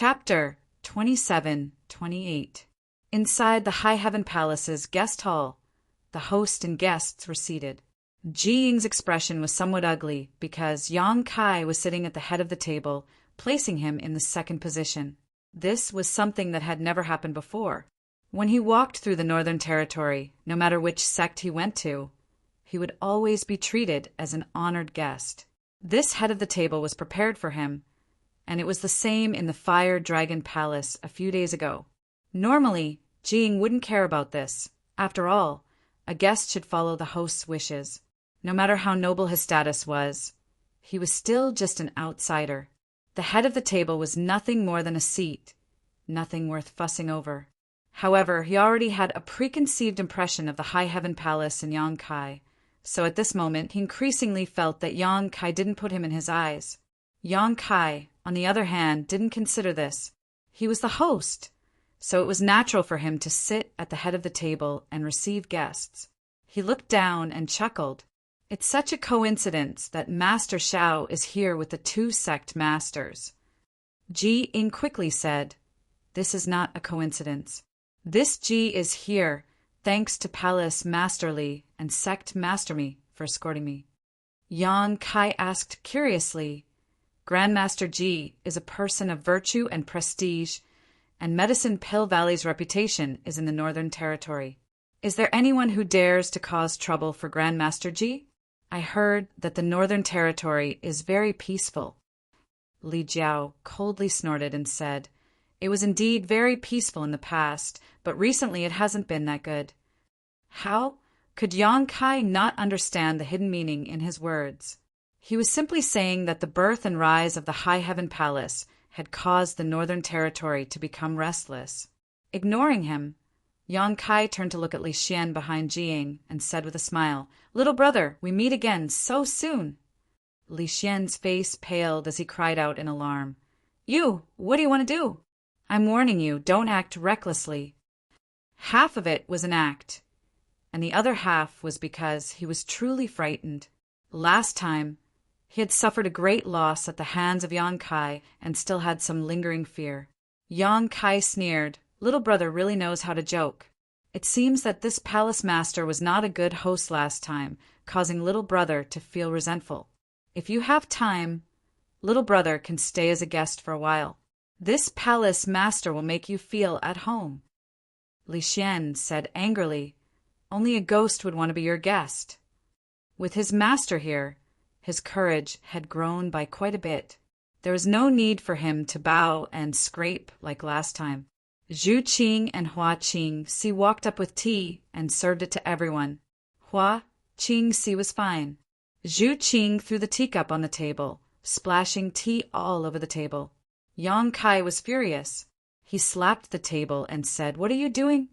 Chapter 27-28. Inside the High Heaven Palace's guest hall, the host and guests were seated. Ji Ying's expression was somewhat ugly because Yang Kai was sitting at the head of the table, placing him in the second position. This was something that had never happened before. When he walked through the Northern Territory, no matter which sect he went to, he would always be treated as an honored guest. This head of the table was prepared for him, and it was the same in the Fire Dragon Palace a few days ago. Normally, Ji Ying wouldn't care about this. After all, a guest should follow the host's wishes. No matter how noble his status was, he was still just an outsider. The head of the table was nothing more than a seat, nothing worth fussing over. However, he already had a preconceived impression of the High Heaven Palace and Yang Kai, so at this moment he increasingly felt that Yang Kai didn't put him in his eyes. Yang Kai, on the other hand, didn't consider this. He was the host, so it was natural for him to sit at the head of the table and receive guests. He looked down and chuckled. It's such a coincidence that Master Xiao is here with the two sect masters. Ji Ying quickly said, "This is not a coincidence. This Ji is here thanks to Palace Master Li and Sect Master Mi for escorting me." Yang Kai asked curiously, "Grandmaster Ji is a person of virtue and prestige, and Medicine Pill Valley's reputation is in the Northern Territory. Is there anyone who dares to cause trouble for Grandmaster Ji? I heard that the Northern Territory is very peaceful." Li Jiao coldly snorted and said, "It was indeed very peaceful in the past, but recently it hasn't been that good." How could Yang Kai not understand the hidden meaning in his words? He was simply saying that the birth and rise of the High Heaven Palace had caused the Northern Territory to become restless. Ignoring him, Yang Kai turned to look at Li Xian behind Ji Ying and said with a smile, "Little brother, we meet again so soon." Li Xian's face paled as he cried out in alarm, "You, what do you want to do? I'm warning you, don't act recklessly." Half of it was an act, and the other half was because he was truly frightened. Last time, he had suffered a great loss at the hands of Yang Kai and still had some lingering fear. Yang Kai sneered, "Little brother really knows how to joke. It seems that this palace master was not a good host last time, causing little brother to feel resentful. If you have time, little brother can stay as a guest for a while. This palace master will make you feel at home." Li Xian said angrily, "Only a ghost would want to be your guest." With his master here, his courage had grown by quite a bit. There was no need for him to bow and scrape like last time. Zhu Qing and Hua Qing Si walked up with tea and served it to everyone. Hua Qing Si was fine. Zhu Qing threw the teacup on the table, splashing tea all over the table. Yang Kai was furious. He slapped the table and said, "What are you doing?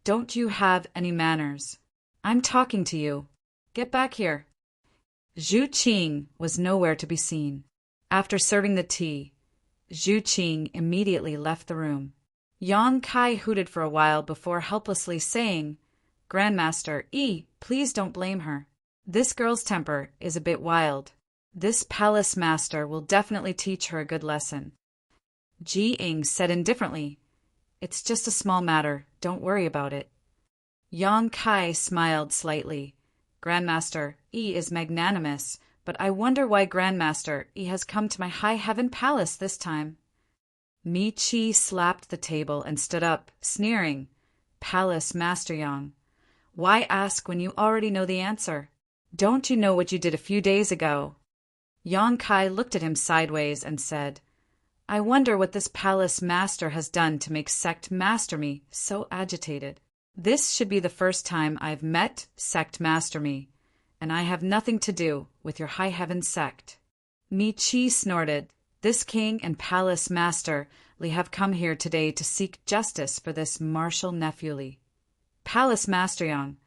Don't you have any manners? I'm talking to you. Get back here." Zhu Qing was nowhere to be seen. After serving the tea, Zhu Qing immediately left the room. Yang Kai hooted for a while before helplessly saying, "Grandmaster Yi, please don't blame her. This girl's temper is a bit wild. This palace master will definitely teach her a good lesson." Ji Ying said indifferently, "It's just a small matter, don't worry about it." Yang Kai smiled slightly. "Grandmaster Yi is magnanimous, but I wonder why Grandmaster Yi has come to my High Heaven Palace this time." Mi Chi slapped the table and stood up, sneering, "Palace Master Yang, why ask when you already know the answer? Don't you know what you did a few days ago?" Yang Kai looked at him sideways and said, "I wonder what this palace master has done to make Sect Master Mi so agitated. This should be the first time I've met Sect Master Mi, and I have nothing to do with your High Heaven sect." Mi Chi snorted, "This king and palace master Li have come here today to seek justice for this martial nephew Li. Palace Master Yang,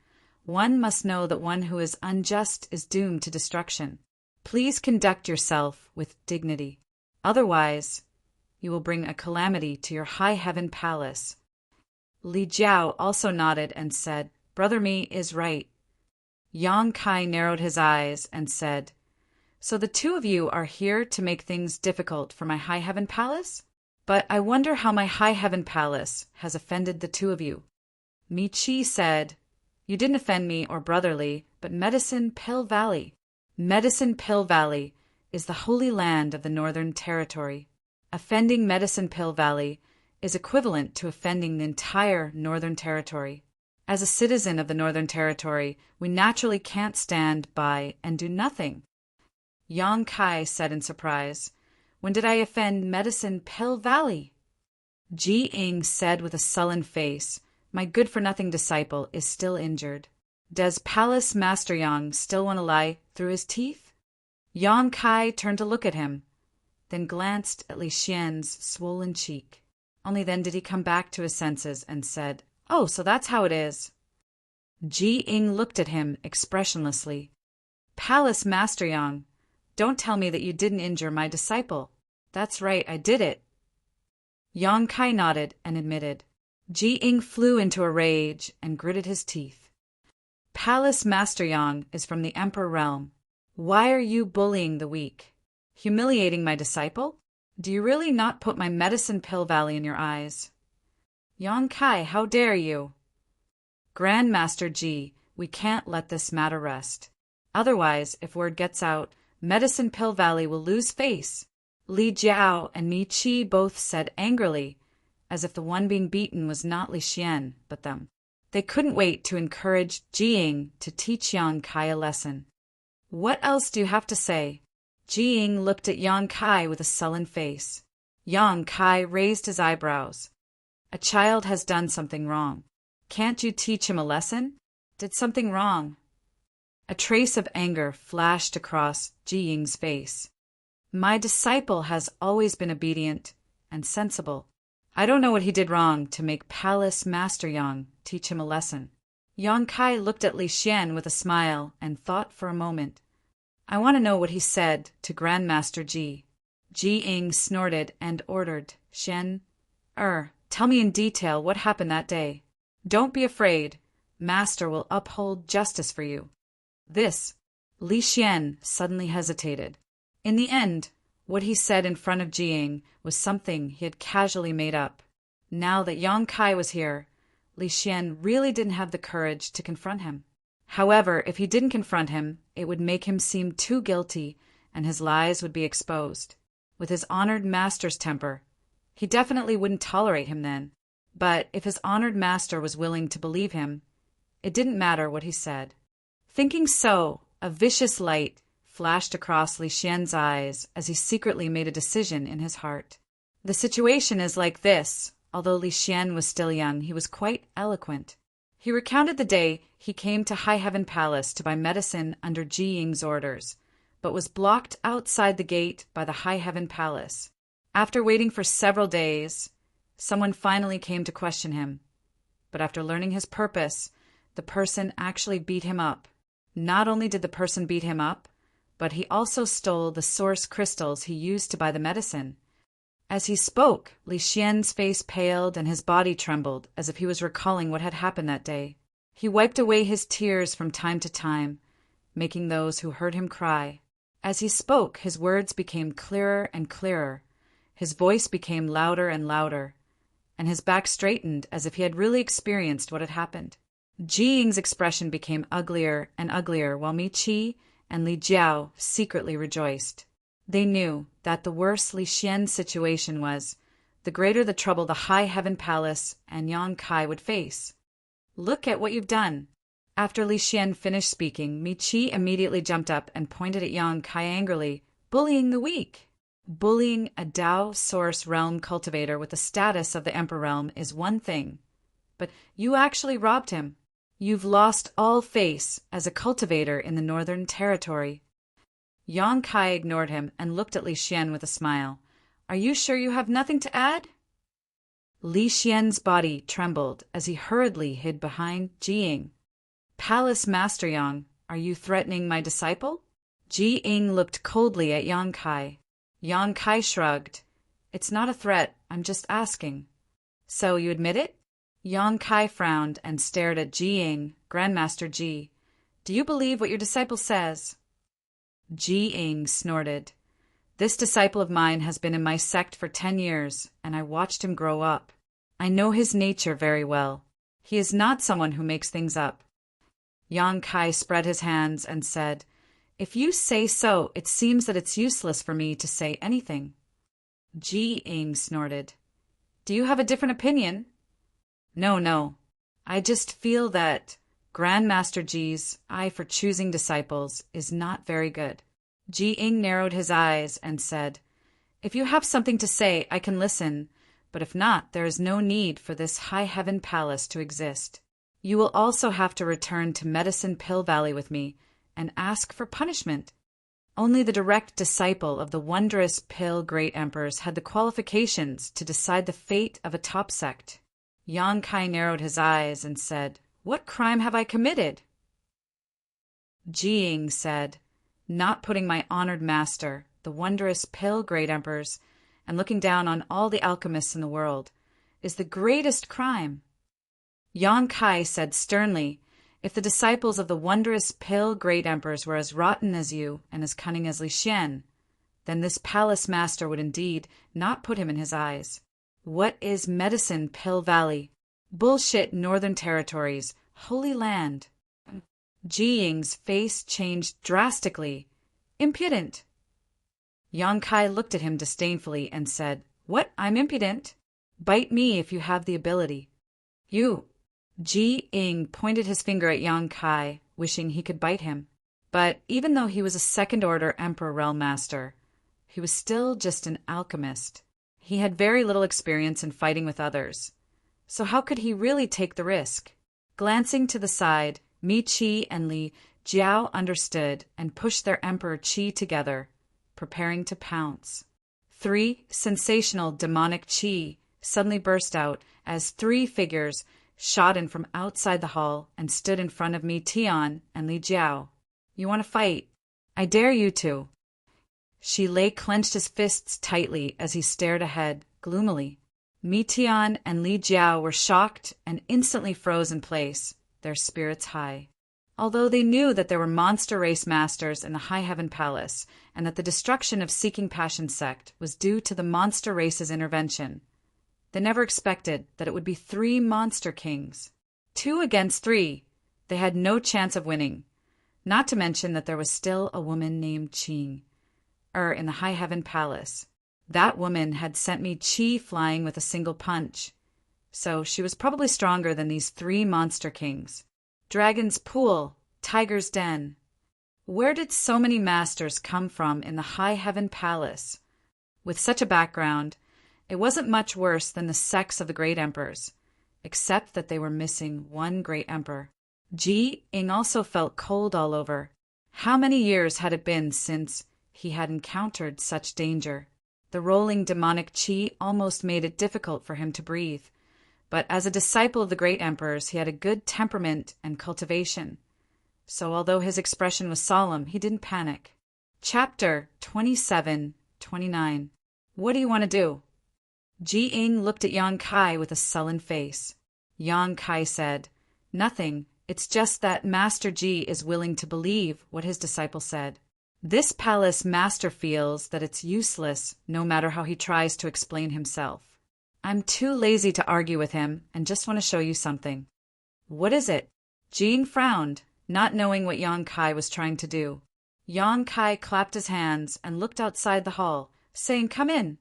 one must know that one who is unjust is doomed to destruction. Please conduct yourself with dignity. Otherwise, you will bring a calamity to your High Heaven Palace." Li Jiao also nodded and said, "Brother Mi is right." Yang Kai narrowed his eyes and said, "So the two of you are here to make things difficult for my High Heaven Palace?" But I wonder how my high heaven palace has offended the two of you. Mi-Chi said, You didn't offend me or brotherly, but Medicine Pill Valley. Medicine Pill Valley is the holy land of the Northern Territory. Offending Medicine Pill Valley is equivalent to offending the entire Northern Territory. As a citizen of the Northern Territory, we naturally can't stand by and do nothing. Yang Kai said in surprise, When did I offend Medicine Pill Valley? Ji Ing said with a sullen face, My good-for-nothing disciple is still injured. Does Palace Master Yang still want to lie through his teeth? Yang Kai turned to look at him, then glanced at Li Xian's swollen cheek. Only then did he come back to his senses and said, Oh, so that's how it is. Ji Ing looked at him expressionlessly. Palace Master Yang, don't tell me that you didn't injure my disciple. That's right, I did it. Yang Kai nodded and admitted. Ji Ing flew into a rage and gritted his teeth. Palace Master Yang is from the Emperor realm. Why are you bullying the weak? Humiliating my disciple? Do you really not put my Medicine Pill Valley in your eyes? Yang Kai, how dare you? Grand Master Ji, we can't let this matter rest. Otherwise, if word gets out, Medicine Pill Valley will lose face. Li Jiao and Mi-Chi both said angrily, as if the one being beaten was not Li Xian, but them. They couldn't wait to encourage Ji Ing to teach Yang Kai a lesson. What else do you have to say? Ji Ing looked at Yang Kai with a sullen face. Yang Kai raised his eyebrows. A child has done something wrong. Can't you teach him a lesson? Did something wrong? A trace of anger flashed across Ji Ing's face. My disciple has always been obedient and sensible. I don't know what he did wrong to make Palace Master Yang teach him a lesson. Yang Kai looked at Li Xian with a smile and thought for a moment. I want to know what he said to Grandmaster Ji. Ji Ing snorted and ordered, Xian, tell me in detail what happened that day. Don't be afraid. Master will uphold justice for you. This. Li Xian suddenly hesitated. In the end, what he said in front of Ji Ing was something he had casually made up. Now that Yang Kai was here, Li Xian really didn't have the courage to confront him. However, if he didn't confront him, it would make him seem too guilty and his lies would be exposed. With his honored master's temper, he definitely wouldn't tolerate him then. But if his honored master was willing to believe him, it didn't matter what he said. Thinking so, a vicious light flashed across Li Xian's eyes as he secretly made a decision in his heart. The situation is like this. Although Li Xian was still young, he was quite eloquent. He recounted the day he came to High Heaven Palace to buy medicine under Ji Ing's orders, but was blocked outside the gate by the High Heaven Palace. After waiting for several days, someone finally came to question him. But after learning his purpose, the person actually beat him up. Not only did the person beat him up, but he also stole the source crystals he used to buy the medicine. As he spoke, Li Xian's face paled and his body trembled as if he was recalling what had happened that day. He wiped away his tears from time to time, making those who heard him cry. As he spoke, his words became clearer and clearer. His voice became louder and louder, and his back straightened as if he had really experienced what had happened. Ji Ing's expression became uglier and uglier while Mi-Chi and Li Jiao secretly rejoiced. They knew that the worse Li Xian's situation was, the greater the trouble the High Heaven Palace and Yang Kai would face. Look at what you've done. After Li Xian finished speaking, Mi-Chi immediately jumped up and pointed at Yang Kai angrily, bullying the weak. Bullying a Dao Source Realm cultivator with the status of the Emperor Realm is one thing, but you actually robbed him. You've lost all face as a cultivator in the Northern Territory. Yang Kai ignored him and looked at Li Xian with a smile. Are you sure you have nothing to add? Li Xian's body trembled as he hurriedly hid behind Ji Ing. Palace Master Yang, are you threatening my disciple? Ji Ing looked coldly at Yang Kai. Yang Kai shrugged. It's not a threat, I'm just asking. So you admit it? Yang Kai frowned and stared at Ji Ing. Grandmaster Ji, do you believe what your disciple says? Ji Ing snorted. This disciple of mine has been in my sect for 10 years, and I watched him grow up. I know his nature very well. He is not someone who makes things up." Yang Kai spread his hands and said, "If you say so, it seems that it's useless for me to say anything." Ji Ying snorted. "Do you have a different opinion?" No. I just feel that Grandmaster Ji's eye for choosing disciples is not very good." Ji Ying narrowed his eyes and said, "If you have something to say, I can listen, but if not, there is no need for this High Heaven Palace to exist. You will also have to return to Medicine Pill Valley with me and ask for punishment." Only the direct disciple of the wondrous Pill Great Emperors had the qualifications to decide the fate of a top sect. Yang Kai narrowed his eyes and said, "What crime have I committed?" Ji Ying said, "Not putting my honored master, the wondrous Pill Great Emperors, and looking down on all the alchemists in the world, is the greatest crime." Yang Kai said sternly, "If the disciples of the wondrous Pill Great Emperors were as rotten as you and as cunning as Li Xian, then this palace master would indeed not put him in his eyes. What is Medicine Pill Valley? Bullshit Northern Territories, Holy Land." Ji Ying's face changed drastically. "Impudent." Yang Kai looked at him disdainfully and said, "What? I'm impudent? Bite me if you have the ability." "You." Ji Ying pointed his finger at Yang Kai, wishing he could bite him. But even though he was a second-order Emperor Realm Master, he was still just an alchemist. He had very little experience in fighting with others. So how could he really take the risk? Glancing to the side, Mi Qi and Li Jiao understood and pushed their Emperor Qi together, preparing to pounce. 3 sensational demonic Qi suddenly burst out as 3 figures shot in from outside the hall and stood in front of Mi Tian and Li Jiao. "You want to fight? I dare you to." Shi Lei clenched his fists tightly as he stared ahead, gloomily. Mi Tian and Li Jiao were shocked and instantly froze in place, their spirits high. Although they knew that there were monster race masters in the High Heaven Palace and that the destruction of Seeking Passion sect was due to the monster race's intervention, they never expected that it would be 3 monster kings. 2 against 3. They had no chance of winning, not to mention that there was still a woman named Qing in the High Heaven Palace. That woman had sent me Qi flying with a single punch, so she was probably stronger than these 3 monster kings. Dragon's Pool, Tiger's Den. Where did so many masters come from in the High Heaven Palace? With such a background, it wasn't much worse than the sects of the Great Emperors, except that they were missing one Great Emperor. Ji Ying also felt cold all over. How many years had it been since he had encountered such danger? The rolling demonic Qi almost made it difficult for him to breathe. But as a disciple of the Great Emperors, he had a good temperament and cultivation. So although his expression was solemn, he didn't panic. Chapter 27-29. What do you want to do? Ji Ying looked at Yang Kai with a sullen face. Yang Kai said, "Nothing. It's just that Master Ji is willing to believe what his disciple said. This palace master feels that it's useless no matter how he tries to explain himself. I'm too lazy to argue with him and just want to show you something." "What is it?" Ji Ying frowned, not knowing what Yang Kai was trying to do. Yang Kai clapped his hands and looked outside the hall, saying, "Come in."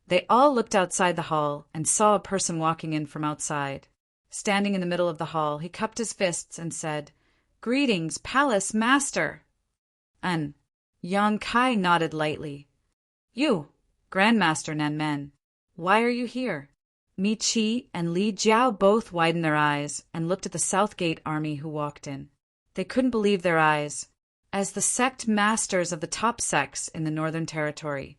They all looked outside the hall and saw a person walking in from outside. Standing in the middle of the hall, he cupped his fists and said, "Greetings, Palace Master." Yang Kai nodded lightly. "You, Grandmaster Nanmen, why are you here?" Mi Qi and Li Jiao both widened their eyes and looked at the South Gate army who walked in. They couldn't believe their eyes. As the sect masters of the top sects in the Northern Territory,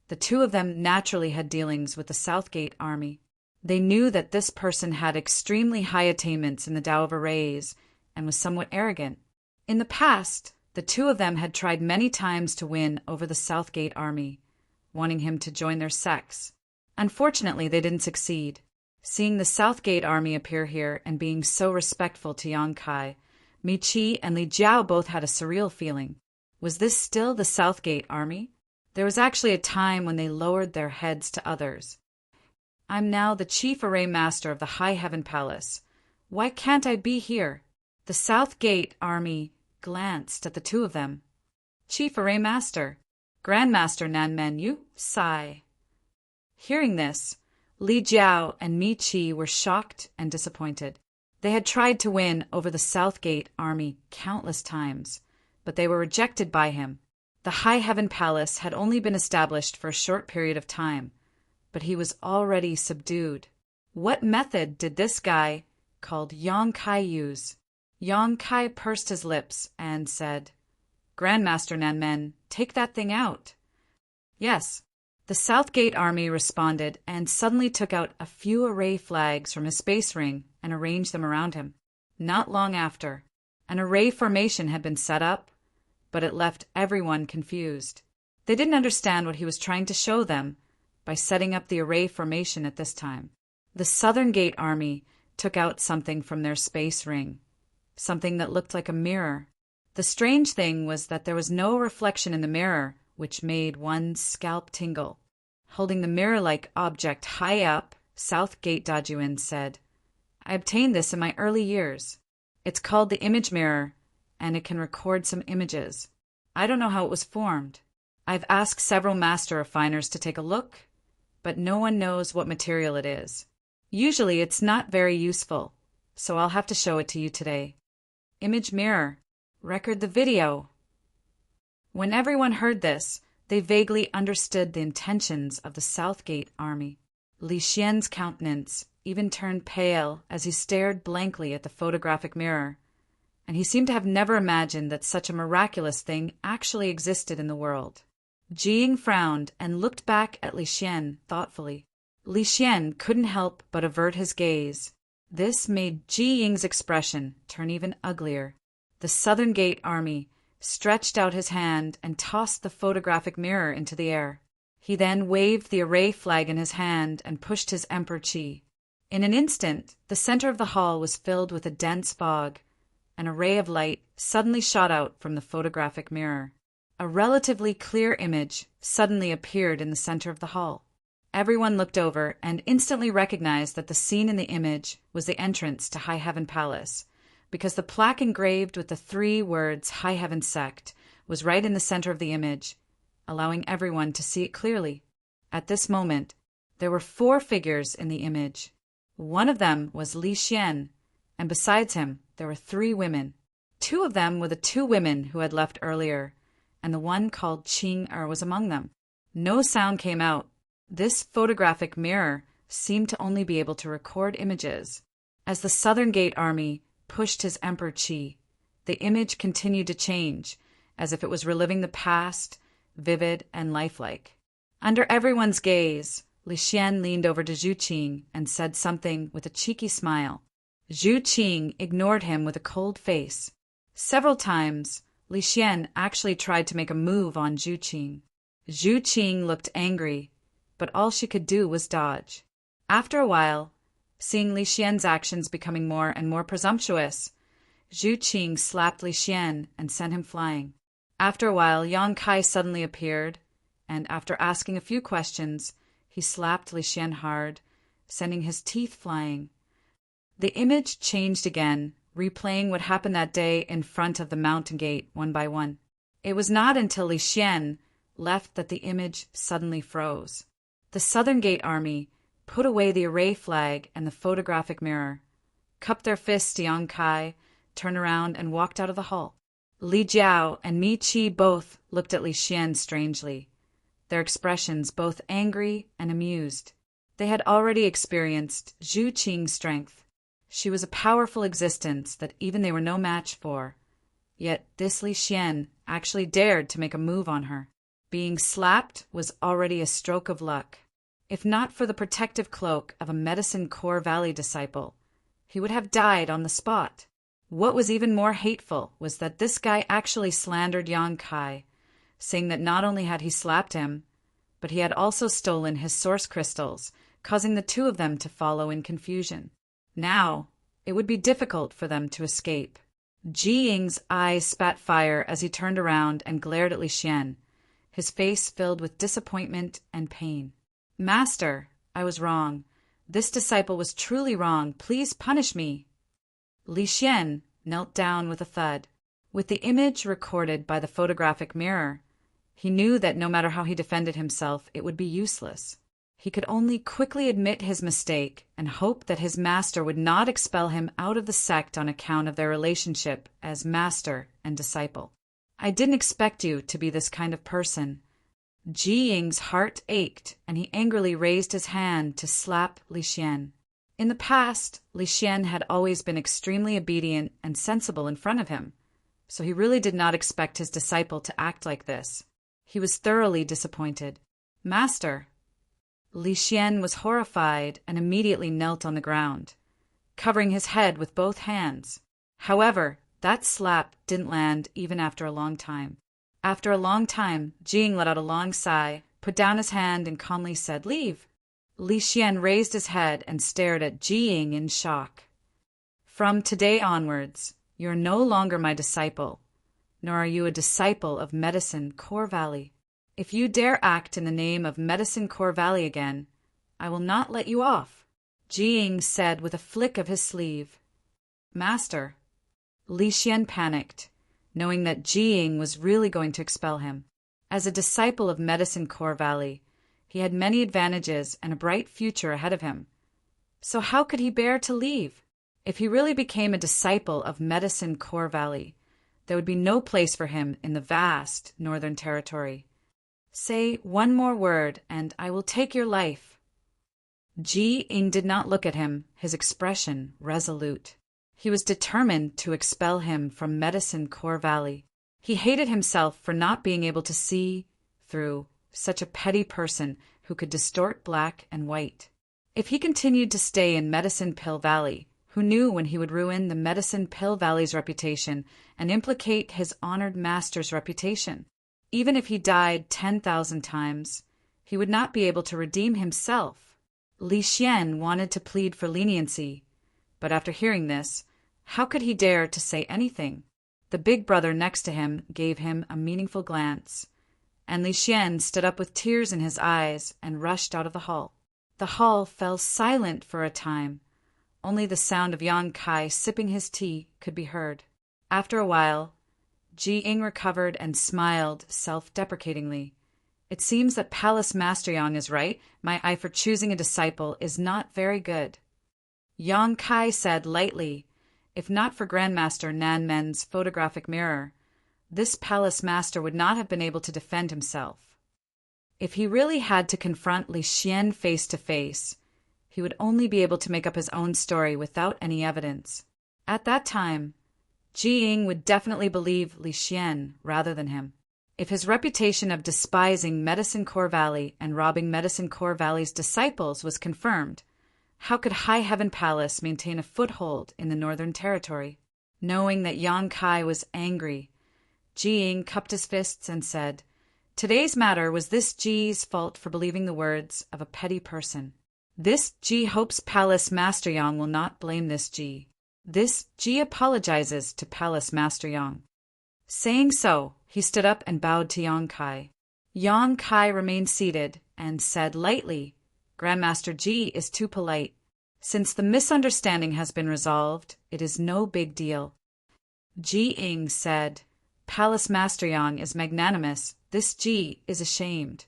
the 2 of them naturally had dealings with the South Gate army. They knew that this person had extremely high attainments in the Tao of Arrays and was somewhat arrogant. In the past, the 2 of them had tried many times to win over the South Gate army, wanting him to join their sects. Unfortunately, they didn't succeed. Seeing the South Gate army appear here and being so respectful to Yang Kai, Mi Qi and Li Jiao both had a surreal feeling. Was this still the South Gate army? There was actually a time when they lowered their heads to others. I'm now the chief array master of the High Heaven Palace. Why can't I be here? The South Gate army glanced at the two of them. Chief array master, Grandmaster Nan Menu, sigh. Hearing this, Li Jiao and Mi Qi were shocked and disappointed. They had tried to win over the South Gate army countless times, but they were rejected by him. The High Heaven Palace had only been established for a short period of time, but he was already subdued. What method did this guy, called Yang Kai, use? Yang Kai pursed his lips and said, Grandmaster Nanmen, take that thing out. Yes. The South Gate army responded and suddenly took out a few array flags from his space ring and arranged them around him. Not long after, an array formation had been set up, but it left everyone confused. They didn't understand what he was trying to show them by setting up the array formation at this time. The Southern Gate army took out something from their space ring, something that looked like a mirror. The strange thing was that there was no reflection in the mirror, which made one's scalp tingle. Holding the mirror-like object high up, South Gate Dajuin said, I obtained this in my early years. It's called the image mirror, and it can record some images. I don't know how it was formed. I've asked several master refiners to take a look, but no one knows what material it is. Usually it's not very useful, so I'll have to show it to you today. Image mirror. Record the video. When everyone heard this, they vaguely understood the intentions of the South Gate army. Li Xian's countenance even turned pale as he stared blankly at the photographic mirror, and he seemed to have never imagined that such a miraculous thing actually existed in the world. Jiying frowned and looked back at Li Xian thoughtfully. Li Xian couldn't help but avert his gaze. This made Jiying's expression turn even uglier. The Southern Gate army stretched out his hand and tossed the photographic mirror into the air. He then waved the array flag in his hand and pushed his Emperor Qi. In an instant, the center of the hall was filled with a dense fog. An ray of light suddenly shot out from the photographic mirror. A relatively clear image suddenly appeared in the center of the hall. Everyone looked over and instantly recognized that the scene in the image was the entrance to High Heaven Palace, because the plaque engraved with the 3 words High Heaven Sect was right in the center of the image, allowing everyone to see it clearly. At this moment, there were 4 figures in the image. One of them was Li Xian, and besides him, there were 3 women. 2 of them were the 2 women who had left earlier, and the one called Qing was among them. No sound came out. This photographic mirror seemed to only be able to record images. As the Southern Gate army pushed his Emperor Qi, the image continued to change, as if it was reliving the past, vivid and lifelike. Under everyone's gaze, Li Xian leaned over to Zhu Qing and said something with a cheeky smile. Zhu Qing ignored him with a cold face. Several times, Li Xian actually tried to make a move on Zhu Qing. Zhu Qing looked angry, but all she could do was dodge. After a while, seeing Li Xian's actions becoming more and more presumptuous, Zhu Qing slapped Li Xian and sent him flying. After a while, Yang Kai suddenly appeared, and after asking a few questions, he slapped Li Xian hard, sending his teeth flying. The image changed again, replaying what happened that day in front of the mountain gate one by one. It was not until Li Xian left that the image suddenly froze. The Southern Gate army put away the array flag and the photographic mirror, cupped their fists to Yang Kai, turned around and walked out of the hall. Li Jiao and Mi Qi both looked at Li Xian strangely, their expressions both angry and amused. They had already experienced Zhu Qing's strength. She was a powerful existence that even they were no match for. Yet this Li Xian actually dared to make a move on her. Being slapped was already a stroke of luck. If not for the protective cloak of a Medicine Core Valley disciple, he would have died on the spot. What was even more hateful was that this guy actually slandered Yang Kai, saying that not only had he slapped him, but he had also stolen his source crystals, causing the 2 of them to follow in confusion. Now, it would be difficult for them to escape. Jiying's eyes spat fire as he turned around and glared at Li Xian, his face filled with disappointment and pain. "Master, I was wrong. This disciple was truly wrong. Please punish me." Li Xian knelt down with a thud. With the image recorded by the photographic mirror, he knew that no matter how he defended himself, it would be useless. He could only quickly admit his mistake and hope that his master would not expel him out of the sect on account of their relationship as master and disciple. "I didn't expect you to be this kind of person." Ji Ying's heart ached, and he angrily raised his hand to slap Li Xian. In the past, Li Xian had always been extremely obedient and sensible in front of him, so he really did not expect his disciple to act like this. He was thoroughly disappointed. "Master." Li Xian was horrified and immediately knelt on the ground, covering his head with both hands. However, that slap didn't land even after a long time. After a long time, Jing let out a long sigh, put down his hand, and calmly said, "Leave." Li Xian raised his head and stared at Jing in shock. "From today onwards, you are no longer my disciple, nor are you a disciple of Medicine Core Valley. If you dare act in the name of Medicine Core Valley again, I will not let you off," Jing said with a flick of his sleeve. "Master." Li Xian panicked, knowing that Jing was really going to expel him. As a disciple of Medicine Core Valley, he had many advantages and a bright future ahead of him. So how could he bear to leave? If he really became a disciple of Medicine Core Valley, there would be no place for him in the vast Northern Territory. "Say one more word, and I will take your life." Ji Ying did not look at him, his expression resolute. He was determined to expel him from Medicine Core Valley. He hated himself for not being able to see through such a petty person who could distort black and white. If he continued to stay in Medicine Pill Valley, who knew when he would ruin the Medicine Pill Valley's reputation and implicate his honored master's reputation? Even if he died 10,000 times, he would not be able to redeem himself. Li Xian wanted to plead for leniency, but after hearing this, how could he dare to say anything? The big brother next to him gave him a meaningful glance, and Li Xian stood up with tears in his eyes and rushed out of the hall. The hall fell silent for a time. Only the sound of Yang Kai sipping his tea could be heard. After a while, Ji Ying recovered and smiled self-deprecatingly. "It seems that Palace Master Yang is right. My eye for choosing a disciple is not very good." Yang Kai said lightly, "If not for Grandmaster Nan Men's photographic mirror, this palace master would not have been able to defend himself. If he really had to confront Li Xian face to face, he would only be able to make up his own story without any evidence. At that time, Ji Ying would definitely believe Li Xian rather than him. If his reputation of despising Medicine Core Valley and robbing Medicine Core Valley's disciples was confirmed, how could High Heaven Palace maintain a foothold in the Northern Territory? Knowing that Yang Kai was angry, Ji Ying cupped his fists and said, "Today's matter was this Ji's fault for believing the words of a petty person. This Ji hopes Palace Master Yang will not blame this Ji. This Ji apologizes to Palace Master Yang." Saying so, he stood up and bowed to Yang Kai. Yang Kai remained seated and said lightly, "Grandmaster Ji is too polite. Since the misunderstanding has been resolved, it is no big deal." Ji Ying said, "Palace Master Yang is magnanimous. This Ji is ashamed."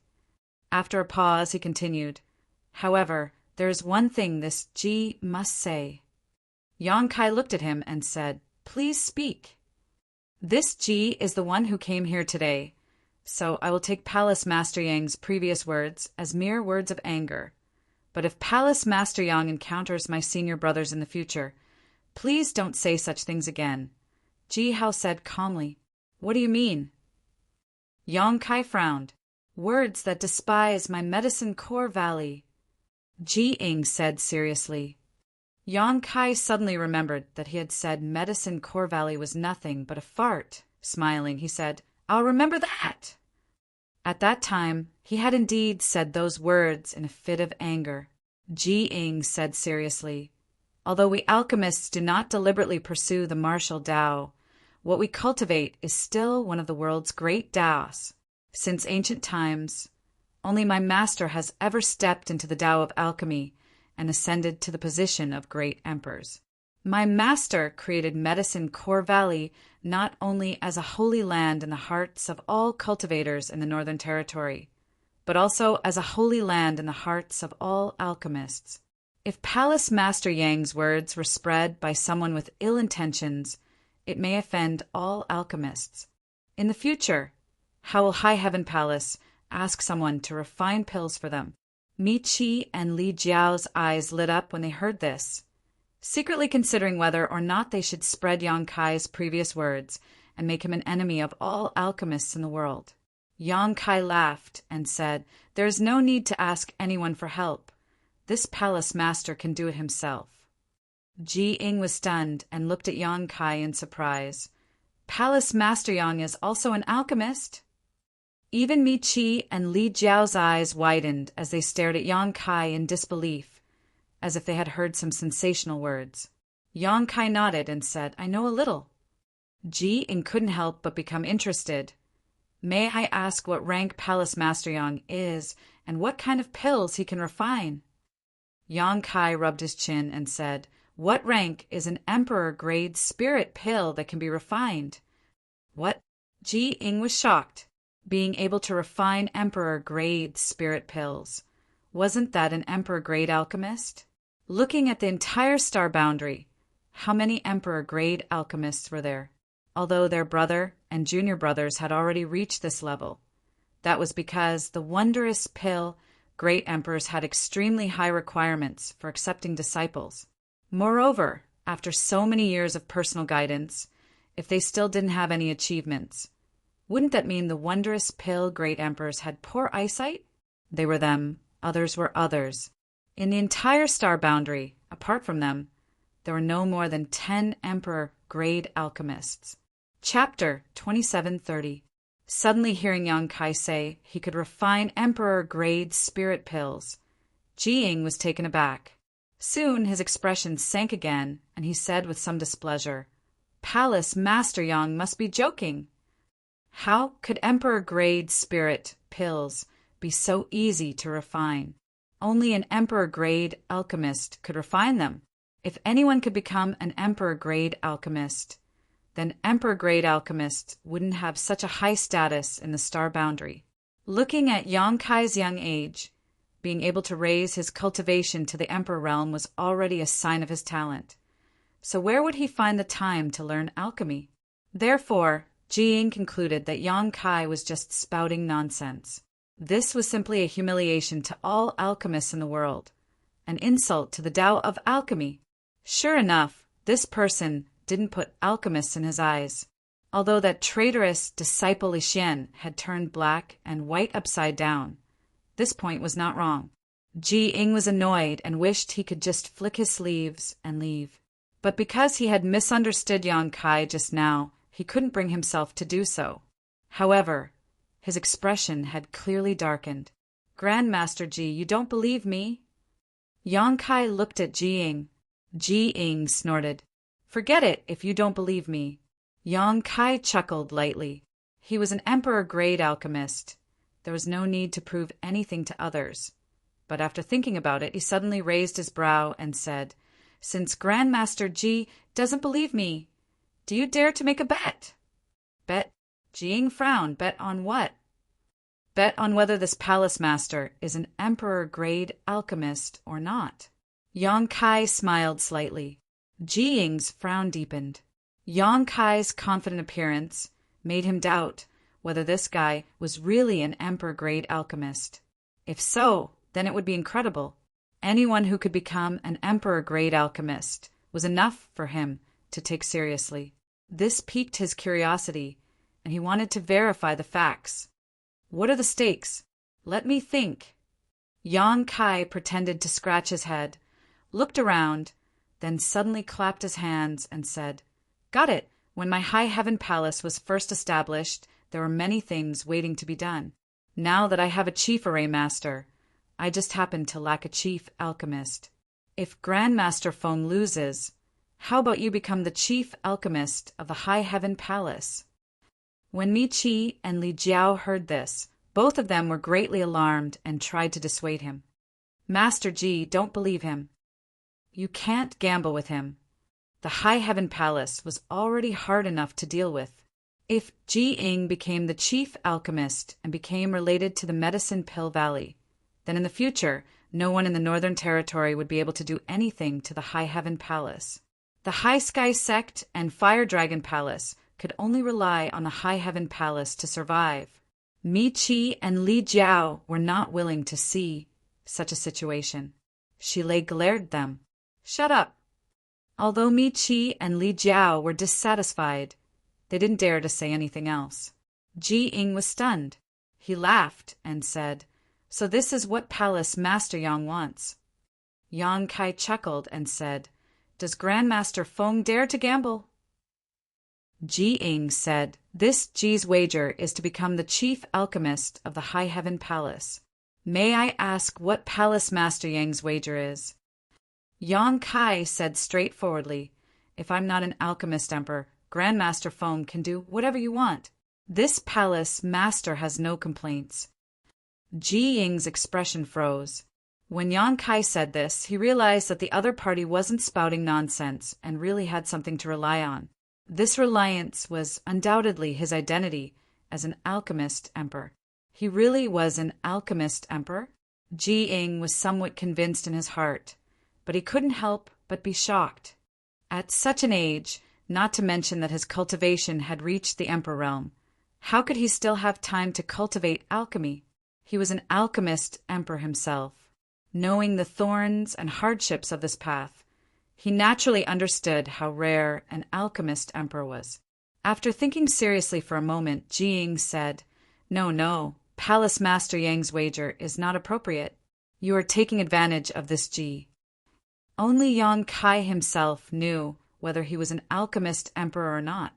After a pause, he continued, "However, there is one thing this Ji must say." Yang Kai looked at him and said, "Please speak." "This Ji is the one who came here today, so I will take Palace Master Yang's previous words as mere words of anger. But if Palace Master Yang encounters my senior brothers in the future, please don't say such things again." Ji Hao said calmly, "What do you mean?" Yang Kai frowned. "Words that despise my Medicine Core Valley." Ji Ying said seriously. Yang Kai suddenly remembered that he had said Medicine Core Valley was nothing but a fart. Smiling, he said, "I'll remember that." At that time, he had indeed said those words in a fit of anger. Ji Ying said seriously, "Although we alchemists do not deliberately pursue the martial Tao, what we cultivate is still one of the world's great Taos. Since ancient times, only my master has ever stepped into the Tao of alchemy and ascended to the position of great emperors. My master created Medicine Core Valley not only as a holy land in the hearts of all cultivators in the Northern Territory, but also as a holy land in the hearts of all alchemists. If Palace Master Yang's words were spread by someone with ill intentions, it may offend all alchemists. In the future, how will High Heaven Palace ask someone to refine pills for them? Mi Qi and Li Jiao's eyes lit up when they heard this, secretly considering whether or not they should spread Yang Kai's previous words and make him an enemy of all alchemists in the world. Yang Kai laughed and said, "There is no need to ask anyone for help. This palace master can do it himself." Ji Ying was stunned and looked at Yang Kai in surprise. Palace Master Yang is also an alchemist? Even Mi Qi and Li Jiao's eyes widened as they stared at Yang Kai in disbelief, as if they had heard some sensational words. Yang Kai nodded and said, "I know a little." Ji Ying couldn't help but become interested. "May I ask what rank Palace Master Yang is, and what kind of pills he can refine?" Yang Kai rubbed his chin and said, "What rank is an emperor-grade spirit pill that can be refined?" What? Ji Ying was shocked. Being able to refine emperor-grade spirit pills. Wasn't that an emperor-grade alchemist? Looking at the entire star boundary, how many emperor-grade alchemists were there? Although their brother and junior brothers had already reached this level. That was because the wondrous pill great emperors had extremely high requirements for accepting disciples. Moreover, after so many years of personal guidance, if they still didn't have any achievements, wouldn't that mean the wondrous pill great emperors had poor eyesight? They were them, others were others. In the entire star boundary, apart from them, there were no more than 10 emperor-grade alchemists. Chapter 2730. Suddenly hearing Yang Kai say he could refine emperor-grade spirit pills, Ji Ying was taken aback. Soon his expression sank again, and he said with some displeasure, "Palace Master Yang must be joking. How could emperor-grade spirit pills be so easy to refine? Only an emperor-grade alchemist could refine them. If anyone could become an emperor-grade alchemist, then emperor-grade alchemists wouldn't have such a high status in the star boundary." Looking at Yang Kai's young age, being able to raise his cultivation to the emperor realm was already a sign of his talent. So where would he find the time to learn alchemy? Therefore, Ji Ying concluded that Yang Kai was just spouting nonsense. This was simply a humiliation to all alchemists in the world, an insult to the Tao of alchemy. Sure enough, this person didn't put alchemists in his eyes. Although that traitorous disciple Li Xian had turned black and white upside down, this point was not wrong. Ji Ying was annoyed and wished he could just flick his sleeves and leave. But because he had misunderstood Yang Kai just now, he couldn't bring himself to do so. However, his expression had clearly darkened. "Grandmaster Ji, you don't believe me?" Yang Kai looked at Ji Ying. Ji Ying snorted, "Forget it if you don't believe me." Yang Kai chuckled lightly. He was an emperor-grade alchemist. There was no need to prove anything to others. But after thinking about it, he suddenly raised his brow and said, "Since Grandmaster Ji doesn't believe me, do you dare to make a bet?" "Bet?" Ji Ying frowned. "Bet on what?" "Bet on whether this palace master is an emperor-grade alchemist or not." Yang Kai smiled slightly. Ji Ying's frown deepened. Yang Kai's confident appearance made him doubt whether this guy was really an emperor-grade alchemist. If so, then it would be incredible. Anyone who could become an emperor-grade alchemist was enough for him to take seriously. This piqued his curiosity, and he wanted to verify the facts. "What are the stakes? Let me think." Yang Kai pretended to scratch his head, looked around, then suddenly clapped his hands and said, "Got it! When my High Heaven Palace was first established, there were many things waiting to be done. Now that I have a chief array master, I just happen to lack a chief alchemist. If Grandmaster Feng loses, how about you become the chief alchemist of the High Heaven Palace?" When Mi Qi and Li Jiao heard this, both of them were greatly alarmed and tried to dissuade him. Master Ji, don't believe him. You can't gamble with him. The High Heaven Palace was already hard enough to deal with. If Ji Ying became the chief alchemist and became related to the Medicine Pill Valley, then in the future, no one in the Northern Territory would be able to do anything to the High Heaven Palace. The High Sky Sect and Fire Dragon Palace could only rely on the High Heaven Palace to survive. Mi Qi and Li Jiao were not willing to see such a situation. Shi Lei glared at them. Shut up! Although Mi Qi and Li Jiao were dissatisfied, they didn't dare to say anything else. Ji Ying was stunned. He laughed and said, So this is what Palace Master Yang wants. Yang Kai chuckled and said, Does Grandmaster Feng dare to gamble? Ji Ying said, This Ji's wager is to become the chief alchemist of the High Heaven Palace. May I ask what Palace Master Yang's wager is? Yang Kai said straightforwardly, If I'm not an alchemist emperor, Grandmaster Feng can do whatever you want. This palace master has no complaints. Ji Ying's expression froze. When Yang Kai said this, he realized that the other party wasn't spouting nonsense and really had something to rely on. This reliance was undoubtedly his identity as an alchemist emperor. He really was an alchemist emperor? Ji Ying was somewhat convinced in his heart, but he couldn't help but be shocked. At such an age, not to mention that his cultivation had reached the emperor realm, how could he still have time to cultivate alchemy? He was an alchemist emperor himself. Knowing the thorns and hardships of this path, he naturally understood how rare an alchemist emperor was. After thinking seriously for a moment, Ji Ying said, No, Palace Master Yang's wager is not appropriate. You are taking advantage of this Ji. Only Yang Kai himself knew whether he was an alchemist emperor or not.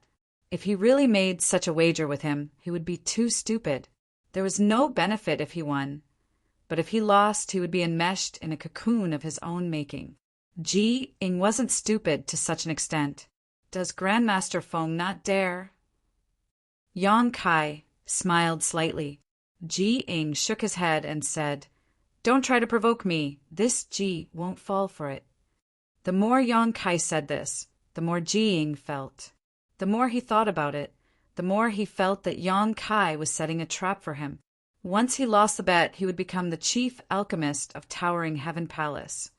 If he really made such a wager with him, he would be too stupid. There was no benefit if he won, but if he lost, he would be enmeshed in a cocoon of his own making. Ji Ying wasn't stupid to such an extent. Does Grandmaster Feng not dare? Yang Kai smiled slightly. Ji Ying shook his head and said, Don't try to provoke me. This Ji won't fall for it. The more Yang Kai said this, the more Ji Ying felt. The more he thought about it, the more he felt that Yang Kai was setting a trap for him. Once he lost the bet, he would become the chief alchemist of Towering Heaven Palace.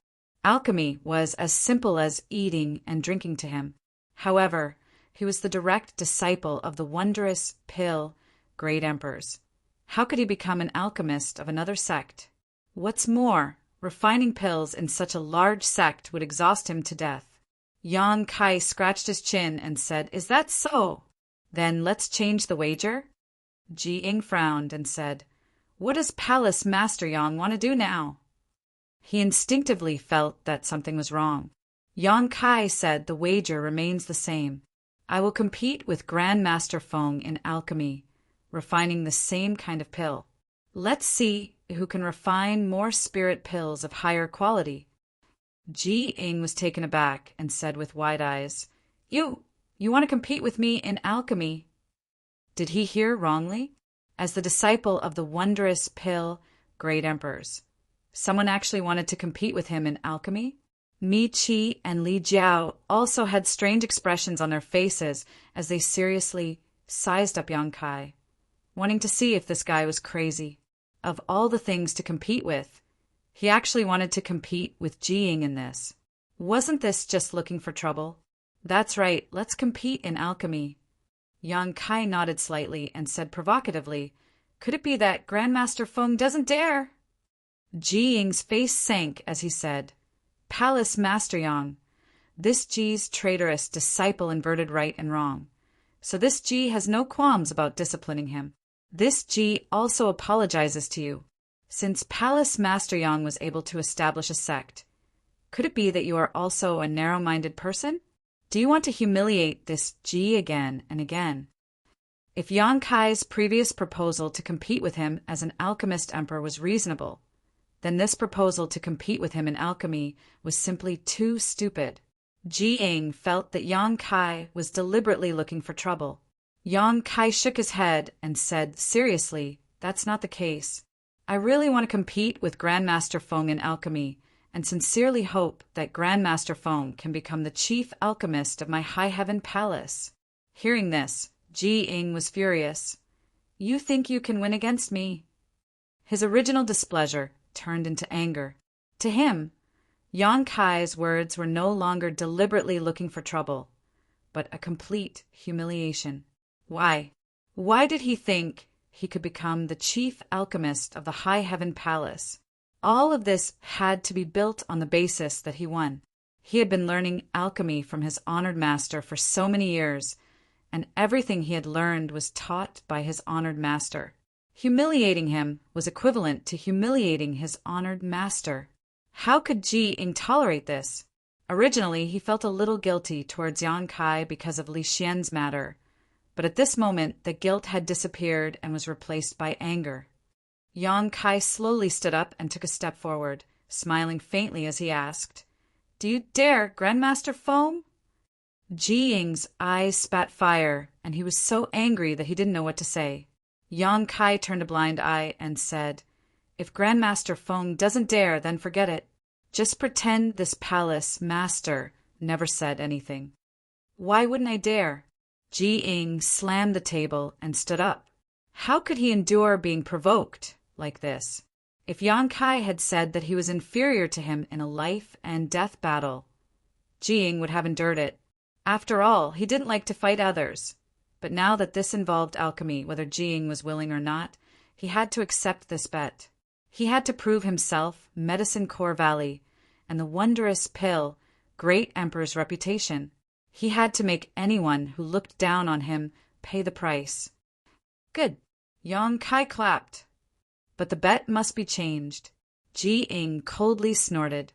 Alchemy was as simple as eating and drinking to him. However, he was the direct disciple of the wondrous pill great emperors. How could he become an alchemist of another sect? What's more, refining pills in such a large sect would exhaust him to death. Yang Kai scratched his chin and said, Is that so? Then let's change the wager? Ji Ying frowned and said, What does Palace Master Yang want to do now? He instinctively felt that something was wrong. Yang Kai said the wager remains the same. I will compete with Grandmaster Feng in alchemy, refining the same kind of pill. Let's see who can refine more spirit pills of higher quality. Ji Ying was taken aback and said with wide eyes, You want to compete with me in alchemy? Did he hear wrongly? As the disciple of the wondrous pill great emperors, someone actually wanted to compete with him in alchemy? Mi Qi and Li Jiao also had strange expressions on their faces as they seriously sized up Yang Kai, wanting to see if this guy was crazy. Of all the things to compete with, he actually wanted to compete with Ji Ying in this. Wasn't this just looking for trouble? That's right, let's compete in alchemy. Yang Kai nodded slightly and said provocatively, Could it be that Grandmaster Feng doesn't dare? Ji Ying's face sank as he said, Palace Master Yang, this Ji's traitorous disciple inverted right and wrong. So this Ji has no qualms about disciplining him. This Ji also apologizes to you. Since Palace Master Yang was able to establish a sect, could it be that you are also a narrow-minded person? Do you want to humiliate this Ji again and again? If Yang Kai's previous proposal to compete with him as an alchemist emperor was reasonable, then this proposal to compete with him in alchemy was simply too stupid. Ji Ying felt that Yang Kai was deliberately looking for trouble. Yang Kai shook his head and said, seriously, that's not the case. I really want to compete with Grandmaster Feng in alchemy, and sincerely hope that Grandmaster Feng can become the chief alchemist of my High Heaven Palace. Hearing this, Ji Ying was furious. You think you can win against me? His original displeasure turned into anger. To him, Yang Kai's words were no longer deliberately looking for trouble, but a complete humiliation. Why? Why did he think he could become the chief alchemist of the High Heaven Palace? All of this had to be built on the basis that he won. He had been learning alchemy from his honored master for so many years, and everything he had learned was taught by his honored master. Humiliating him was equivalent to humiliating his honored master. How could Ji Ying tolerate this? Originally, he felt a little guilty towards Yang Kai because of Li Xian's matter, but at this moment the guilt had disappeared and was replaced by anger. Yang Kai slowly stood up and took a step forward, smiling faintly as he asked, Do you dare, Grandmaster Feng? Ji Ying's eyes spat fire, and he was so angry that he didn't know what to say. Yang Kai turned a blind eye and said, If Grandmaster Feng doesn't dare, then forget it. Just pretend this palace master never said anything. Why wouldn't I dare? Ji Ying slammed the table and stood up. How could he endure being provoked like this? If Yang Kai had said that he was inferior to him in a life and death battle, Ji Ying would have endured it. After all, he didn't like to fight others. But now that this involved alchemy, whether Ji Ying was willing or not, he had to accept this bet. He had to prove himself, Medicine Core Valley, and the wondrous pill, Great Emperor's reputation. He had to make anyone who looked down on him pay the price. Good. Yang Kai clapped. But the bet must be changed. Ji Ying coldly snorted.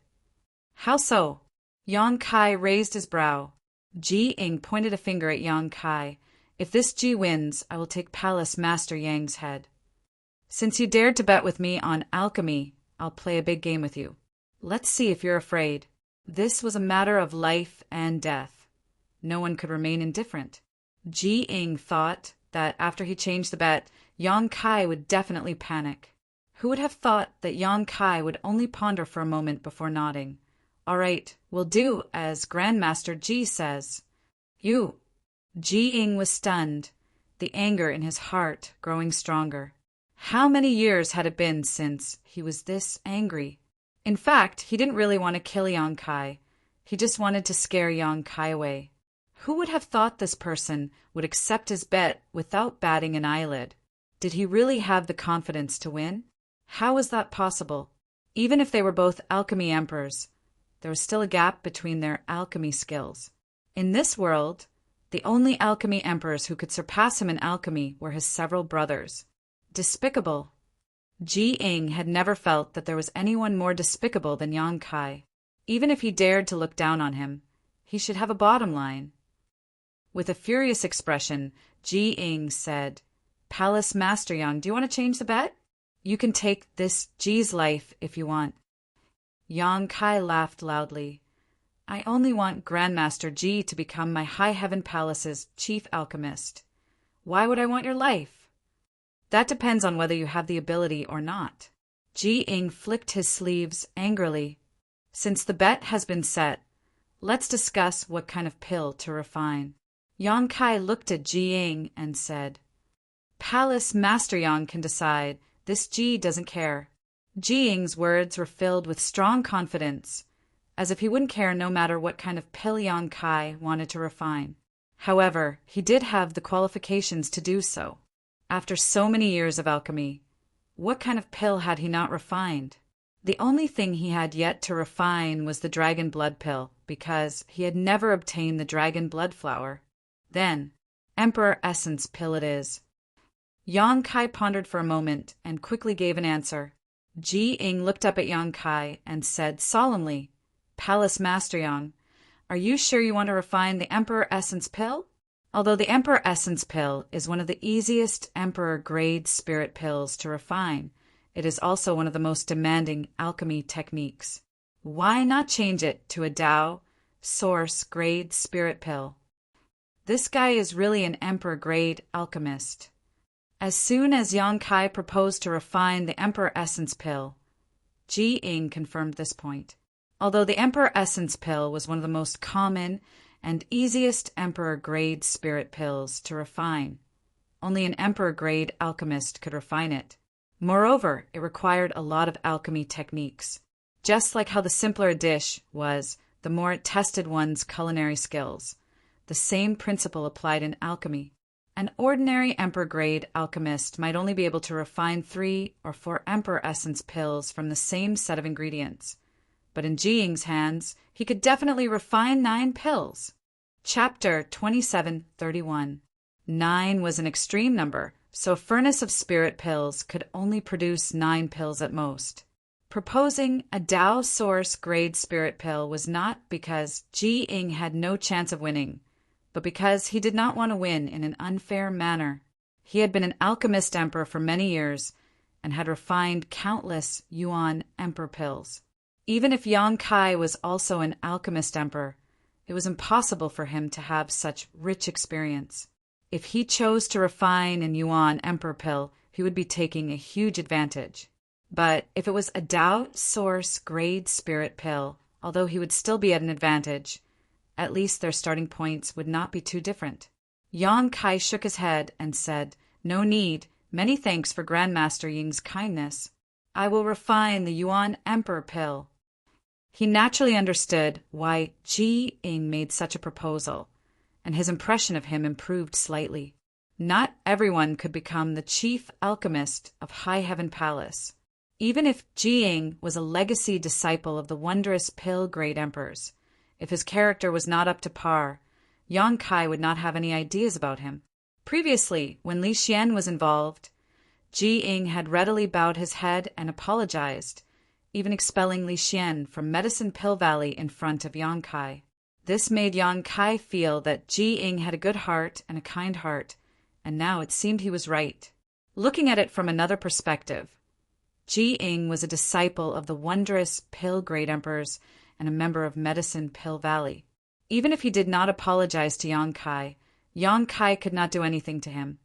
How so? Yang Kai raised his brow. Ji Ying pointed a finger at Yang Kai. If this Ji wins, I will take Palace Master Yang's head. Since you dared to bet with me on alchemy, I'll play a big game with you. Let's see if you're afraid. This was a matter of life and death. No one could remain indifferent. Ji Ying thought that after he changed the bet, Yang Kai would definitely panic. Who would have thought that Yang Kai would only ponder for a moment before nodding? All right, we'll do as Grandmaster Ji says. You. Ji Ying was stunned, the anger in his heart growing stronger. How many years had it been since he was this angry? In fact, he didn't really want to kill Yang Kai. He just wanted to scare Yang Kai away. Who would have thought this person would accept his bet without batting an eyelid? Did he really have the confidence to win? How was that possible? Even if they were both alchemy emperors, there was still a gap between their alchemy skills. In this world, the only alchemy emperors who could surpass him in alchemy were his several brothers. Despicable. Ji Ying had never felt that there was anyone more despicable than Yang Kai. Even if he dared to look down on him, he should have a bottom line. With a furious expression, Ji Ying said, Palace Master Yang, do you want to change the bet? You can take this Ji's life if you want. Yang Kai laughed loudly. I only want Grandmaster Ji to become my High Heaven Palace's chief alchemist. Why would I want your life? That depends on whether you have the ability or not. Ji Ying flicked his sleeves angrily. Since the bet has been set, let's discuss what kind of pill to refine. Yang Kai looked at Ji Ying and said, Palace Master Yang can decide. This Ji doesn't care. Ji Ying's words were filled with strong confidence, as if he wouldn't care no matter what kind of pill Yang Kai wanted to refine. However, he did have the qualifications to do so. After so many years of alchemy, what kind of pill had he not refined? The only thing he had yet to refine was the dragon blood pill, because he had never obtained the dragon blood flower. Then, Emperor Essence pill it is. Yang Kai pondered for a moment and quickly gave an answer. Ji Ying looked up at Yang Kai and said solemnly, Palace Master Yang, are you sure you want to refine the Emperor Essence pill? Although the Emperor Essence pill is one of the easiest Emperor grade spirit pills to refine, it is also one of the most demanding alchemy techniques. Why not change it to a Tao Source grade spirit pill? This guy is really an emperor-grade alchemist. As soon as Yang Kai proposed to refine the Emperor Essence Pill, Ji Ying confirmed this point. Although the Emperor Essence Pill was one of the most common and easiest Emperor-grade spirit pills to refine, only an Emperor-grade alchemist could refine it. Moreover, it required a lot of alchemy techniques. Just like how the simpler a dish was, the more it tested one's culinary skills. The same principle applied in alchemy. An ordinary Emperor-grade alchemist might only be able to refine 3 or 4 Emperor Essence pills from the same set of ingredients. But in Ji Ying's hands, he could definitely refine 9 pills. Chapter 2731. 9 was an extreme number, so a furnace of spirit pills could only produce 9 pills at most. Proposing a Tao Source grade spirit pill was not because Ji Ying had no chance of winning, but because he did not want to win in an unfair manner. He had been an alchemist emperor for many years and had refined countless Yuan emperor pills. Even if Yang Kai was also an alchemist emperor, it was impossible for him to have such rich experience. If he chose to refine an Yuan emperor pill, he would be taking a huge advantage. But if it was a Tao Source grade spirit pill, although he would still be at an advantage, at least their starting points would not be too different. Yang Kai shook his head and said, "No need. Many thanks for Grandmaster Ying's kindness. I will refine the Yuan Emperor pill." He naturally understood why Ji Ying made such a proposal, and his impression of him improved slightly. Not everyone could become the chief alchemist of High Heaven Palace. Even if Ji Ying was a legacy disciple of the wondrous pill-grade emperors, if his character was not up to par, Yang Kai would not have any ideas about him. Previously, when Li Xian was involved, Ji Ying had readily bowed his head and apologized, even expelling Li Xian from Medicine Pill Valley in front of Yang Kai. This made Yang Kai feel that Ji Ying had a good heart and a kind heart, and now it seemed he was right. Looking at it from another perspective, Ji Ying was a disciple of the wondrous pill-grade emperors and a member of Medicine Pill Valley. Even if he did not apologize to Yang Kai could not do anything to him,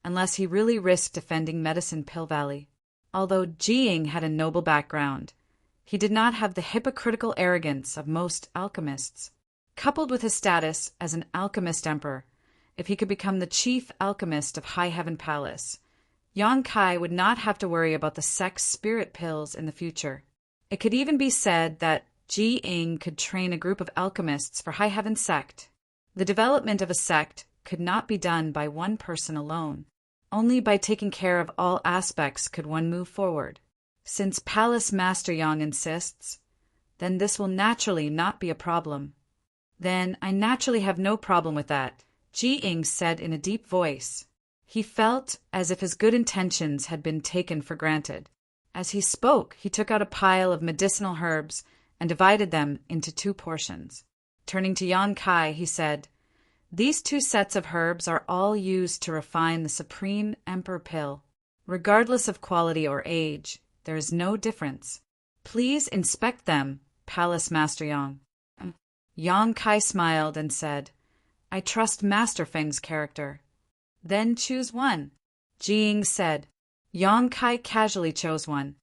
unless he really risked defending Medicine Pill Valley. Although Ji Ying had a noble background, he did not have the hypocritical arrogance of most alchemists. Coupled with his status as an alchemist emperor, if he could become the chief alchemist of High Heaven Palace, Yang Kai would not have to worry about the sect's spirit pills in the future. It could even be said that Ji Ying could train a group of alchemists for High Heaven Sect. The development of a sect could not be done by one person alone. Only by taking care of all aspects could one move forward. Since Palace Master Yang insists, then this will naturally not be a problem. Then I naturally have no problem with that, Ji Ying said in a deep voice. He felt as if his good intentions had been taken for granted. As he spoke, he took out a pile of medicinal herbs and divided them into 2 portions. Turning to Yang Kai, he said, "These 2 sets of herbs are all used to refine the Supreme Emperor Pill. Regardless of quality or age, there is no difference. Please inspect them, Palace Master Yang." Yang Kai smiled and said, "I trust Master Feng's character." "Then choose one," Ji Ying said. Yang Kai casually chose one.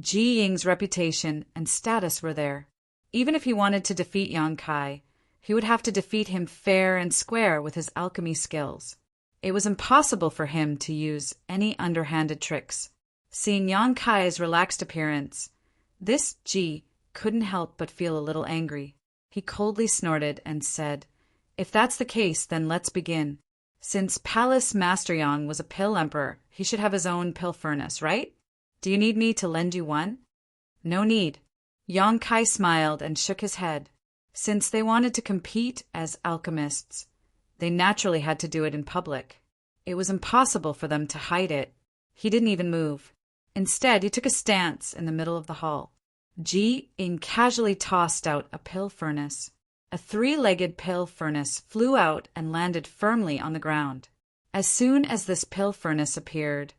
Ji Ying's reputation and status were there. Even if he wanted to defeat Yang Kai, he would have to defeat him fair and square with his alchemy skills. It was impossible for him to use any underhanded tricks. Seeing Yang Kai's relaxed appearance, this Ji couldn't help but feel a little angry. He coldly snorted and said, "If that's the case, then let's begin. Since Palace Master Yang was a pill emperor, he should have his own pill furnace, right? Do you need me to lend you one?" "No need." Yang Kai smiled and shook his head. Since they wanted to compete as alchemists, they naturally had to do it in public. It was impossible for them to hide it. He didn't even move. Instead, he took a stance in the middle of the hall. Ji Ying casually tossed out a pill furnace. A 3-legged pill furnace flew out and landed firmly on the ground. As soon as this pill furnace appeared,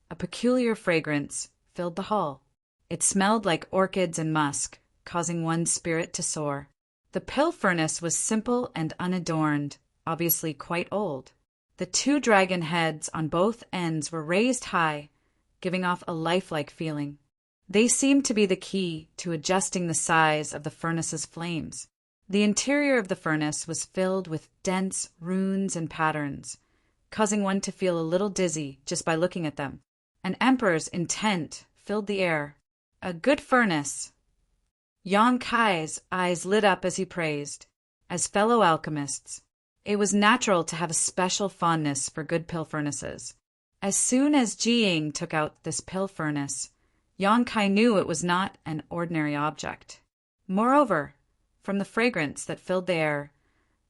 a peculiar fragrance filled the hall. It smelled like orchids and musk, causing one's spirit to soar. The pill furnace was simple and unadorned, obviously quite old. The two dragon heads on both ends were raised high, giving off a lifelike feeling. They seemed to be the key to adjusting the size of the furnace's flames. The interior of the furnace was filled with dense runes and patterns, causing one to feel a little dizzy just by looking at them. An emperor's intent filled the air. A good furnace. Yang Kai's eyes lit up as he praised. As fellow alchemists, it was natural to have a special fondness for good pill furnaces. As soon as Jiying took out this pill furnace, Yang Kai knew it was not an ordinary object. Moreover, from the fragrance that filled the air,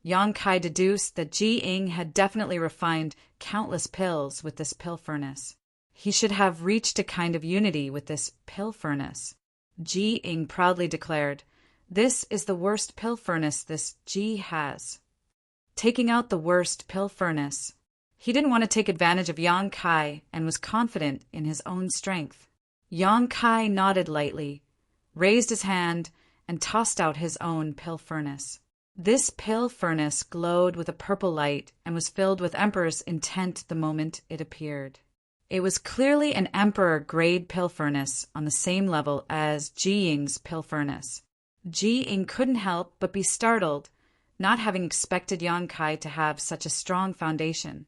Yang Kai deduced that Jiying had definitely refined countless pills with this pill furnace. He should have reached a kind of unity with this pill furnace. Jiying proudly declared, "This is the worst pill furnace this Ji has." Taking out the worst pill furnace, he didn't want to take advantage of Yang Kai and was confident in his own strength. Yang Kai nodded lightly, raised his hand, and tossed out his own pill furnace. This pill furnace glowed with a purple light and was filled with Emperor's intent the moment it appeared. It was clearly an Emperor-grade pill furnace on the same level as Jiying's pill furnace. Jiying couldn't help but be startled, not having expected Yang Kai to have such a strong foundation.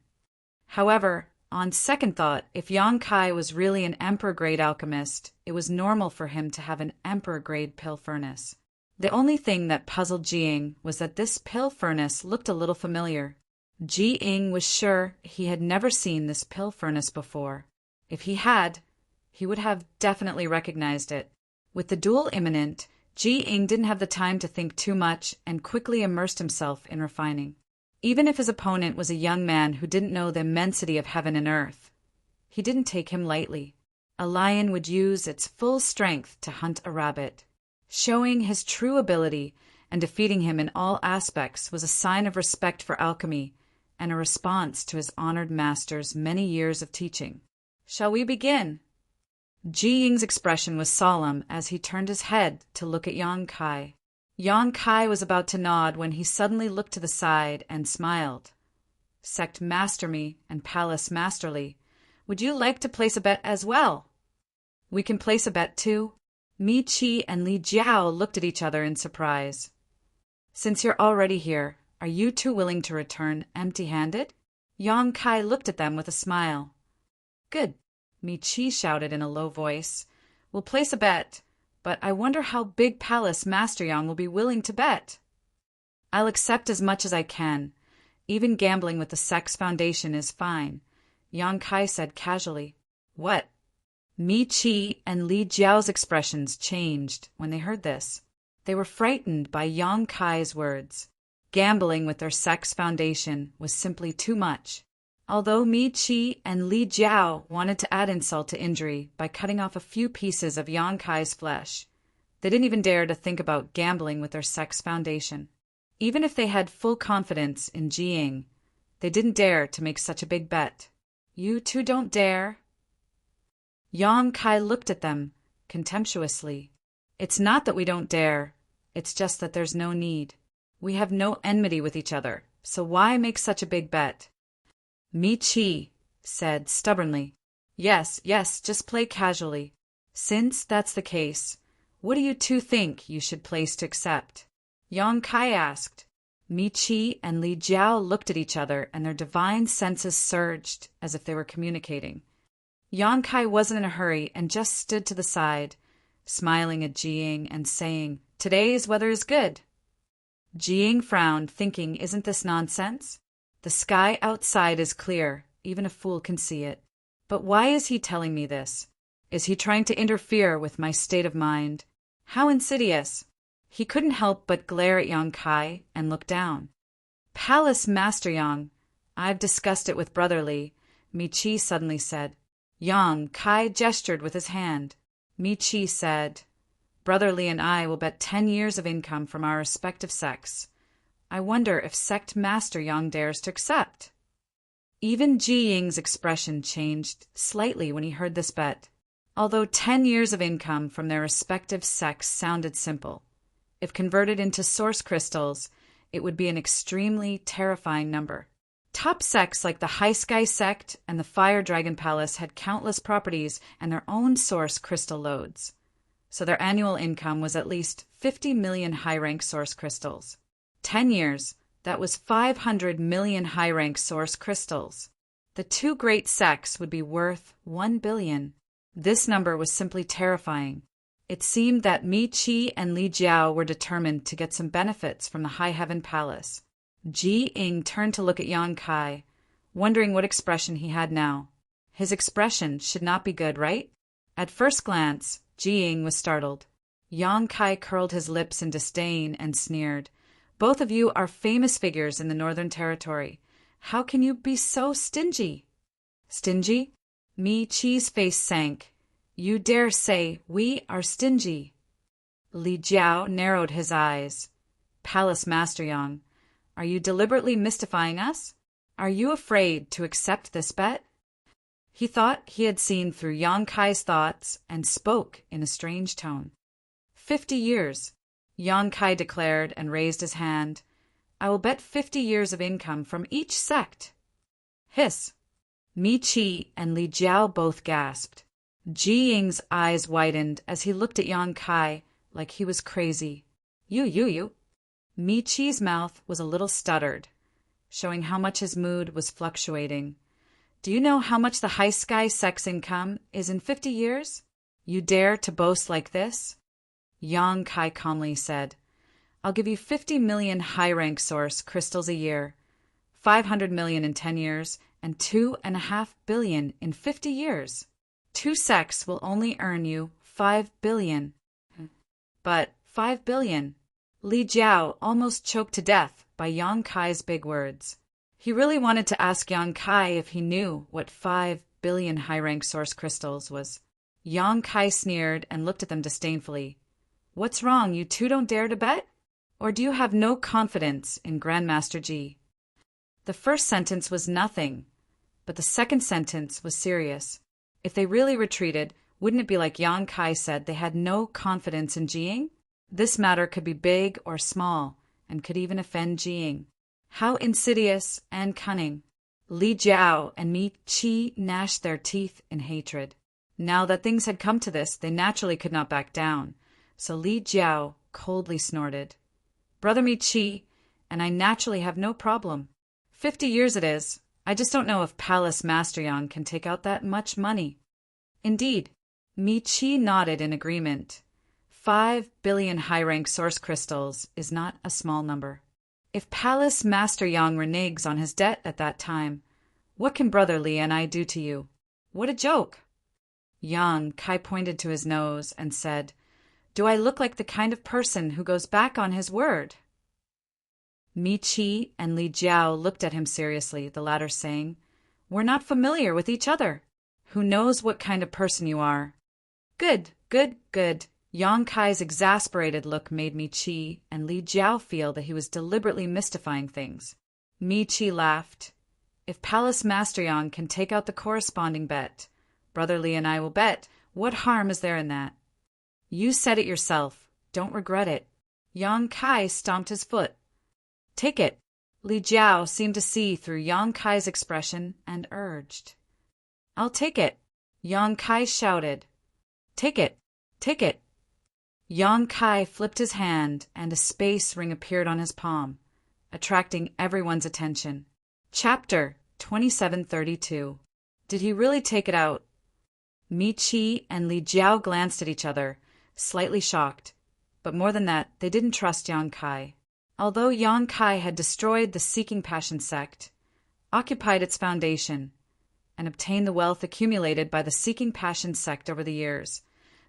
However, on second thought, if Yang Kai was really an Emperor-grade alchemist, it was normal for him to have an Emperor-grade pill furnace. The only thing that puzzled Jiying was that this pill furnace looked a little familiar. Jiying was sure he had never seen this pill furnace before. If he had, he would have definitely recognized it. With the duel imminent, Jiying didn't have the time to think too much and quickly immersed himself in refining. Even if his opponent was a young man who didn't know the immensity of heaven and earth, he didn't take him lightly. A lion would use its full strength to hunt a rabbit. Showing his true ability and defeating him in all aspects was a sign of respect for alchemy and a response to his honored master's many years of teaching. "Shall we begin?" Jiying's expression was solemn as he turned his head to look at Yang Kai. Yang Kai was about to nod when he suddenly looked to the side and smiled. "Sect Master-me and Palace Masterly, would you like to place a bet as well?" "We can place a bet too." Mi Qi and Li Jiao looked at each other in surprise. "Since you're already here, are you two willing to return empty-handed?" Yang Kai looked at them with a smile. "Good," Mi Qi shouted in a low voice. "We'll place a bet, but I wonder how big Palace Master Yang will be willing to bet." "I'll accept as much as I can. Even gambling with the Sex Foundation is fine," Yang Kai said casually. "What?" Mi Qi and Li Jiao's expressions changed when they heard this. They were frightened by Yang Kai's words. Gambling with their Sex Foundation was simply too much. Although Mi Qi and Li Jiao wanted to add insult to injury by cutting off a few pieces of Yang Kai's flesh, they didn't even dare to think about gambling with their Sex Foundation. Even if they had full confidence in Jiying, they didn't dare to make such a big bet. "You two don't dare." Yang Kai looked at them contemptuously. "It's not that we don't dare, it's just that there's no need. We have no enmity with each other, so why make such a big bet?" Mi Qi said stubbornly, Yes, just play casually. Since that's the case, what do you two think you should place to accept?" Yang Kai asked. Mi Qi and Li Jiao looked at each other and their divine senses surged as if they were communicating. Yang Kai wasn't in a hurry and just stood to the side, smiling at Jiying and saying, "Today's weather is good." Jiying frowned, thinking, isn't this nonsense? The sky outside is clear, even a fool can see it. But why is he telling me this? Is he trying to interfere with my state of mind? How insidious! He couldn't help but glare at Yang Kai and look down. "Palace Master Yang, I've discussed it with Brother Li," Mi Qi suddenly said. Yang Kai gestured with his hand. Mi Qi said, "Brother Li and I will bet 10 years of income from our respective sects. I wonder if Sect Master Yang dares to accept." Even Jiying's expression changed slightly when he heard this bet. Although 10 years of income from their respective sects sounded simple, if converted into source crystals, it would be an extremely terrifying number. Top sects like the High Sky sect and the Fire Dragon Palace had countless properties and their own source crystal lodes. So their annual income was at least 50 million high-rank source crystals. 10 years, that was 500 million high-rank source crystals. The two great sects would be worth 1 billion. This number was simply terrifying. It seemed that Mi Qi and Li Jiao were determined to get some benefits from the High Heaven Palace. Ji Ying turned to look at Yang Kai, wondering what expression he had now. His expression should not be good, right? At first glance, Ji Ying was startled. Yang Kai curled his lips in disdain and sneered. Both of you are famous figures in the Northern Territory. How can you be so stingy? Stingy? Mi Qi's face sank. You dare say we are stingy? Li Jiao narrowed his eyes. Palace Master Yang, are you deliberately mystifying us? Are you afraid to accept this bet? He thought he had seen through Yang Kai's thoughts and spoke in a strange tone. 50 years, Yang Kai declared and raised his hand. I will bet 50 years of income from each sect. Hiss. Mi Qi and Li Jiao both gasped. Ji Ying's eyes widened as he looked at Yang Kai like he was crazy. You. Mi Qi's mouth was a little stuttered, showing how much his mood was fluctuating. Do you know how much the High Sky sect's income is in 50 years? You dare to boast like this? Yang Kai calmly said, I'll give you 50 million high-rank source crystals a year, 500 million in 10 years, and 2.5 billion in 50 years. Two sects will only earn you 5 billion. But 5 billion. Li Jiao almost choked to death by Yang Kai's big words. He really wanted to ask Yang Kai if he knew what 5 billion high-rank source crystals was. Yang Kai sneered and looked at them disdainfully. What's wrong, you two don't dare to bet? Or do you have no confidence in Grandmaster Ji? The first sentence was nothing, but the second sentence was serious. If they really retreated, wouldn't it be like Yang Kai said they had no confidence in Ji Ying? This matter could be big or small, and could even offend Ji Ying. How insidious and cunning! Li Jiao and Mi Qi gnashed their teeth in hatred. Now that things had come to this, they naturally could not back down, so Li Jiao coldly snorted. Brother Mi Qi, and I naturally have no problem. 50 years it is. I just don't know if Palace Master Yang can take out that much money. Indeed, Mi Qi nodded in agreement. 5 billion high-rank source crystals is not a small number. If Palace Master Yang reneges on his debt at that time, what can Brother Li and I do to you? What a joke! Yang Kai pointed to his nose and said, Do I look like the kind of person who goes back on his word? Mi Qi and Li Jiao looked at him seriously, the latter saying, We're not familiar with each other. Who knows what kind of person you are? Good. Yang Kai's exasperated look made Mi Qi and Li Jiao feel that he was deliberately mystifying things. Mi Qi laughed. If Palace Master Yang can take out the corresponding bet, Brother Li and I will bet. What harm is there in that? You said it yourself. Don't regret it. Yang Kai stomped his foot. Take it. Li Jiao seemed to see through Yang Kai's expression and urged. I'll take it. Yang Kai shouted. Take it. Yang Kai flipped his hand and a space ring appeared on his palm, attracting everyone's attention. Chapter 2732. Did he really take it out? Mi Qi and Li Jiao glanced at each other, slightly shocked, but more than that, they didn't trust Yang Kai. Although Yang Kai had destroyed the Seeking Passion sect, occupied its foundation, and obtained the wealth accumulated by the Seeking Passion sect over the years,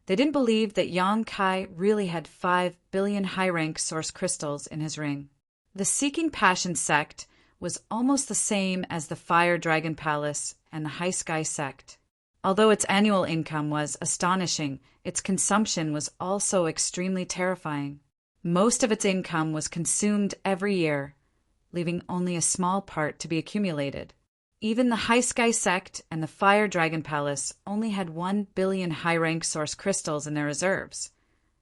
they didn't believe that Yang Kai really had 5 billion high-rank source crystals in his ring. The Seeking Passion sect was almost the same as the Fire Dragon Palace and the High Sky sect. Although its annual income was astonishing, its consumption was also extremely terrifying. Most of its income was consumed every year, leaving only a small part to be accumulated. Even the High Sky sect and the Fire Dragon Palace only had 1 billion high-rank source crystals in their reserves,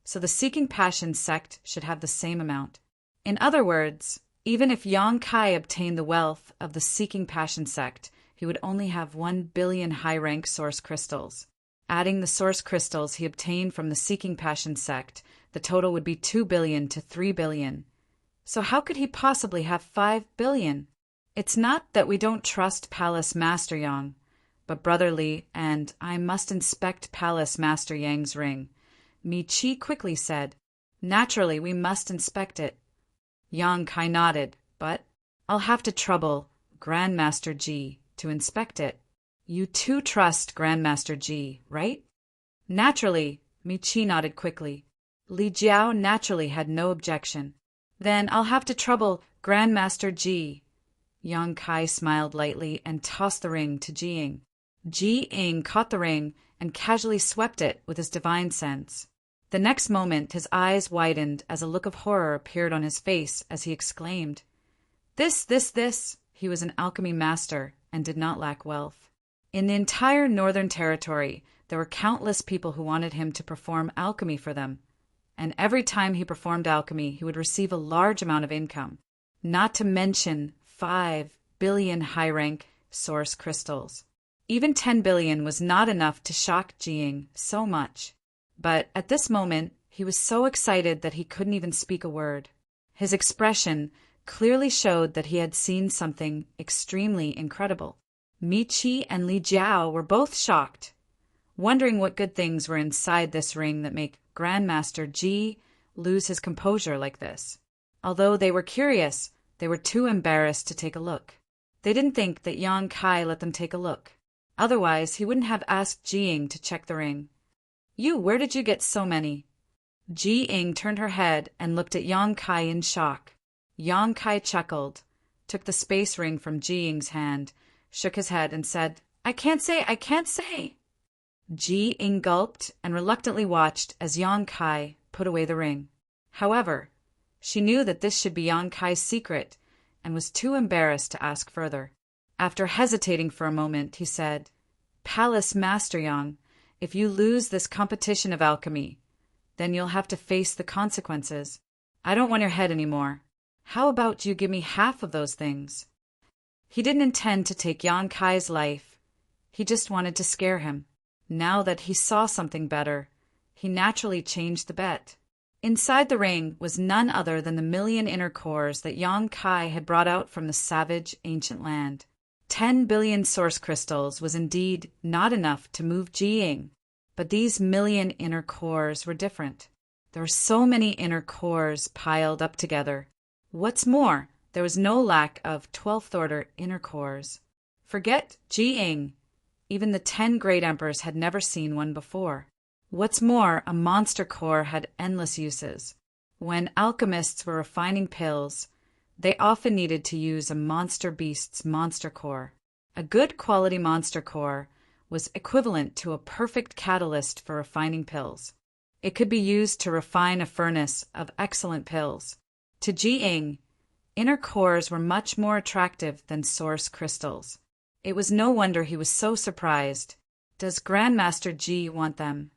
so the Seeking Passion sect should have the same amount. In other words, Even if Yang Kai obtained the wealth of the Seeking Passion sect, he would only have 1 billion high-rank source crystals. Adding the source crystals he obtained from the Seeking Passion sect, the total would be 2 billion to 3 billion. So how could he possibly have 5 billion? It's not that we don't trust Palace Master Yang, but Brother Li and I must inspect Palace Master Yang's ring. Mi Chi quickly said. Naturally, we must inspect it. Yang Kai nodded, but I'll have to trouble Grandmaster Ji to inspect it. You too trust Grandmaster Ji, right? Naturally, Mi Chi nodded quickly. Li Jiao naturally had no objection. Then I'll have to trouble Grandmaster Ji. Yang Kai smiled lightly and tossed the ring to Ji Ying. Ji Ying caught the ring and casually swept it with his divine sense. The next moment his eyes widened as a look of horror appeared on his face as he exclaimed, This! He was an alchemy master and did not lack wealth. In the entire Northern Territory, there were countless people who wanted him to perform alchemy for them, and every time he performed alchemy, he would receive a large amount of income, not to mention 5 billion high-rank source crystals. Even 10 billion was not enough to shock Ji Ying so much. But at this moment, he was so excited that he couldn't even speak a word. His expression clearly showed that he had seen something extremely incredible. Mi Chi and Li Jiao were both shocked, wondering what good things were inside this ring that make Grandmaster Ji lose his composure like this. Although they were curious, they were too embarrassed to take a look. They didn't think that Yang Kai let them take a look. Otherwise, he wouldn't have asked Ji Ying to check the ring. Where did you get so many? Ji Ying turned her head and looked at Yang Kai in shock. Yang Kai chuckled, took the space ring from Ji Ying's hand, shook his head and said, I can't say. Ji Ying gulped and reluctantly watched as Yang Kai put away the ring. However, she knew that this should be Yang Kai's secret and was too embarrassed to ask further. After hesitating for a moment, he said, Palace Master Yang, if you lose this competition of alchemy, then you'll have to face the consequences. I don't want your head anymore. How about you give me half of those things? He didn't intend to take Yang Kai's life. He just wanted to scare him. Now that he saw something better, he naturally changed the bet. Inside the ring was none other than the 1,000,000 inner cores that Yang Kai had brought out from the savage ancient land. 10 billion source crystals was indeed not enough to move Ji Ying, but these 1,000,000 inner cores were different. There were so many inner cores piled up together. What's more, there was no lack of 12th order inner cores. Forget Ji Ying. Even the 10 great emperors had never seen one before. What's more, a monster core had endless uses. When alchemists were refining pills, they often needed to use a monster beast's monster core. A good quality monster core was equivalent to a perfect catalyst for refining pills. It could be used to refine a furnace of excellent pills. To Ji Ying, inner cores were much more attractive than source crystals. It was no wonder he was so surprised. Does Grandmaster Ji want them?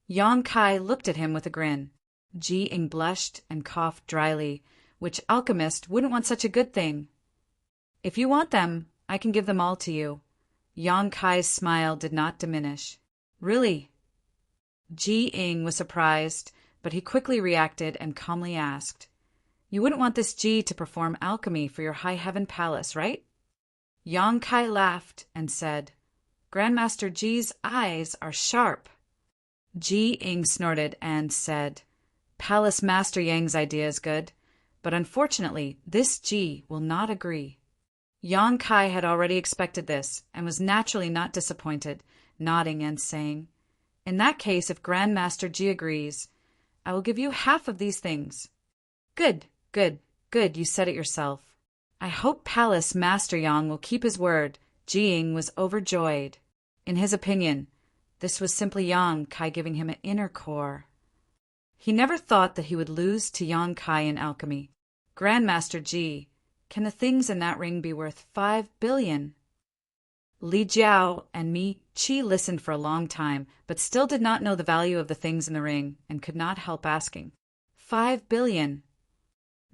Yang Kai looked at him with a grin. Ji Ying blushed and coughed dryly. Which alchemist wouldn't want such a good thing? If you want them, I can give them all to you. Yang Kai's smile did not diminish. Really? Ji Ying was surprised, but he quickly reacted and calmly asked, You wouldn't want this Ji to perform alchemy for your high heaven palace, right? Yang Kai laughed and said, Grandmaster Ji's eyes are sharp. Ji Ying snorted and said, Palace Master Yang's idea is good, but unfortunately, this Ji will not agree. Yang Kai had already expected this and was naturally not disappointed, nodding and saying, In that case, if Grandmaster Ji agrees, I will give you half of these things. Good, you said it yourself. I hope Palace Master Yang will keep his word. Ji Ying was overjoyed. In his opinion, this was simply Yang Kai giving him an inner core. He never thought that he would lose to Yang Kai in alchemy. Grandmaster Ji, can the things in that ring be worth 5 billion? Li Jiao and Mi Chi listened for a long time, but still did not know the value of the things in the ring and could not help asking. 5 billion.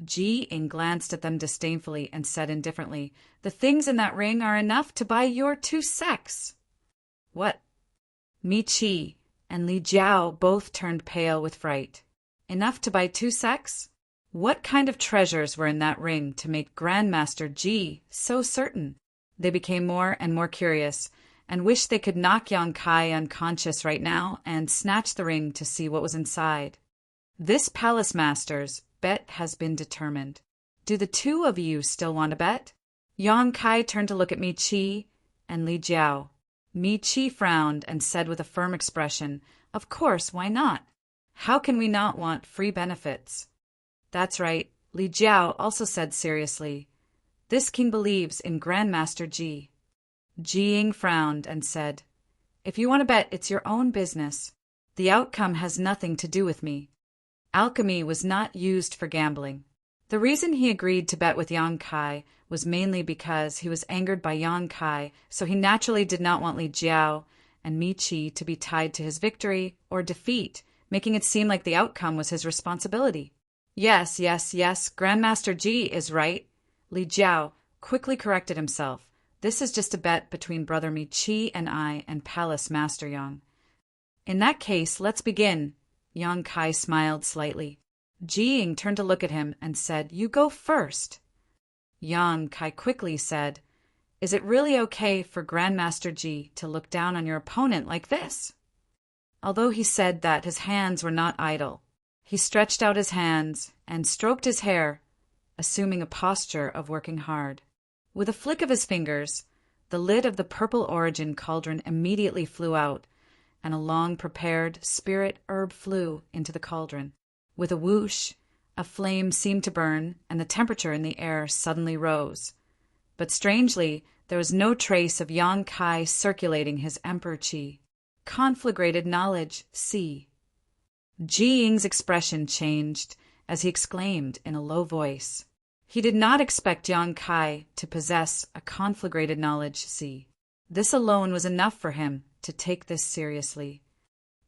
Ji Ying glanced at them disdainfully and said indifferently, "The things in that ring are enough to buy your 2 seks." "What?" Mi Qi and Li Jiao both turned pale with fright. Enough to buy 2 seks? What kind of treasures were in that ring to make Grandmaster Ji so certain? They became more and more curious, and wished they could knock Yang Kai unconscious right now and snatch the ring to see what was inside. This palace master's bet has been determined. Do the 2 of you still want to bet? Yang Kai turned to look at Mi Qi and Li Jiao. Mi Qi frowned and said with a firm expression, "Of course, why not? How can we not want free benefits?" "That's right," Li Jiao also said seriously. "This king believes in Grandmaster Ji." Ji Ying frowned and said, "If you want to bet, it's your own business. The outcome has nothing to do with me." Alchemy was not used for gambling. The reason he agreed to bet with Yang Kai was mainly because he was angered by Yang Kai, so he naturally did not want Li Jiao and Mi Qi to be tied to his victory or defeat, making it seem like the outcome was his responsibility. Yes, Grandmaster Ji is right. Li Jiao quickly corrected himself. "This is just a bet between Brother Mi Qi and I and Palace Master Yang." "In that case, let's begin." Yang Kai smiled slightly. Ji Ying turned to look at him and said, "You go first." Yang Kai quickly said, "Is it really okay for Grandmaster Ji to look down on your opponent like this?" Although he said that, his hands were not idle. He stretched out his hands and stroked his hair, assuming a posture of working hard. With a flick of his fingers, the lid of the purple origin cauldron immediately flew out, and a long-prepared spirit herb flew into the cauldron. With a whoosh, a flame seemed to burn, and the temperature in the air suddenly rose. But strangely, there was no trace of Yang Kai circulating his emperor qi. Conflagrated knowledge, see. Ji Ying's expression changed as he exclaimed in a low voice. He did not expect Yang Kai to possess a conflagrated knowledge, see. This alone was enough for him to take this seriously.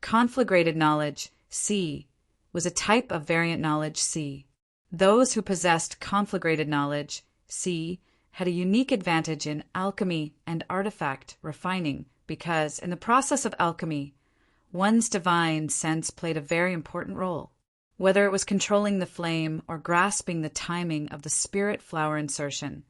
Conflagrated knowledge, see, was a type of variant knowledge, see. Those who possessed conflagrated knowledge, see, had a unique advantage in alchemy and artifact refining because, in the process of alchemy, one's divine sense played a very important role. Whether it was controlling the flame or grasping the timing of the spirit flower insertion,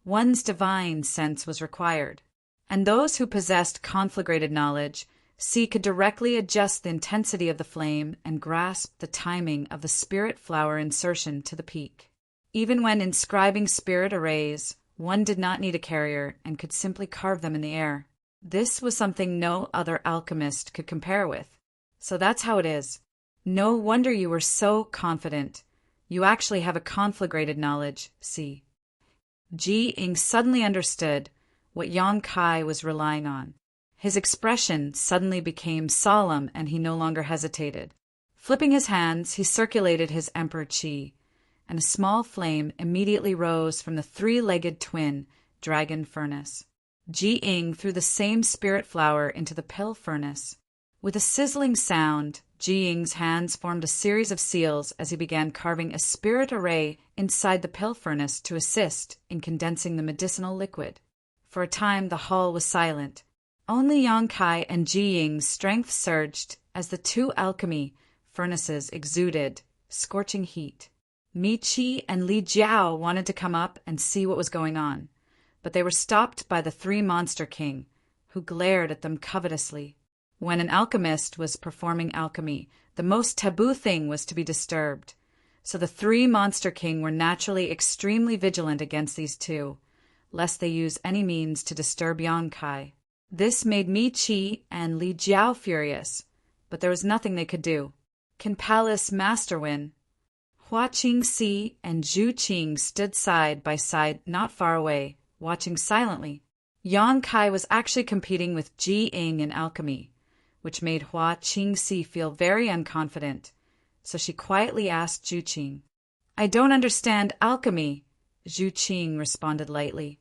one's divine sense was required. And those who possessed conflagrated knowledge, see, could directly adjust the intensity of the flame and grasp the timing of the spirit flower insertion to the peak. Even when inscribing spirit arrays, one did not need a carrier and could simply carve them in the air. This was something no other alchemist could compare with. So that's how it is. No wonder you were so confident. You actually have a conflagrated knowledge, see. Ji Ying suddenly understood what Yang Kai was relying on. His expression suddenly became solemn and he no longer hesitated. Flipping his hands, he circulated his emperor qi, and a small flame immediately rose from the 3-legged twin dragon furnace. Ji Ying threw the same spirit flower into the pill furnace. With a sizzling sound, Ji Ying's hands formed a series of seals as he began carving a spirit array inside the pill furnace to assist in condensing the medicinal liquid. For a time the hall was silent. Only Yang Kai and Ji Ying's strength surged as the 2 alchemy furnaces exuded scorching heat. Mi Qi and Li Jiao wanted to come up and see what was going on, but they were stopped by the 3 Monster King, who glared at them covetously. When an alchemist was performing alchemy, the most taboo thing was to be disturbed, so the 3 Monster King were naturally extremely vigilant against these 2, lest they use any means to disturb Yang Kai. This made Mi Qi and Li Jiao furious, but there was nothing they could do. Can Palace Master win? Hua Qingxi and Zhu Qing stood side by side not far away, watching silently. Yang Kai was actually competing with Ji Ying in alchemy, which made Hua Qingxi feel very unconfident, so she quietly asked Zhu Qing. "I don't understand alchemy," Zhu Qing responded lightly.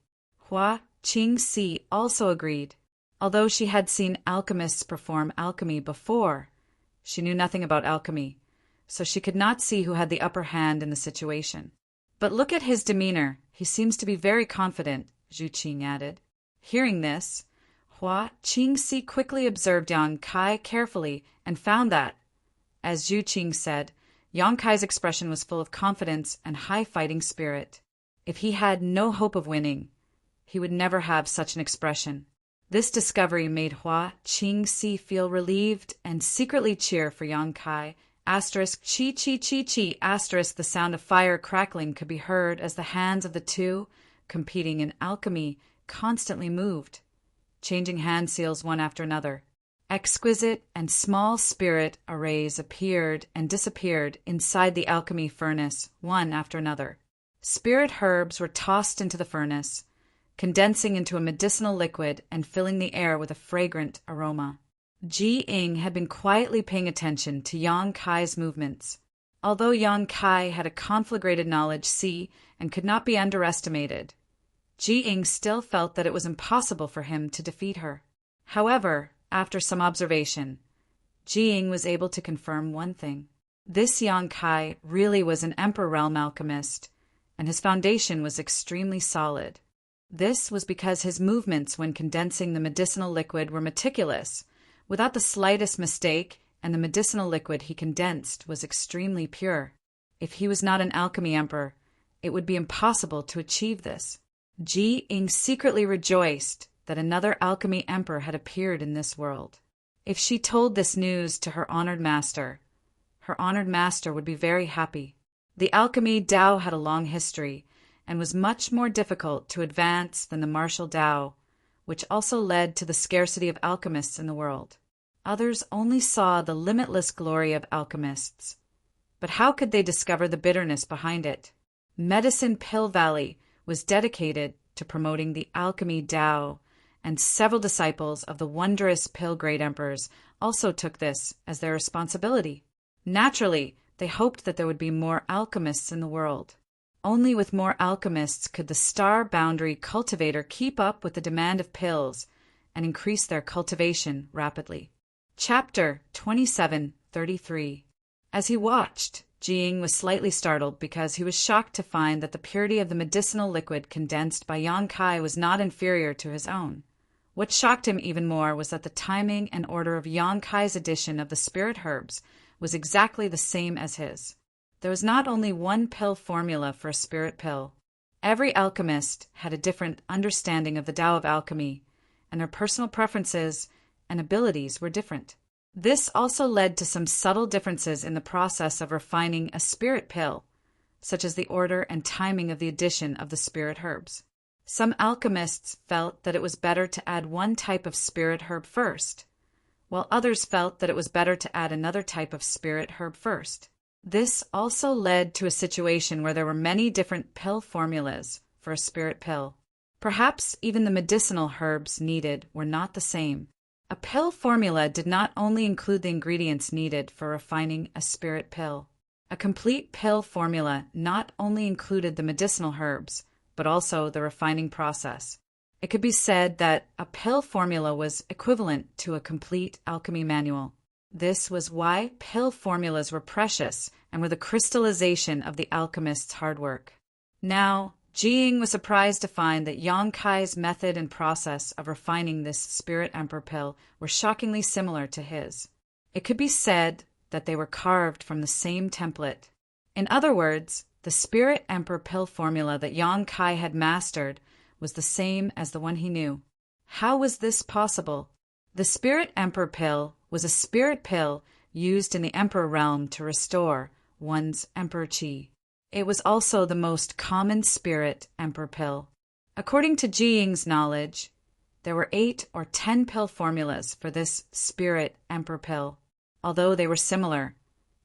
Hua Qingxi also agreed. Although she had seen alchemists perform alchemy before, she knew nothing about alchemy, so she could not see who had the upper hand in the situation. But look at his demeanor. He seems to be very confident, Zhu Qing added. Hearing this, Hua Qingxi quickly observed Yang Kai carefully and found that, as Zhu Qing said, Yang Kai's expression was full of confidence and high fighting spirit. If he had no hope of winning, he would never have such an expression. This discovery made Hua Qingxi feel relieved and secretly cheer for Yang Kai. Asterisk chi chi chi chi asterisk the sound of fire crackling could be heard as the hands of the two, competing in alchemy, constantly moved, changing hand seals one after another. Exquisite and small spirit arrays appeared and disappeared inside the alchemy furnace, one after another. Spirit herbs were tossed into the furnace, condensing into a medicinal liquid and filling the air with a fragrant aroma. Ji Ying had been quietly paying attention to Yang Kai's movements. Although Yang Kai had a conflagrated knowledge and could not be underestimated, Ji Ying still felt that it was impossible for him to defeat her. However, after some observation, Ji Ying was able to confirm one thing. This Yang Kai really was an Emperor Realm alchemist, and his foundation was extremely solid. This was because his movements when condensing the medicinal liquid were meticulous, without the slightest mistake, and the medicinal liquid he condensed was extremely pure. If he was not an alchemy emperor, it would be impossible to achieve this. Ji Ying secretly rejoiced that another alchemy emperor had appeared in this world. If she told this news to her honored master would be very happy. The alchemy Dao had a long history, and was much more difficult to advance than the martial Dao, which also led to the scarcity of alchemists in the world. Others only saw the limitless glory of alchemists. But how could they discover the bitterness behind it? Medicine Pill Valley was dedicated to promoting the alchemy Dao, and several disciples of the wondrous Pill Great Emperors also took this as their responsibility. Naturally, they hoped that there would be more alchemists in the world. Only with more alchemists could the Star Boundary cultivator keep up with the demand of pills and increase their cultivation rapidly. Chapter 27:33. As he watched, Ji Ying was slightly startled because he was shocked to find that the purity of the medicinal liquid condensed by Yang Kai was not inferior to his own. What shocked him even more was that the timing and order of Yang Kai's addition of the spirit herbs was exactly the same as his. There was not only one pill formula for a spirit pill. Every alchemist had a different understanding of the Tao of alchemy, and their personal preferences and abilities were different. This also led to some subtle differences in the process of refining a spirit pill, such as the order and timing of the addition of the spirit herbs. Some alchemists felt that it was better to add one type of spirit herb first, while others felt that it was better to add another type of spirit herb first. This also led to a situation where there were many different pill formulas for a spirit pill. Perhaps even the medicinal herbs needed were not the same. A pill formula did not only include the ingredients needed for refining a spirit pill. A complete pill formula not only included the medicinal herbs, but also the refining process. It could be said that a pill formula was equivalent to a complete alchemy manual. This was why pill formulas were precious and were the crystallization of the alchemist's hard work. Now, Ji Ying was surprised to find that Yang Kai's method and process of refining this Spirit Emperor pill were shockingly similar to his. It could be said that they were carved from the same template. In other words, the Spirit Emperor pill formula that Yang Kai had mastered was the same as the one he knew. How was this possible? The Spirit Emperor pill was a spirit pill used in the Emperor realm to restore one's Emperor Qi. It was also the most common Spirit Emperor pill. According to Ji Ying's knowledge, there were 8 or 10 pill formulas for this Spirit Emperor pill. Although they were similar,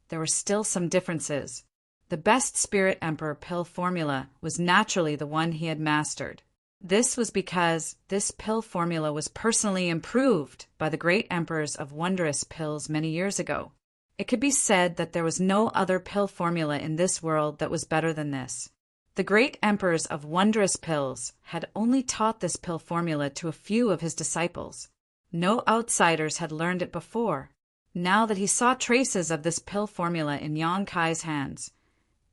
there were still some differences. The best Spirit Emperor pill formula was naturally the one he had mastered. This was because this pill formula was personally improved by the great emperors of wondrous pills many years ago. It could be said that there was no other pill formula in this world that was better than this. The great emperors of wondrous pills had only taught this pill formula to a few of his disciples. No outsiders had learned it before. Now that he saw traces of this pill formula in Yang Kai's hands,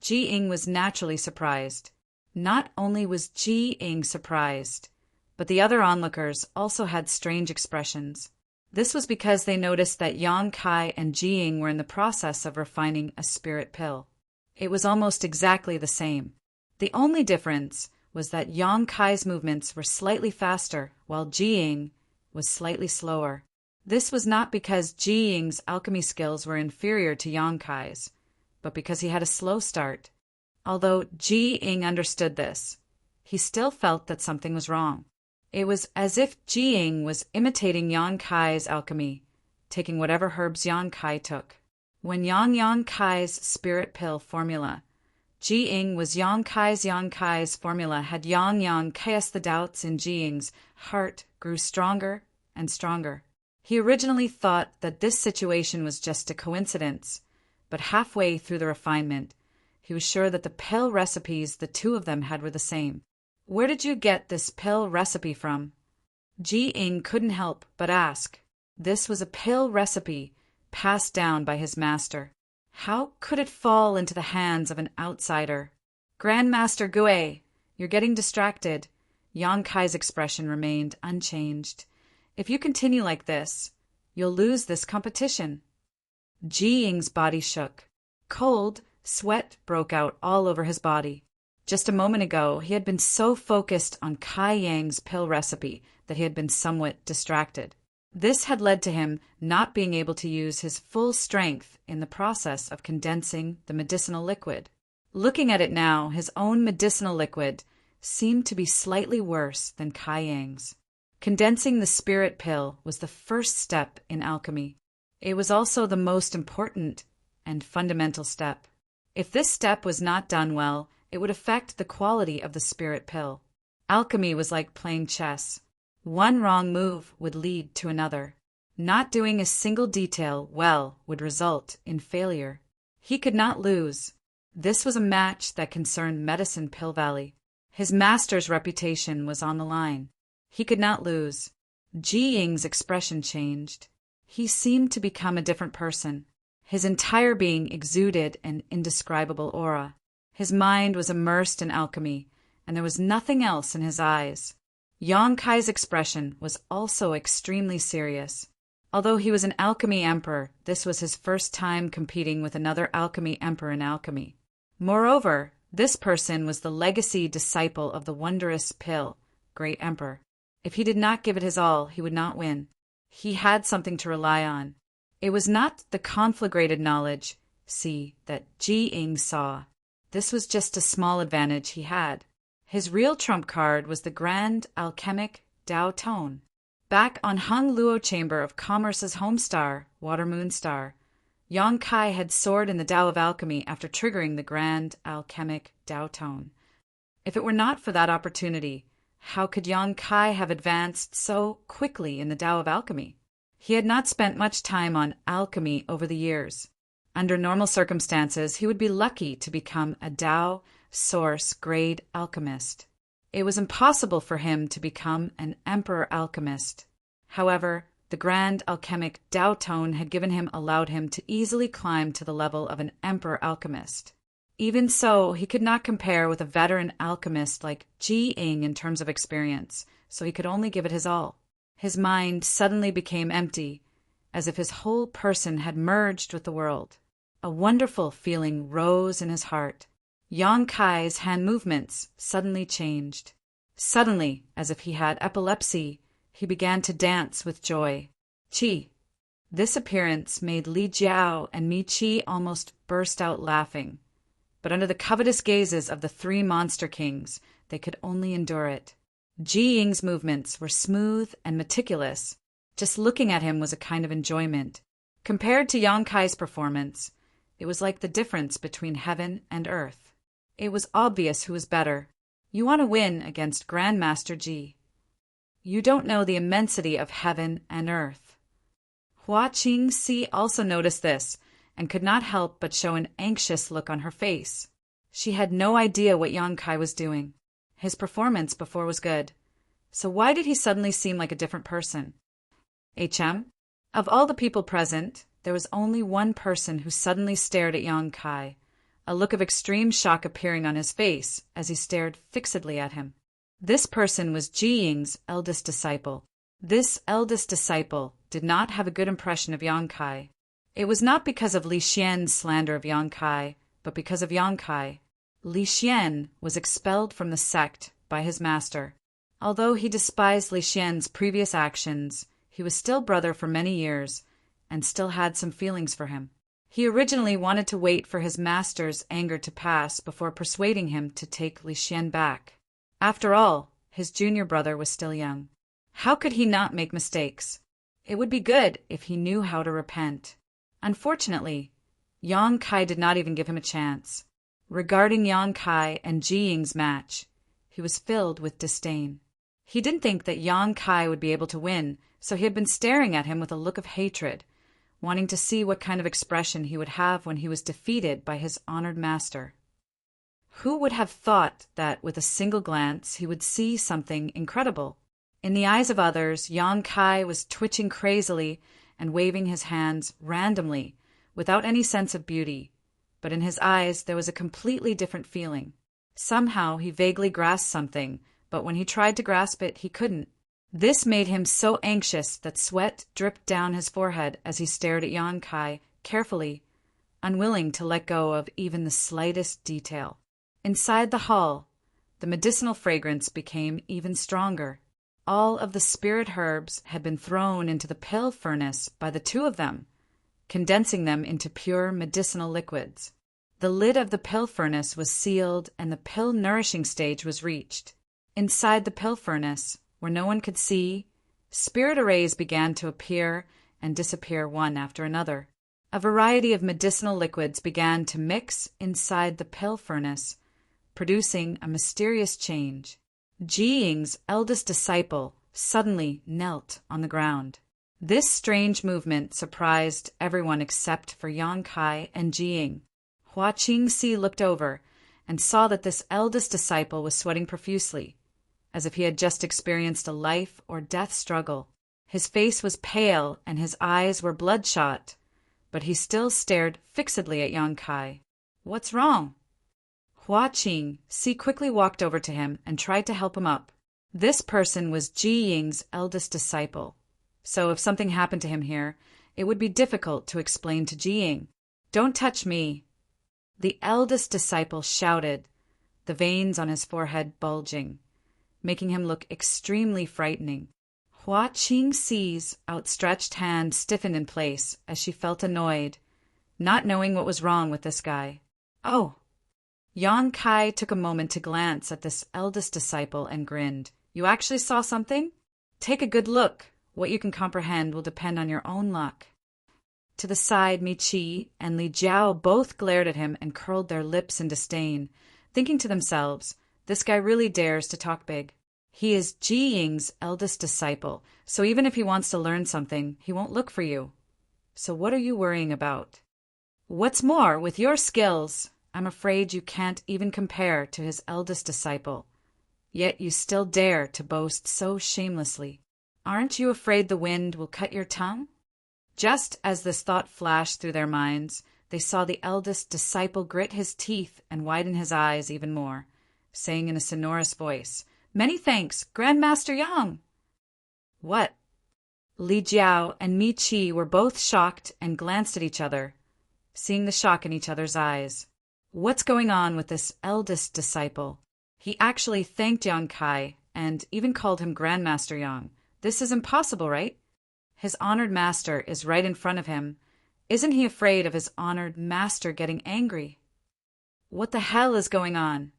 Ji Ying was naturally surprised. Not only was Ji Ying surprised, but the other onlookers also had strange expressions. This was because they noticed that Yang Kai and Ji Ying were in the process of refining a spirit pill. It was almost exactly the same. The only difference was that Yang Kai's movements were slightly faster, while Ji Ying was slightly slower. This was not because Ji Ying's alchemy skills were inferior to Yang Kai's, but because he had a slow start. Although Ji Ying understood this, he still felt that something was wrong. It was as if Ji Ying was imitating Yang Kai's alchemy, taking whatever herbs Yang Kai took. When Yang Kai's spirit pill formula, Ji Ying was Yang Kai's formula had Yang Kai's. The doubts in Ji Ying's heart grew stronger and stronger. He originally thought that this situation was just a coincidence, but halfway through the refinement, he was sure that the pill recipes the two of them had were the same. Where did you get this pill recipe from? Ji Ying couldn't help but ask. This was a pill recipe passed down by his master. How could it fall into the hands of an outsider? Grandmaster Gue, you're getting distracted. Yang Kai's expression remained unchanged. If you continue like this, you'll lose this competition. Ji Ying's body shook. Cold sweat broke out all over his body. Just a moment ago, he had been so focused on Kai Yang's pill recipe that he had been somewhat distracted. This had led to him not being able to use his full strength in the process of condensing the medicinal liquid. Looking at it now, his own medicinal liquid seemed to be slightly worse than Kai Yang's. Condensing the spirit pill was the first step in alchemy. It was also the most important and fundamental step. If this step was not done well, it would affect the quality of the spirit pill. Alchemy was like playing chess. One wrong move would lead to another. Not doing a single detail well would result in failure. He could not lose. This was a match that concerned Medicine Pill Valley. His master's reputation was on the line. He could not lose. Ji Ying's expression changed. He seemed to become a different person. His entire being exuded an indescribable aura. His mind was immersed in alchemy, and there was nothing else in his eyes. Yang Kai's expression was also extremely serious. Although he was an alchemy emperor, this was his first time competing with another alchemy emperor in alchemy. Moreover, this person was the legacy disciple of the wondrous pill, Great Emperor. If he did not give it his all, he would not win. He had something to rely on. It was not the conflagrated knowledge, that Ji Ying saw. This was just a small advantage he had. His real trump card was the grand alchemic Dao Tone. Back on Hung Luo Chamber of Commerce's home star, Water Moon Star, Yang Kai had soared in the Tao of Alchemy after triggering the grand alchemic Dao Tone. If it were not for that opportunity, how could Yang Kai have advanced so quickly in the Tao of Alchemy? He had not spent much time on alchemy over the years. Under normal circumstances, he would be lucky to become a Tao Source grade alchemist. It was impossible for him to become an emperor alchemist. However, the grand alchemic Dao Tone had allowed him to easily climb to the level of an emperor alchemist. Even so, he could not compare with a veteran alchemist like Ji Ying in terms of experience, so he could only give it his all. His mind suddenly became empty, as if his whole person had merged with the world. A wonderful feeling rose in his heart. Yang Kai's hand movements suddenly changed. Suddenly, as if he had epilepsy, he began to dance with joy. Qi. This appearance made Li Jiao and Mi Qi almost burst out laughing. But under the covetous gazes of the three monster kings, they could only endure it. Ji Ying's movements were smooth and meticulous. Just looking at him was a kind of enjoyment. Compared to Yang Kai's performance, it was like the difference between heaven and earth. It was obvious who was better. You want to win against Grandmaster Ji. You don't know the immensity of heaven and earth. Hua Qingxi also noticed this, and could not help but show an anxious look on her face. She had no idea what Yang Kai was doing. His performance before was good. So why did he suddenly seem like a different person? Of all the people present, there was only one person who suddenly stared at Yang Kai, a look of extreme shock appearing on his face as he stared fixedly at him. This person was Ji Ying's eldest disciple. This eldest disciple did not have a good impression of Yang Kai. It was not because of Li Xian's slander of Yang Kai, but because of Yang Kai. Li Xian was expelled from the sect by his master. Although he despised Li Xian's previous actions, he was still brother for many years and still had some feelings for him. He originally wanted to wait for his master's anger to pass before persuading him to take Li Xian back. After all, his junior brother was still young. How could he not make mistakes? It would be good if he knew how to repent. Unfortunately, Yang Kai did not even give him a chance. Regarding Yang Kai and Ji Ying's match, he was filled with disdain. He didn't think that Yang Kai would be able to win, so he had been staring at him with a look of hatred, wanting to see what kind of expression he would have when he was defeated by his honored master. Who would have thought that with a single glance he would see something incredible? In the eyes of others, Yang Kai was twitching crazily and waving his hands randomly, without any sense of beauty, but in his eyes there was a completely different feeling. Somehow he vaguely grasped something, but when he tried to grasp it, he couldn't. This made him so anxious that sweat dripped down his forehead as he stared at Yang Kai carefully, unwilling to let go of even the slightest detail. Inside the hall, the medicinal fragrance became even stronger. All of the spirit herbs had been thrown into the pill furnace by the two of them, condensing them into pure medicinal liquids. The lid of the pill furnace was sealed and the pill nourishing stage was reached. Inside the pill furnace, where no one could see, spirit arrays began to appear and disappear one after another. A variety of medicinal liquids began to mix inside the pill furnace, producing a mysterious change. Ji Ying's eldest disciple suddenly knelt on the ground. This strange movement surprised everyone except for Yang Kai and Ji Ying. Hua Qingxi looked over and saw that this eldest disciple was sweating profusely, as if he had just experienced a life or death struggle. His face was pale and his eyes were bloodshot, but he still stared fixedly at Yang Kai. "What's wrong?" Hua Qingxi quickly walked over to him and tried to help him up. This person was Ji Ying's eldest disciple, so if something happened to him here, it would be difficult to explain to Ji Ying. "Don't touch me," the eldest disciple shouted, the veins on his forehead bulging, making him look extremely frightening. Hua Qingxi's outstretched hand stiffened in place as she felt annoyed, not knowing what was wrong with this guy. "Oh!" Yang Kai took a moment to glance at this eldest disciple and grinned. "You actually saw something? Take a good look. What you can comprehend will depend on your own luck." To the side, Mi Qi and Li Jiao both glared at him and curled their lips in disdain, thinking to themselves, this guy really dares to talk big. He is Ji Ying's eldest disciple, so even if he wants to learn something, he won't look for you. So what are you worrying about? What's more, with your skills, I'm afraid you can't even compare to his eldest disciple. Yet you still dare to boast so shamelessly. Aren't you afraid the wind will cut your tongue? Just as this thought flashed through their minds, they saw the eldest disciple grit his teeth and widen his eyes even more, saying in a sonorous voice, "Many thanks, Grandmaster Yang!" "What?" Li Jiao and Mi Qi were both shocked and glanced at each other, seeing the shock in each other's eyes. What's going on with this eldest disciple? He actually thanked Yang Kai and even called him Grandmaster Yang. This is impossible, right? His honored master is right in front of him. Isn't he afraid of his honored master getting angry? What the hell is going on?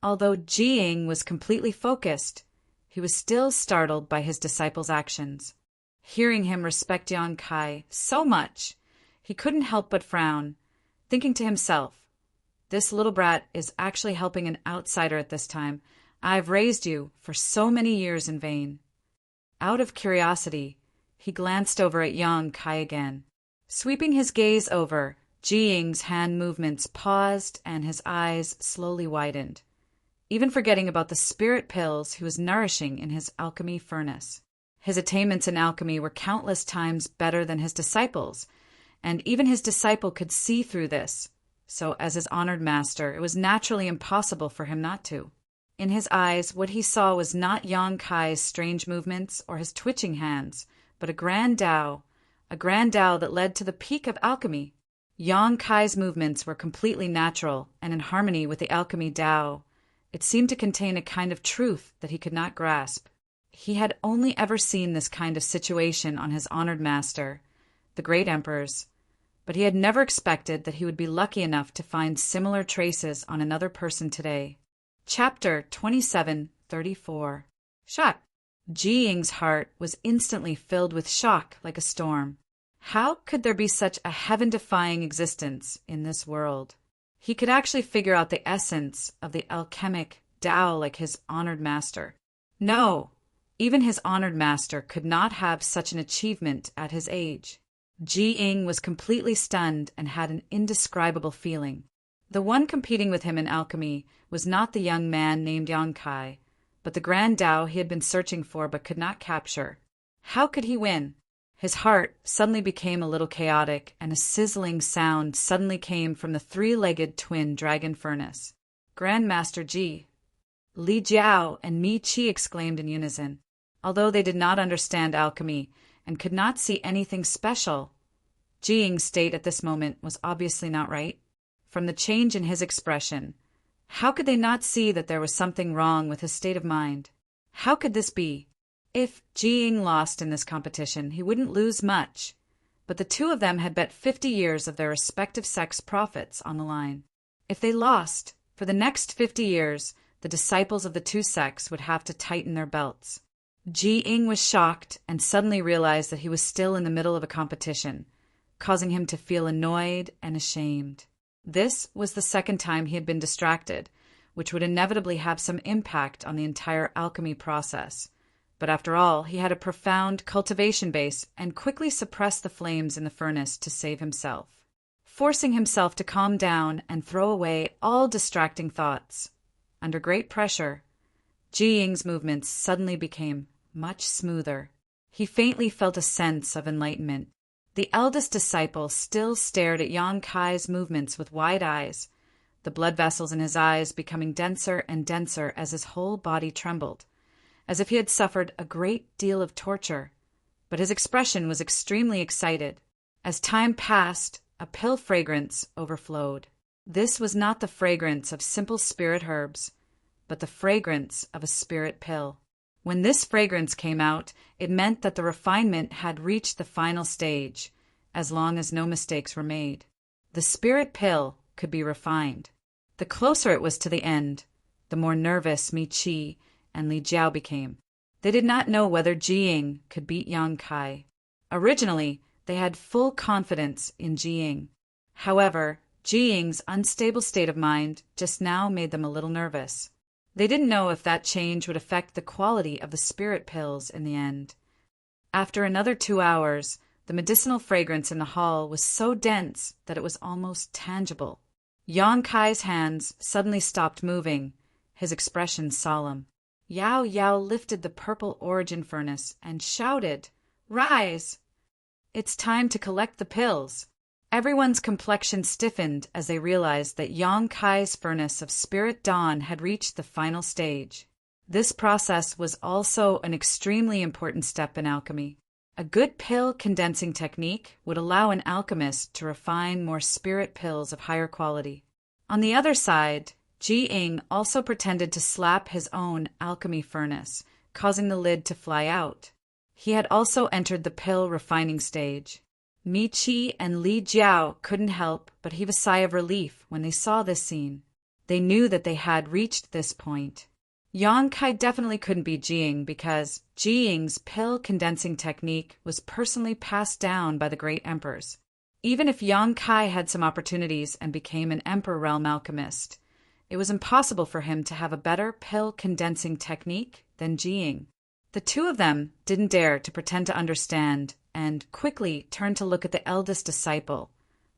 Although Ji Ying was completely focused, he was still startled by his disciple's actions. Hearing him respect Yang Kai so much, he couldn't help but frown, thinking to himself, this little brat is actually helping an outsider at this time. I've raised you for so many years in vain. Out of curiosity, he glanced over at Yang Kai again. Sweeping his gaze over, Ji Ying's hand movements paused and his eyes slowly widened, even forgetting about the spirit pills he was nourishing in his alchemy furnace. His attainments in alchemy were countless times better than his disciples, and even his disciple could see through this, so as his honored master, it was naturally impossible for him not to. In his eyes, what he saw was not Yang Kai's strange movements or his twitching hands, but a grand Tao that led to the peak of alchemy. Yang Kai's movements were completely natural and in harmony with the alchemy Tao. It seemed to contain a kind of truth that he could not grasp. He had only ever seen this kind of situation on his honored master, the great emperors, but he had never expected that he would be lucky enough to find similar traces on another person today. Chapter 2734. Shock. Ji Ying's heart was instantly filled with shock like a storm. How could there be such a heaven-defying existence in this world? He could actually figure out the essence of the alchemic Tao like his honored master. No, even his honored master could not have such an achievement at his age. Ji Ying was completely stunned and had an indescribable feeling. The one competing with him in alchemy was not the young man named Yang Kai, but the grand Tao he had been searching for but could not capture. How could he win? His heart suddenly became a little chaotic, and a sizzling sound suddenly came from the three-legged twin dragon furnace. Grandmaster Ji, Li Jiao, and Mi Qi exclaimed in unison. Although they did not understand alchemy and could not see anything special, Ji Ying's state at this moment was obviously not right. From the change in his expression, how could they not see that there was something wrong with his state of mind? How could this be? If Ji Ying lost in this competition, he wouldn't lose much, but the two of them had bet 50 years of their respective sex profits on the line. If they lost, for the next 50 years, the disciples of the two sects would have to tighten their belts. Ji Ying was shocked and suddenly realized that he was still in the middle of a competition, causing him to feel annoyed and ashamed. This was the second time he had been distracted, which would inevitably have some impact on the entire alchemy process. But after all, he had a profound cultivation base and quickly suppressed the flames in the furnace to save himself. Forcing himself to calm down and throw away all distracting thoughts. Under great pressure, Ji Ying's movements suddenly became much smoother. He faintly felt a sense of enlightenment. The eldest disciple still stared at Yang Kai's movements with wide eyes, the blood vessels in his eyes becoming denser and denser as his whole body trembled, as if he had suffered a great deal of torture. But his expression was extremely excited. As time passed, a pill fragrance overflowed. This was not the fragrance of simple spirit herbs, but the fragrance of a spirit pill. When this fragrance came out, it meant that the refinement had reached the final stage, as long as no mistakes were made. The spirit pill could be refined. The closer it was to the end, the more nervous Mi Qi and Li Jiao became. They did not know whether Ji Ying could beat Yang Kai. Originally, they had full confidence in Ji Ying. However, Ji Ying's unstable state of mind just now made them a little nervous. They didn't know if that change would affect the quality of the spirit pills in the end. After another 2 hours, the medicinal fragrance in the hall was so dense that it was almost tangible. Yang Kai's hands suddenly stopped moving, his expression solemn. Yao Yao lifted the purple origin furnace and shouted, "Rise! It's time to collect the pills." Everyone's complexion stiffened as they realized that Yang Kai's furnace of spirit dawn had reached the final stage. This process was also an extremely important step in alchemy. A good pill condensing technique would allow an alchemist to refine more spirit pills of higher quality. On the other side, Ji Ying also pretended to slap his own alchemy furnace, causing the lid to fly out. He had also entered the pill refining stage. Mi Qi and Li Jiao couldn't help but heave a sigh of relief when they saw this scene. They knew that they had reached this point. Yang Kai definitely couldn't be Ji Ying because Ji Ying's pill condensing technique was personally passed down by the great emperors. Even if Yang Kai had some opportunities and became an emperor realm alchemist, it was impossible for him to have a better pill condensing technique than Ji Ying. The two of them didn't dare to pretend to understand and quickly turned to look at the eldest disciple,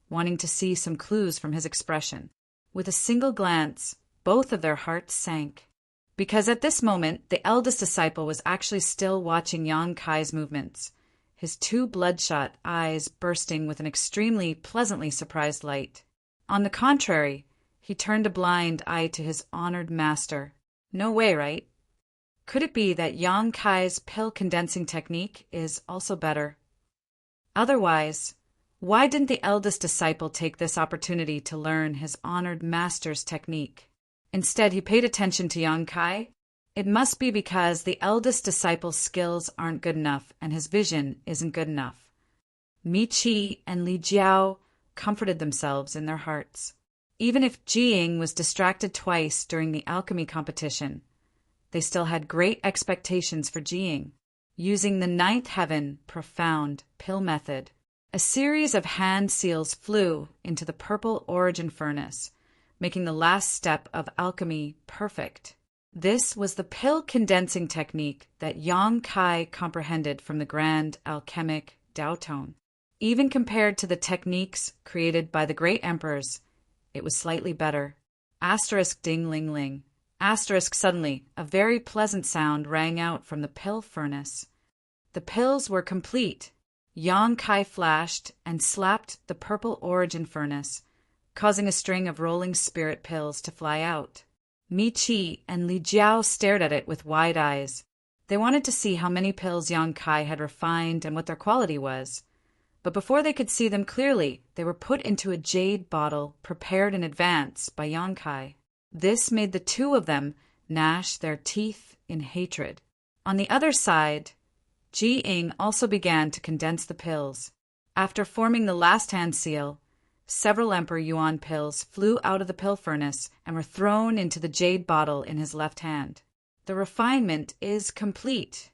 wanting to see some clues from his expression. With a single glance, both of their hearts sank. Because at this moment, the eldest disciple was actually still watching Yang Kai's movements. his two bloodshot eyes bursting with an extremely pleasantly surprised light. On the contrary, he turned a blind eye to his honored master. No way, right? Could it be that Yang Kai's pill condensing technique is also better? Otherwise, why didn't the eldest disciple take this opportunity to learn his honored master's technique? Instead, he paid attention to Yang Kai. It must be because the eldest disciple's skills aren't good enough and his vision isn't good enough. Mi Qi and Li Jiao comforted themselves in their hearts. Even if Jiying was distracted twice during the alchemy competition, they still had great expectations for Jiying. Using the ninth heaven profound pill method, a series of hand seals flew into the purple origin furnace, making the last step of alchemy perfect. This was the pill condensing technique that Yang Kai comprehended from the grand alchemic Daotone. Even compared to the techniques created by the great emperors, it was slightly better. Asterisk ding ling ling. Asterisk suddenly, a very pleasant sound rang out from the pill furnace. The pills were complete. Yang Kai flashed and slapped the purple origin furnace, causing a string of rolling spirit pills to fly out. Mi Qi and Li Jiao stared at it with wide eyes. They wanted to see how many pills Yang Kai had refined and what their quality was. But before they could see them clearly, they were put into a jade bottle prepared in advance by Yang Kai. This made the two of them gnash their teeth in hatred. On the other side, Jiying also began to condense the pills. After forming the last hand seal, several Emperor Yuan pills flew out of the pill furnace and were thrown into the jade bottle in his left hand. The refinement is complete.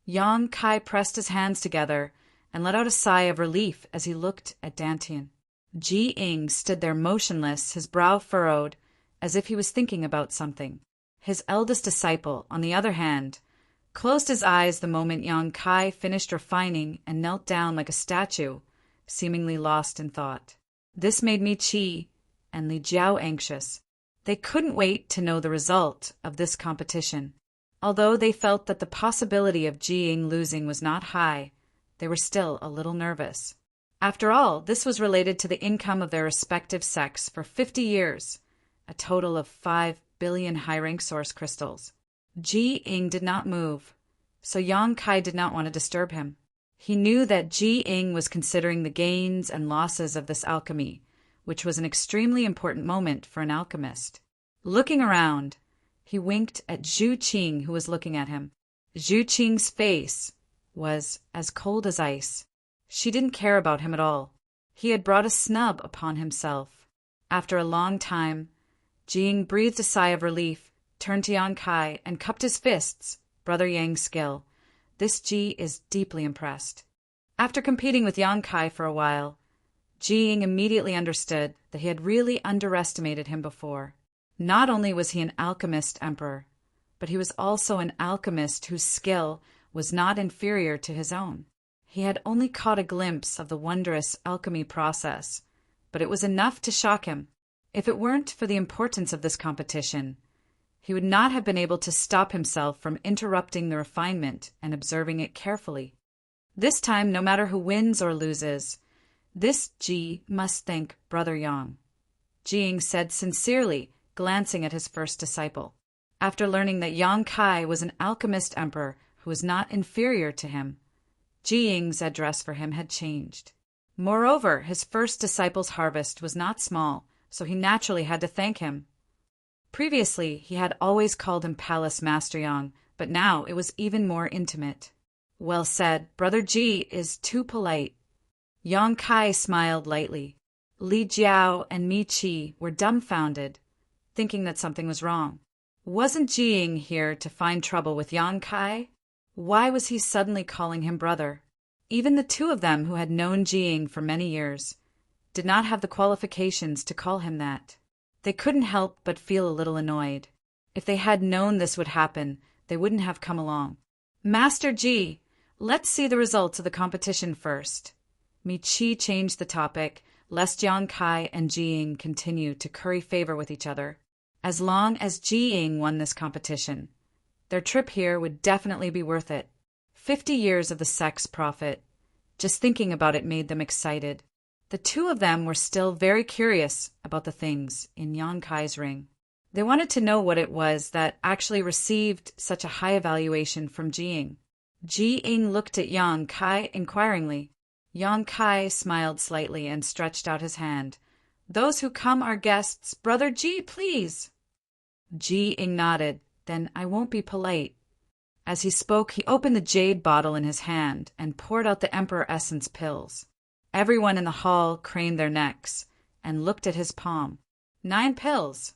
Yang Kai pressed his hands together and let out a sigh of relief as he looked at Dantian. Jiying stood there motionless, his brow furrowed, as if he was thinking about something. His eldest disciple, on the other hand, closed his eyes the moment Yang Kai finished refining and knelt down like a statue, seemingly lost in thought. This made Mi Qi and Li Jiao anxious. They couldn't wait to know the result of this competition. Although they felt that the possibility of Jiying losing was not high, they were still a little nervous. After all, this was related to the income of their respective sects for 50 years, a total of 5 billion high-rank source crystals. Jiying did not move, so Yang Kai did not want to disturb him. He knew that Jiying was considering the gains and losses of this alchemy, which was an extremely important moment for an alchemist. Looking around, he winked at Zhu Qing, who was looking at him. Zhu Qing's face was as cold as ice. She didn't care about him at all. He had brought a snub upon himself. After a long time, Jiying breathed a sigh of relief, turned to Yang Kai, and cupped his fists. Brother Yang's skill. This Ji is deeply impressed. After competing with Yang Kai for a while, Jiying immediately understood that he had really underestimated him before. Not only was he an alchemist emperor, but he was also an alchemist whose skill was not inferior to his own. He had only caught a glimpse of the wondrous alchemy process, but it was enough to shock him. If it weren't for the importance of this competition, he would not have been able to stop himself from interrupting the refinement and observing it carefully. This time, no matter who wins or loses, this Ji must thank Brother Yang. Jiying said sincerely, glancing at his first disciple. After learning that Yang Kai was an alchemist emperor who was not inferior to him, Jiying's address for him had changed. Moreover, his first disciple's harvest was not small, so he naturally had to thank him. Previously, he had always called him Palace Master Yang, but now it was even more intimate. Well said, Brother Ji is too polite. Yang Kai smiled lightly. Li Jiao and Mi Qi were dumbfounded, thinking that something was wrong. Wasn't Jiying here to find trouble with Yang Kai? Why was he suddenly calling him brother? Even the two of them, who had known Jiying for many years, did not have the qualifications to call him that. They couldn't help but feel a little annoyed. If they had known this would happen, they wouldn't have come along. Master Ji, let's see the results of the competition first. Mi Qi changed the topic, lest Yang Kai and Jiying continue to curry favor with each other. As long as Jiying won this competition, their trip here would definitely be worth it. 50 years of the sex profit. Just thinking about it made them excited. The two of them were still very curious about the things in Yang Kai's ring. They wanted to know what it was that actually received such a high evaluation from Jiying. Jiying looked at Yang Kai inquiringly. Yang Kai smiled slightly and stretched out his hand. "Those who come are guests. Brother Ji, please." Jiying nodded. "Then I won't be polite." As he spoke, he opened the jade bottle in his hand and poured out the Emperor Essence pills. Everyone in the hall craned their necks and looked at his palm. 9 pills.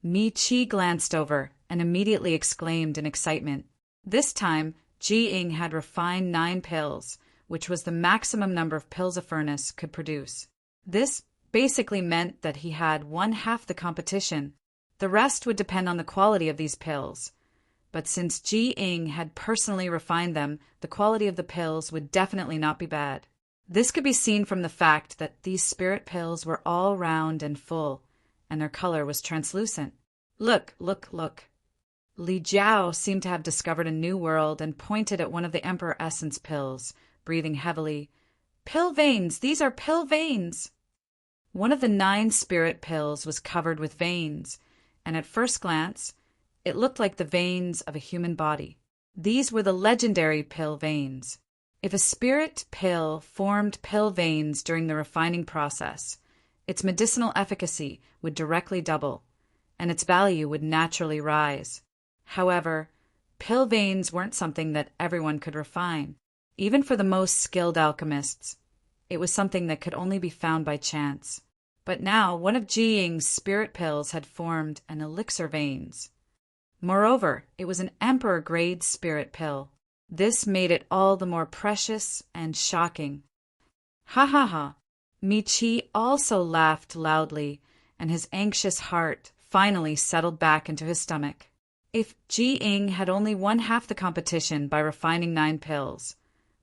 Mi Chi glanced over and immediately exclaimed in excitement. This time, Jiying had refined 9 pills, which was the maximum number of pills a furnace could produce. This basically meant that he had 1/2 the competition. The rest would depend on the quality of these pills. But since Jiying had personally refined them, the quality of the pills would definitely not be bad. This could be seen from the fact that these spirit pills were all round and full, and their color was translucent. Look, look, look. Li Jiao seemed to have discovered a new world and pointed at one of the Emperor Essence pills, breathing heavily. "Pill veins! These are pill veins!" One of the 9 spirit pills was covered with veins, and at first glance, it looked like the veins of a human body. These were the legendary pill veins. If a spirit pill formed pill veins during the refining process, its medicinal efficacy would directly double, and its value would naturally rise. However, pill veins weren't something that everyone could refine. Even for the most skilled alchemists, it was something that could only be found by chance. But now one of Jiying's spirit pills had formed an elixir veins. Moreover, it was an emperor-grade spirit pill. This made it all the more precious and shocking. Ha ha ha! Mi Chi also laughed loudly, and his anxious heart finally settled back into his stomach. If Jiying had only 1/2 the competition by refining 9 pills,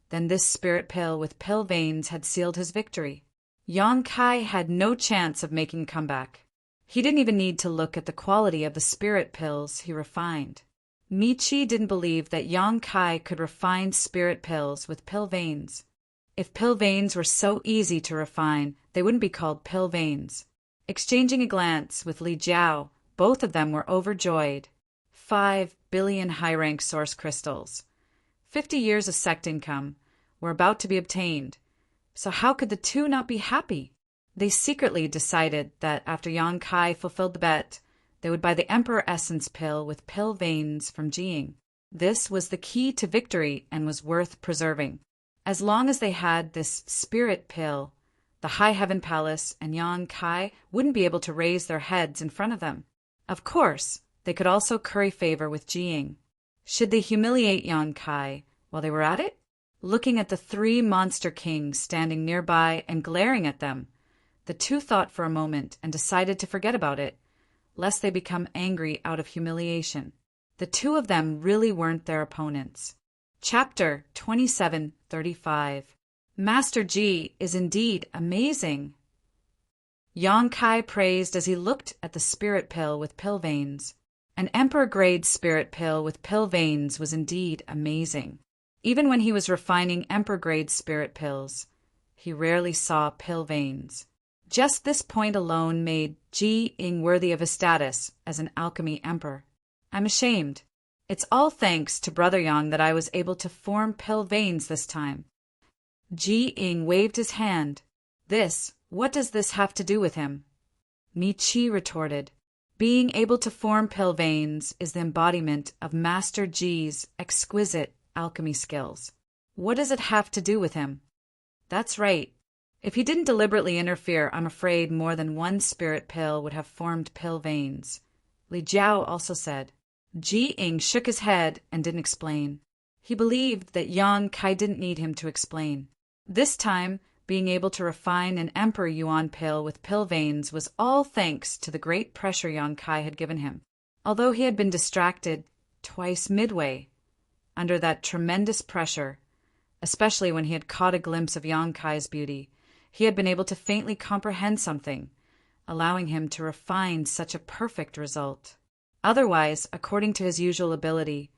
then this spirit pill with pill veins had sealed his victory. Yang Kai had no chance of making a comeback. He didn't even need to look at the quality of the spirit pills he refined. Mi Chi didn't believe that Yang Kai could refine spirit pills with pill veins. If pill veins were so easy to refine, they wouldn't be called pill veins. Exchanging a glance with Li Jiao, both of them were overjoyed. 5 billion high-rank source crystals. 50 years of sect income were about to be obtained. So how could the two not be happy? They secretly decided that after Yang Kai fulfilled the bet, they would buy the Emperor Essence pill with pill veins from Jiying. This was the key to victory and was worth preserving. As long as they had this spirit pill, the High Heaven Palace and Yang Kai wouldn't be able to raise their heads in front of them. Of course, they could also curry favor with Jiying. Should they humiliate Yang Kai while they were at it? Looking at the 3 monster kings standing nearby and glaring at them, the two thought for a moment and decided to forget about it, lest they become angry out of humiliation. The two of them really weren't their opponents. Chapter 2735. Master Ji is indeed amazing. Yang Kai praised as he looked at the spirit pill with pill veins. An emperor-grade spirit pill with pill veins was indeed amazing. Even when he was refining emperor-grade spirit pills, he rarely saw pill veins. Just this point alone made Jiying worthy of his status as an alchemy emperor. I'm ashamed. It's all thanks to Brother Yang that I was able to form pill veins this time. Jiying waved his hand. What does this have to do with him? Mi Chi retorted. Being able to form pill veins is the embodiment of Master Ji's exquisite alchemy skills. What does it have to do with him? That's right. If he didn't deliberately interfere, I'm afraid more than one spirit pill would have formed pill veins. Li Jiao also said. Jiying shook his head and didn't explain. He believed that Yang Kai didn't need him to explain. This time, being able to refine an Emperor Yuan pill with pill veins was all thanks to the great pressure Yang Kai had given him. Although he had been distracted twice midway, under that tremendous pressure, especially when he had caught a glimpse of Yang Kai's beauty, he had been able to faintly comprehend something, allowing him to refine such a perfect result. Otherwise, according to his usual ability,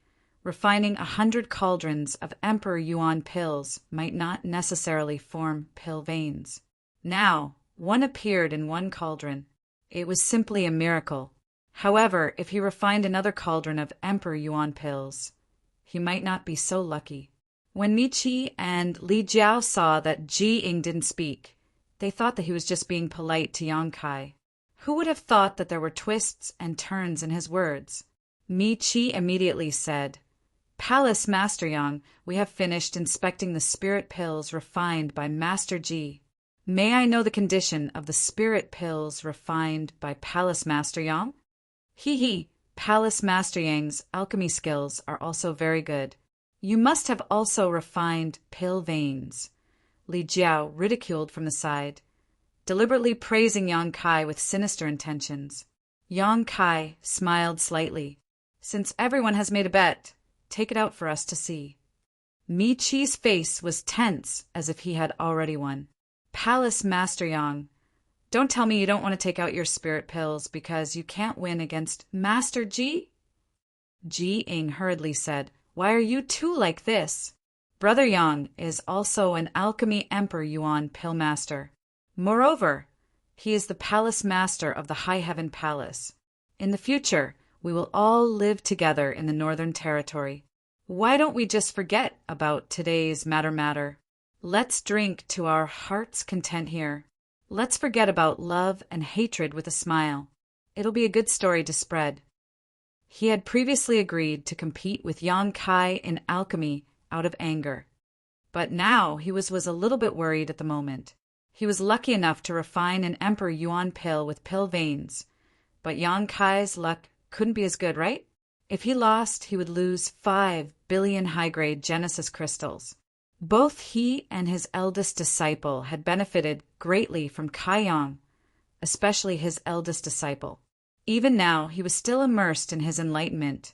Refining 100 cauldrons of Emperor Yuan pills might not necessarily form pill veins. Now, one appeared in one cauldron. It was simply a miracle. However, if he refined another cauldron of Emperor Yuan pills, he might not be so lucky. When Mi Qi and Li Jiao saw that Ji Ying didn't speak, they thought that he was just being polite to Yang Kai. Who would have thought that there were twists and turns in his words? Mi Qi immediately said, "Palace Master Yang, we have finished inspecting the spirit pills refined by Master Ji. May I know the condition of the spirit pills refined by Palace Master Yang?" He, Palace Master Yang's alchemy skills are also very good. You must have also refined pill veins. Li Jiao ridiculed from the side, deliberately praising Yang Kai with sinister intentions. Yang Kai smiled slightly. Since everyone has made a bet, take it out for us to see. Mi Qi's face was tense as if he had already won. Palace Master Yang, don't tell me you don't want to take out your spirit pills because you can't win against Master Ji? Ji Ying hurriedly said, "Why are you two like this? Brother Yang is also an alchemy Emperor Yuan pill master. Moreover, he is the palace master of the High Heaven Palace. In the future, we will all live together in the Northern Territory. Why don't we just forget about today's matter? Let's drink to our heart's content here. Let's forget about love and hatred with a smile. It'll be a good story to spread." He had previously agreed to compete with Yang Kai in alchemy out of anger. But now he was a little bit worried at the moment. He was lucky enough to refine an Emperor Yuan pill with pill veins. But Yang Kai's luck couldn't be as good, right? If he lost, he would lose 5 billion high-grade Genesis crystals. Both he and his eldest disciple had benefited greatly from Kai Yang, especially his eldest disciple. Even now, he was still immersed in his enlightenment,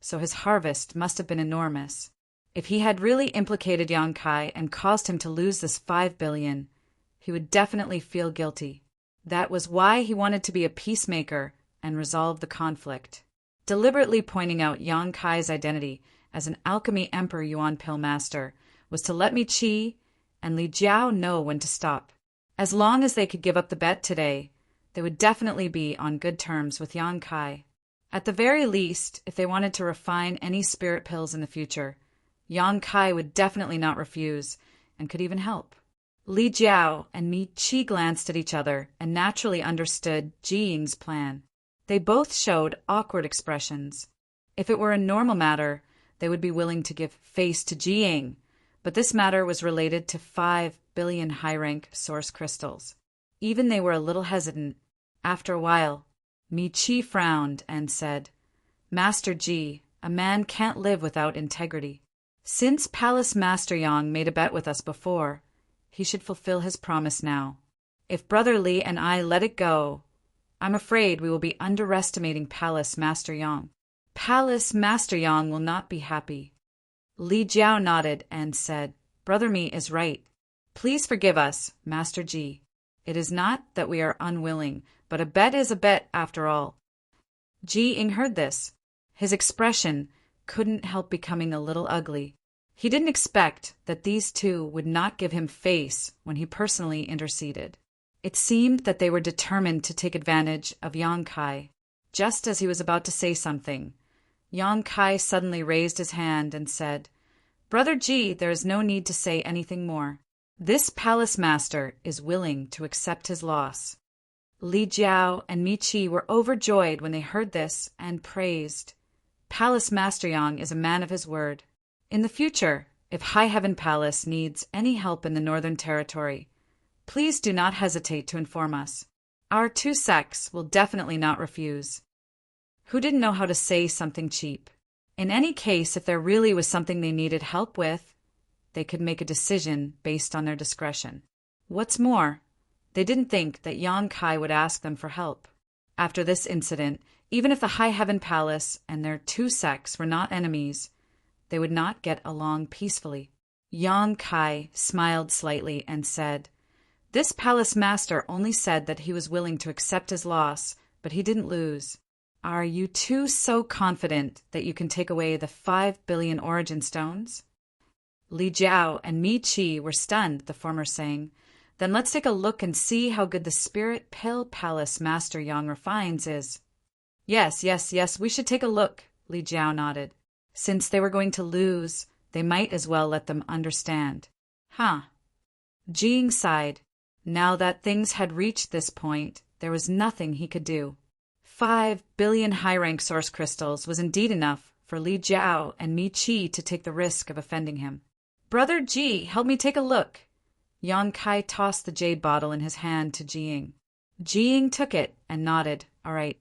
so his harvest must have been enormous. If he had really implicated Yang Kai and caused him to lose this 5 billion, he would definitely feel guilty. That was why he wanted to be a peacemaker and resolve the conflict. Deliberately pointing out Yang Kai's identity as an alchemy Emperor Yuan pill master was to let Mi Qi and Li Jiao know when to stop. As long as they could give up the bet today, they would definitely be on good terms with Yang Kai. At the very least, if they wanted to refine any spirit pills in the future, Yang Kai would definitely not refuse and could even help. Li Jiao and Mi Qi glanced at each other and naturally understood Ji Ying's plan. They both showed awkward expressions. If it were a normal matter, they would be willing to give face to Ji Ying, but this matter was related to 5 billion high-rank source crystals. Even they were a little hesitant. After a while, Mi Qi frowned and said, "Master Ji, a man can't live without integrity. Since Palace Master Yang made a bet with us before, he should fulfill his promise now. If Brother Li and I let it go, I'm afraid we will be underestimating Palace Master Yang. Palace Master Yang will not be happy." Li Jiao nodded and said, "Brother Mi is right. Please forgive us, Master Ji. It is not that we are unwilling, but a bet is a bet after all." Ji Ying heard this. His expression couldn't help becoming a little ugly. He didn't expect that these two would not give him face when he personally interceded. It seemed that they were determined to take advantage of Yang Kai. Just as he was about to say something, Yang Kai suddenly raised his hand and said, "Brother Ji, there is no need to say anything more. This palace master is willing to accept his loss." Li Jiao and Mi Qi were overjoyed when they heard this and praised. Palace Master Yang is a man of his word. In the future, if High Heaven Palace needs any help in the Northern Territory, please do not hesitate to inform us. Our two sects will definitely not refuse. Who didn't know how to say something cheap? In any case, if there really was something they needed help with, they could make a decision based on their discretion. What's more, they didn't think that Yang Kai would ask them for help. After this incident, even if the High Heaven Palace and their two sects were not enemies, they would not get along peacefully. Yang Kai smiled slightly and said, "This palace master only said that he was willing to accept his loss, but he didn't lose. Are you two so confident that you can take away the 5 billion origin stones? Li Jiao and Mi Qi were stunned, the former saying. Then let's take a look and see how good the Spirit Pill Palace Master Yang refines is. Yes, we should take a look, Li Jiao nodded. Since they were going to lose, they might as well let them understand. Huh. Jiying sighed. Now that things had reached this point, there was nothing he could do. 5 billion high-rank source crystals was indeed enough for Li Jiao and Mi Qi to take the risk of offending him. Brother Ji, help me take a look. Yang Kai tossed the jade bottle in his hand to Jiying. Jiying took it and nodded. All right.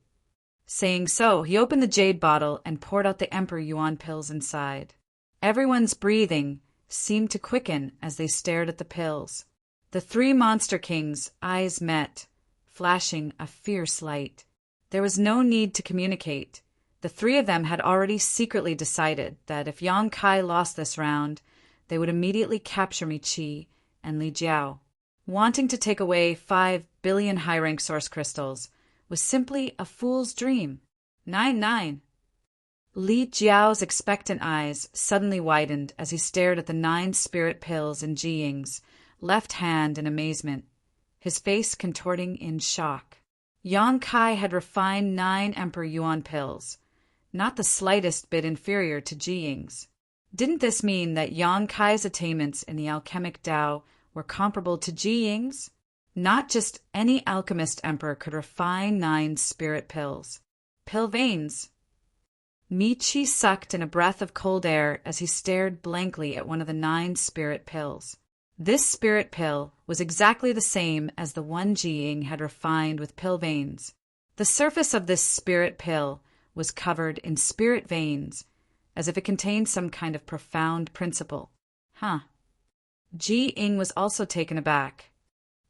Saying so, he opened the jade bottle and poured out the Emperor Yuan pills inside. Everyone's breathing seemed to quicken as they stared at the pills. The three monster kings' eyes met, flashing a fierce light. There was no need to communicate. The three of them had already secretly decided that if Yang Kai lost this round, they would immediately capture Mi Qi and Li Jiao. Wanting to take away 5 billion high-rank source crystals was simply a fool's dream. 9. Li Jiao's expectant eyes suddenly widened as he stared at the 9 spirit pills in Jiying's left hand in amazement, his face contorting in shock. Yang Kai had refined 9 Emperor Yuan pills, not the slightest bit inferior to Jiying's. Didn't this mean that Yang Kai's attainments in the alchemic Tao were comparable to Jiying's? Not just any alchemist emperor could refine 9 spirit pills. Pill veins. Mi Qi sucked in a breath of cold air as he stared blankly at one of the 9 spirit pills. This spirit pill was exactly the same as the one Jiying had refined with pill veins. The surface of this spirit pill was covered in spirit veins, as if it contained some kind of profound principle. Jiying was also taken aback.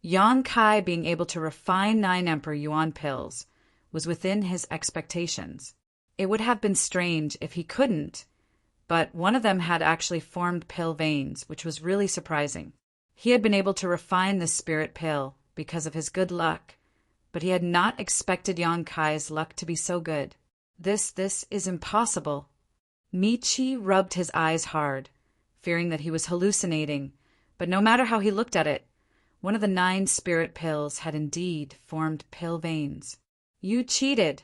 Yang Kai being able to refine 9 Emperor Yuan pills was within his expectations. It would have been strange if he couldn't, but one of them had actually formed pill veins, which was really surprising. He had been able to refine this spirit pill because of his good luck, but he had not expected Yang Kai's luck to be so good. This is impossible. Mi Qi rubbed his eyes hard, fearing that he was hallucinating, but no matter how he looked at it, one of the 9 spirit pills had indeed formed pill veins. You cheated.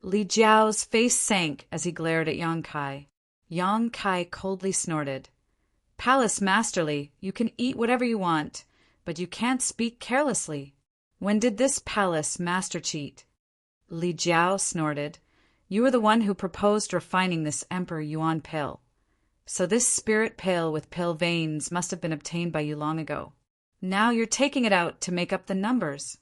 Li Jiao's face sank as he glared at Yang Kai. Yang Kai coldly snorted. Palace Masterly, you can eat whatever you want, but you can't speak carelessly. When did this palace master cheat? Li Jiao snorted. You were the one who proposed refining this Emperor Yuan pill. So this spirit pill with pill veins must have been obtained by you long ago. Now you're taking it out to make up the numbers.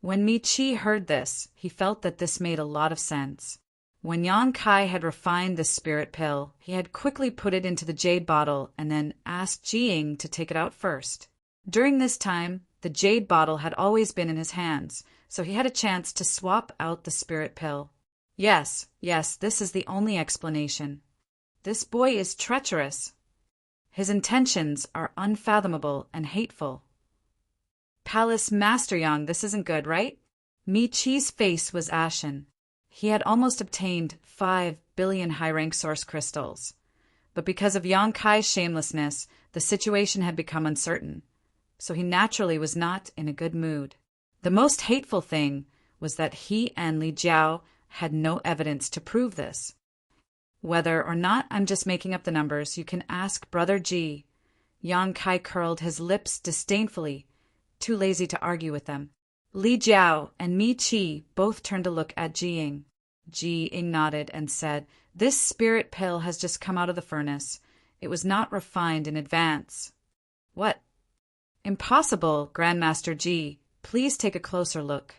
When Mi Qi heard this, he felt that this made a lot of sense. When Yang Kai had refined this spirit pill, he had quickly put it into the jade bottle and then asked Jiying to take it out first. During this time, the jade bottle had always been in his hands, so he had a chance to swap out the spirit pill. Yes, this is the only explanation. This boy is treacherous. His intentions are unfathomable and hateful. Palace Master Yang, this isn't good, right? Mi Qi's face was ashen. He had almost obtained 5 billion high-rank source crystals. But because of Yang Kai's shamelessness, the situation had become uncertain. So he naturally was not in a good mood. The most hateful thing was that he and Li Jiao had no evidence to prove this. Whether or not I'm just making up the numbers, you can ask Brother Ji. Yang Kai curled his lips disdainfully, too lazy to argue with them. Li Jiao and Mi Qi both turned to look at Jiying. Jiying nodded and said, This spirit pill has just come out of the furnace. It was not refined in advance. What? Impossible, Grandmaster Ji. Please take a closer look.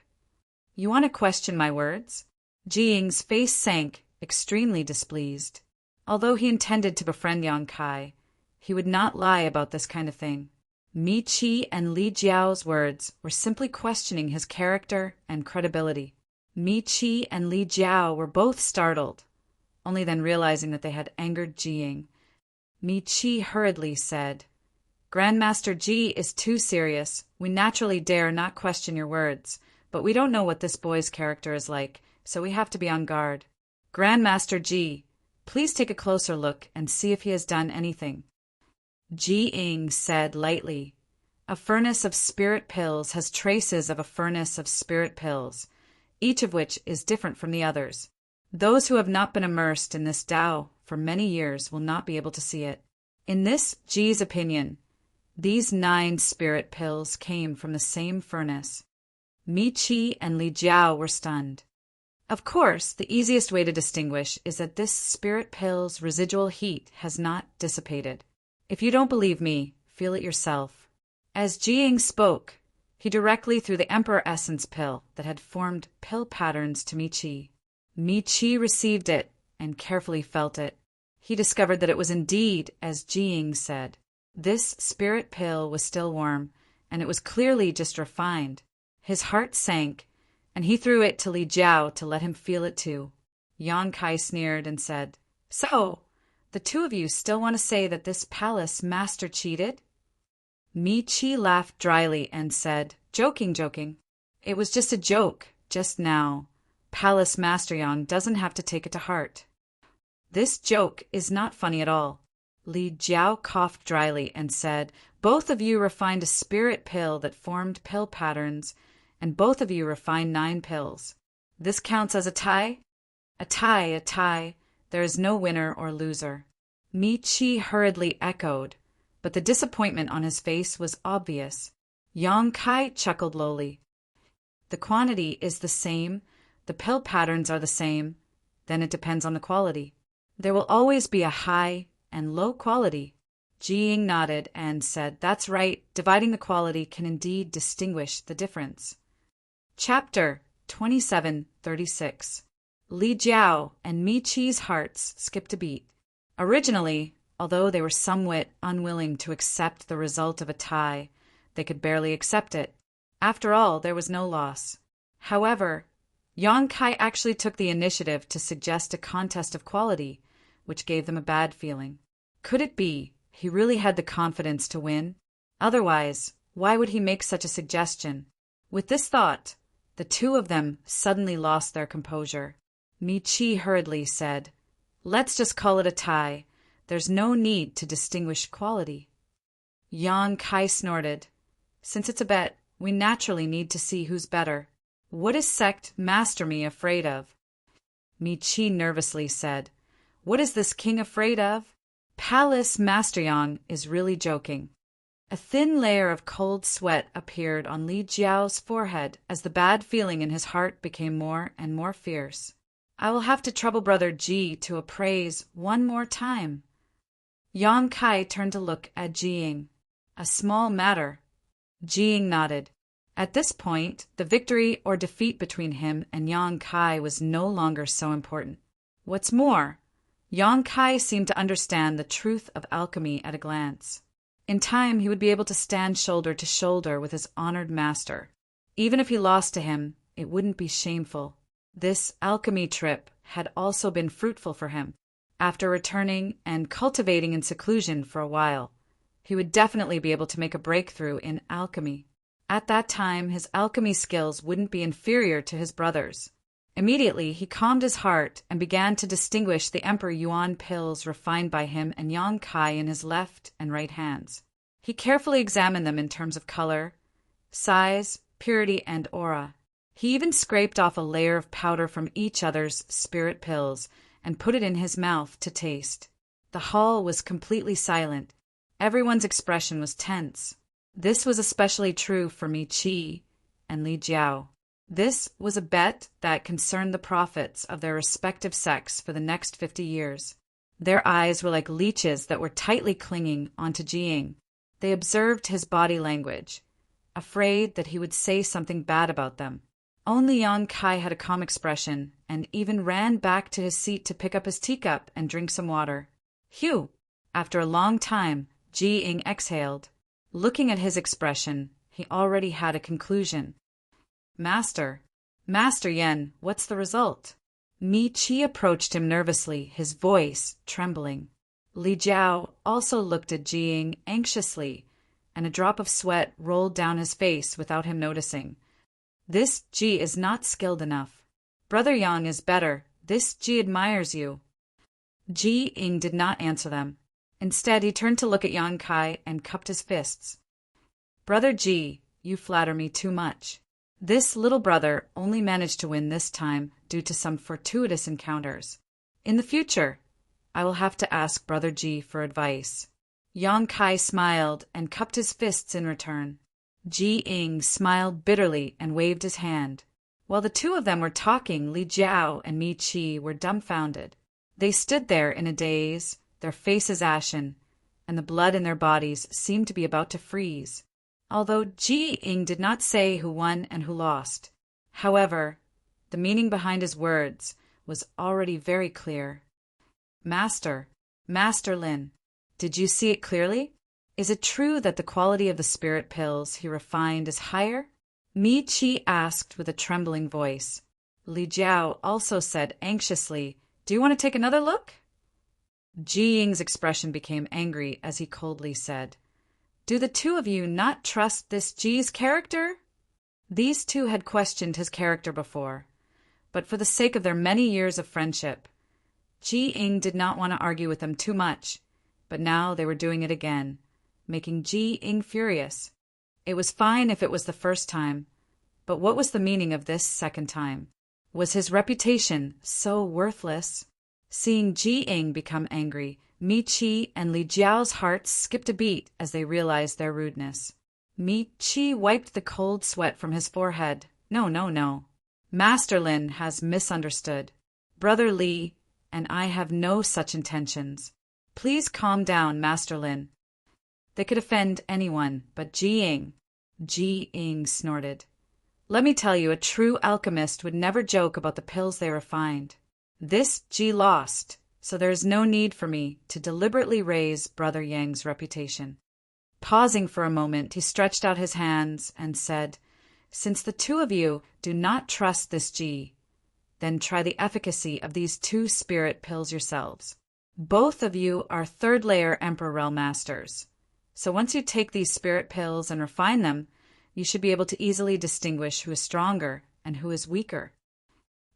You want to question my words? Jiying's face sank, extremely displeased. Although he intended to befriend Yang Kai, he would not lie about this kind of thing. Mi Qi and Li Jiao's words were simply questioning his character and credibility. Mi Qi and Li Jiao were both startled, only then realizing that they had angered Jiying. Mi Qi hurriedly said, Grandmaster Ji is too serious. We naturally dare not question your words, but we don't know what this boy's character is like, so we have to be on guard. Grandmaster Ji, please take a closer look and see if he has done anything. Ji Ying said lightly, "A furnace of spirit pills has traces of a furnace of spirit pills, each of which is different from the others. Those who have not been immersed in this Tao for many years will not be able to see it." In this Ji's opinion, these 9 spirit pills came from the same furnace. Mi Qi and Li Jiao were stunned. Of course, the easiest way to distinguish is that this spirit pill's residual heat has not dissipated. If you don't believe me, feel it yourself. As Ji Ying spoke, he directly threw the Emperor Essence pill that had formed pill patterns to Mi Qi. Mi Qi received it and carefully felt it. He discovered that it was indeed as Ji Ying said. This spirit pill was still warm, and it was clearly just refined. His heart sank, and he threw it to Li Jiao to let him feel it too. Yang Kai sneered and said, "So, the two of you still want to say that this palace master cheated?" Mi Qi laughed dryly and said, joking. "It was just a joke, just now. Palace Master Yang doesn't have to take it to heart." "This joke is not funny at all." Li Jiao coughed dryly and said, "Both of you refined a spirit pill that formed pill patterns, and both of you refined 9 pills. This counts as a tie?" A tie. There is no winner or loser." Mi Qi hurriedly echoed, but the disappointment on his face was obvious. Yang Kai chuckled lowly. "The quantity is the same, the pill patterns are the same, then it depends on the quality. There will always be a high and low quality." Ji Ying nodded and said, "That's right, dividing the quality can indeed distinguish the difference." Chapter 2736. Li Jiao and Mi Qi's hearts skipped a beat. Originally, although they were somewhat unwilling to accept the result of a tie, they could barely accept it. After all, there was no loss. However, Yang Kai actually took the initiative to suggest a contest of quality, which gave them a bad feeling. Could it be he really had the confidence to win? Otherwise, why would he make such a suggestion? With this thought, the two of them suddenly lost their composure. Mi Qi hurriedly said, "Let's just call it a tie. There's no need to distinguish quality." Yang Kai snorted. "Since it's a bet, we naturally need to see who's better. What is sect Master Mi afraid of?" Mi Qi nervously said, "What is this king afraid of? Palace Master Yang is really joking." A thin layer of cold sweat appeared on Li Jiao's forehead as the bad feeling in his heart became more and more fierce. "I will have to trouble Brother Ji to appraise one more time." Yang Kai turned to look at Ji Ying. "A small matter." Ji Ying nodded. At this point, the victory or defeat between him and Yang Kai was no longer so important. What's more, Yang Kai seemed to understand the truth of alchemy at a glance. In time, he would be able to stand shoulder to shoulder with his honored master. Even if he lost to him, it wouldn't be shameful. This alchemy trip had also been fruitful for him. After returning and cultivating in seclusion for a while, he would definitely be able to make a breakthrough in alchemy. At that time, his alchemy skills wouldn't be inferior to his brother's. Immediately, he calmed his heart and began to distinguish the Emperor Yuan pills refined by him and Yang Kai in his left and right hands. He carefully examined them in terms of color, size, purity, and aura. He even scraped off a layer of powder from each other's spirit pills and put it in his mouth to taste. The hall was completely silent. Everyone's expression was tense. This was especially true for Mi Qi and Li Jiao. This was a bet that concerned the profits of their respective sects for the next 50 years. Their eyes were like leeches that were tightly clinging onto Ji Ying. They observed his body language, afraid that he would say something bad about them. Only Yang Kai had a calm expression and even ran back to his seat to pick up his teacup and drink some water. Phew! After a long time, Ji Ying exhaled. Looking at his expression, he already had a conclusion. Master Yen, what's the result?" Mi Qi approached him nervously, his voice trembling. Li Jiao also looked at Ji Ying anxiously, and a drop of sweat rolled down his face without him noticing. This Ji is not skilled enough. Brother Yang is better. This Ji admires you. Ji Ying did not answer them. Instead, he turned to look at Yang Kai and cupped his fists. Brother Ji, you flatter me too much. This little brother only managed to win this time due to some fortuitous encounters. In the future, I will have to ask Brother Ji for advice. Yang Kai smiled and cupped his fists in return. Ji Ying smiled bitterly and waved his hand. While the two of them were talking, Li Jiao and Mi Qi were dumbfounded. They stood there in a daze, their faces ashen, and the blood in their bodies seemed to be about to freeze. Although Ji Ying did not say who won and who lost. However, the meaning behind his words was already very clear. Master Lin, did you see it clearly? Is it true that the quality of the spirit pills he refined is higher? Mi Qi asked with a trembling voice. Li Jiao also said anxiously, Do you want to take another look? Ji Ying's expression became angry as he coldly said, Do the two of you not trust this Ji's character? These two had questioned his character before, but for the sake of their many years of friendship, Ji Ying did not want to argue with them too much, but now they were doing it again, making Ji Ying furious. It was fine if it was the first time, but what was the meaning of this second time? Was his reputation so worthless? Seeing Ji Ying become angry, Mi Qi and Li Jiao's hearts skipped a beat as they realized their rudeness. Mi Qi wiped the cold sweat from his forehead. No. Master Lin has misunderstood. Brother Li and I have no such intentions. Please calm down, Master Lin. They could offend anyone but Ji Ying. Ji Ying snorted. Let me tell you, a true alchemist would never joke about the pills they refined. This Ji lost, so there is no need for me to deliberately raise Brother Yang's reputation. Pausing for a moment, he stretched out his hands and said, Since the two of you do not trust this Ji, then try the efficacy of these two spirit pills yourselves. Both of you are third-layer Emperor Realm Masters, so once you take these spirit pills and refine them, you should be able to easily distinguish who is stronger and who is weaker.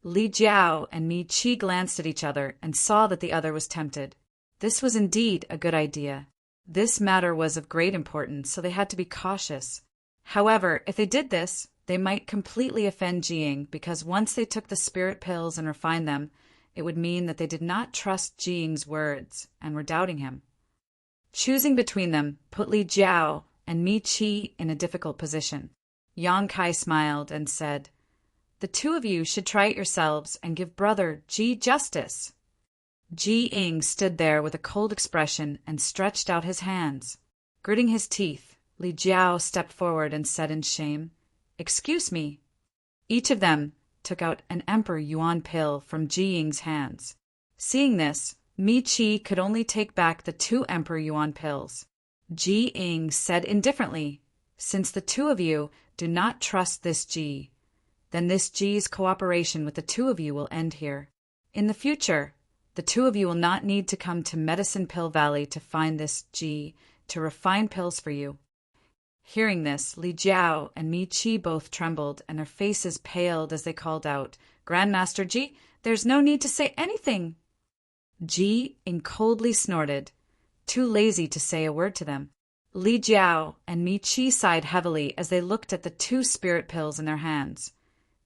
Li Jiao and Mi Qi glanced at each other and saw that the other was tempted. This was indeed a good idea. This matter was of great importance, so they had to be cautious. However, if they did this, they might completely offend Ji Ying, because once they took the spirit pills and refined them, it would mean that they did not trust Ji Ying's words and were doubting him. Choosing between them put Li Jiao and Mi Qi in a difficult position. Yang Kai smiled and said, The two of you should try it yourselves and give Brother Ji justice. Ji Ying stood there with a cold expression and stretched out his hands. Gritting his teeth, Li Jiao stepped forward and said in shame, Excuse me. Each of them took out an Emperor Yuan pill from Ji Ying's hands. Seeing this, Mi Qi could only take back the 2 Emperor Yuan pills. Ji Ying said indifferently, Since the two of you do not trust this Ji, then this Ji's cooperation with the two of you will end here. In the future, the two of you will not need to come to Medicine Pill Valley to find this Ji to refine pills for you. Hearing this, Li Jiao and Mi Qi both trembled, and their faces paled as they called out, Grandmaster Ji, there's no need to say anything. Ji Ying coldly snorted, too lazy to say a word to them. Li Jiao and Mi Qi sighed heavily as they looked at the 2 spirit pills in their hands,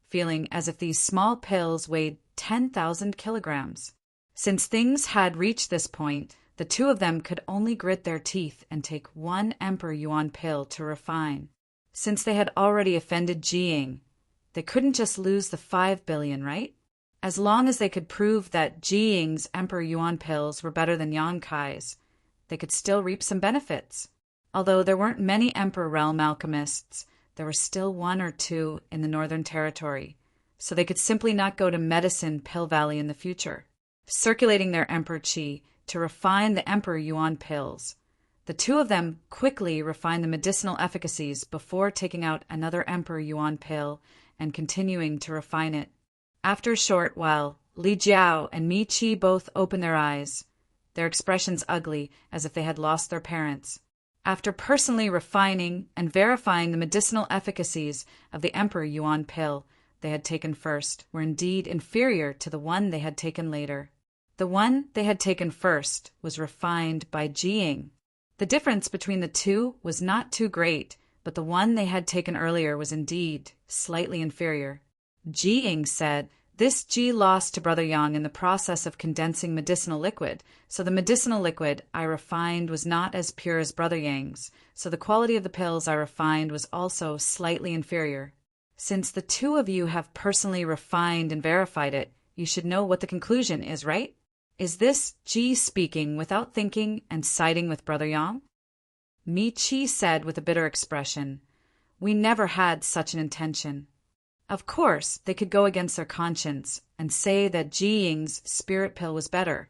feeling as if these small pills weighed 10,000 kilograms. Since things had reached this point, the two of them could only grit their teeth and take 1 Emperor Yuan pill to refine. Since they had already offended Ji Ying, they couldn't just lose the 5 billion, right? As long as they could prove that Ji Ying's Emperor Yuan pills were better than Yang Kai's, they could still reap some benefits. Although there weren't many Emperor Realm alchemists, there were still 1 or 2 in the Northern Territory, so they could simply not go to Medicine Pill Valley in the future. Circulating their Emperor Qi to refine the Emperor Yuan pills, the two of them quickly refined the medicinal efficacies before taking out another Emperor Yuan pill and continuing to refine it. After a short while, Li Jiao and Mi Qi both opened their eyes, their expressions ugly as if they had lost their parents. After personally refining and verifying the medicinal efficacies of the Emperor Yuan pill, they had taken first were indeed inferior to the one they had taken later. The one they had taken first was refined by Jiying. The difference between the two was not too great, but the one they had taken earlier was indeed slightly inferior. Jiying said, "This Ji lost to Brother Yang in the process of condensing medicinal liquid, so the medicinal liquid I refined was not as pure as Brother Yang's, so the quality of the pills I refined was also slightly inferior. Since the two of you have personally refined and verified it, you should know what the conclusion is, right? Is this Ji speaking without thinking and siding with Brother Yang?" Mi Chi said with a bitter expression, "We never had such an intention." Of course, they could go against their conscience and say that Jiying's spirit pill was better,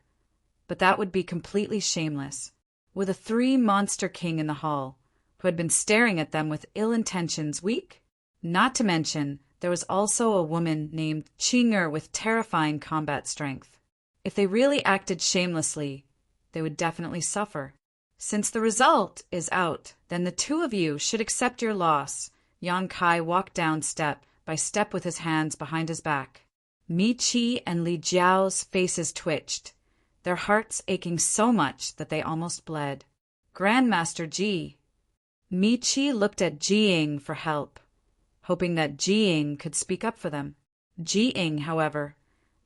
but that would be completely shameless. With a three-monster king in the hall, who had been staring at them with ill intentions weak? Not to mention, there was also a woman named Qinger with terrifying combat strength. If they really acted shamelessly, they would definitely suffer. Since the result is out, then the two of you should accept your loss. Yang Kai walked down step by step with his hands behind his back. Mi Chi and Li Jiao's faces twitched, their hearts aching so much that they almost bled. "Grandmaster Ji." Mi Chi looked at Jiying for help, hoping that Jiying could speak up for them. Jiying, however,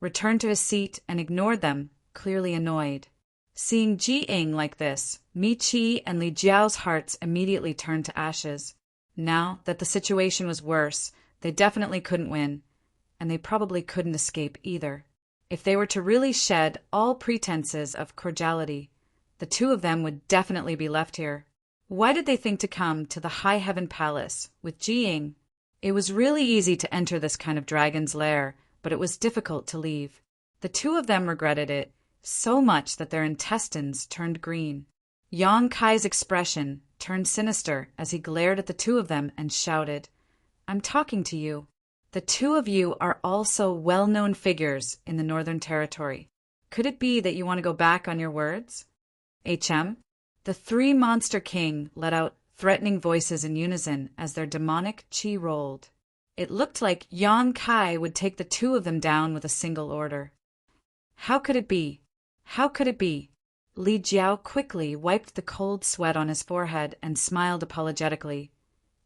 returned to his seat and ignored them, clearly annoyed. Seeing Jiying like this, Mi Chi and Li Jiao's hearts immediately turned to ashes. Now that the situation was worse, they definitely couldn't win, and they probably couldn't escape either. If they were to really shed all pretenses of cordiality, the two of them would definitely be left here. Why did they think to come to the High Heaven Palace with Jiying? It was really easy to enter this kind of dragon's lair, but it was difficult to leave. The two of them regretted it so much that their intestines turned green. Yang Kai's expression turned sinister as he glared at the two of them and shouted, "I'm talking to you. The two of you are also well-known figures in the Northern Territory. Could it be that you want to go back on your words?" The three-monster king let out threatening voices in unison as their demonic chi rolled. It looked like Yang Kai would take the two of them down with a single order. How could it be? How could it be? Li Jiao quickly wiped the cold sweat on his forehead and smiled apologetically.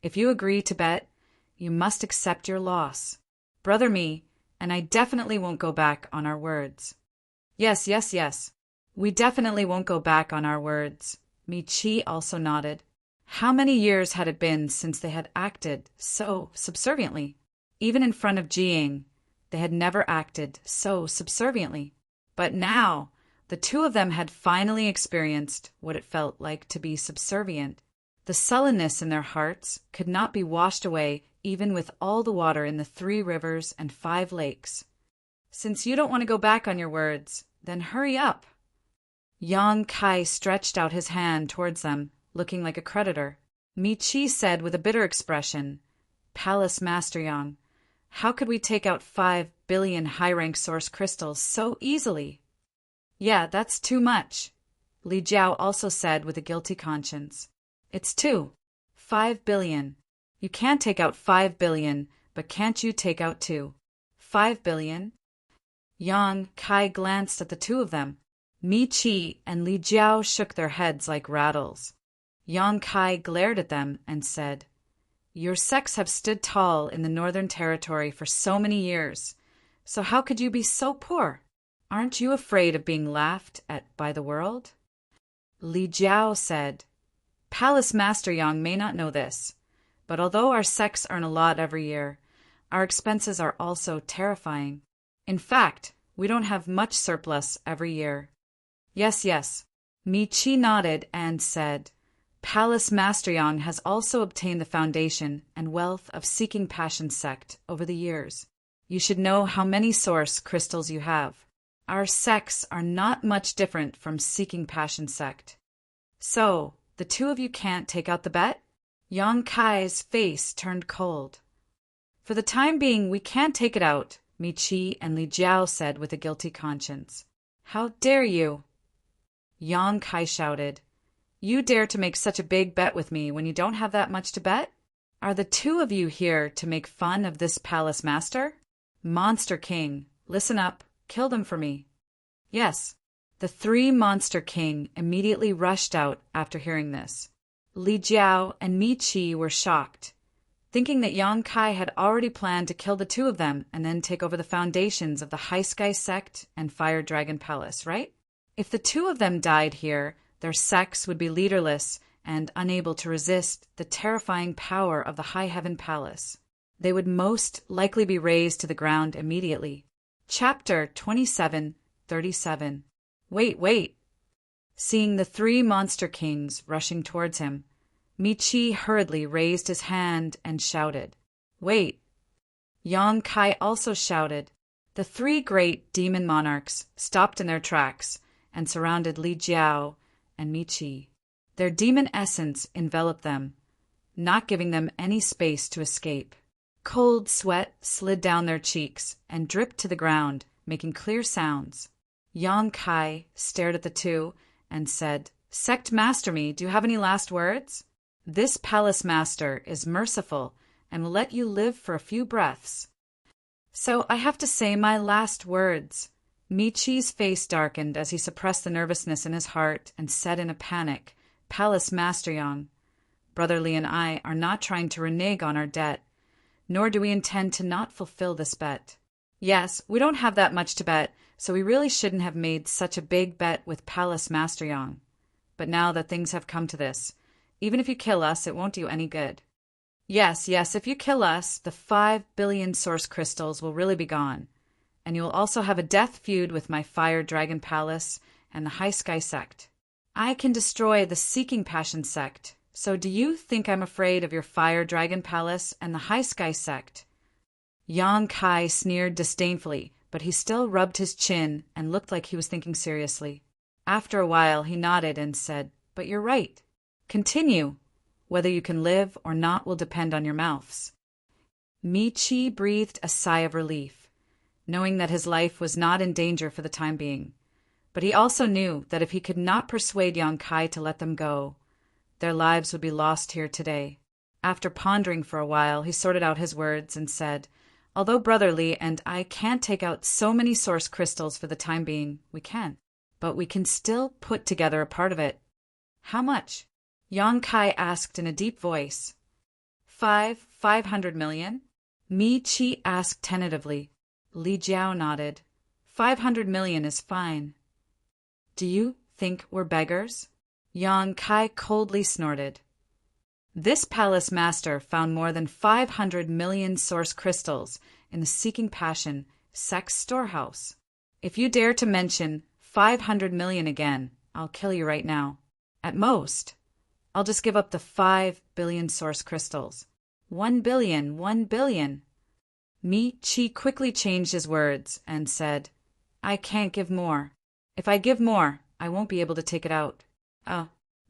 "If you agree to bet, you must accept your loss. Brother Me, and I definitely won't go back on our words." Yes. We definitely won't go back on our words." Mi Chi also nodded. How many years had it been since they had acted so subserviently? Even in front of Jiying, they had never acted so subserviently. But now, the two of them had finally experienced what it felt like to be subservient. The sullenness in their hearts could not be washed away even with all the water in the 3 rivers and 5 lakes. "Since you don't want to go back on your words, then hurry up." Yang Kai stretched out his hand towards them, looking like a creditor. Mi Chi said with a bitter expression, "Palace Master Yang, how could we take out 5 billion high-rank source crystals so easily?" "Yeah, that's too much," Li Jiao also said with a guilty conscience. "It's 5 billion. You can't take out 5 billion, but can't you take out 5 billion? Yang Kai glanced at the two of them. Mi Chi and Li Jiao shook their heads like rattles. Yang Kai glared at them and said, "Your sects have stood tall in the Northern Territory for so many years, so how could you be so poor? Aren't you afraid of being laughed at by the world?" Li Jiao said, "Palace Master Yang may not know this, but although our sects earn a lot every year, our expenses are also terrifying. In fact, we don't have much surplus every year." Yes. Mi Chi nodded and said, "Palace Master Yang has also obtained the foundation and wealth of Seeking Passion sect over the years. You should know how many source crystals you have. Our sects are not much different from Seeking Passion sect. So, the two of you can't take out the bet?" Yang Kai's face turned cold. "For the time being, we can't take it out," Mi Chi and Li Jiao said with a guilty conscience. "How dare you?" Yang Kai shouted, "You dare to make such a big bet with me when you don't have that much to bet? Are the two of you here to make fun of this palace master? Monster King, listen up, kill them for me. Yes. The three Monster King immediately rushed out after hearing this. Li Jiao and Mi Qi were shocked, thinking that Yang Kai had already planned to kill the two of them and then take over the foundations of the High Sky Sect and Fire Dragon Palace, right? If the two of them died here, their sects would be leaderless and unable to resist the terrifying power of the High Heaven Palace. They would most likely be razed to the ground immediately. Chapter 27:37. Wait. Seeing the three Monster Kings rushing towards him, Mi Qi hurriedly raised his hand and shouted, "Wait!" Yang Kai also shouted. The three great demon monarchs stopped in their tracks and surrounded Li Jiao and Mi Qi. Their demon essence enveloped them, not giving them any space to escape. Cold sweat slid down their cheeks and dripped to the ground, making clear sounds. Yang Kai stared at the two and said, "Sect Master Mi, do you have any last words? This palace master is merciful and will let you live for a few breaths. So I have to say my last words." Mi Qi's face darkened as he suppressed the nervousness in his heart and said in a panic, "Palace Master Yang, Brother Li and I are not trying to renege on our debt, nor do we intend to not fulfill this bet. Yes, we don't have that much to bet, so we really shouldn't have made such a big bet with Palace Master Yang. But now that things have come to this, even if you kill us, it won't do any good. Yes, if you kill us, the 5 billion source crystals will really be gone, and you will also have a death feud with my Fire Dragon Palace and the High Sky Sect. I can destroy the Seeking Passion Sect, so do you think I'm afraid of your Fire Dragon Palace and the High Sky Sect?" Yang Kai sneered disdainfully, but he still rubbed his chin and looked like he was thinking seriously. After a while, he nodded and said, "But you're right. Continue. Whether you can live or not will depend on your mouths." Mi Qi breathed a sigh of relief, knowing that his life was not in danger for the time being. But he also knew that if he could not persuade Yang Kai to let them go, their lives would be lost here today. After pondering for a while, he sorted out his words and said, "Although Brother Li and I can't take out so many source crystals for the time being, we can. But we can still put together a part of it." "How much?" Yang Kai asked in a deep voice. 500 million? Mi Qi asked tentatively. Li Jiao nodded. 500 million is fine. Do you think we're beggars? Yang Kai coldly snorted. This palace master found more than 500 million source crystals in the Seeking Passion Sect's storehouse. If you dare to mention 500 million again, I'll kill you right now. At most, I'll just give up the 5 billion source crystals. 1 billion, 1 billion. Mi Qi quickly changed his words and said, "I can't give more. If I give more, I won't be able to take it out."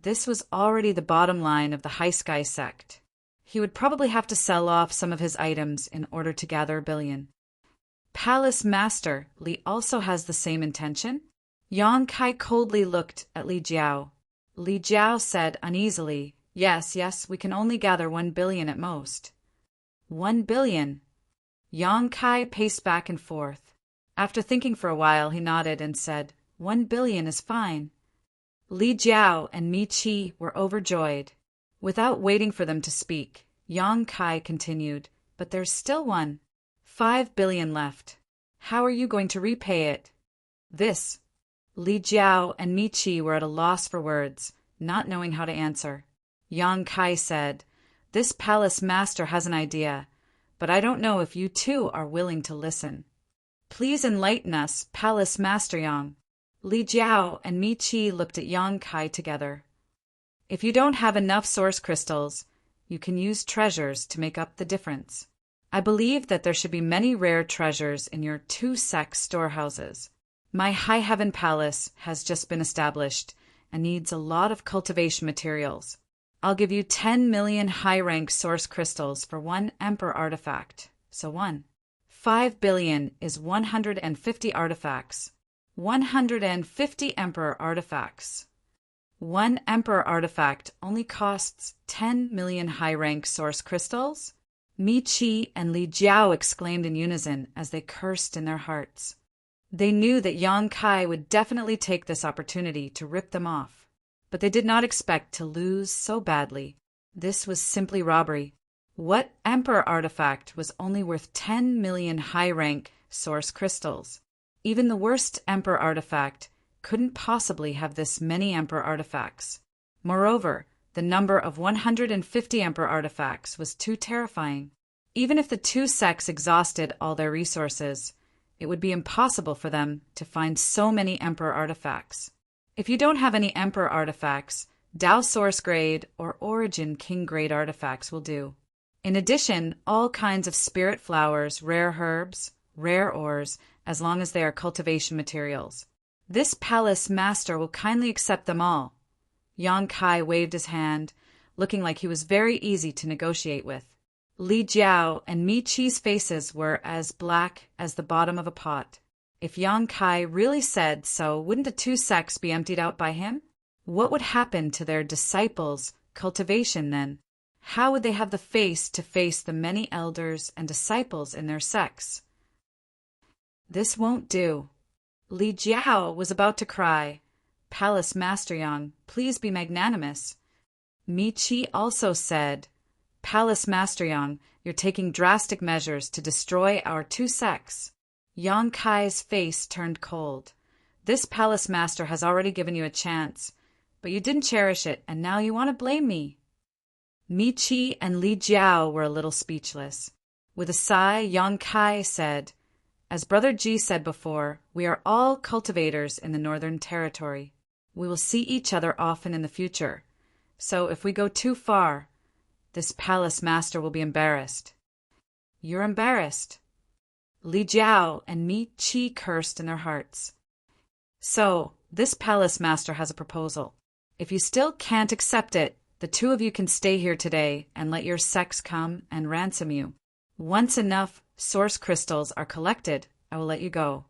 This was already the bottom line of the High Sky Sect. He would probably have to sell off some of his items in order to gather 1 billion. Palace Master Li also has the same intention? Yang Kai coldly looked at Li Jiao. Li Jiao said uneasily, Yes, we can only gather 1 billion at most." 1 billion? Yang Kai paced back and forth. After thinking for a while, he nodded and said, 1 billion is fine." Li Jiao and Mi Qi were overjoyed. Without waiting for them to speak, Yang Kai continued, "But there's still 5 billion left. How are you going to repay it?" This. Li Jiao and Mi Qi were at a loss for words, not knowing how to answer. Yang Kai said, "This palace master has an idea, but I don't know if you two are willing to listen. Please enlighten us, Palace Master Yang." Li Jiao and Mi Qi looked at Yang Kai together. "If you don't have enough source crystals, you can use treasures to make up the difference. I believe that there should be many rare treasures in your 2 sect storehouses. My High Heaven Palace has just been established and needs a lot of cultivation materials. I'll give you 10 million high-rank source crystals for 1 Emperor artifact. So 5 billion is 150 artifacts. 150 Emperor artifacts. One Emperor artifact only costs 10 million high-rank source crystals? Mi Qi and Li Jiao exclaimed in unison as they cursed in their hearts. They knew that Yang Kai would definitely take this opportunity to rip them off, but they did not expect to lose so badly. This was simply robbery. What Emperor artifact was only worth 10 million high-rank source crystals? Even the worst Emperor artifact couldn't possibly have this many Emperor artifacts. Moreover, the number of 150 Emperor artifacts was too terrifying. Even if the two sects exhausted all their resources, it would be impossible for them to find so many Emperor artifacts. If you don't have any Emperor artifacts, Dao Source Grade or Origin King Grade artifacts will do. In addition, all kinds of spirit flowers, rare herbs, rare ores, as long as they are cultivation materials. This palace master will kindly accept them all. Yang Kai waved his hand, looking like he was very easy to negotiate with. Li Jiao and Mi Qi's faces were as black as the bottom of a pot. If Yang Kai really said so, wouldn't the two sects be emptied out by him? What would happen to their disciples' cultivation then? How would they have the face to face the many elders and disciples in their sects? This won't do. Li Jiao was about to cry, "Palace Master Yang, please be magnanimous." Mi Qi also said, "Palace Master Yang, you're taking drastic measures to destroy our two sects." Yang Kai's face turned cold. "This palace master has already given you a chance, but you didn't cherish it, and now you want to blame me." Mi Qi and Li Jiao were a little speechless. With a sigh, Yang Kai said, "As Brother Ji said before, we are all cultivators in the Northern Territory. We will see each other often in the future. So if we go too far, this palace master will be embarrassed." "You're embarrassed." Li Jiao and Mi Qi cursed in their hearts. "So, this palace master has a proposal. If you still can't accept it, the two of you can stay here today and let your sects come and ransom you. Once enough source crystals are collected, I will let you go.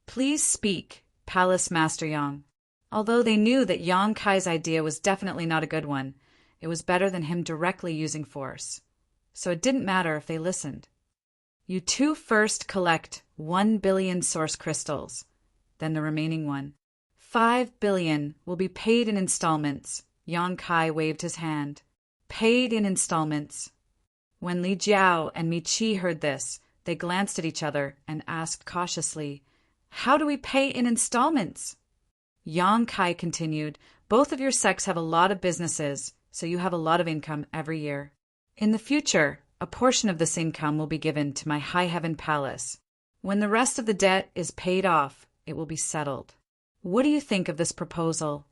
Please speak, Palace Master Yang." Although they knew that Yang Kai's idea was definitely not a good one, it was better than him directly using force. So it didn't matter if they listened. "You two first collect 1 billion source crystals, then the remaining one. 5 billion will be paid in installments." Yang Kai waved his hand. "Paid in installments." When Li Jiao and Mi Qi heard this, they glanced at each other and asked cautiously, "How do we pay in installments?" Yang Kai continued, "Both of your sects have a lot of businesses, so you have a lot of income every year. In the future, a portion of this income will be given to my High Heaven Palace. When the rest of the debt is paid off, it will be settled. What do you think of this proposal?"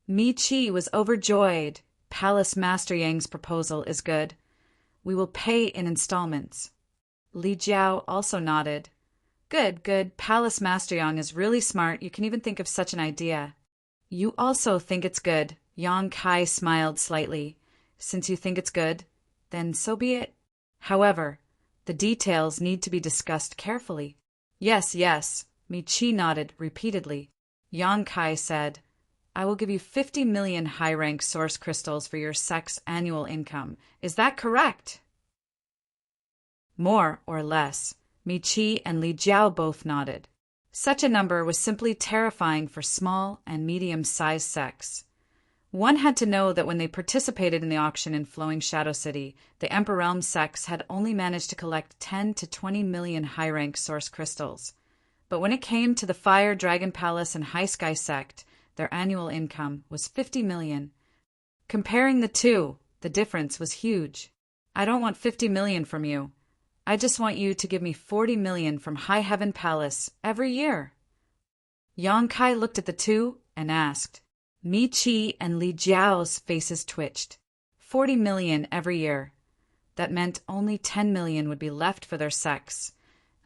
Mi Qi was overjoyed. "Palace Master Yang's proposal is good. We will pay in installments." Li Jiao also nodded. "Good, good. Palace Master Yang is really smart. You can even think of such an idea." "You also think it's good." Yang Kai smiled slightly. "Since you think it's good, then so be it. However, the details need to be discussed carefully." "Yes, yes." Mi Qi nodded repeatedly. Yang Kai said, "I will give you 50 million high-rank source crystals for your sect's annual income. Is that correct?" "More or less." Mi Qi and Li Jiao both nodded. Such a number was simply terrifying for small and medium-sized sects. One had to know that when they participated in the auction in Flowing Shadow City, the Emperor Realm sects had only managed to collect 10 to 20 million high-rank source crystals. But when it came to the Fire Dragon Palace and High Sky sect, their annual income was 50 million. Comparing the two, the difference was huge. "I don't want 50 million from you. I just want you to give me 40 million from High Heaven Palace every year." Yang Kai looked at the two and asked. Mi Qi and Li Jiao's faces twitched. 40 million every year. That meant only 10 million would be left for their sects,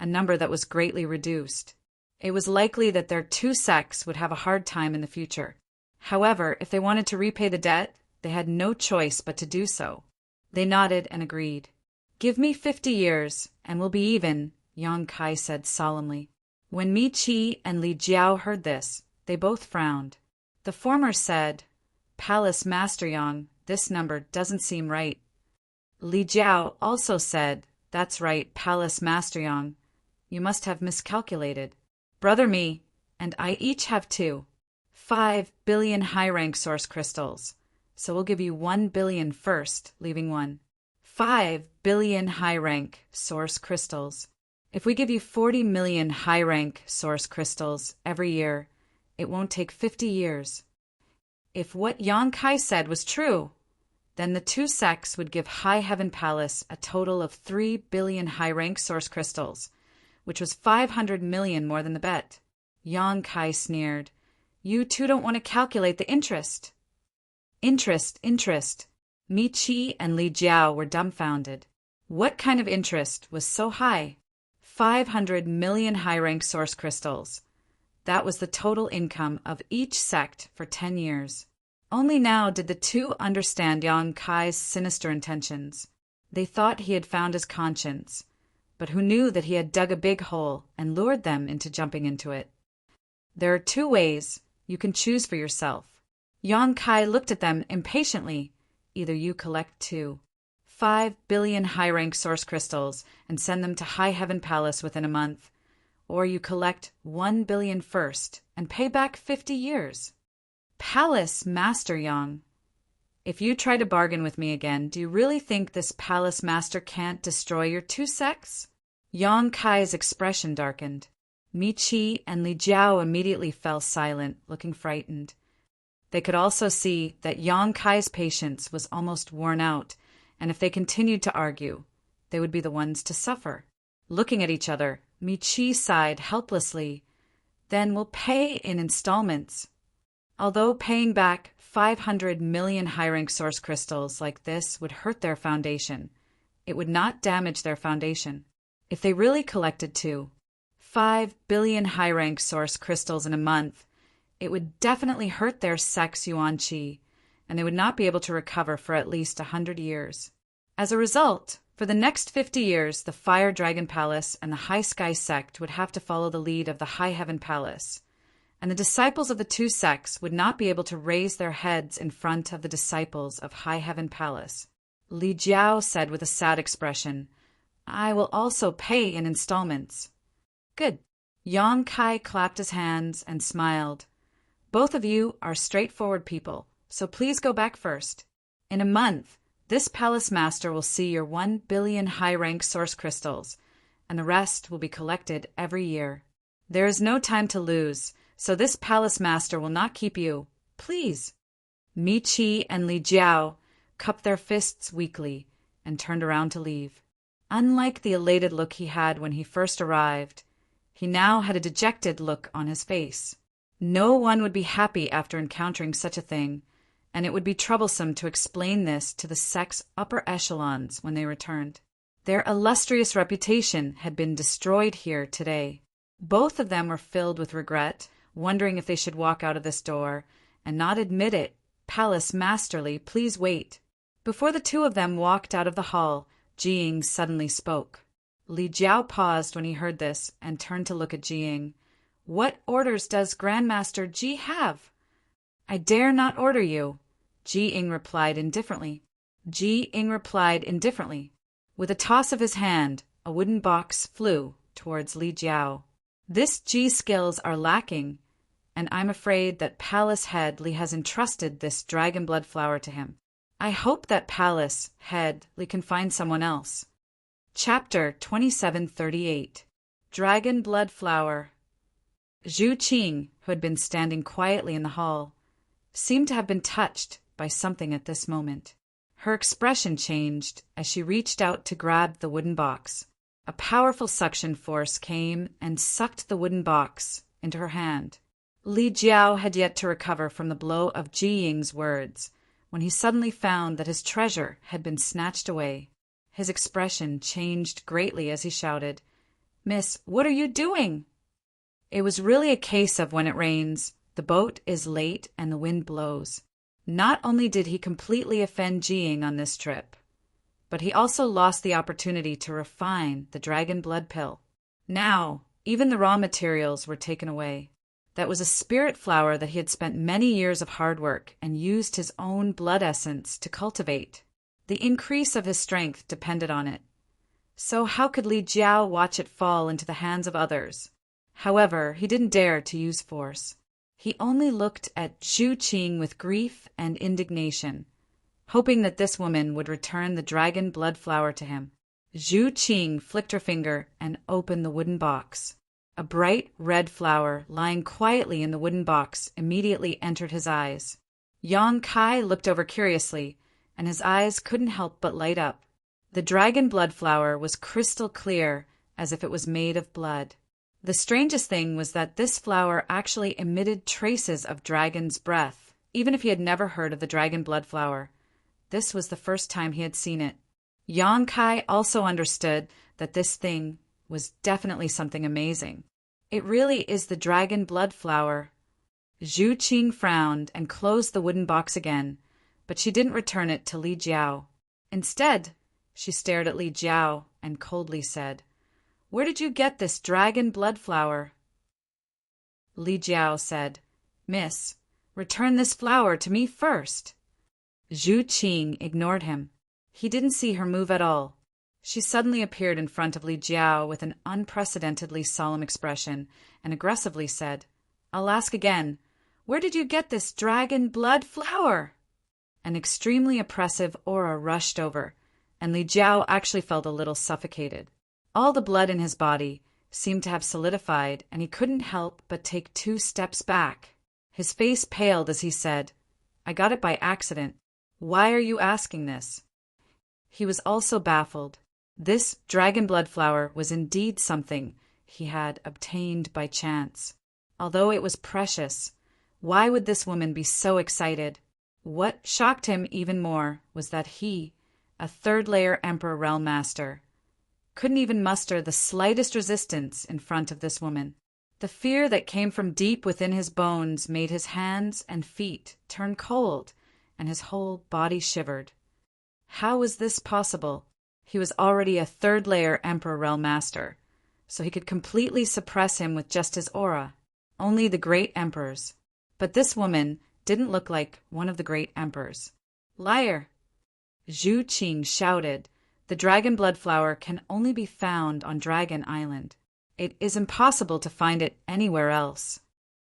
a number that was greatly reduced. It was likely that their two sects would have a hard time in the future. However, if they wanted to repay the debt, they had no choice but to do so. They nodded and agreed. "Give me 50 years, and we'll be even," Yang Kai said solemnly. When Mi Qi and Li Jiao heard this, they both frowned. The former said, Palace Master Yang, this number doesn't seem right. Li Jiao also said, That's right, Palace Master Yang. You must have miscalculated. Brother Me and I each have 5 billion high-rank source crystals, so we'll give you 1 billion first, leaving 5 billion high-rank source crystals. If we give you 40 million high-rank source crystals every year, it won't take 50 years. If what Yang Kai said was true, then the two sects would give High Heaven Palace a total of 3 billion high-rank source crystals, which was 500 million more than the bet. Yang Kai sneered. You two don't want to calculate the interest. Interest. Mi Qi and Li Jiao were dumbfounded. What kind of interest was so high? 500 million high-rank source crystals. That was the total income of each sect for 10 years. Only now did the two understand Yang Kai's sinister intentions. They thought he had found his conscience, but who knew that he had dug a big hole and lured them into jumping into it? There are 2 ways. You can choose for yourself. Yang Kai looked at them impatiently. Either you collect 5 billion high-rank source crystals and send them to High Heaven Palace within a month, or you collect 1 billion first and pay back 50 years. Palace Master Yang, if you try to bargain with me again, do you really think this Palace Master can't destroy your 2 sects? Yang Kai's expression darkened. Mi Qi and Li Jiao immediately fell silent, looking frightened. They could also see that Yang Kai's patience was almost worn out, and if they continued to argue, they would be the ones to suffer. Looking at each other, Mi Qi sighed helplessly. Then we'll pay in installments. Although paying back 500 million high-rank source crystals like this would hurt their foundation, it would not damage their foundation. If they really collected 5 billion high-rank source crystals in a month, it would definitely hurt their sect's yuan qi, and they would not be able to recover for at least 100 years. As a result, for the next 50 years, the Fire Dragon Palace and the High Sky sect would have to follow the lead of the High Heaven Palace, and the disciples of the 2 sects would not be able to raise their heads in front of the disciples of High Heaven Palace. Li Jiao said with a sad expression, I will also pay in installments. Good. Yang Kai clapped his hands and smiled. Both of you are straightforward people, so please go back first. In a month, this Palace Master will see your 1 billion high-rank source crystals, and the rest will be collected every year. There is no time to lose, so this Palace Master will not keep you. Please. Mi Qi and Li Jiao cupped their fists weakly and turned around to leave. Unlike the elated look he had when he first arrived, he now had a dejected look on his face. No one would be happy after encountering such a thing, and it would be troublesome to explain this to the sect's upper echelons when they returned. Their illustrious reputation had been destroyed here today. Both of them were filled with regret, wondering if they should walk out of this door and not admit it. Palace Masterly, please wait. Before the 2 of them walked out of the hall, Jiying suddenly spoke. Li Jiao paused when he heard this and turned to look at Jiying. What orders does Grandmaster Ji have? I dare not order you, Jiying replied indifferently. With a toss of his hand, a wooden box flew towards Li Jiao. This Ji skills are lacking, and I'm afraid that Palace Head Li has entrusted this dragon blood flower to him. I hope that Palace Head Li can find someone else. Chapter 2738. Dragon Blood Flower. Zhu Qing, who had been standing quietly in the hall, seemed to have been touched by something at this moment. Her expression changed as she reached out to grab the wooden box. A powerful suction force came and sucked the wooden box into her hand. Li Jiao had yet to recover from the blow of Jiying's words when he suddenly found that his treasure had been snatched away. His expression changed greatly as he shouted, Miss, what are you doing? It was really a case of when it rains, the boat is late and the wind blows. Not only did he completely offend Jiying on this trip, but he also lost the opportunity to refine the dragon blood pill. Now, even the raw materials were taken away. That was a spirit flower that he had spent many years of hard work and used his own blood essence to cultivate. The increase of his strength depended on it. So how could Li Jiao watch it fall into the hands of others? However, he didn't dare to use force. He only looked at Zhu Qing with grief and indignation, hoping that this woman would return the dragon blood flower to him. Zhu Qing flicked her finger and opened the wooden box. A bright red flower lying quietly in the wooden box immediately entered his eyes. Yang Kai looked over curiously, and his eyes couldn't help but light up. The dragon blood flower was crystal clear, as if it was made of blood. The strangest thing was that this flower actually emitted traces of dragon's breath, even if he had never heard of the dragon blood flower. This was the first time he had seen it. Yang Kai also understood that this thing was definitely something amazing. It really is the dragon blood flower. Zhu Qing frowned and closed the wooden box again, but she didn't return it to Li Jiao. Instead, she stared at Li Jiao and coldly said, "Where did you get this dragon blood flower?" Li Jiao said, "Miss, return this flower to me first." Zhu Qing ignored him. He didn't see her move at all. She suddenly appeared in front of Li Jiao with an unprecedentedly solemn expression and aggressively said, "I'll ask again, where did you get this dragon blood flower?" An extremely oppressive aura rushed over, and Li Jiao actually felt a little suffocated. All the blood in his body seemed to have solidified, and he couldn't help but take 2 steps back. His face paled as he said, "I got it by accident. Why are you asking this?" He was also baffled. This dragon blood flower was indeed something he had obtained by chance. Although it was precious, why would this woman be so excited? What shocked him even more was that he, a third-layer Emperor Realm Master, couldn't even muster the slightest resistance in front of this woman. The fear that came from deep within his bones made his hands and feet turn cold, and his whole body shivered. How was this possible? He was already a third-layer Emperor Realm Master, so he could completely suppress him with just his aura. Only the great emperors. But this woman didn't look like one of the great emperors. "Liar!" Zhu Qing shouted. "The dragon blood flower can only be found on Dragon Island. It is impossible to find it anywhere else."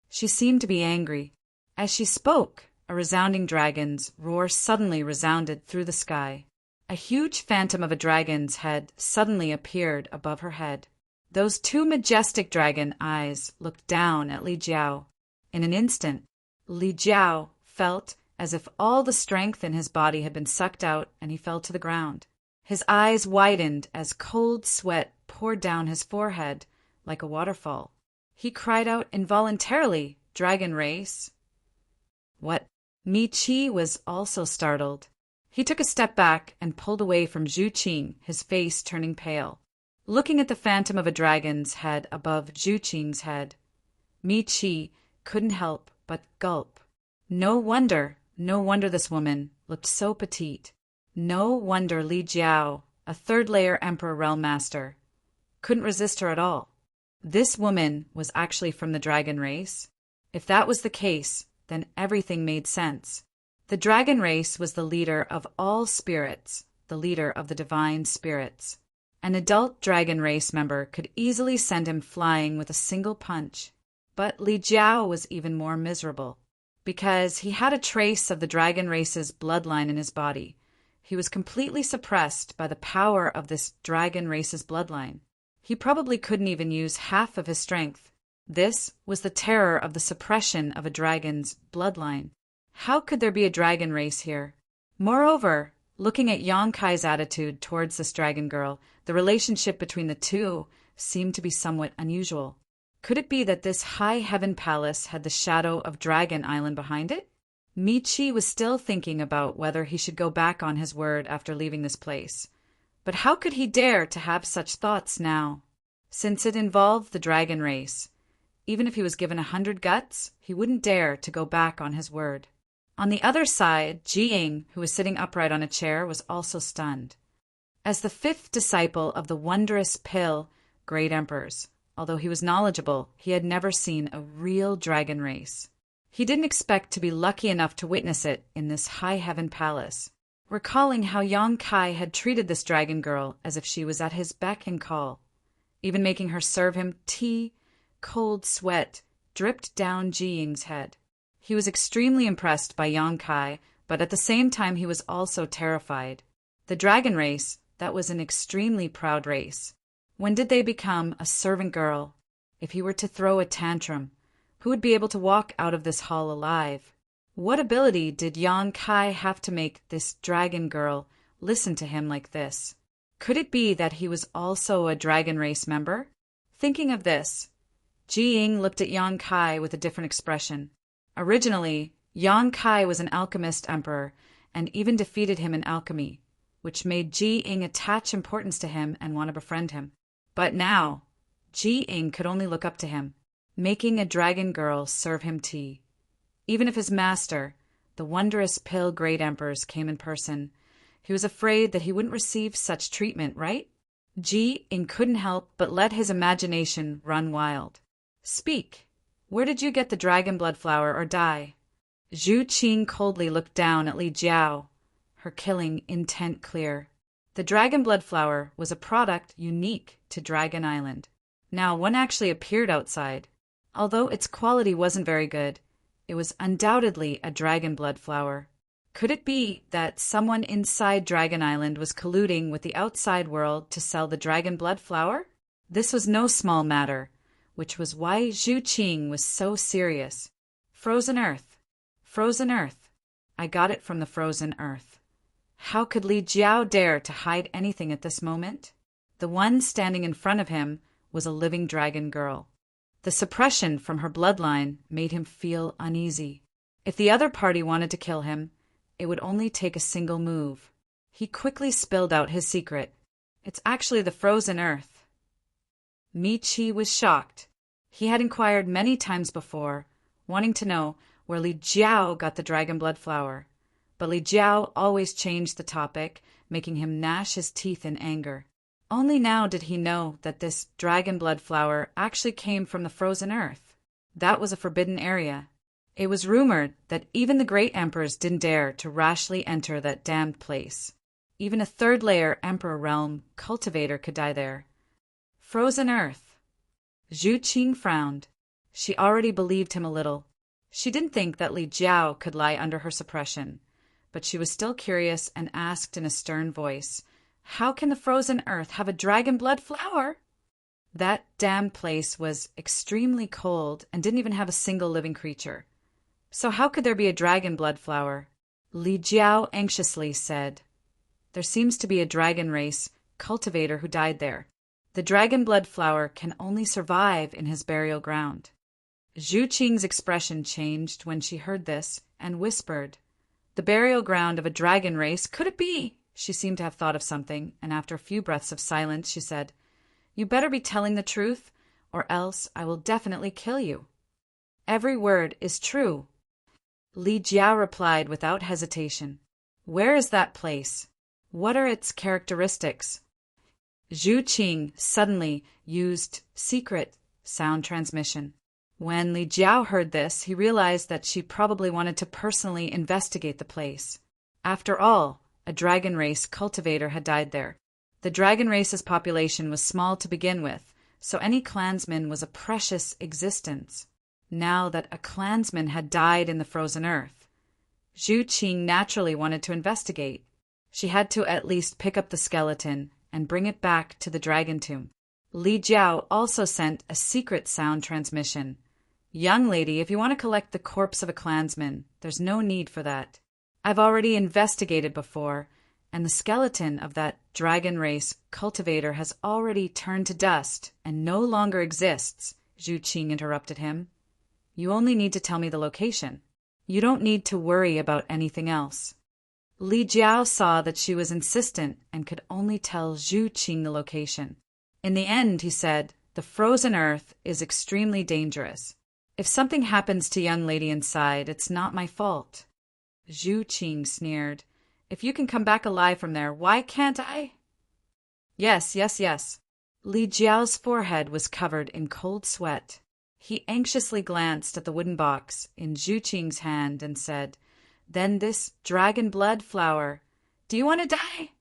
She seemed to be angry. As she spoke, a resounding dragon's roar suddenly resounded through the sky. A huge phantom of a dragon's head suddenly appeared above her head. Those 2 majestic dragon eyes looked down at Li Jiao. In an instant, Li Jiao felt as if all the strength in his body had been sucked out, and he fell to the ground. His eyes widened as cold sweat poured down his forehead like a waterfall. He cried out involuntarily, "Dragon race!" "What?" Mi Qi was also startled. He took a step back and pulled away from Zhu Qing, his face turning pale. Looking at the phantom of a dragon's head above Zhu Qing's head, Mi Qi couldn't help but gulp. No wonder this woman looked so petite. No wonder Li Jiao, a third-layer Emperor Realm Master, couldn't resist her at all. This woman was actually from the dragon race. If that was the case, then everything made sense. The dragon race was the leader of all spirits, the leader of the divine spirits. An adult dragon race member could easily send him flying with a single punch. But Li Jiao was even more miserable. Because he had a trace of the dragon race's bloodline in his body, he was completely suppressed by the power of this dragon race's bloodline. He probably couldn't even use half of his strength. This was the terror of the suppression of a dragon's bloodline. How could there be a dragon race here? Moreover, looking at Yang Kai's attitude towards this dragon girl, the relationship between the 2 seemed to be somewhat unusual. Could it be that this high heaven palace had the shadow of Dragon Island behind it? Mi Qi was still thinking about whether he should go back on his word after leaving this place. But how could he dare to have such thoughts now? Since it involved the dragon race, even if he was given 100 guts, he wouldn't dare to go back on his word. On the other side, Jiying, who was sitting upright on a chair, was also stunned. As the 5th disciple of the wondrous pill, great emperors, Although he was knowledgeable, he had never seen a real dragon race. He didn't expect to be lucky enough to witness it in this high heaven palace. Recalling how Yang Kai had treated this dragon girl as if she was at his beck and call, even making her serve him tea, cold sweat dripped down Ji Ying's head. He was extremely impressed by Yang Kai, but at the same time he was also terrified. The dragon race, that was an extremely proud race. When did they become a servant girl? If he were to throw a tantrum, who would be able to walk out of this hall alive? What ability did Yang Kai have to make this dragon girl listen to him like this? Could it be that he was also a dragon race member? Thinking of this, Ji Ying looked at Yang Kai with a different expression. Originally, Yang Kai was an alchemist emperor and even defeated him in alchemy, which made Ji Ying attach importance to him and want to befriend him. But now, Ji Ying could only look up to him, making a dragon girl serve him tea. Even if his master, the wondrous pale great emperors, came in person, he was afraid that he wouldn't receive such treatment, right? Ji Ying couldn't help but let his imagination run wild. Speak. Where did you get the dragon blood flower or dye? Zhu Qing coldly looked down at Li Jiao, her killing intent clear. The dragon blood flower was a product unique to Dragon Island. Now, one actually appeared outside. Although its quality wasn't very good, it was undoubtedly a dragon blood flower. Could it be that someone inside Dragon Island was colluding with the outside world to sell the dragon blood flower? This was no small matter, which was why Zhu Qing was so serious. Frozen Earth. Frozen Earth. I got it from the frozen earth. How could Li Jiao dare to hide anything at this moment? The one standing in front of him was a living dragon girl. The suppression from her bloodline made him feel uneasy. If the other party wanted to kill him, it would only take a single move. He quickly spilled out his secret. It's actually the frozen earth. Mi Qi was shocked. He had inquired many times before, wanting to know where Li Jiao got the dragon blood flower. But Li Jiao always changed the topic, making him gnash his teeth in anger. Only now did he know that this dragon blood flower actually came from the frozen earth. That was a forbidden area. It was rumored that even the great emperors didn't dare to rashly enter that damned place. Even a third-layer emperor realm cultivator could die there. Frozen earth. Zhu Qing frowned. She already believed him a little. She didn't think that Li Jiao could lie under her suppression, but she was still curious and asked in a stern voice, "How can the frozen earth have a dragon blood flower?" That damned place was extremely cold and didn't even have a single living creature. So how could there be a dragon blood flower? Li Jiao anxiously said, "There seems to be a dragon race cultivator who died there. The dragon blood flower can only survive in his burial ground." Zhu Qing's expression changed when she heard this and whispered, "The burial ground of a dragon race? Could it be?" She seemed to have thought of something, and after a few breaths of silence, she said, "You better be telling the truth, or else I will definitely kill you." "Every word is true," Li Jiao replied without hesitation. "Where is that place? What are its characteristics?" Zhu Qing suddenly used secret sound transmission. When Li Jiao heard this, he realized that she probably wanted to personally investigate the place. After all, a dragon race cultivator had died there. The dragon race's population was small to begin with, so any clansman was a precious existence. Now that a clansman had died in the frozen earth, Zhu Qing naturally wanted to investigate. She had to at least pick up the skeleton and bring it back to the dragon tomb. Li Jiao also sent a secret sound transmission. "Young lady, if you want to collect the corpse of a clansman, there's no need for that. I've already investigated before, and the skeleton of that dragon race cultivator has already turned to dust and no longer exists," Zhu Qing interrupted him. "You only need to tell me the location. You don't need to worry about anything else." Li Jiao saw that she was insistent and could only tell Zhu Qing the location. In the end, he said, "The frozen earth is extremely dangerous. If something happens to young lady inside, it's not my fault." Zhu Qing sneered, "If you can come back alive from there, why can't I?" Yes. Li Jiao's forehead was covered in cold sweat. He anxiously glanced at the wooden box in Zhu Qing's hand and said, "Then this dragon blood flower. Do you want to die?"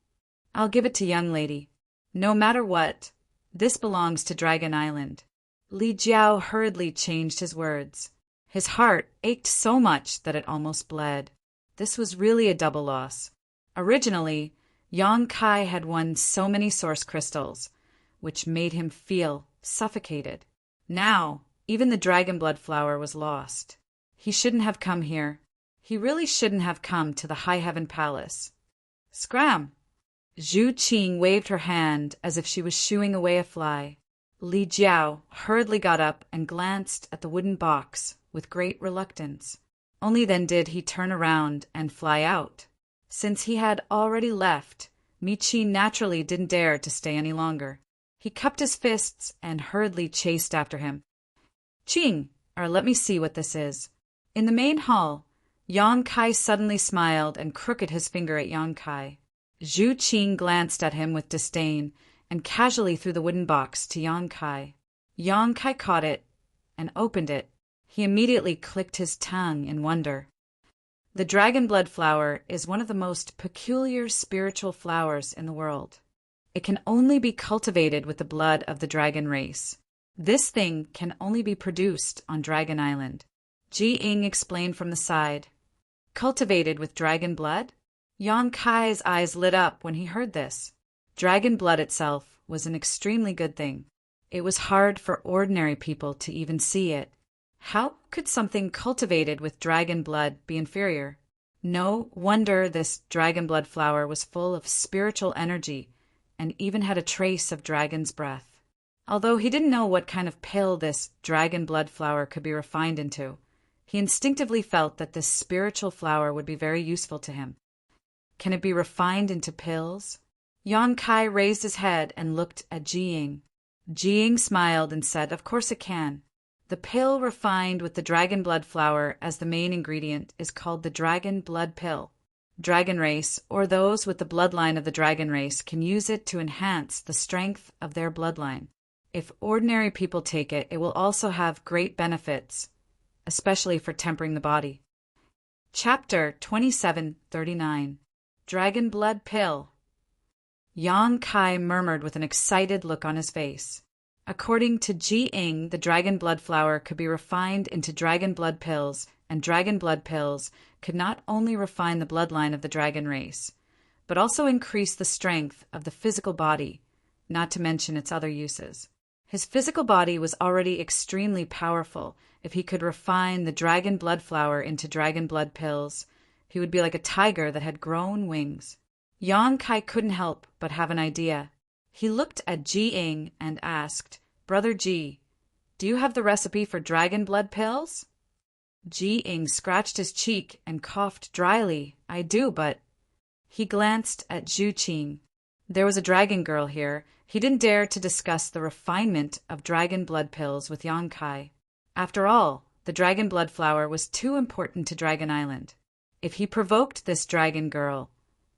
"I'll give it to young lady. No matter what, this belongs to Dragon Island." Li Jiao hurriedly changed his words. His heart ached so much that it almost bled. This was really a double loss. Originally, Yang Kai had won so many source crystals, which made him feel suffocated. Now, even the dragon blood flower was lost. He shouldn't have come here. He really shouldn't have come to the High Heaven Palace. Scram! Zhu Qing waved her hand as if she was shooing away a fly. Li Jiao hurriedly got up and glanced at the wooden box with great reluctance. Only then did he turn around and fly out. Since he had already left, Mi Qi naturally didn't dare to stay any longer. He cupped his fists and hurriedly chased after him. "Qing, or let me see what this is." In the main hall, Yang Kai suddenly smiled and crooked his finger at Yang Kai. Zhu Qing glanced at him with disdain and casually threw the wooden box to Yang Kai. Yang Kai caught it and opened it. He immediately clicked his tongue in wonder. The dragon blood flower is one of the most peculiar spiritual flowers in the world. It can only be cultivated with the blood of the dragon race. This thing can only be produced on Dragon Island. Ji Ying explained from the side. Cultivated with dragon blood? Yang Kai's eyes lit up when he heard this. Dragon blood itself was an extremely good thing. It was hard for ordinary people to even see it. How could something cultivated with dragon blood be inferior? No wonder this dragon blood flower was full of spiritual energy and even had a trace of dragon's breath. Although he didn't know what kind of pill this dragon blood flower could be refined into, he instinctively felt that this spiritual flower would be very useful to him. Can it be refined into pills? Yang Kai raised his head and looked at Ji Ying. Ji Ying smiled and said, "Of course it can. The pill refined with the dragon blood flower as the main ingredient is called the dragon blood pill. Dragon race, or those with the bloodline of the dragon race, can use it to enhance the strength of their bloodline. If ordinary people take it, it will also have great benefits, especially for tempering the body." Chapter 2739. Dragon Blood Pill. Yang Kai murmured with an excited look on his face. According to Ji Ying, the dragon blood flower could be refined into dragon blood pills, and dragon blood pills could not only refine the bloodline of the dragon race, but also increase the strength of the physical body, not to mention its other uses. His physical body was already extremely powerful. If he could refine the dragon blood flower into dragon blood pills, he would be like a tiger that had grown wings. Yang Kai couldn't help but have an idea. He looked at Ji Ying and asked, "Brother Ji, do you have the recipe for dragon blood pills?" Ji Ying scratched his cheek and coughed dryly. "I do, but—" He glanced at Zhu Qing. There was a dragon girl here. He didn't dare to discuss the refinement of dragon blood pills with Yang Kai. After all, the dragon blood flower was too important to Dragon Island. If he provoked this dragon girl,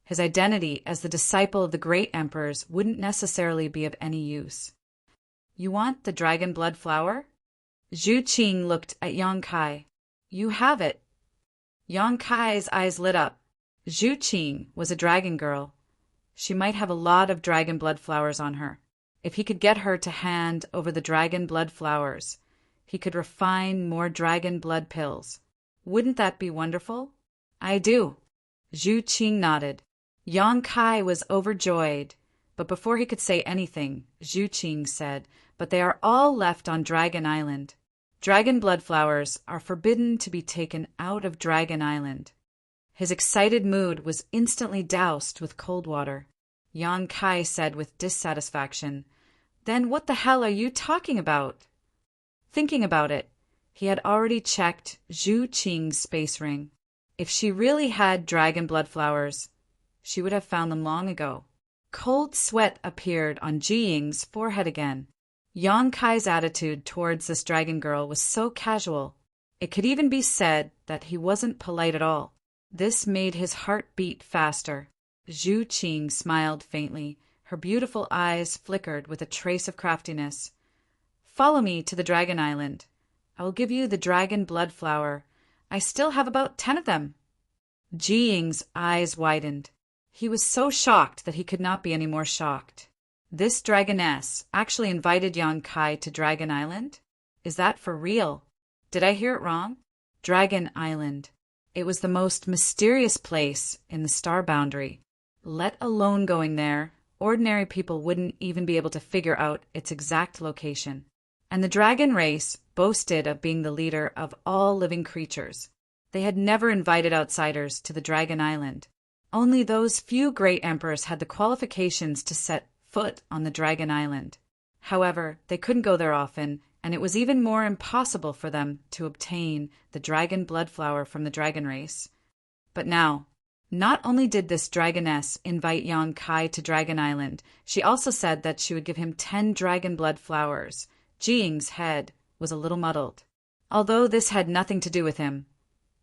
his identity as the disciple of the great emperors wouldn't necessarily be of any use. "You want the dragon blood flower?" Zhu Qing looked at Yang Kai. "You have it." Yang Kai's eyes lit up. Zhu Qing was a dragon girl. She might have a lot of dragon blood flowers on her. If he could get her to hand over the dragon blood flowers, he could refine more dragon blood pills. Wouldn't that be wonderful? "I do." Zhu Qing nodded. Yang Kai was overjoyed, but before he could say anything, Zhu Qing said, "But they are all left on Dragon Island. Dragon blood flowers are forbidden to be taken out of Dragon Island." His excited mood was instantly doused with cold water. Yang Kai said with dissatisfaction, "Then what the hell are you talking about?" Thinking about it, he had already checked Zhu Qing's space ring. If she really had dragon blood flowers, she would have found them long ago. Cold sweat appeared on Ji Ying's forehead again. Yang Kai's attitude towards this dragon girl was so casual, it could even be said that he wasn't polite at all. This made his heart beat faster. Zhu Qing smiled faintly Her beautiful eyes flickered with a trace of craftiness. "Follow me to the Dragon Island. I will give you the dragon blood flower. I still have about 10 of them." Ji Ying's eyes widened. He was so shocked that he could not be any more shocked. This dragoness actually invited Yang Kai to Dragon Island? Is that for real? Did I hear it wrong? Dragon Island. It was the most mysterious place in the star boundary. Let alone going there, ordinary people wouldn't even be able to figure out its exact location. And the dragon race boasted of being the leader of all living creatures. They had never invited outsiders to the Dragon Island. Only those few great emperors had the qualifications to set foot on the Dragon Island. However, they couldn't go there often, and it was even more impossible for them to obtain the dragon blood flower from the dragon race. But now, not only did this dragoness invite Yang Kai to Dragon Island, she also said that she would give him 10 dragon blood flowers. Ji Ying's head was a little muddled. Although this had nothing to do with him,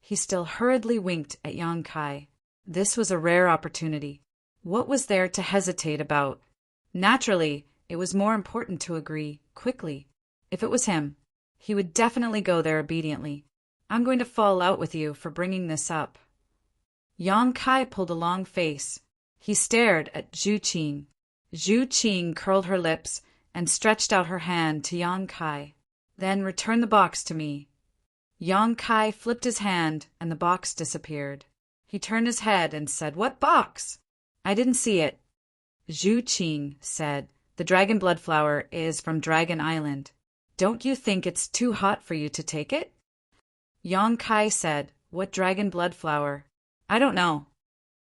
he still hurriedly winked at Yang Kai. This was a rare opportunity. What was there to hesitate about? Naturally, it was more important to agree quickly. If it was him, he would definitely go there obediently. "I'm going to fall out with you for bringing this up." Yang Kai pulled a long face. He stared at Zhu Qing. Zhu Qing curled her lips and stretched out her hand to Yang Kai. "Then return the box to me." Yang Kai flipped his hand and the box disappeared. He turned his head and said, "What box?" "I didn't see it." Zhu Qing said, "The dragon blood flower is from Dragon Island. Don't you think it's too hot for you to take it?" Yang Kai said, "What dragon blood flower?" "I don't know."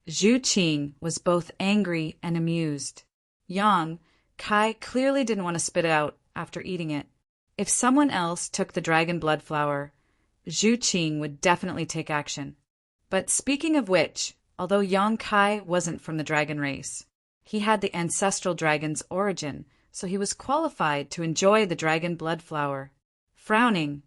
Zhu Qing was both angry and amused. Yang Kai clearly didn't want to spit it out after eating it. If someone else took the dragon blood flower, Zhu Qing would definitely take action. But speaking of which, although Yang Kai wasn't from the dragon race, he had the ancestral dragon's origin, so he was qualified to enjoy the dragon blood flower. Frowning,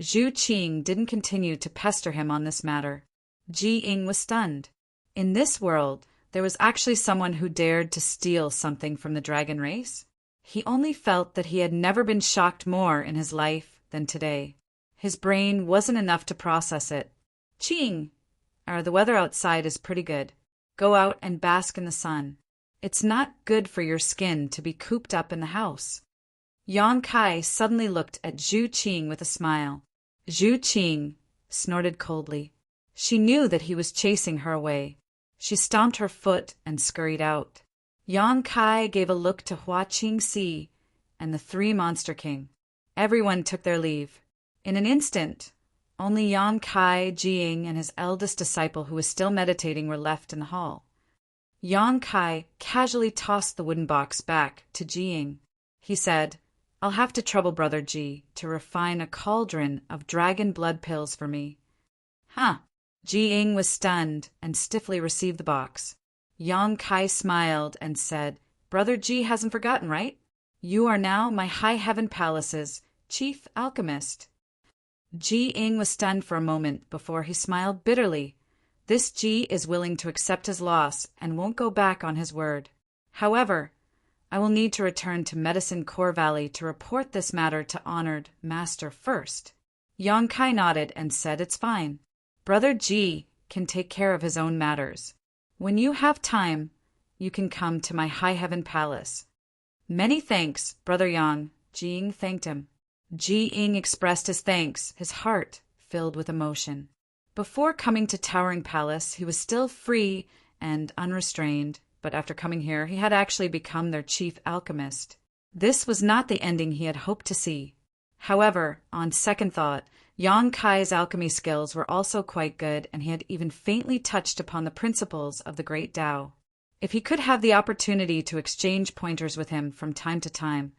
Zhu Qing didn't continue to pester him on this matter. Ji Ying was stunned. In this world, there was actually someone who dared to steal something from the dragon race. He only felt that he had never been shocked more in his life than today. His brain wasn't enough to process it. "Qing, the weather outside is pretty good. Go out and bask in the sun. It's not good for your skin to be cooped up in the house." Yang Kai suddenly looked at Zhu Qing with a smile. Zhu Qing snorted coldly. She knew that he was chasing her away. She stomped her foot and scurried out. Yang Kai gave a look to Hua Qingxi and the 3 Monster King. Everyone took their leave. In an instant, only Yang Kai, Ji Ying, and his eldest disciple who was still meditating were left in the hall. Yang Kai casually tossed the wooden box back to Ji Ying. He said, "I'll have to trouble Brother Ji to refine a cauldron of dragon blood pills for me." "Huh." Ji Ying was stunned and stiffly received the box. Yang Kai smiled and said, "Brother Ji hasn't forgotten, right? You are now my High Heaven Palace's chief alchemist." Ji Ying was stunned for a moment before he smiled bitterly. This Ji is willing to accept his loss and won't go back on his word. However, I will need to return to Medicine Core Valley to report this matter to honored master first. Yang Kai nodded and said, "It's fine. Brother Ji can take care of his own matters. When you have time, you can come to my High Heaven Palace." "Many thanks, Brother Yang." Ji Ying thanked him. Ji Ying expressed his thanks, his heart filled with emotion. Before coming to Towering Palace, he was still free and unrestrained, but after coming here, he had actually become their chief alchemist. This was not the ending he had hoped to see. However, on second thought, Yang Kai's alchemy skills were also quite good, and he had even faintly touched upon the principles of the Great Tao. If he could have the opportunity to exchange pointers with him from time to time,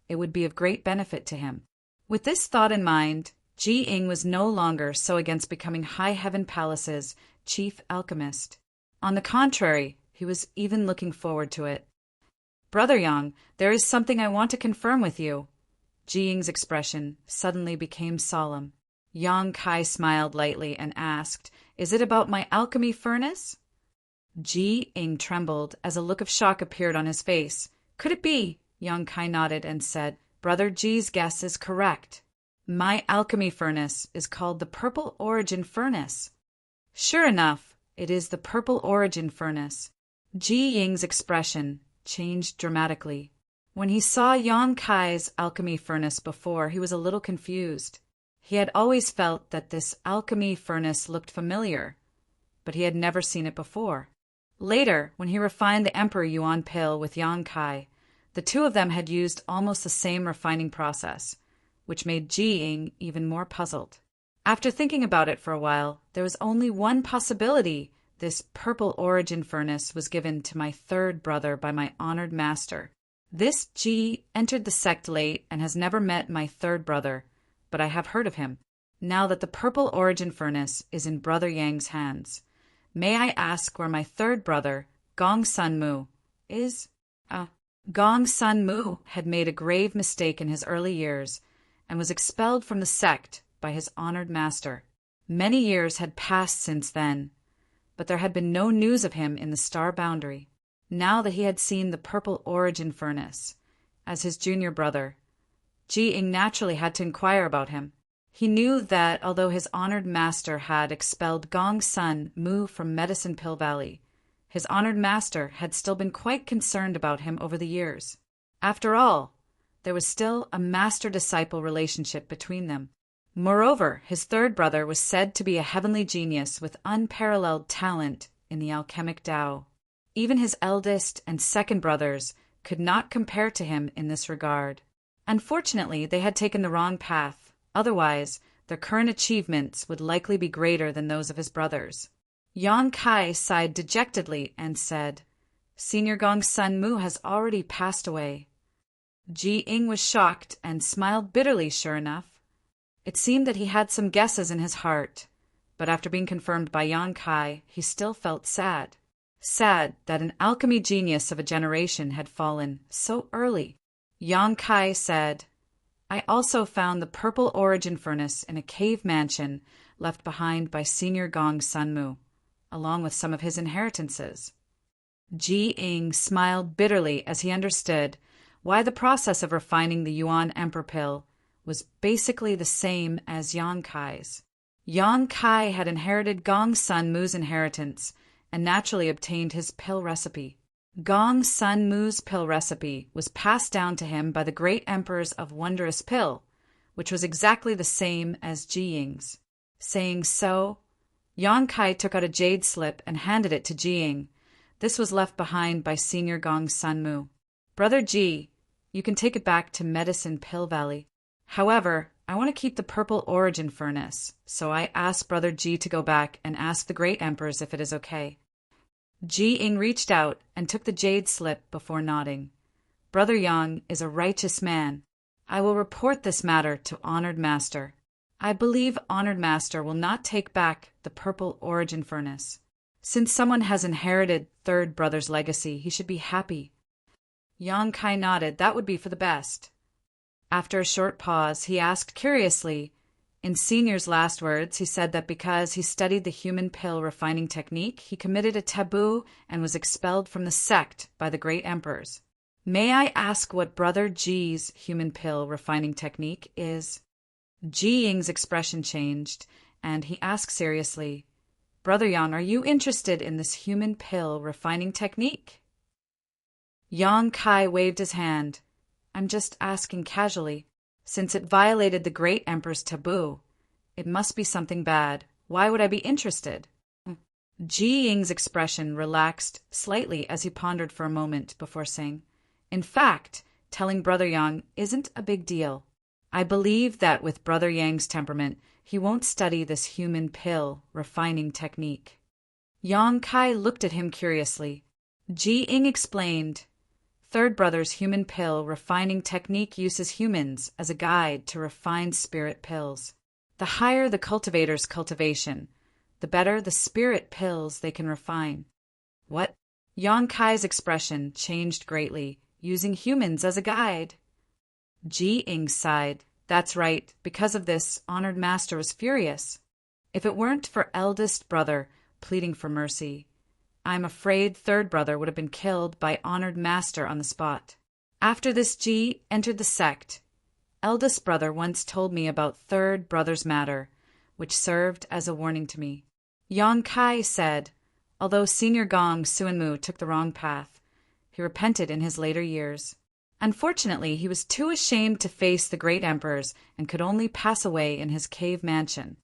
it would be of great benefit to him. With this thought in mind, Ji Ying was no longer so against becoming High Heaven Palace's chief alchemist. On the contrary, he was even looking forward to it. "Brother Yang, there is something I want to confirm with you." Ji Ying's expression suddenly became solemn. Yang Kai smiled lightly and asked, "Is it about my alchemy furnace?" Ji Ying trembled as a look of shock appeared on his face. Could it be? Yang Kai nodded and said, Brother Ji's guess is correct. My alchemy furnace is called the Purple Origin Furnace. Sure enough, it is the Purple Origin Furnace. Ji Ying's expression changed dramatically. When he saw Yang Kai's alchemy furnace before, he was a little confused. He had always felt that this alchemy furnace looked familiar, but he had never seen it before. Later, when he refined the Emperor Yuan pill with Yang Kai, the two of them had used almost the same refining process, which made Ji Ying even more puzzled. After thinking about it for a while, there was only one possibility. This Purple Origin Furnace was given to my third brother by my honored master. This Ji entered the sect late and has never met my third brother, but I have heard of him. Now that the Purple Origin Furnace is in Brother Yang's hands, may I ask where my third brother, Gong Sun Mu, is? Gong Sun Mu had made a grave mistake in his early years and was expelled from the sect by his honored master. Many years had passed since then, but there had been no news of him in the Star Boundary. Now that he had seen the Purple Origin Furnace, as his junior brother, Ji Ying naturally had to inquire about him. He knew that although his honored master had expelled Gong Sun Mu from Medicine Pill Valley, his honored master had still been quite concerned about him over the years. After all, there was still a master-disciple relationship between them. Moreover, his third brother was said to be a heavenly genius with unparalleled talent in the alchemic Tao. Even his eldest and second brothers could not compare to him in this regard. Unfortunately, they had taken the wrong path. Otherwise, their current achievements would likely be greater than those of his brothers. Yang Kai sighed dejectedly and said, Senior Gong Sun Mu has already passed away. Ji Ying was shocked and smiled bitterly, sure enough. It seemed that he had some guesses in his heart, but after being confirmed by Yang Kai, he still felt sad. Sad that an alchemy genius of a generation had fallen so early. Yang Kai said, I also found the Purple Origin Furnace in a cave mansion left behind by Senior Gong Sun Mu, along with some of his inheritances. Ji Ying smiled bitterly as he understood why the process of refining the Yuan Emperor pill was basically the same as Yang Kai's. Yang Kai had inherited Gong Sun Mu's inheritance and naturally obtained his pill recipe. Gong Sun Mu's pill recipe was passed down to him by the great emperors of Wondrous Pill, which was exactly the same as Ji Ying's. Saying so, Yang Kai took out a jade slip and handed it to Ji Ying. This was left behind by Senior Gong Sun Mu. Brother Ji, you can take it back to Medicine Pill Valley. However, I want to keep the Purple Origin Furnace, so I asked Brother Ji to go back and ask the great emperors if it is okay. Ji Ying reached out and took the jade slip before nodding. Brother Yang is a righteous man. I will report this matter to Honored Master. I believe Honored Master will not take back the Purple Origin Furnace. Since someone has inherited third brother's legacy, he should be happy. Yang Kai nodded. That would be for the best. After a short pause, he asked curiously, in Senior's last words, he said that because he studied the human pill refining technique, he committed a taboo and was expelled from the sect by the great emperors. May I ask what Brother Ji's human pill refining technique is? Ji Ying's expression changed, and he asked seriously, Brother Yang, are you interested in this human pill refining technique? Yang Kai waved his hand. I'm just asking casually. Since it violated the great emperor's taboo, it must be something bad. Why would I be interested? Ji Ying's expression relaxed slightly as he pondered for a moment before saying, In fact, telling Brother Yang isn't a big deal. I believe that with Brother Yang's temperament, he won't study this human pill refining technique. Yang Kai looked at him curiously. Ji Ying explained, Third brother's human pill refining technique uses humans as a guide to refine spirit pills. The higher the cultivator's cultivation, the better the spirit pills they can refine. What? Yang Kai's expression changed greatly, using humans as a guide. Ji Ying sighed. That's right. Because of this, Honored Master was furious. If it weren't for eldest brother pleading for mercy, I'm afraid third brother would have been killed by honored master on the spot. After this Ji entered the sect. Eldest brother once told me about third brother's matter, which served as a warning to me. Yang Kai said, although Senior Gong Suanmu took the wrong path, he repented in his later years. Unfortunately, he was too ashamed to face the great emperors and could only pass away in his cave mansion.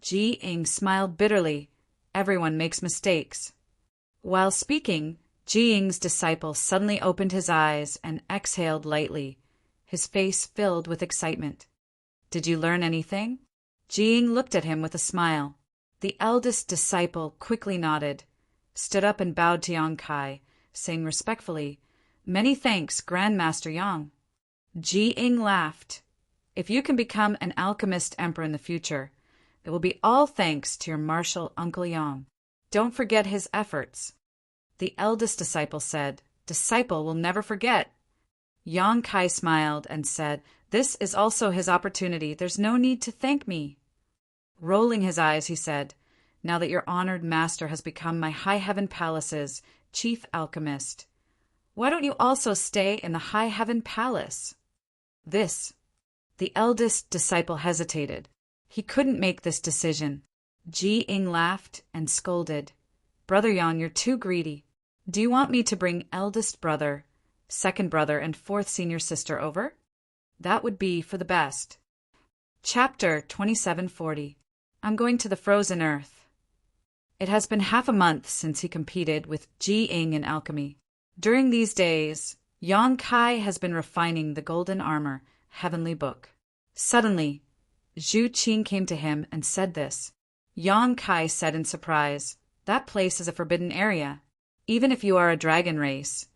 Ji Ing smiled bitterly. Everyone makes mistakes. While speaking, Ji Ing's disciple suddenly opened his eyes and exhaled lightly, his face filled with excitement. Did you learn anything? Ji Ing looked at him with a smile. The eldest disciple quickly nodded, stood up and bowed to Yang Kai, saying respectfully, Many thanks, Grandmaster Yang. Ji Ing laughed. If you can become an alchemist emperor in the future, it will be all thanks to your martial Uncle Yang. Don't forget his efforts. The eldest disciple said, Disciple will never forget. Yang Kai smiled and said, This is also his opportunity. There's no need to thank me. Rolling his eyes, he said, Now that your honored master has become my High Heaven Palace's chief alchemist, why don't you also stay in the High Heaven Palace? The eldest disciple hesitated. He couldn't make this decision. Ji Ing laughed and scolded. Brother Yang, you're too greedy. Do you want me to bring eldest brother, second brother, and fourth senior sister over? That would be for the best. Chapter 2740. I'm going to the frozen earth. It has been half a month since he competed with Ji Ing in alchemy. During these days, Yang Kai has been refining the golden armor, heavenly book. Suddenly, Zhu Qing came to him and said this. Yang Kai said in surprise, That place is a forbidden area. Even if you are a dragon race,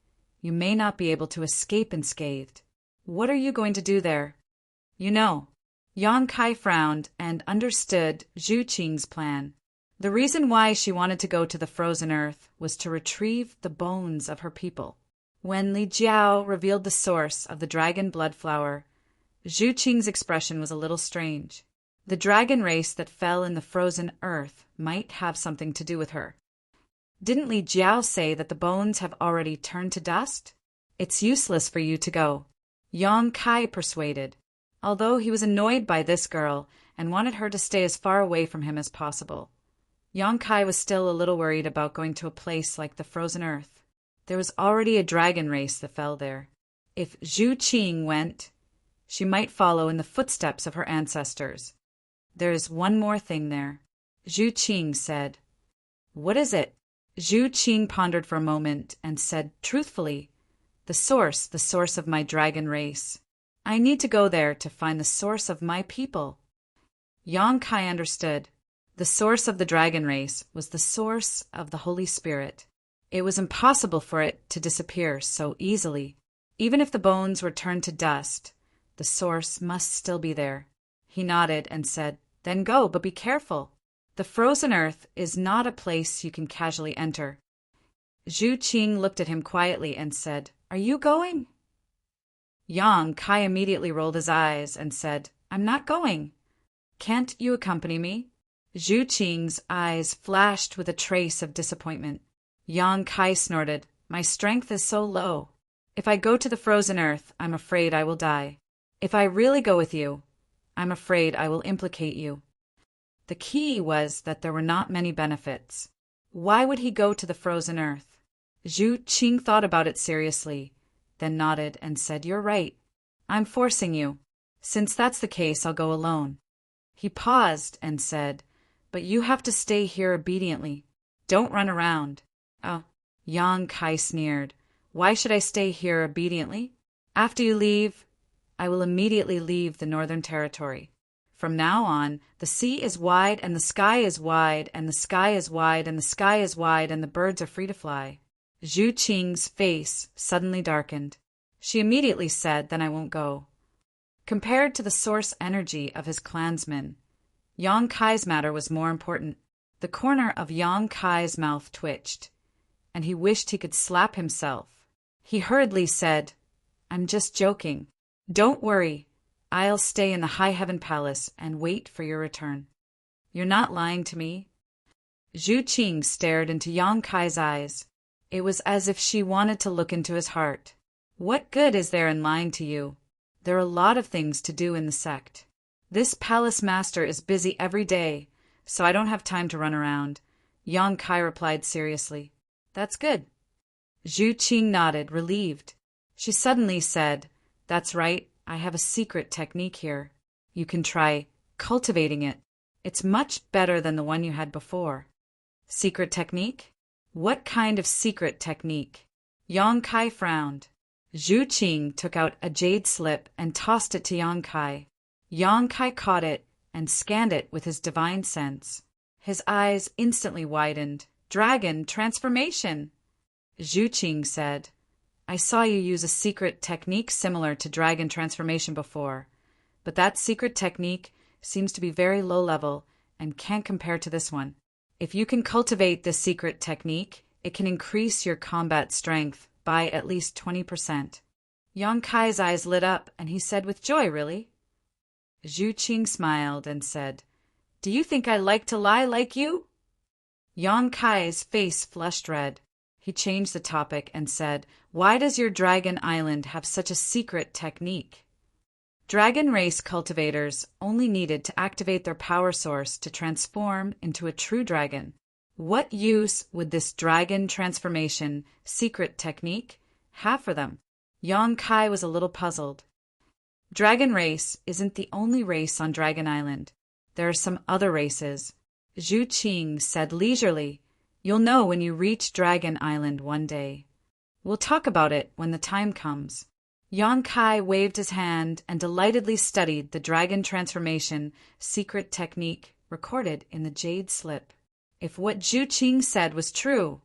you may not be able to escape unscathed. What are you going to do there? You know. Yang Kai frowned and understood Zhu Qing's plan. The reason why she wanted to go to the frozen earth was to retrieve the bones of her people. When Li Jiao revealed the source of the dragon blood flower, Zhu Qing's expression was a little strange. The dragon race that fell in the frozen earth might have something to do with her. Didn't Li Jiao say that the bones have already turned to dust? It's useless for you to go, Yang Kai persuaded, although he was annoyed by this girl and wanted her to stay as far away from him as possible. Yang Kai was still a little worried about going to a place like the frozen earth. There was already a dragon race that fell there. If Zhu Qing went, she might follow in the footsteps of her ancestors. There is one more thing there, Zhu Qing said. What is it? Zhu Qing pondered for a moment and said truthfully, the source of my dragon race. I need to go there to find the source of my people. Yang Kai understood. The source of the dragon race was the source of the Holy Spirit. It was impossible for it to disappear so easily. Even if the bones were turned to dust, the source must still be there. He nodded and said, Then go, but be careful. The frozen earth is not a place you can casually enter. Zhu Qing looked at him quietly and said, Are you going? Yang Kai immediately rolled his eyes and said, I'm not going. Can't you accompany me? Zhu Qing's eyes flashed with a trace of disappointment. Yang Kai snorted, My strength is so low. If I go to the frozen earth, I'm afraid I will die. If I really go with you, I'm afraid I will implicate you. The key was that there were not many benefits. Why would he go to the frozen earth? Zhu Qing thought about it seriously, then nodded and said, You're right. I'm forcing you. Since that's the case, I'll go alone. He paused and said, But you have to stay here obediently. Don't run around. Oh, Yang Kai sneered. Why should I stay here obediently? After you leave, I will immediately leave the Northern Territory. From now on, the sea is wide and the sky is wide and the sky is wide and the sky is wide and the birds are free to fly. Zhu Qing's face suddenly darkened. She immediately said, Then I won't go. Compared to the source energy of his clansmen, Yang Kai's matter was more important. The corner of Yang Kai's mouth twitched, and he wished he could slap himself. He hurriedly said, I'm just joking. Don't worry. I'll stay in the High Heaven Palace and wait for your return. You're not lying to me? Zhu Qing stared into Yang Kai's eyes. It was as if she wanted to look into his heart. What good is there in lying to you? There are a lot of things to do in the sect. This palace master is busy every day, so I don't have time to run around. Yang Kai replied seriously. That's good. Zhu Qing nodded, relieved. She suddenly said, That's right, I have a secret technique here. You can try cultivating it. It's much better than the one you had before. Secret technique? What kind of secret technique? Yang Kai frowned. Zhu Qing took out a jade slip and tossed it to Yang Kai. Yang Kai caught it and scanned it with his divine sense. His eyes instantly widened. Dragon transformation! Zhu Qing said, I saw you use a secret technique similar to dragon transformation before, but that secret technique seems to be very low level and can't compare to this one. If you can cultivate this secret technique, it can increase your combat strength by at least 20%. Yang Kai's eyes lit up and he said with joy, Really? Zhu Qing smiled and said, Do you think I like to lie like you? Yang Kai's face flushed red. He changed the topic and said, Why does your dragon island have such a secret technique? Dragon race cultivators only needed to activate their power source to transform into a true dragon. What use would this dragon transformation secret technique have for them? Yang Kai was a little puzzled. Dragon race isn't the only race on Dragon Island. There are some other races. Zhu Qing said leisurely, You'll know when you reach Dragon Island one day. We'll talk about it when the time comes. Yang Kai waved his hand and delightedly studied the dragon transformation secret technique recorded in the jade slip. If what Zhu Qing said was true,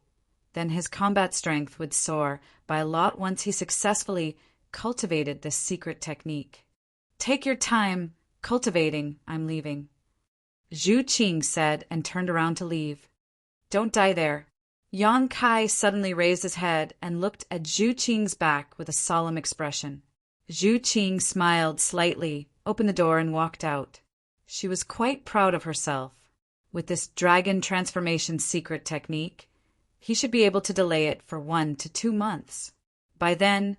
then his combat strength would soar by a lot once he successfully cultivated this secret technique. Take your time cultivating, I'm leaving. Zhu Qing said and turned around to leave. Don't die there. Yang Kai suddenly raised his head and looked at Zhu Qing's back with a solemn expression. Zhu Qing smiled slightly, opened the door and walked out. She was quite proud of herself. With this dragon transformation secret technique, he should be able to delay it for 1 to 2 months. By then,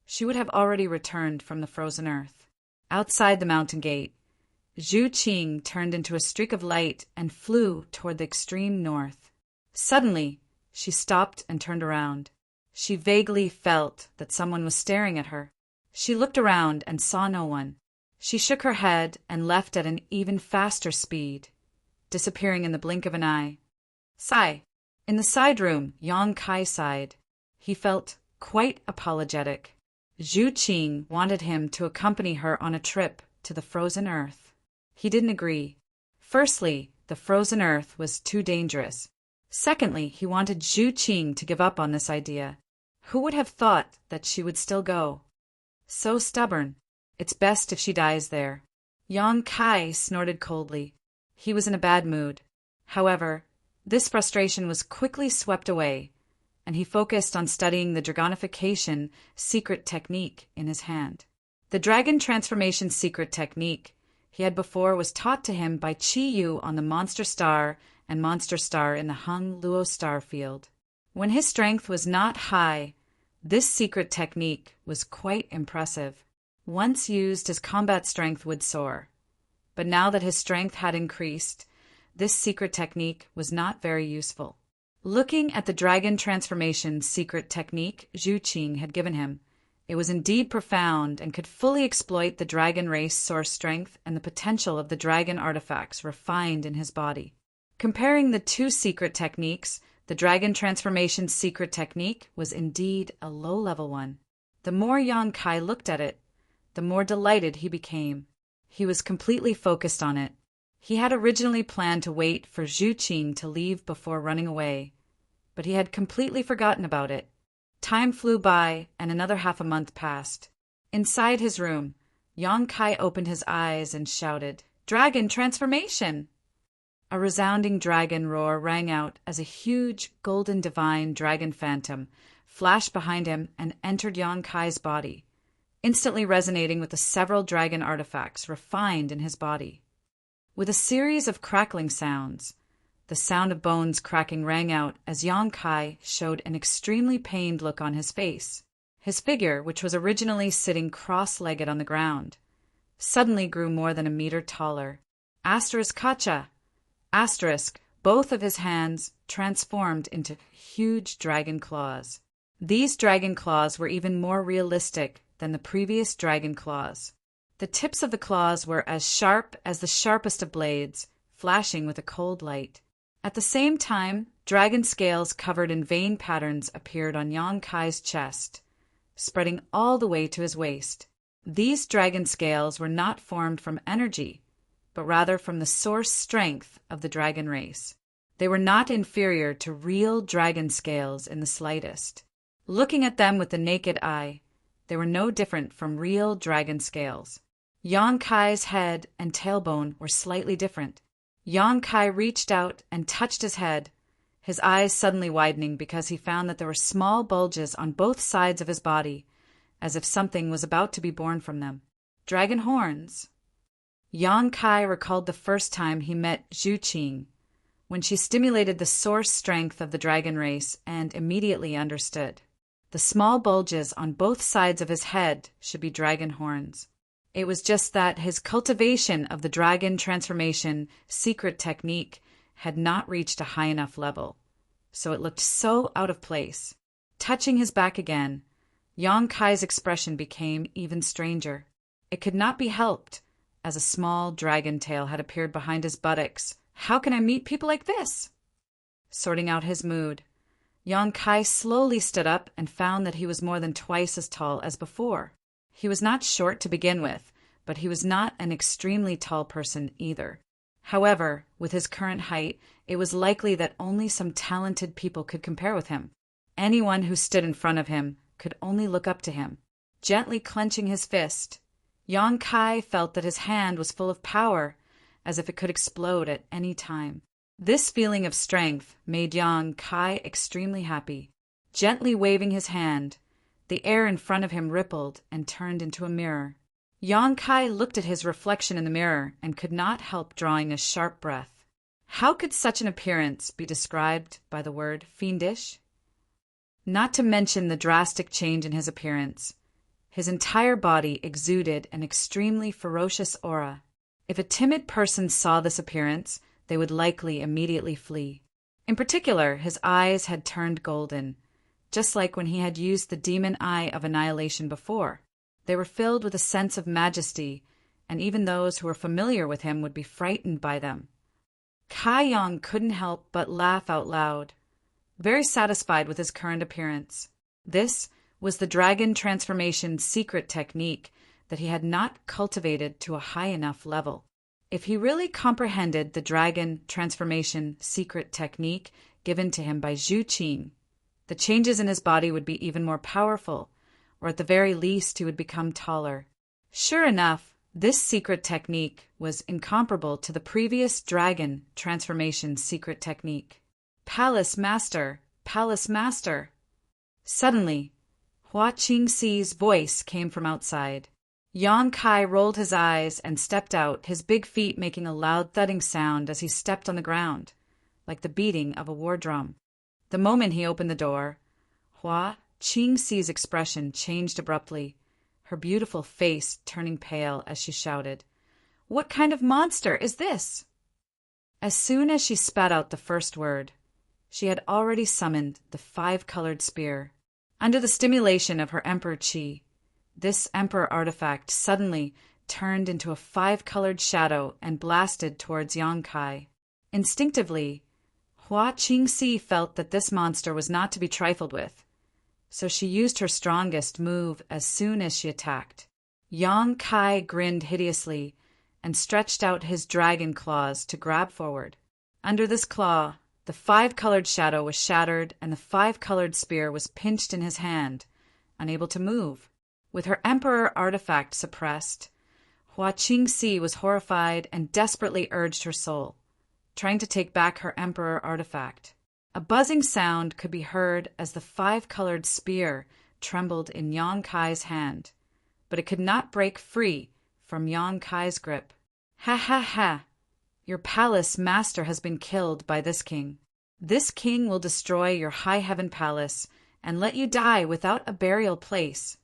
she would have already returned from the frozen earth. Outside the mountain gate, Zhu Qing turned into a streak of light and flew toward the extreme north. Suddenly, she stopped and turned around. She vaguely felt that someone was staring at her. She looked around and saw no one. She shook her head and left at an even faster speed, disappearing in the blink of an eye. Sigh. In the side room, Yang Kai sighed. He felt quite apologetic. Zhu Qing wanted him to accompany her on a trip to the frozen earth. He didn't agree. Firstly, the frozen earth was too dangerous. Secondly, he wanted Zhu Qing to give up on this idea. Who would have thought that she would still go? So stubborn. It's best if she dies there. Yang Kai snorted coldly. He was in a bad mood. However, this frustration was quickly swept away, and he focused on studying the dragonification secret technique in his hand. The dragon transformation secret technique he had before was taught to him by Qi Yu on the Monster Star and Monster Star in the Hung Luo star field. When his strength was not high, this secret technique was quite impressive. Once used, his combat strength would soar. But now that his strength had increased, this secret technique was not very useful. Looking at the dragon transformation secret technique Zhu Qing had given him, it was indeed profound and could fully exploit the dragon race source strength and the potential of the dragon artifacts refined in his body. Comparing the two secret techniques, the dragon transformation secret technique was indeed a low-level one. The more Yang Kai looked at it, the more delighted he became. He was completely focused on it. He had originally planned to wait for Zhu Qing to leave before running away, but he had completely forgotten about it. Time flew by, and another half a month passed. Inside his room, Yang Kai opened his eyes and shouted, "Dragon transformation!" A resounding dragon roar rang out as a huge golden divine dragon phantom flashed behind him and entered Yang Kai's body, instantly resonating with the several dragon artifacts refined in his body. With a series of crackling sounds, The sound of bones cracking rang out as Yang Kai showed an extremely pained look on his face. His figure, which was originally sitting cross-legged on the ground, suddenly grew more than a meter taller. Asterisk kacha! Asterisk! Both of his hands transformed into huge dragon claws. These dragon claws were even more realistic than the previous dragon claws. The tips of the claws were as sharp as the sharpest of blades, flashing with a cold light. At the same time, dragon scales covered in vein patterns appeared on Yang Kai's chest, spreading all the way to his waist. These dragon scales were not formed from energy, but rather from the source strength of the dragon race. They were not inferior to real dragon scales in the slightest. Looking at them with the naked eye, they were no different from real dragon scales. Yang Kai's head and tailbone were slightly different. Yang Kai reached out and touched his head, his eyes suddenly widening because he found that there were small bulges on both sides of his body, as if something was about to be born from them. Dragon horns. Yang Kai recalled the first time he met Zhu Qing, when she stimulated the source strength of the dragon race, and immediately understood. The small bulges on both sides of his head should be dragon horns. It was just that his cultivation of the dragon transformation secret technique had not reached a high enough level, so it looked so out of place. Touching his back again, Yang Kai's expression became even stranger. It could not be helped, as a small dragon tail had appeared behind his buttocks. How can I meet people like this? Sorting out his mood, Yang Kai slowly stood up and found that he was more than twice as tall as before. He was not short to begin with, but he was not an extremely tall person either. However, with his current height, it was likely that only some talented people could compare with him. Anyone who stood in front of him could only look up to him. Gently clenching his fist, Yang Kai felt that his hand was full of power, as if it could explode at any time. This feeling of strength made Yang Kai extremely happy. Gently waving his hand, the air in front of him rippled and turned into a mirror. Yang Kai looked at his reflection in the mirror and could not help drawing a sharp breath. How could such an appearance be described by the word fiendish? Not to mention the drastic change in his appearance. His entire body exuded an extremely ferocious aura. If a timid person saw this appearance, they would likely immediately flee. In particular, his eyes had turned golden, just like when he had used the demon eye of annihilation before. They were filled with a sense of majesty, and even those who were familiar with him would be frightened by them. Kai Yang couldn't help but laugh out loud, very satisfied with his current appearance. This was the dragon transformation secret technique that he had not cultivated to a high enough level. If he really comprehended the dragon transformation secret technique given to him by Zhu Qing, the changes in his body would be even more powerful, or at the very least he would become taller. Sure enough, this secret technique was incomparable to the previous dragon transformation secret technique. Palace Master! Palace Master! Suddenly, Hua Qingxi's voice came from outside. Yang Kai rolled his eyes and stepped out, his big feet making a loud thudding sound as he stepped on the ground, like the beating of a war drum. The moment he opened the door, Hua Qingxi's expression changed abruptly, her beautiful face turning pale as she shouted, "What kind of monster is this?" As soon as she spat out the first word, she had already summoned the 5-colored spear. Under the stimulation of her Emperor Qi, this Emperor artifact suddenly turned into a 5-colored shadow and blasted towards Yang Kai. Instinctively, Hua Qingxi felt that this monster was not to be trifled with, so she used her strongest move as soon as she attacked. Yang Kai grinned hideously and stretched out his dragon claws to grab forward. Under this claw, the 5-colored shadow was shattered and the 5-colored spear was pinched in his hand, unable to move. With her Emperor artifact suppressed, Hua Qingxi was horrified and desperately urged her soul, trying to take back her Emperor artifact. A buzzing sound could be heard as the 5-colored spear trembled in Yang Kai's hand, but it could not break free from Yang Kai's grip. Ha ha ha! Your palace master has been killed by this king. This king will destroy your high heaven palace and let you die without a burial place."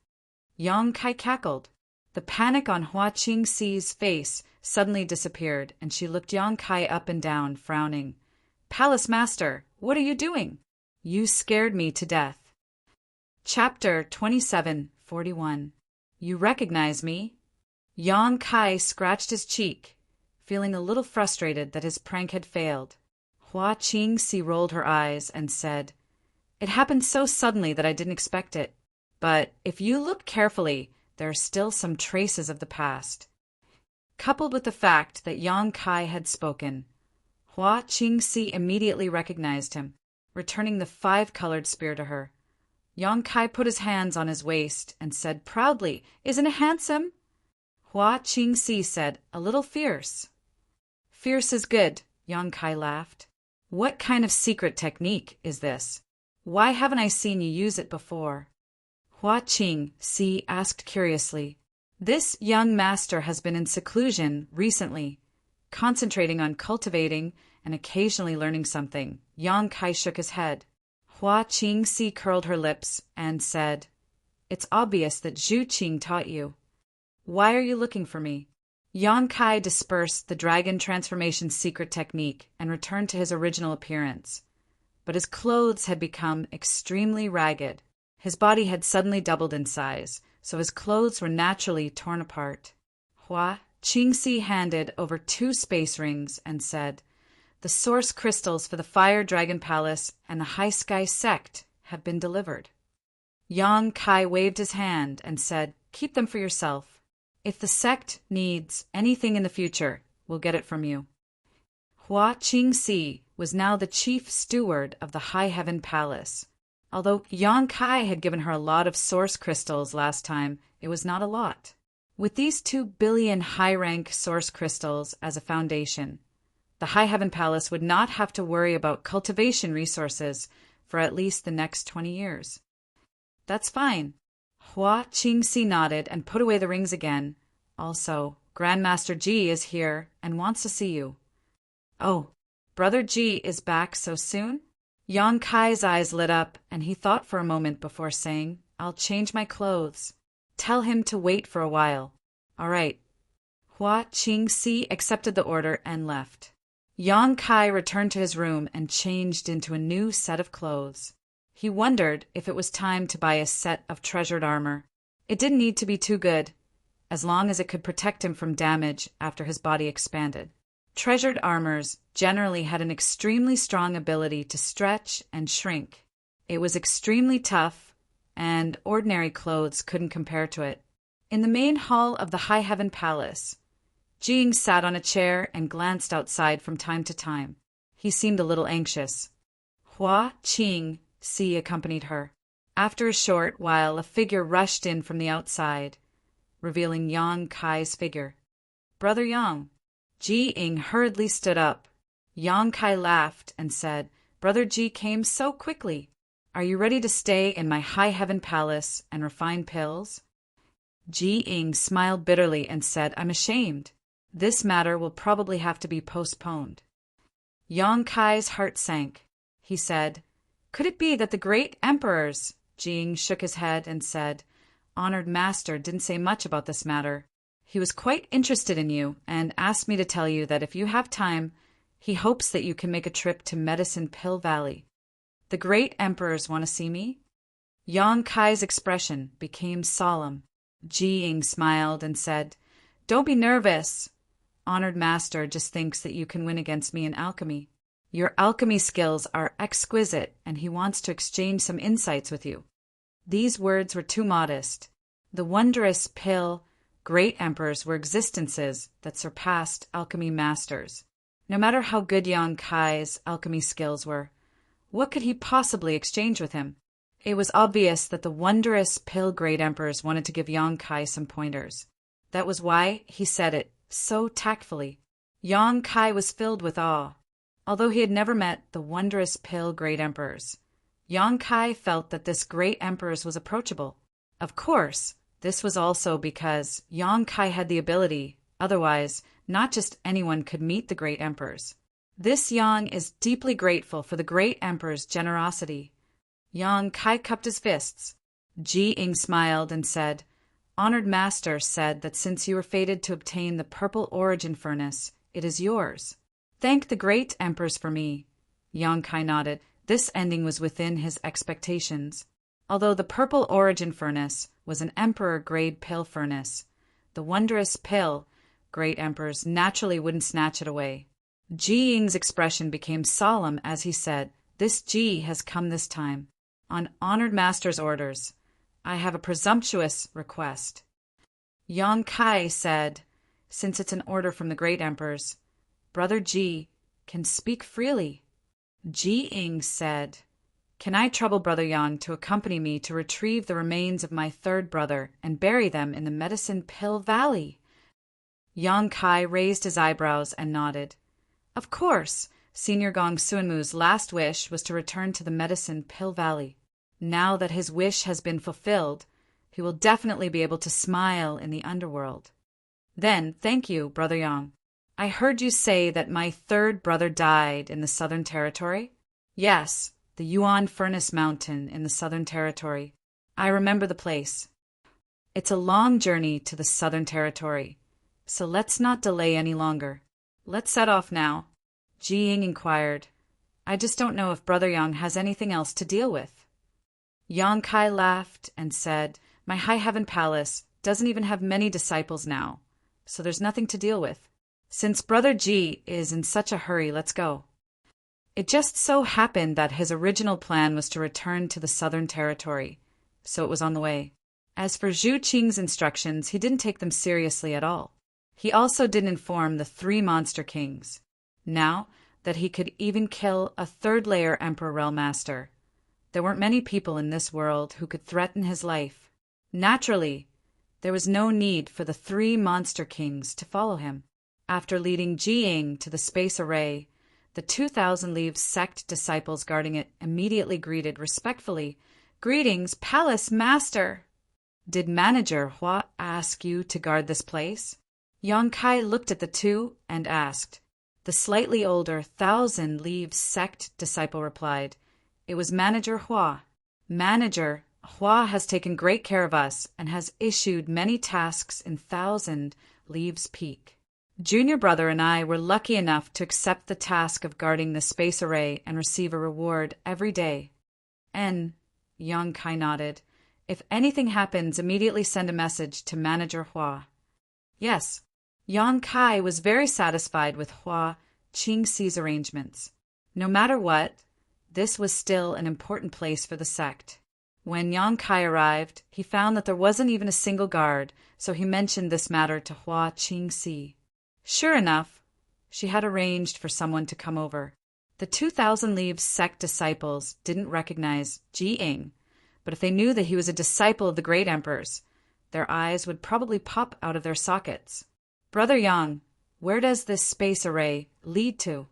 Yang Kai cackled. The panic on Hua Qingxi's face suddenly disappeared, and she looked Yang Kai up and down, frowning. "Palace master, what are you doing? You scared me to death." Chapter 27:41. You recognize me? Yang Kai scratched his cheek, feeling a little frustrated that his prank had failed. Hua Qingxi rolled her eyes and said, "It happened so suddenly that I didn't expect it. But if you look carefully, there are still some traces of the past." Coupled with the fact that Yang Kai had spoken, Hua Qingxi immediately recognized him, returning the 5-colored spear to her. Yang Kai put his hands on his waist and said proudly, "Isn't it handsome?" Hua Qingxi said, "A little fierce." "Fierce is good," Yang Kai laughed. "What kind of secret technique is this? Why haven't I seen you use it before?" Hua Qingxi asked curiously. "This young master has been in seclusion recently, concentrating on cultivating and occasionally learning something." Yang Kai shook his head. Hua Qingxi curled her lips and said, "It's obvious that Zhu Qing taught you. Why are you looking for me?" Yang Kai dispersed the dragon transformation secret technique and returned to his original appearance. But his clothes had become extremely ragged. His body had suddenly doubled in size, so his clothes were naturally torn apart. Hua Qingxi handed over 2 space rings and said, "The source crystals for the Fire Dragon Palace and the High Sky Sect have been delivered." Yang Kai waved his hand and said, "Keep them for yourself. If the sect needs anything in the future, we'll get it from you." Hua Qingxi was now the chief steward of the High Heaven Palace. Although Yang Kai had given her a lot of source crystals last time, it was not a lot. With these 2 billion high-rank source crystals as a foundation, the High Heaven Palace would not have to worry about cultivation resources for at least the next 20 years. "That's fine." Hua Qingxi nodded and put away the rings again. "Also, Grandmaster Ji is here and wants to see you." "Oh, Brother Ji is back so soon?" Yang Kai's eyes lit up, and he thought for a moment before saying, "I'll change my clothes. Tell him to wait for a while." "All right." Hua Qingxi accepted the order and left. Yang Kai returned to his room and changed into a new set of clothes. He wondered if it was time to buy a set of treasured armor. It didn't need to be too good, as long as it could protect him from damage after his body expanded. Treasured armors generally had an extremely strong ability to stretch and shrink. It was extremely tough, and ordinary clothes couldn't compare to it. In the main hall of the High Heaven Palace, Jing sat on a chair and glanced outside from time to time. He seemed a little anxious. Hua Qingxi accompanied her. After a short while, a figure rushed in from the outside, revealing Yang Kai's figure. "Brother Yang." Ji Ying hurriedly stood up. Yang Kai laughed and said, "Brother Ji came so quickly. Are you ready to stay in my High Heaven Palace and refine pills?" Ji Ying smiled bitterly and said, "I'm ashamed. This matter will probably have to be postponed." Yang Kai's heart sank. He said, "Could it be that the great emperors—" Jing shook his head and said, "Honored master didn't say much about this matter. He was quite interested in you and asked me to tell you that if you have time, he hopes that you can make a trip to Medicine Pill Valley. The great emperors want to see me?" Yang Kai's expression became solemn. Jing smiled and said, "Don't be nervous. Honored master just thinks that you can win against me in alchemy. Your alchemy skills are exquisite, and he wants to exchange some insights with you." These words were too modest. The wondrous pill great emperors were existences that surpassed alchemy masters. No matter how good Yang Kai's alchemy skills were, what could he possibly exchange with him? It was obvious that the wondrous pill great emperors wanted to give Yang Kai some pointers. That was why he said it so tactfully. Yang Kai was filled with awe. Although he had never met the wondrous pill great emperors, Yang Kai felt that this great emperors was approachable. Of course, this was also because Yang Kai had the ability, Otherwise, not just anyone could meet the great emperors. This Yang is deeply grateful for the great emperor's generosity. Yang Kai cupped his fists. Ji Ying smiled and said, "Honored master said that since you were fated to obtain the purple origin furnace, it is yours. Thank the great emperors for me." Yang Kai nodded. This ending was within his expectations. Although the purple origin furnace was an emperor-grade pill furnace, the wondrous pill, great emperors naturally wouldn't snatch it away. Ji Ying's expression became solemn as he said, "This Ji has come this time. On honored master's orders, I have a presumptuous request." Yang Kai said, "Since it's an order from the great emperors, Brother Ji can speak freely." Ji Ying said, "Can I trouble Brother Yang to accompany me to retrieve the remains of my third brother and bury them in the Medicine Pill Valley?" Yang Kai raised his eyebrows and nodded. Of course, Senior Gong Suanmu's last wish was to return to the Medicine Pill Valley. Now that his wish has been fulfilled, he will definitely be able to smile in the underworld. "Then, thank you, Brother Yang. I heard you say that my third brother died in the Southern Territory?" "Yes, the Yuan Furnace Mountain in the Southern Territory. I remember the place. It's a long journey to the Southern Territory, so let's not delay any longer. Let's set off now." Ji Ying inquired, "I just don't know if Brother Yang has anything else to deal with." Yang Kai laughed and said, "My High Heaven Palace doesn't even have many disciples now, so there's nothing to deal with. Since Brother Ji is in such a hurry, let's go." It just so happened that his original plan was to return to the Southern Territory, so it was on the way. As for Zhu Qing's instructions, he didn't take them seriously at all. He also didn't inform the 3 monster kings. Now that he could even kill a third-layer Emperor Realm Master, there weren't many people in this world who could threaten his life. Naturally, there was no need for the 3 monster kings to follow him. After leading Ji Ying to the space array, the 2,000 Leaves sect disciples guarding it immediately greeted respectfully, "Greetings, Palace Master! Did Manager Hua ask you to guard this place?" Yang Kai looked at the two and asked. The slightly older 1,000 Leaves sect disciple replied, "It was Manager Hua. Manager Hua has taken great care of us and has issued many tasks in 1,000 Leaves Peak. Junior brother and I were lucky enough to accept the task of guarding the space array and receive a reward every day." "And," Yang Kai nodded, "if anything happens, immediately send a message to Manager Hua." Yes, Yang Kai was very satisfied with Hua Qingxi's arrangements. No matter what, this was still an important place for the sect. When Yang Kai arrived, he found that there wasn't even a single guard, so he mentioned this matter to Hua Qingxi. Sure enough, she had arranged for someone to come over. The 2,000 Leaves sect disciples didn't recognize Ji Ying, but if they knew that he was a disciple of the great emperors, their eyes would probably pop out of their sockets. "Brother Yang, where does this space array lead to?"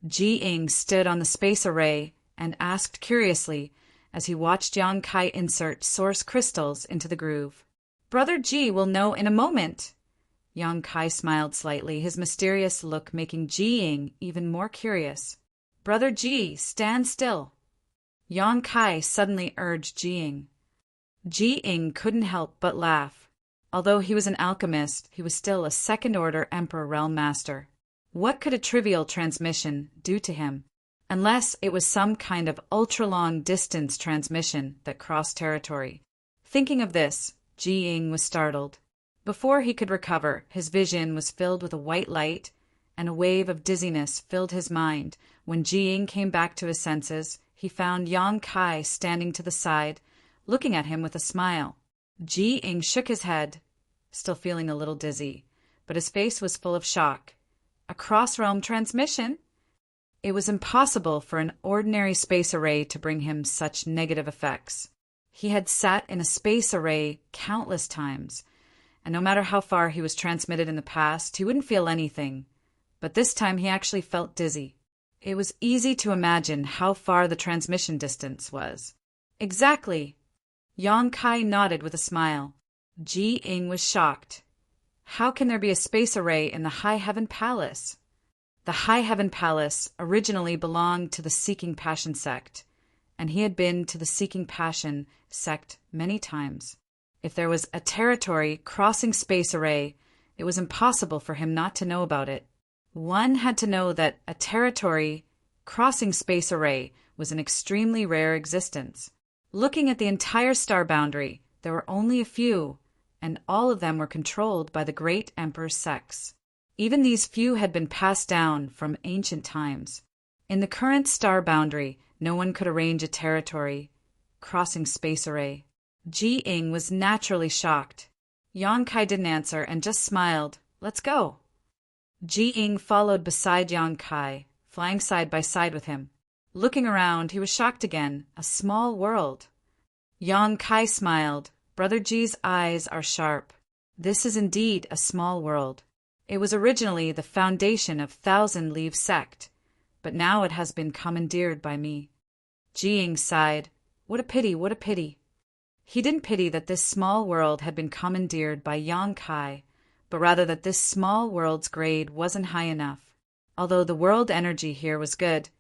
Ji Ying stood on the space array and asked curiously as he watched Yang Kai insert source crystals into the groove. "Brother Ji will know in a moment." Yang Kai smiled slightly, his mysterious look making Ji Ying even more curious. "Brother Ji, stand still." Yang Kai suddenly urged Ji Ying. Ji Ying couldn't help but laugh. Although he was an alchemist, he was still a second-order Emperor Realm Master. What could a trivial transmission do to him? Unless it was some kind of ultra-long distance transmission that crossed territory. Thinking of this, Ji Ying was startled. Before he could recover, his vision was filled with a white light, and a wave of dizziness filled his mind. When Ji Ying came back to his senses, he found Yang Kai standing to the side, looking at him with a smile. Ji Ying shook his head, still feeling a little dizzy, but his face was full of shock. A cross-realm transmission? It was impossible for an ordinary space array to bring him such negative effects. He had sat in a space array countless times, and no matter how far he was transmitted in the past, he wouldn't feel anything. But this time he actually felt dizzy. It was easy to imagine how far the transmission distance was. "Exactly." Yang Kai nodded with a smile. Ji Ying was shocked. How can there be a space array in the High Heaven Palace? The High Heaven Palace originally belonged to the Seeking Passion sect, and he had been to the Seeking Passion sect many times. If there was a territory crossing space array, it was impossible for him not to know about it. One had to know that a territory crossing space array was an extremely rare existence. Looking at the entire star boundary, there were only a few, and all of them were controlled by the great Emperor's sects. Even these few had been passed down from ancient times. In the current star boundary, no one could arrange a territory crossing space array. Ji Ing was naturally shocked. Yang Kai didn't answer and just smiled. Let's go. Ji Ing followed beside Yang Kai, flying side by side with him. Looking around, he was shocked again. A small world. Yang Kai smiled. Brother Ji's eyes are sharp. This is indeed a small world. It was originally the foundation of Thousand Leaves sect, but now it has been commandeered by me. Ji Ing sighed. What a pity, what a pity. He didn't pity that this small world had been commandeered by Yang Kai, but rather that this small world's grade wasn't high enough. Although the world energy here was good,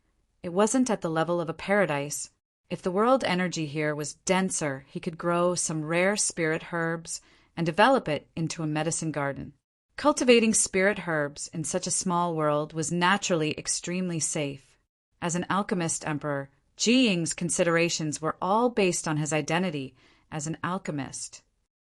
it wasn't at the level of a paradise. If the world energy here was denser, he could grow some rare spirit herbs and develop it into a medicine garden. Cultivating spirit herbs in such a small world was naturally extremely safe. As an alchemist emperor, Ji Ing's considerations were all based on his identity as an alchemist.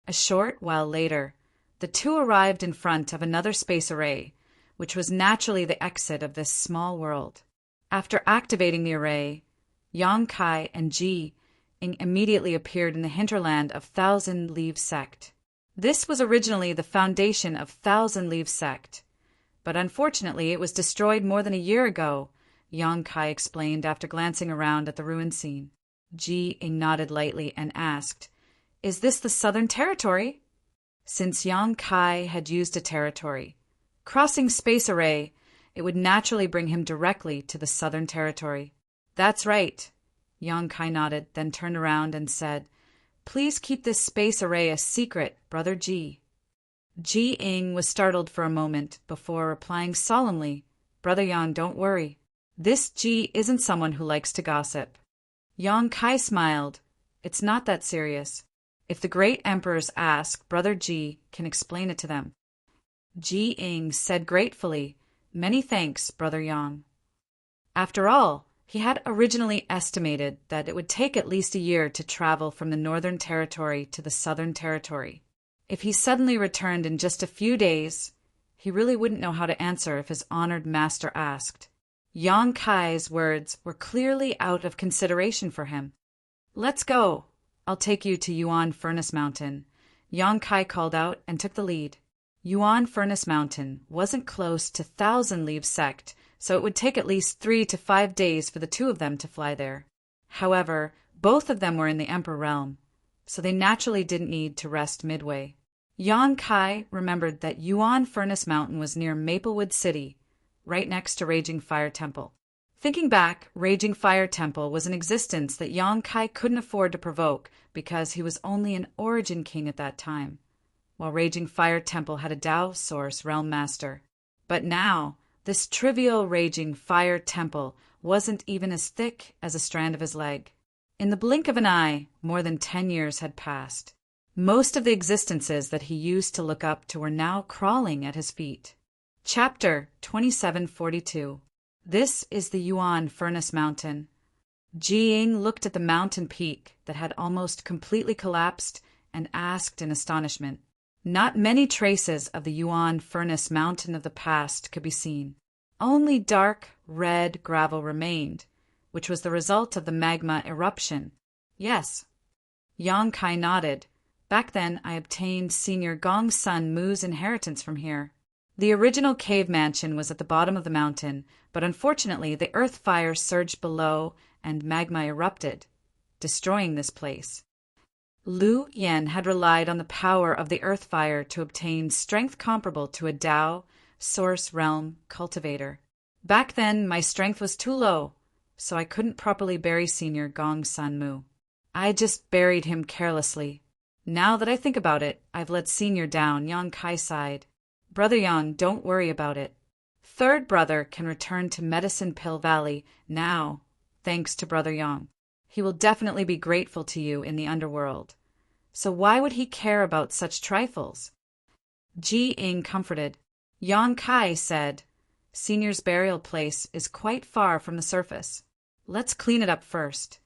A short while later, the two arrived in front of another space array, which was naturally the exit of this small world. After activating the array, Yang Kai and Ji Ing immediately appeared in the hinterland of Thousand Leaves sect. This was originally the foundation of Thousand Leaves sect, but unfortunately it was destroyed more than a year ago, Yang Kai explained after glancing around at the ruin scene. Ji Ing nodded lightly and asked, Is this the Southern Territory? Since Yang Kai had used a territory crossing space array, it would naturally bring him directly to the Southern Territory. That's right. Yang Kai nodded, then turned around and said, Please keep this space array a secret, Brother Ji. Ji Ing was startled for a moment before replying solemnly, Brother Yang, don't worry. This Ji isn't someone who likes to gossip. Yang Kai smiled. It's not that serious. If the great emperors ask, Brother Ji can explain it to them. Ji Ing said gratefully, Many thanks, Brother Yang. After all, he had originally estimated that it would take at least a year to travel from the Northern Territory to the Southern Territory. If he suddenly returned in just a few days, he really wouldn't know how to answer if his honored master asked. Yang Kai's words were clearly out of consideration for him. Let's go. I'll take you to Yuan Furnace Mountain. Yang Kai called out and took the lead. Yuan Furnace Mountain wasn't close to Thousand Leaves sect, so it would take at least 3 to 5 days for the two of them to fly there. However, both of them were in the Emperor realm, so they naturally didn't need to rest midway. Yang Kai remembered that Yuan Furnace Mountain was near Maplewood City, right next to Raging Fire Temple. Thinking back, Raging Fire Temple was an existence that Yang Kai couldn't afford to provoke because he was only an Origin King at that time, while Raging Fire Temple had a Tao Source Realm Master. But now, this trivial Raging Fire Temple wasn't even as thick as a strand of his leg. In the blink of an eye, more than 10 years had passed. Most of the existences that he used to look up to were now crawling at his feet. Chapter 2742. This is the Yuan Furnace Mountain. Ji Ing looked at the mountain peak that had almost completely collapsed and asked in astonishment. Not many traces of the Yuan Furnace Mountain of the past could be seen. Only dark, red gravel remained, which was the result of the magma eruption. Yes. Yang Kai nodded. Back then, I obtained Senior Gong's son Mu's inheritance from here. The original cave mansion was at the bottom of the mountain, but unfortunately the earth fire surged below and magma erupted, destroying this place. Lu Yen had relied on the power of the earth fire to obtain strength comparable to a Tao Source Realm cultivator. Back then, my strength was too low, so I couldn't properly bury Senior Gong's son Mu. I just buried him carelessly. Now that I think about it, I've let Senior down, Yang Kai sighed. Brother Yang, don't worry about it. Third brother can return to Medicine Pill Valley now, thanks to Brother Yang. He will definitely be grateful to you in the underworld. So why would he care about such trifles? Ji Ing comforted. Yang Kai said, Senior's burial place is quite far from the surface. Let's clean it up first.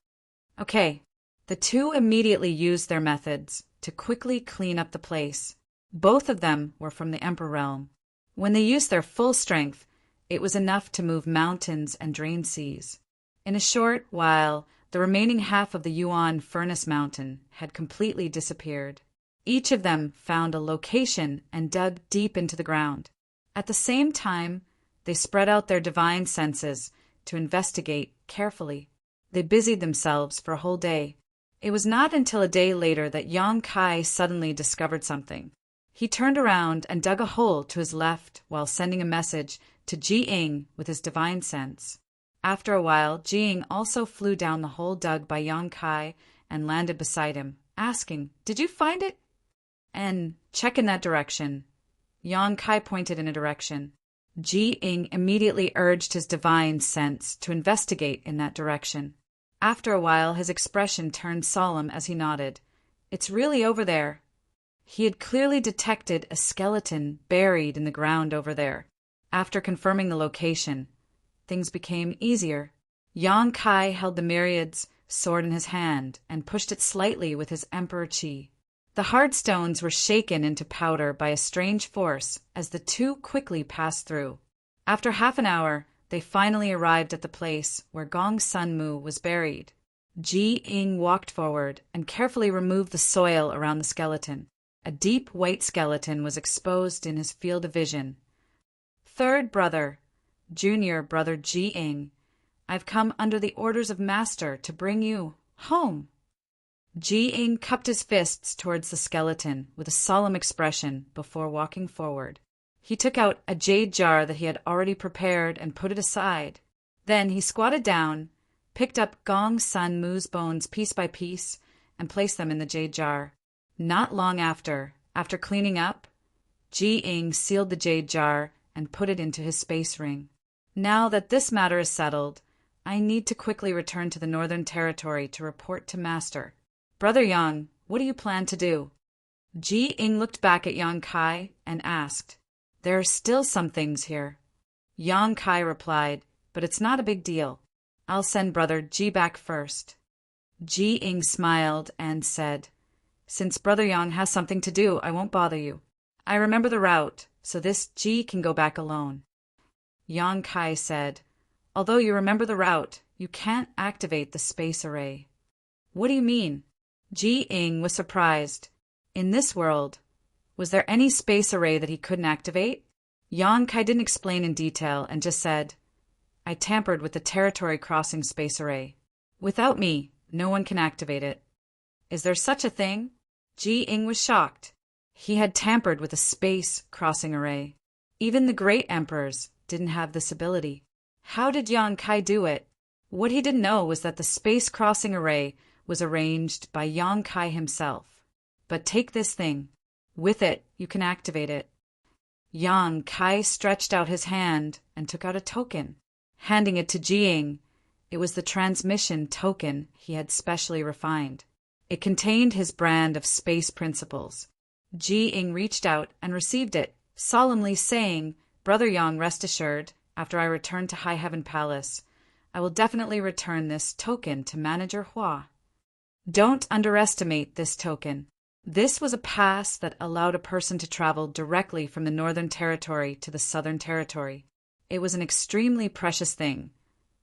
Okay. The two immediately used their methods to quickly clean up the place. Both of them were from the Emperor realm. When they used their full strength, it was enough to move mountains and drain seas. In a short while, the remaining half of the Yuan Furnace Mountain had completely disappeared. Each of them found a location and dug deep into the ground. At the same time, they spread out their divine senses to investigate carefully. They busied themselves for a whole day. It was not until a day later that Yang Kai suddenly discovered something. He turned around and dug a hole to his left while sending a message to Ji Ing with his divine sense. After a while, Ji Ing also flew down the hole dug by Yang Kai and landed beside him, asking, Did you find it? And check in that direction. Yang Kai pointed in a direction. Ji Ing immediately urged his divine sense to investigate in that direction. After a while, his expression turned solemn as he nodded. It's really over there. He had clearly detected a skeleton buried in the ground over there. After confirming the location, things became easier. Yang Kai held the Myriad's sword in his hand and pushed it slightly with his Emperor Qi. The hard stones were shaken into powder by a strange force as the two quickly passed through. After half an hour, they finally arrived at the place where Gong Sun Mu was buried. Ji Ing walked forward and carefully removed the soil around the skeleton. A deep white skeleton was exposed in his field of vision. Third brother, junior brother Ji Ing, I've come under the orders of Master to bring you home. Ji Ing cupped his fists towards the skeleton with a solemn expression before walking forward. He took out a jade jar that he had already prepared and put it aside. Then he squatted down, picked up Gong Sun Mu's bones piece by piece, and placed them in the jade jar. Not long after cleaning up, Ji Ing sealed the jade jar and put it into his space ring. Now that this matter is settled, I need to quickly return to the Northern Territory to report to Master. Brother Yang, what do you plan to do? Ji Ing looked back at Yang Kai and asked, There are still some things here. Yang Kai replied, But it's not a big deal. I'll send Brother Ji back first. Ji Ing smiled and said, Since Brother Yang has something to do, I won't bother you. I remember the route, so this Ji can go back alone. Yang Kai said, Although you remember the route, you can't activate the space array. What do you mean? Ji Ing was surprised. In this world, was there any space array that he couldn't activate? Yang Kai didn't explain in detail and just said, I tampered with the territory crossing space array. Without me, no one can activate it. Is there such a thing? Ji Ing was shocked. He had tampered with a space crossing array. Even the great emperors didn't have this ability. How did Yang Kai do it? What he didn't know was that the space crossing array was arranged by Yang Kai himself. But take this thing. With it, you can activate it. Yang Kai stretched out his hand and took out a token. Handing it to Ji Ing, it was the transmission token he had specially refined. It contained his brand of space principles. Ji Ing reached out and received it, solemnly saying, Brother Yang, rest assured, after I return to High Heaven Palace, I will definitely return this token to Manager Hua. Don't underestimate this token. This was a pass that allowed a person to travel directly from the Northern Territory to the Southern Territory. It was an extremely precious thing,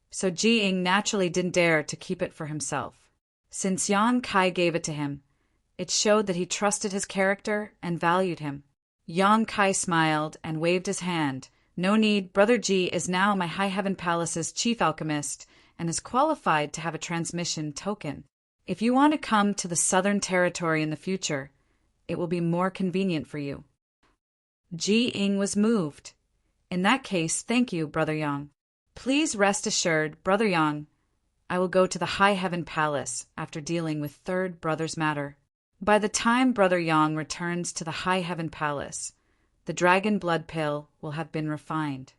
so Ji Ing naturally didn't dare to keep it for himself. Since Yang Kai gave it to him, it showed that he trusted his character and valued him. Yang Kai smiled and waved his hand. No need, Brother Ji is now my High Heaven Palace's chief alchemist and is qualified to have a transmission token. If you want to come to the Southern Territory in the future, it will be more convenient for you. Ji Ing was moved. In that case, thank you, Brother Yang. Please rest assured, Brother Yang, I will go to the High Heaven Palace after dealing with Third Brother's matter. By the time Brother Yang returns to the High Heaven Palace, the dragon blood pill will have been refined.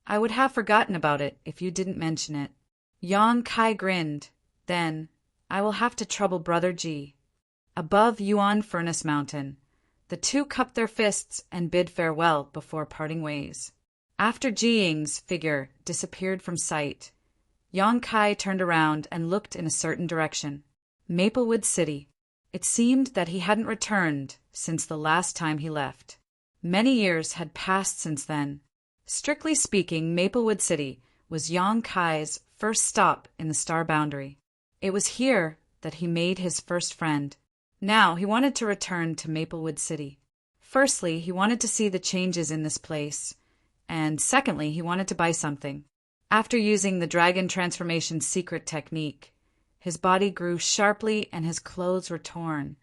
I would have forgotten about it if you didn't mention it. Yang Kai grinned. Then, I will have to trouble Brother Ji. Above Yuan Furnace Mountain, the two cupped their fists and bid farewell before parting ways. After Ji Ying's figure disappeared from sight, Yang Kai turned around and looked in a certain direction. Maplewood City. It seemed that he hadn't returned since the last time he left. Many years had passed since then. Strictly speaking, Maplewood City was Yang Kai's first stop in the Star Boundary. It was here that he made his first friend. Now he wanted to return to Maplewood City. Firstly, he wanted to see the changes in this place, and secondly, he wanted to buy something. After using the Dragon Transformation secret technique, his body grew sharply and his clothes were torn,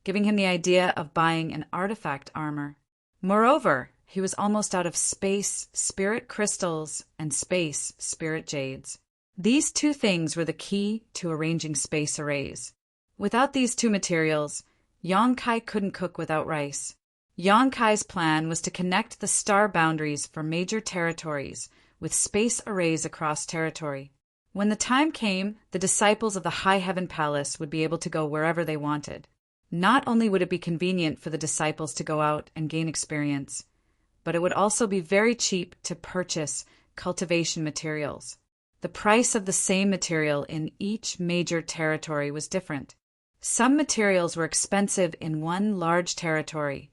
giving him the idea of buying an artifact armor. Moreover, he was almost out of space spirit crystals and space spirit jades. These two things were the key to arranging space arrays. Without these two materials, Yang Kai couldn't cook without rice. Yang Kai's plan was to connect the star boundaries for major territories with space arrays across territory. When the time came, the disciples of the High Heaven Palace would be able to go wherever they wanted. Not only would it be convenient for the disciples to go out and gain experience, but it would also be very cheap to purchase cultivation materials. The price of the same material in each major territory was different. Some materials were expensive in one large territory,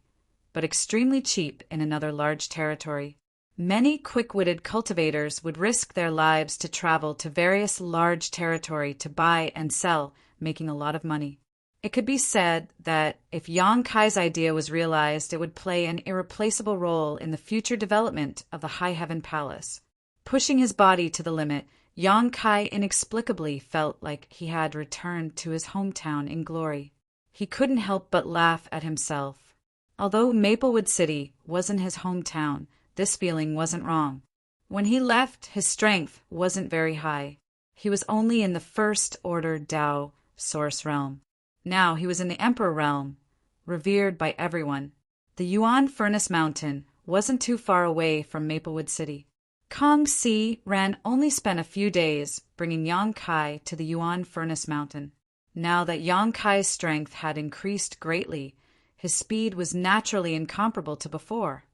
but extremely cheap in another large territory. Many quick-witted cultivators would risk their lives to travel to various large territory to buy and sell, making a lot of money. It could be said that if Yang Kai's idea was realized, it would play an irreplaceable role in the future development of the High Heaven Palace. Pushing his body to the limit, Yang Kai inexplicably felt like he had returned to his hometown in glory. He couldn't help but laugh at himself. Although Maplewood City wasn't his hometown, this feeling wasn't wrong. When he left, his strength wasn't very high. He was only in the First Order Tao Source Realm. Now he was in the Emperor Realm, revered by everyone. The Yuan Furnace Mountain wasn't too far away from Maplewood City. Kong Si Ran only spent a few days bringing Yang Kai to the Yuan Furnace Mountain. Now that Yang Kai's strength had increased greatly, his speed was naturally incomparable to before.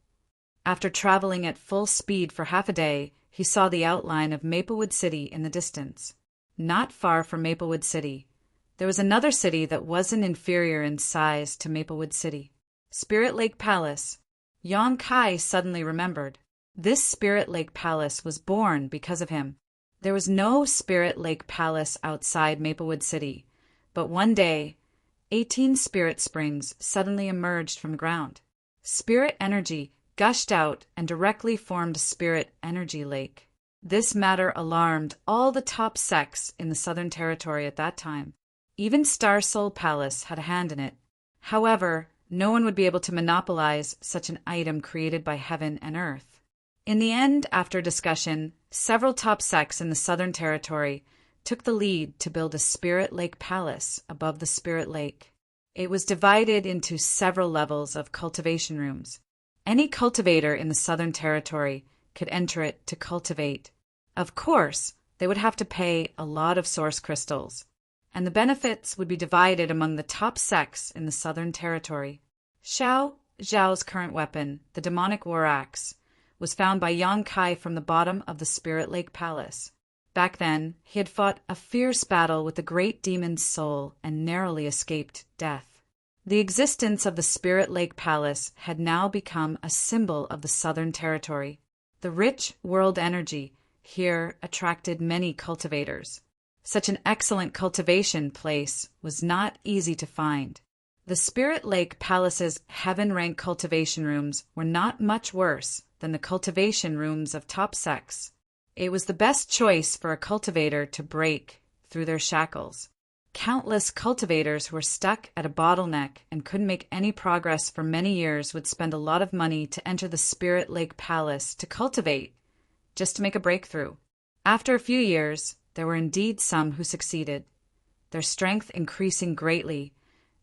After traveling at full speed for half a day, he saw the outline of Maplewood City in the distance. Not far from Maplewood City, there was another city that wasn't inferior in size to Maplewood City. Spirit Lake Palace. Yang Kai suddenly remembered. This Spirit Lake Palace was born because of him. There was no Spirit Lake Palace outside Maplewood City, but one day, 18 spirit springs suddenly emerged from the ground. Spirit energy gushed out and directly formed a spirit energy lake. This matter alarmed all the top sects in the Southern Territory at that time. Even Star Soul Palace had a hand in it. However, no one would be able to monopolize such an item created by heaven and earth. In the end, after discussion, several top sects in the Southern Territory took the lead to build a Spirit Lake Palace above the Spirit Lake. It was divided into several levels of cultivation rooms. Any cultivator in the Southern Territory could enter it to cultivate. Of course, they would have to pay a lot of source crystals, and the benefits would be divided among the top sects in the Southern Territory. Xiao Zhao's current weapon, the demonic war axe, was found by Yang Kai from the bottom of the Spirit Lake Palace. Back then, he had fought a fierce battle with the great demon's soul and narrowly escaped death. The existence of the Spirit Lake Palace had now become a symbol of the Southern Territory. The rich world energy here attracted many cultivators. Such an excellent cultivation place was not easy to find. The Spirit Lake Palace's heaven-rank cultivation rooms were not much worse than the cultivation rooms of top sects. It was the best choice for a cultivator to break through their shackles. Countless cultivators who were stuck at a bottleneck and couldn't make any progress for many years would spend a lot of money to enter the Spirit Lake Palace to cultivate, just to make a breakthrough. After a few years, there were indeed some who succeeded, their strength increasing greatly,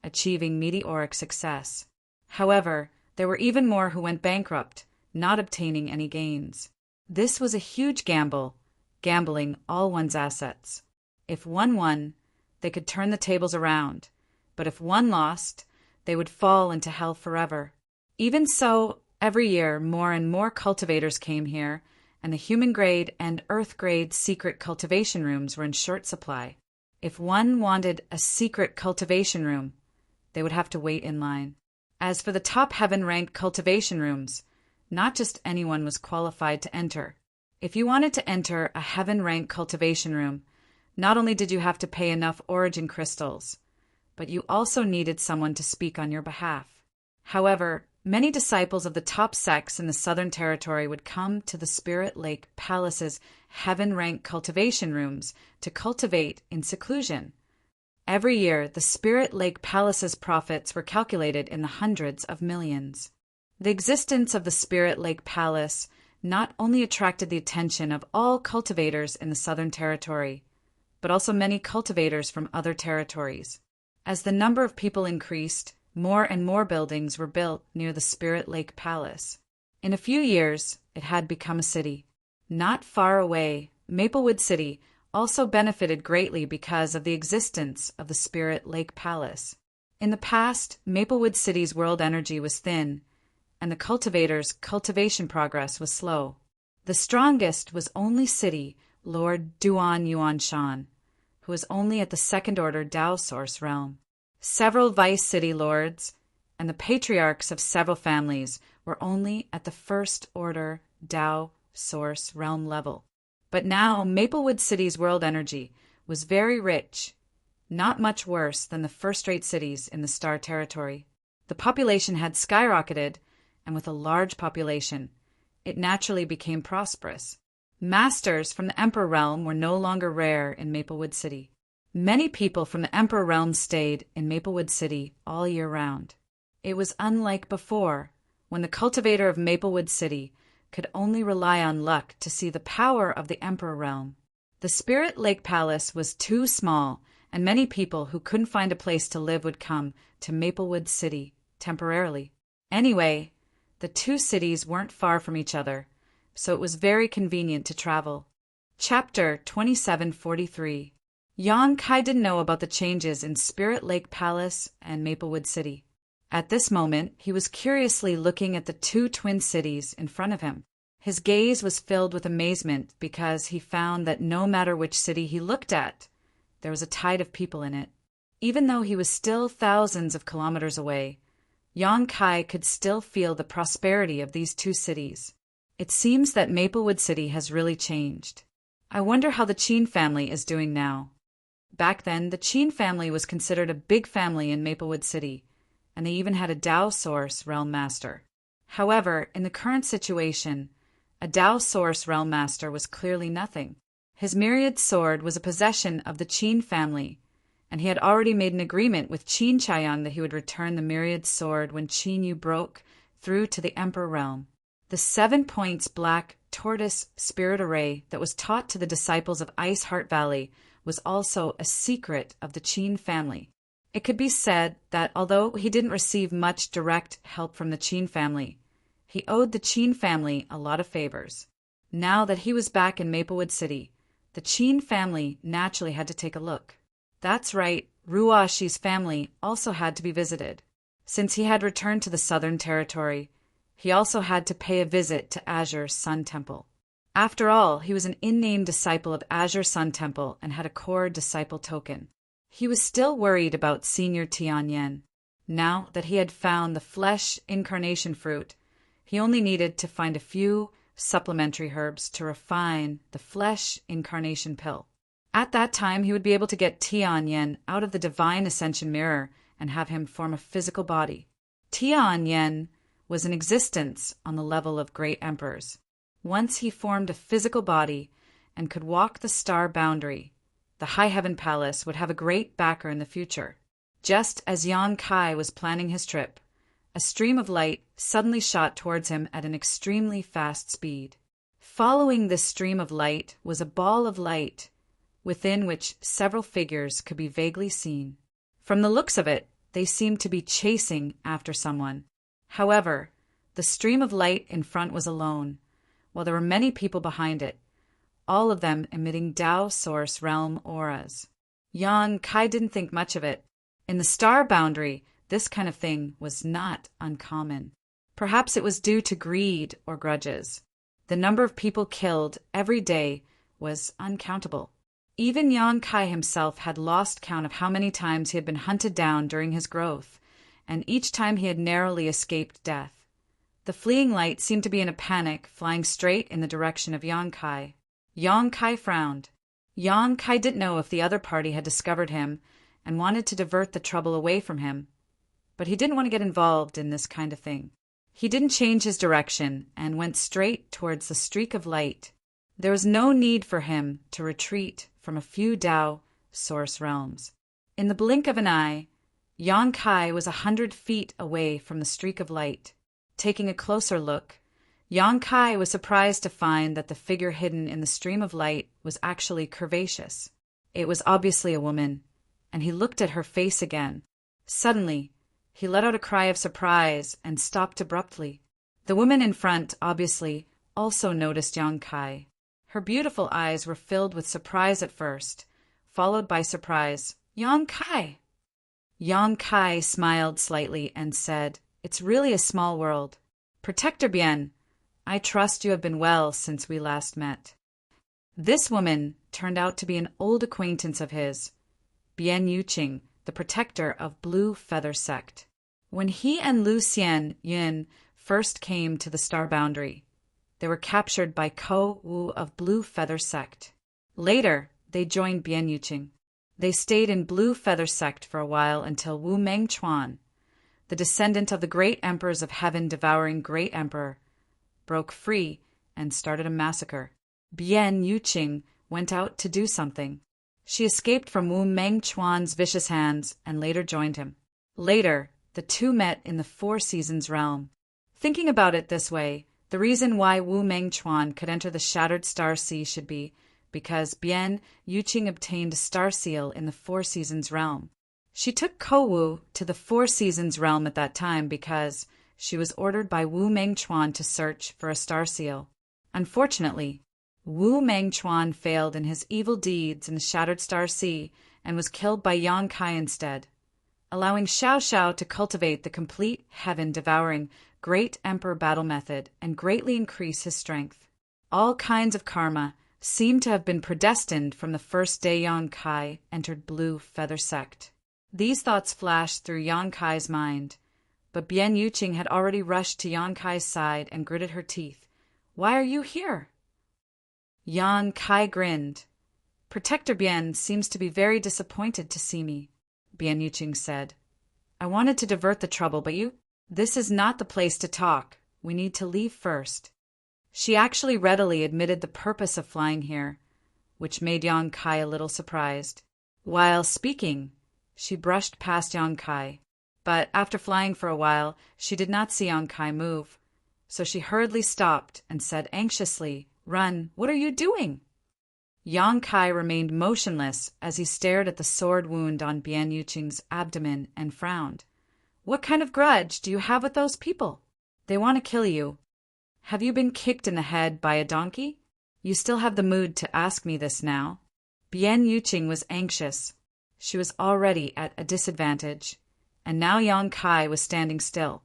achieving meteoric success. However, there were even more who went bankrupt, not obtaining any gains. This was a huge gamble, gambling all one's assets. If one won, they could turn the tables around, but if one lost, they would fall into hell forever. Even so, every year more and more cultivators came here, and the human-grade and earth-grade secret cultivation rooms were in short supply. If one wanted a secret cultivation room, they would have to wait in line. As for the top heaven-ranked cultivation rooms, not just anyone was qualified to enter. If you wanted to enter a heaven-ranked cultivation room, not only did you have to pay enough origin crystals, but you also needed someone to speak on your behalf. However, many disciples of the top sects in the Southern Territory would come to the Spirit Lake Palace's heaven-ranked cultivation rooms to cultivate in seclusion. Every year, the Spirit Lake Palace's profits were calculated in the hundreds of millions. The existence of the Spirit Lake Palace not only attracted the attention of all cultivators in the Southern Territory, but also many cultivators from other territories. As the number of people increased, more and more buildings were built near the Spirit Lake Palace. In a few years, it had become a city. Not far away, Maplewood City also benefited greatly because of the existence of the Spirit Lake Palace. In the past, Maplewood City's world energy was thin, and the cultivators' cultivation progress was slow. The strongest was only City Lord Duan Yuan Shan, who was only at the second-order Tao Source realm. Several vice city lords and the patriarchs of several families were only at the first-order Tao Source realm level. But now Maplewood City's world energy was very rich, not much worse than the first-rate cities in the Star Territory. The population had skyrocketed, and with a large population, it naturally became prosperous. Masters from the Emperor realm were no longer rare in Maplewood City. Many people from the Emperor realm stayed in Maplewood City all year round. It was unlike before, when the cultivator of Maplewood City could only rely on luck to see the power of the Emperor realm. The Spirit Lake Palace was too small, and many people who couldn't find a place to live would come to Maplewood City temporarily. Anyway, the two cities weren't far from each other, so it was very convenient to travel. Chapter 2743. Yang Kai didn't know about the changes in Spirit Lake Palace and Maplewood City. At this moment, he was curiously looking at the two twin cities in front of him. His gaze was filled with amazement because he found that no matter which city he looked at, there was a tide of people in it. Even though he was still thousands of kilometers away, Yang Kai could still feel the prosperity of these two cities. It seems that Maplewood City has really changed. I wonder how the Qin family is doing now. Back then, the Qin family was considered a big family in Maplewood City, and they even had a Tao Source Realm Master. However, in the current situation, a Tao Source Realm Master was clearly nothing. His myriad sword was a possession of the Qin family, and he had already made an agreement with Qin Chaiyang that he would return the myriad sword when Qin Yu broke through to the Emperor realm. The 7 points black tortoise spirit array that was taught to the disciples of Ice Heart Valley was also a secret of the Qin family. It could be said that although he didn't receive much direct help from the Qin family, he owed the Qin family a lot of favors. Now that he was back in Maplewood City, the Qin family naturally had to take a look. That's right, Ruashi's family also had to be visited. Since he had returned to the Southern Territory, he also had to pay a visit to Azure Sun Temple. After all, he was an in-name disciple of Azure Sun Temple and had a core disciple token. He was still worried about Senior Tianyan. Now that he had found the flesh incarnation fruit, he only needed to find a few supplementary herbs to refine the flesh incarnation pill. At that time, he would be able to get Tianyan out of the divine ascension mirror and have him form a physical body. Tianyan was in existence on the level of great emperors. Once he formed a physical body and could walk the star boundary, the High Heaven Palace would have a great backer in the future. Just as Yang Kai was planning his trip, a stream of light suddenly shot towards him at an extremely fast speed. Following this stream of light was a ball of light, within which several figures could be vaguely seen. From the looks of it, they seemed to be chasing after someone. However, the stream of light in front was alone, while there were many people behind it, all of them emitting Tao Source Realm auras. Yang Kai didn't think much of it. In the star boundary, this kind of thing was not uncommon. Perhaps it was due to greed or grudges. The number of people killed every day was uncountable. Even Yang Kai himself had lost count of how many times he had been hunted down during his growth, and each time he had narrowly escaped death. The fleeing light seemed to be in a panic, flying straight in the direction of Yang Kai. Yang Kai frowned. Yang Kai didn't know if the other party had discovered him and wanted to divert the trouble away from him, but he didn't want to get involved in this kind of thing. He didn't change his direction and went straight towards the streak of light. There was no need for him to retreat from a few Tao source realms. In the blink of an eye, Yang Kai was 100 feet away from the streak of light. Taking a closer look, Yang Kai was surprised to find that the figure hidden in the stream of light was actually curvaceous. It was obviously a woman, and he looked at her face again. Suddenly, he let out a cry of surprise and stopped abruptly. The woman in front, obviously, also noticed Yang Kai. Her beautiful eyes were filled with surprise at first, followed by surprise. Yang Kai! Yang Kai smiled slightly and said, "It's really a small world. Protector Bien, I trust you have been well since we last met." This woman turned out to be an old acquaintance of his, Bien Yuqing, the protector of Blue Feather Sect. When he and Lu Xian Yun first came to the star boundary, they were captured by Ko Wu of Blue Feather Sect. Later, they joined Bien Yuqing. They stayed in Blue Feather Sect for a while until Wu Mengchuan, the descendant of the great emperors of heaven devouring great emperor, broke free and started a massacre. Bien Yuqing went out to do something. She escaped from Wu Mengchuan's vicious hands and later joined him. Later, the two met in the Four Seasons realm. Thinking about it this way, the reason why Wu Mengchuan could enter the Shattered Star Sea should be because Bien Yuqing obtained a star seal in the Four Seasons realm. She took Ko Wu to the Four Seasons realm at that time because she was ordered by Wu Mengchuan to search for a star seal. Unfortunately, Wu Mengchuan failed in his evil deeds in the Shattered Star Sea and was killed by Yang Kai instead, allowing Xiao Xiao to cultivate the complete heaven-devouring Great Emperor battle method and greatly increase his strength. All kinds of karma seemed to have been predestined from the first day Yang Kai entered Blue Feather Sect. These thoughts flashed through Yang Kai's mind, but Bien Yuqing had already rushed to Yang Kai's side and gritted her teeth. "Why are you here?" Yang Kai grinned. "Protector Bien seems to be very disappointed to see me," Bien Yuqing said. "I wanted to divert the trouble, but you... This is not the place to talk. We need to leave first." She actually readily admitted the purpose of flying here, which made Yang Kai a little surprised. While speaking, she brushed past Yang Kai, but after flying for a while, she did not see Yang Kai move, so she hurriedly stopped and said anxiously, "Run, what are you doing?" Yang Kai remained motionless as he stared at the sword wound on Bien Yuqing's abdomen and frowned. "What kind of grudge do you have with those people? They want to kill you. Have you been kicked in the head by a donkey? You still have the mood to ask me this now?" Bien Yuqing was anxious. She was already at a disadvantage, and now Yang Kai was standing still.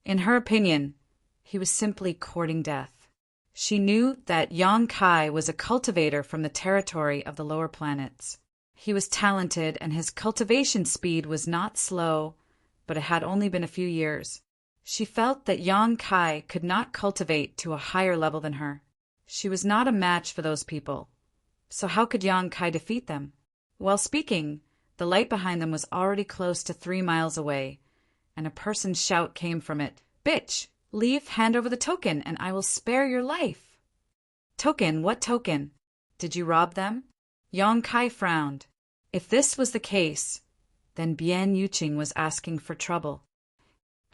In her opinion, he was simply courting death. She knew that Yang Kai was a cultivator from the territory of the lower planets. He was talented, and his cultivation speed was not slow, but it had only been a few years. She felt that Yang Kai could not cultivate to a higher level than her. She was not a match for those people. So how could Yang Kai defeat them? While speaking, the light behind them was already close to 3 miles away, and a person's shout came from it. "Bitch! Leave, hand over the token, and I will spare your life." "Token? What token? Did you rob them?" Yang Kai frowned. If this was the case, then Bien Yuqing was asking for trouble.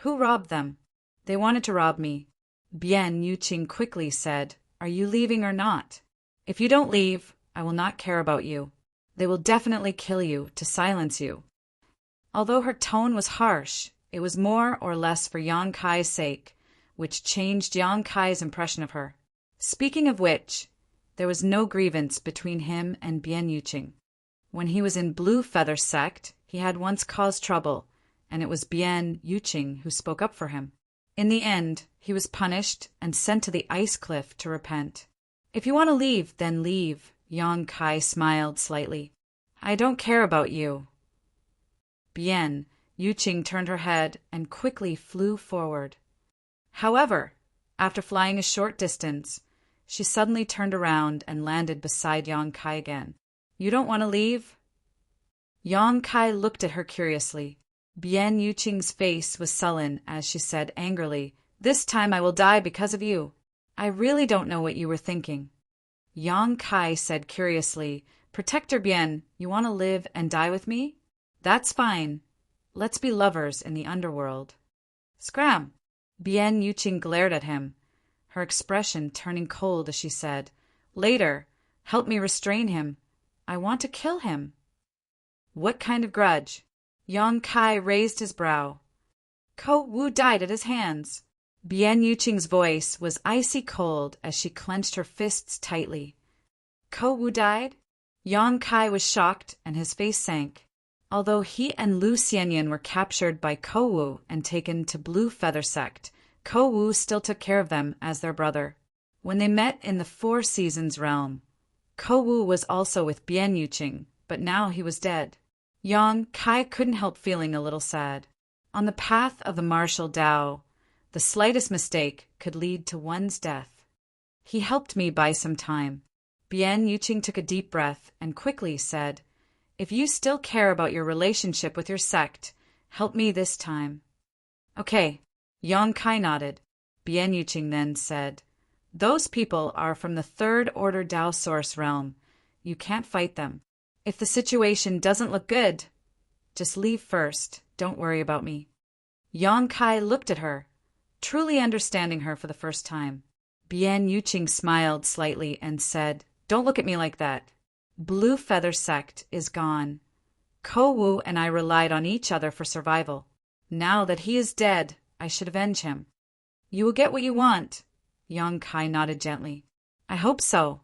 "Who robbed them?" "They wanted to rob me." Bien Yuqing quickly said, "Are you leaving or not? If you don't leave, I will not care about you. They will definitely kill you to silence you." Although her tone was harsh, it was more or less for Yang Kai's sake, which changed Yang Kai's impression of her. Speaking of which, there was no grievance between him and Bian Yuqing. When he was in Blue Feather sect, he had once caused trouble, and it was Bian Yuqing who spoke up for him. In the end, he was punished and sent to the ice cliff to repent. If you want to leave, then leave, Yang Kai smiled slightly. I don't care about you. Bian Yuqing turned her head and quickly flew forward. However, after flying a short distance, she suddenly turned around and landed beside Yang Kai again. You don't want to leave? Yang Kai looked at her curiously. Bian Yuqing's face was sullen as she said angrily, This time I will die because of you. I really don't know what you were thinking. Yang Kai said curiously, Protector Bian, you want to live and die with me? That's fine. Let's be lovers in the underworld. Scram! Bian Yuqing glared at him, her expression turning cold as she said, Later, help me restrain him. I want to kill him. What kind of grudge? Yang Kai raised his brow. Ko Wu died at his hands. Bian Yuqing's voice was icy cold as she clenched her fists tightly. Ko Wu died? Yang Kai was shocked and his face sank. Although he and Lu Xianyan were captured by Ko Wu and taken to Blue Feather sect, Ko Wu still took care of them as their brother. When they met in the Four Seasons realm, Ko Wu was also with Bian Yuqing, but now he was dead. Yang Kai couldn't help feeling a little sad. On the path of the martial Tao, the slightest mistake could lead to one's death. He helped me buy some time. Bian Yuqing took a deep breath and quickly said, If you still care about your relationship with your sect, help me this time. Okay. Yang Kai nodded. Bian Yuqing then said, Those people are from the Third Order Tao Source realm. You can't fight them. If the situation doesn't look good, just leave first. Don't worry about me. Yang Kai looked at her, truly understanding her for the first time. Bian Yuqing smiled slightly and said, Don't look at me like that. Blue Feather sect is gone. Ko Wu and I relied on each other for survival. Now that he is dead, I should avenge him. You will get what you want. Yang Kai nodded gently. I hope so.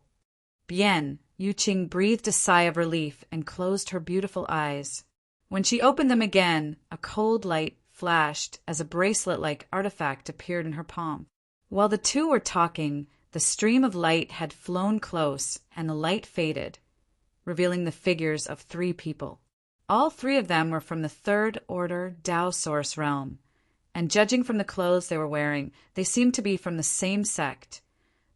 Bian Yuqing breathed a sigh of relief and closed her beautiful eyes. When she opened them again, a cold light flashed as a bracelet-like artifact appeared in her palm. While the two were talking, the stream of light had flown close and the light faded, revealing the figures of 3 people. All 3 of them were from the Third Order Tao Source realm, and judging from the clothes they were wearing, they seemed to be from the same sect.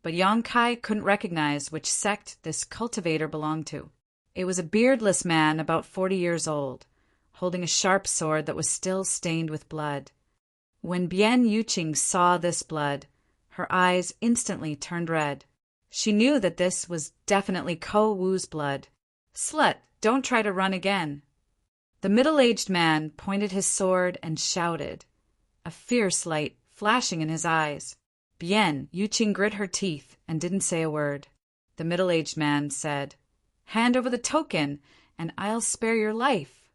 But Yang Kai couldn't recognize which sect this cultivator belonged to. It was a beardless man about 40 years old, holding a sharp sword that was still stained with blood. When Bian Yuqing saw this blood, her eyes instantly turned red. She knew that this was definitely Ko Wu's blood. Slut, don't try to run again. The middle-aged man pointed his sword and shouted, a fierce light flashing in his eyes. Bian Yuqing grit her teeth and didn't say a word. The middle-aged man said, Hand over the token, and I'll spare your life.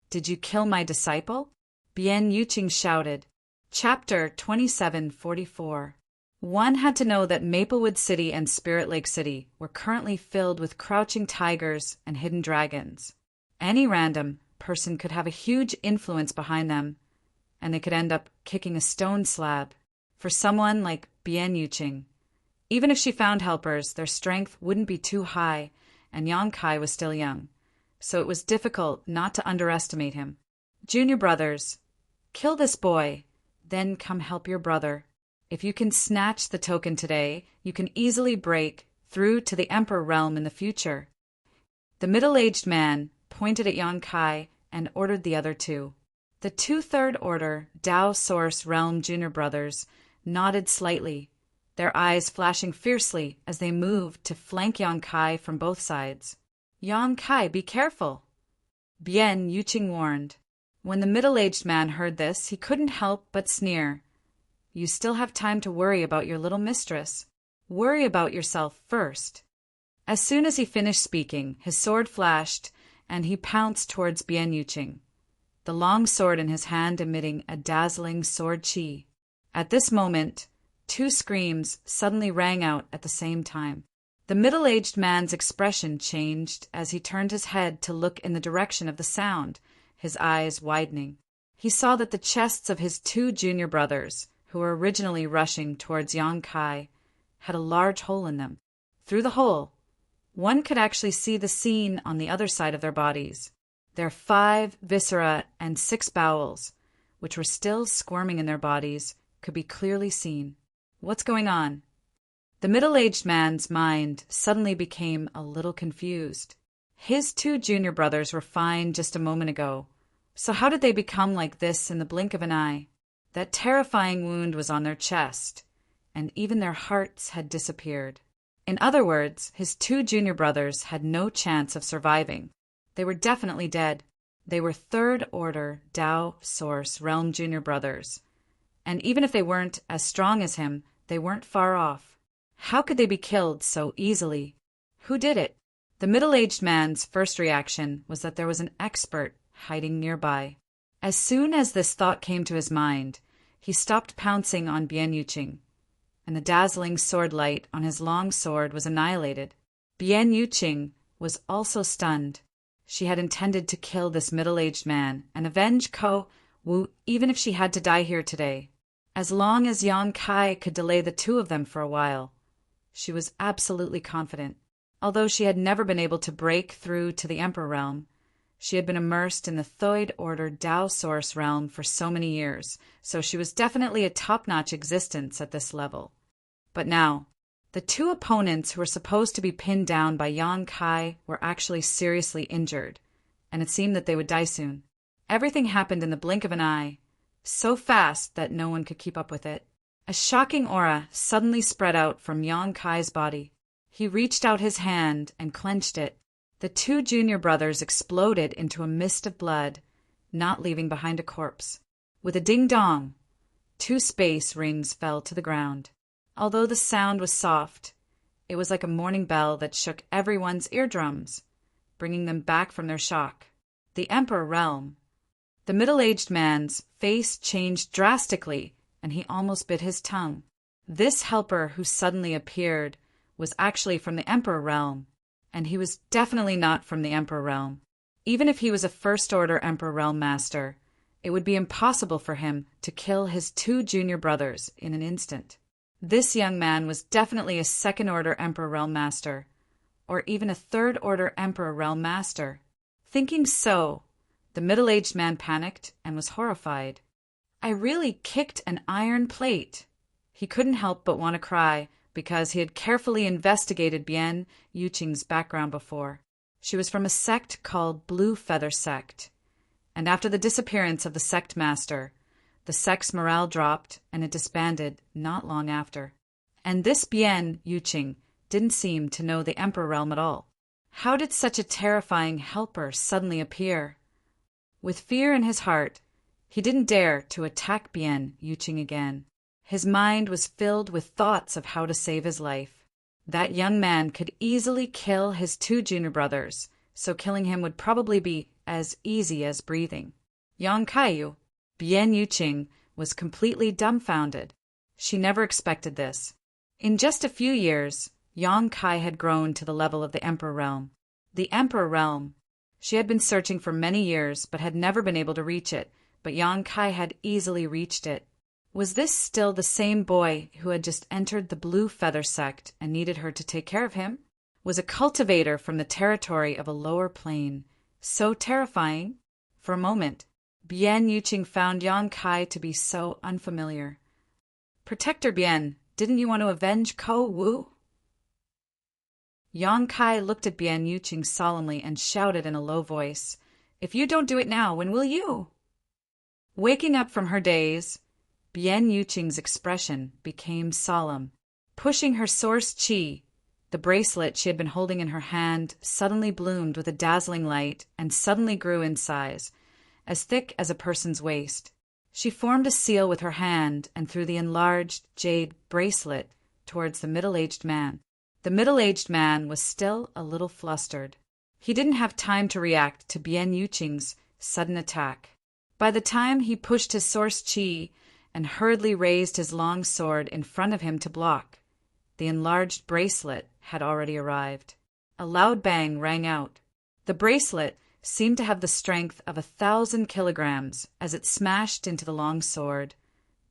Did you kill my disciple? Bian Yuqing shouted. Chapter 2744. One had to know that Maplewood City and Spirit Lake City were currently filled with crouching tigers and hidden dragons. Any random person could have a huge influence behind them, and they could end up kicking a stone slab. For someone like Bian Yuqing, even if she found helpers, their strength wouldn't be too high, and Yang Kai was still young, so it was difficult not to underestimate him. Junior brothers, kill this boy, then come help your brother. If you can snatch the token today, you can easily break through to the Emperor realm in the future. The middle-aged man pointed at Yang Kai and ordered the other 2. The 2 Third Order Tao Source Realm Junior brothers nodded slightly, their eyes flashing fiercely as they moved to flank Yang Kai from both sides. Yang Kai, be careful, Bian Yuqing warned. When the middle-aged man heard this, he couldn't help but sneer. You still have time to worry about your little mistress. Worry about yourself first. As soon as he finished speaking, his sword flashed, and he pounced towards Bian Yuqing. the long sword in his hand emitting a dazzling sword chi. At this moment, two screams suddenly rang out at the same time. The middle-aged man's expression changed as he turned his head to look in the direction of the sound, his eyes widening. He saw that the chests of his two junior brothers, who were originally rushing towards Yang Kai, had a large hole in them. Through the hole, one could actually see the scene on the other side of their bodies. Their 5 viscera and 6 bowels, which were still squirming in their bodies, could be clearly seen. What's going on? The middle-aged man's mind suddenly became a little confused. His two junior brothers were fine just a moment ago. So how did they become like this in the blink of an eye? That terrifying wound was on their chest, and even their hearts had disappeared. In other words, his two junior brothers had no chance of surviving. They were definitely dead. They were third-order Tao Source Realm junior brothers. And even if they weren't as strong as him, they weren't far off. How could they be killed so easily? Who did it? The middle-aged man's first reaction was that there was an expert hiding nearby. As soon as this thought came to his mind, he stopped pouncing on Bian Yuqing, and the dazzling sword light on his long sword was annihilated. Bian Yuqing was also stunned. She had intended to kill this middle-aged man and avenge Ko Wu even if she had to die here today. As long as Yang Kai could delay the two of them for a while, she was absolutely confident. Although she had never been able to break through to the Emperor realm, she had been immersed in the Third Order Tao Source realm for so many years, so she was definitely a top-notch existence at this level. But now, the two opponents who were supposed to be pinned down by Yang Kai were actually seriously injured, and it seemed that they would die soon. Everything happened in the blink of an eye, so fast that no one could keep up with it. A shocking aura suddenly spread out from Yang Kai's body. He reached out his hand and clenched it. The two junior brothers exploded into a mist of blood, not leaving behind a corpse. With a ding-dong, 2 space rings fell to the ground. Although the sound was soft, it was like a morning bell that shook everyone's eardrums, bringing them back from their shock. The Emperor realm. The middle-aged man's face changed drastically, and he almost bit his tongue. This helper who suddenly appeared was actually from the Emperor realm, and he was definitely not from the Emperor realm. Even if he was a first-order Emperor realm master, it would be impossible for him to kill his two junior brothers in an instant. This young man was definitely a second-order Emperor realm master, or even a third-order Emperor realm master. Thinking so, the middle-aged man panicked and was horrified. I really kicked an iron plate. He couldn't help but want to cry, because he had carefully investigated Bian Yuqing's background before. She was from a sect called Blue Feather Sect, and after the disappearance of the sect master, the sect's morale dropped and it disbanded not long after. And this Bian Yuqing didn't seem to know the Emperor realm at all. How did such a terrifying helper suddenly appear? With fear in his heart, he didn't dare to attack Bian Yuqing again. His mind was filled with thoughts of how to save his life. That young man could easily kill his two junior brothers, so killing him would probably be as easy as breathing. Yang Kaiyu, Bian Yuqing, was completely dumbfounded. She never expected this. In just a few years, Yang Kai had grown to the level of the Emperor realm. The Emperor realm. She had been searching for many years but had never been able to reach it, but Yang Kai had easily reached it. Was this still the same boy who had just entered the Blue Feather Sect and needed her to take care of him? Was a cultivator from the territory of a lower plane so terrifying? For a moment, Bian Yuqing found Yang Kai to be so unfamiliar. Protector Bian, didn't you want to avenge Ko Wu? Yang Kai looked at Bian Yuqing solemnly and shouted in a low voice, If you don't do it now, when will you? Waking up from her daze, Bian Yuqing's expression became solemn. Pushing her source chi, the bracelet she had been holding in her hand suddenly bloomed with a dazzling light and suddenly grew in size, as thick as a person's waist. She formed a seal with her hand and threw the enlarged jade bracelet towards the middle-aged man. The middle-aged man was still a little flustered. He didn't have time to react to Bian Yuqing's sudden attack. By the time he pushed his source chi and hurriedly raised his long sword in front of him to block, the enlarged bracelet had already arrived. A loud bang rang out. The bracelet seemed to have the strength of 1,000 kilograms as it smashed into the long sword,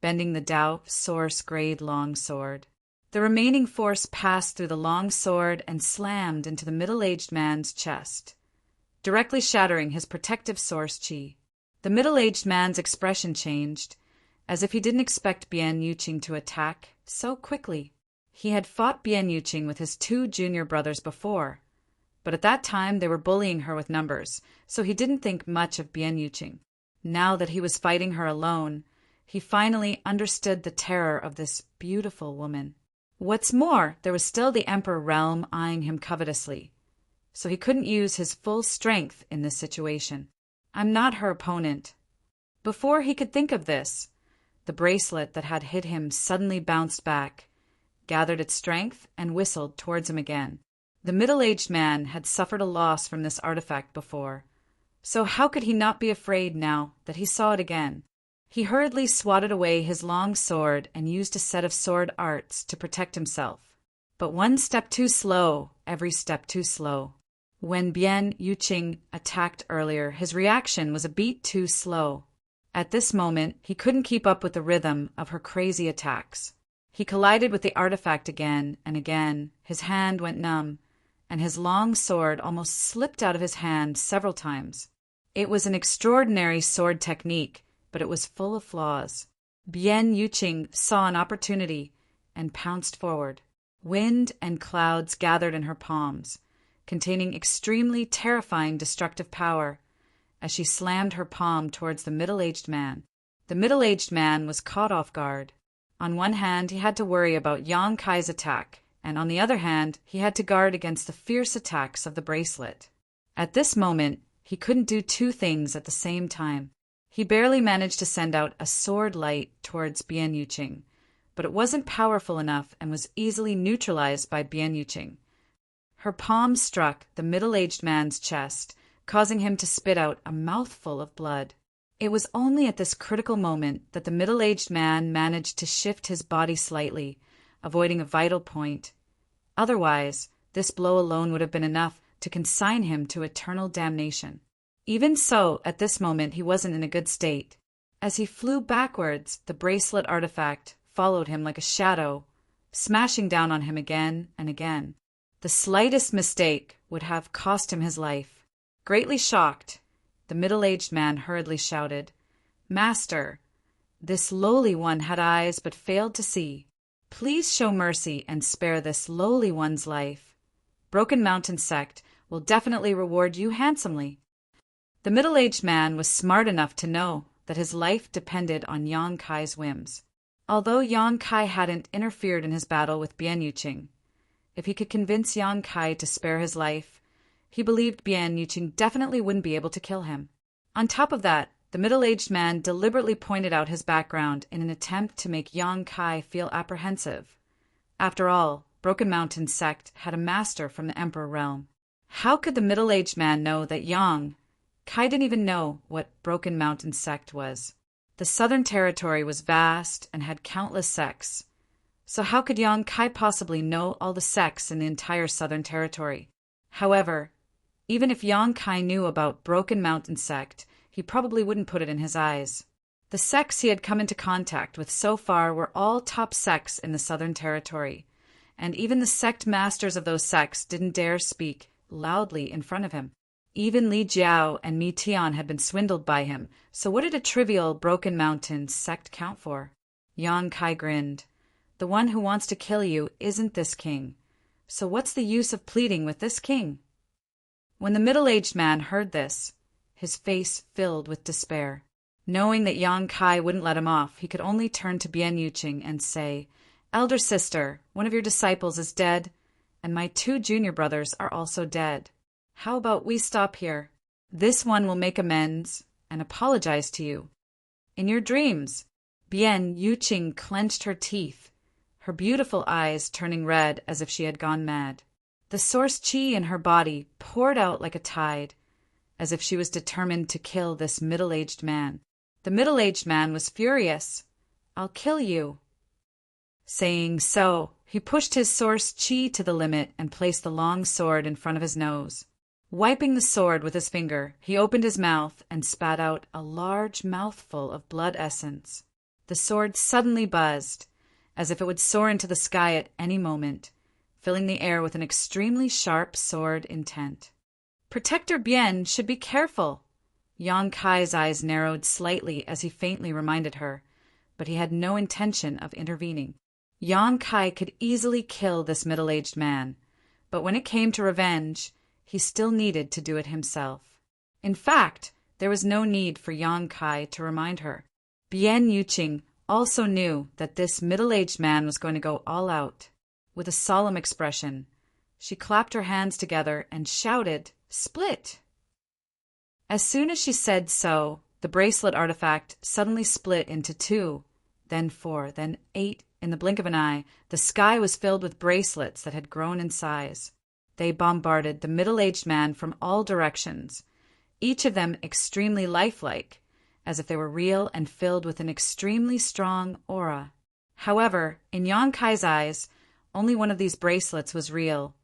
bending the Dao source-grade long sword. The remaining force passed through the long sword and slammed into the middle-aged man's chest, directly shattering his protective source chi. The middle-aged man's expression changed, as if he didn't expect Bian Yuqing to attack so quickly. He had fought Bian Yuqing with his 2 junior brothers before, but at that time they were bullying her with numbers, so he didn't think much of Bian Yuqing. Now that he was fighting her alone, he finally understood the terror of this beautiful woman. What's more, there was still the Emperor realm eyeing him covetously, so he couldn't use his full strength in this situation. I'm not her opponent. Before he could think of this, the bracelet that had hit him suddenly bounced back, gathered its strength, and whistled towards him again. The middle-aged man had suffered a loss from this artifact before, so how could he not be afraid now that he saw it again? He hurriedly swatted away his long sword and used a set of sword arts to protect himself. But one step too slow, every step too slow. When Bian Yuqing attacked earlier, his reaction was a beat too slow. At this moment, he couldn't keep up with the rhythm of her crazy attacks. He collided with the artifact again and again, his hand went numb, and his long sword almost slipped out of his hand several times. It was an extraordinary sword technique, but it was full of flaws. Bian Yuqing saw an opportunity and pounced forward. Wind and clouds gathered in her palms, containing extremely terrifying destructive power, as she slammed her palm towards the middle-aged man. The middle-aged man was caught off guard. On one hand, he had to worry about Yang Kai's attack, and on the other hand, he had to guard against the fierce attacks of the bracelet. At this moment, he couldn't do 2 things at the same time. He barely managed to send out a sword light towards Bian Yuqing, but it wasn't powerful enough and was easily neutralized by Bian Yuqing. Her palm struck the middle-aged man's chest, causing him to spit out a mouthful of blood. It was only at this critical moment that the middle-aged man managed to shift his body slightly, avoiding a vital point. Otherwise, this blow alone would have been enough to consign him to eternal damnation. Even so, at this moment he wasn't in a good state. As he flew backwards, the bracelet artifact followed him like a shadow, smashing down on him again and again. The slightest mistake would have cost him his life. Greatly shocked, the middle-aged man hurriedly shouted, "Master, this lowly one had eyes but failed to see. Please show mercy and spare this lowly one's life. Broken Mountain Sect will definitely reward you handsomely." The middle-aged man was smart enough to know that his life depended on Yang Kai's whims. Although Yang Kai hadn't interfered in his battle with Bian Yuqing, if he could convince Yang Kai to spare his life, he believed Bian Yuqing definitely wouldn't be able to kill him. On top of that, the middle-aged man deliberately pointed out his background in an attempt to make Yang Kai feel apprehensive. After all, Broken Mountain Sect had a master from the Emperor realm. How could the middle-aged man know that Yang Kai didn't even know what Broken Mountain Sect was? The Southern Territory was vast and had countless sects. So how could Yang Kai possibly know all the sects in the entire Southern Territory? However, even if Yang Kai knew about Broken Mountain Sect, he probably wouldn't put it in his eyes. The sects he had come into contact with so far were all top sects in the Southern Territory, and even the sect masters of those sects didn't dare speak loudly in front of him. Even Li Jiao and Mi Tian had been swindled by him, so what did a trivial Broken Mountain Sect count for? Yang Kai grinned. The one who wants to kill you isn't this king, so what's the use of pleading with this king? When the middle-aged man heard this, his face filled with despair. Knowing that Yang Kai wouldn't let him off, he could only turn to Bian Yuqing and say, "Elder sister, one of your disciples is dead, and my 2 junior brothers are also dead. How about we stop here? This one will make amends and apologize to you." In your dreams, Bian Yuqing clenched her teeth, her beautiful eyes turning red as if she had gone mad. The source chi in her body poured out like a tide, as if she was determined to kill this middle-aged man. The middle-aged man was furious. "I'll kill you." Saying so, he pushed his source chi to the limit and placed the long sword in front of his nose. Wiping the sword with his finger, he opened his mouth and spat out a large mouthful of blood essence. The sword suddenly buzzed, as if it would soar into the sky at any moment, filling the air with an extremely sharp sword intent. Protector Bien should be careful. Yang Kai's eyes narrowed slightly as he faintly reminded her, but he had no intention of intervening. Yang Kai could easily kill this middle-aged man, but when it came to revenge, he still needed to do it himself. In fact, there was no need for Yang Kai to remind her. Bien Yuqing also knew that this middle-aged man was going to go all out. With a solemn expression, she clapped her hands together and shouted, "Split!" As soon as she said so, the bracelet artifact suddenly split into 2, then 4, then 8. In the blink of an eye, the sky was filled with bracelets that had grown in size. They bombarded the middle-aged man from all directions, each of them extremely lifelike, as if they were real and filled with an extremely strong aura. However, in Yang Kai's eyes, only one of these bracelets was real,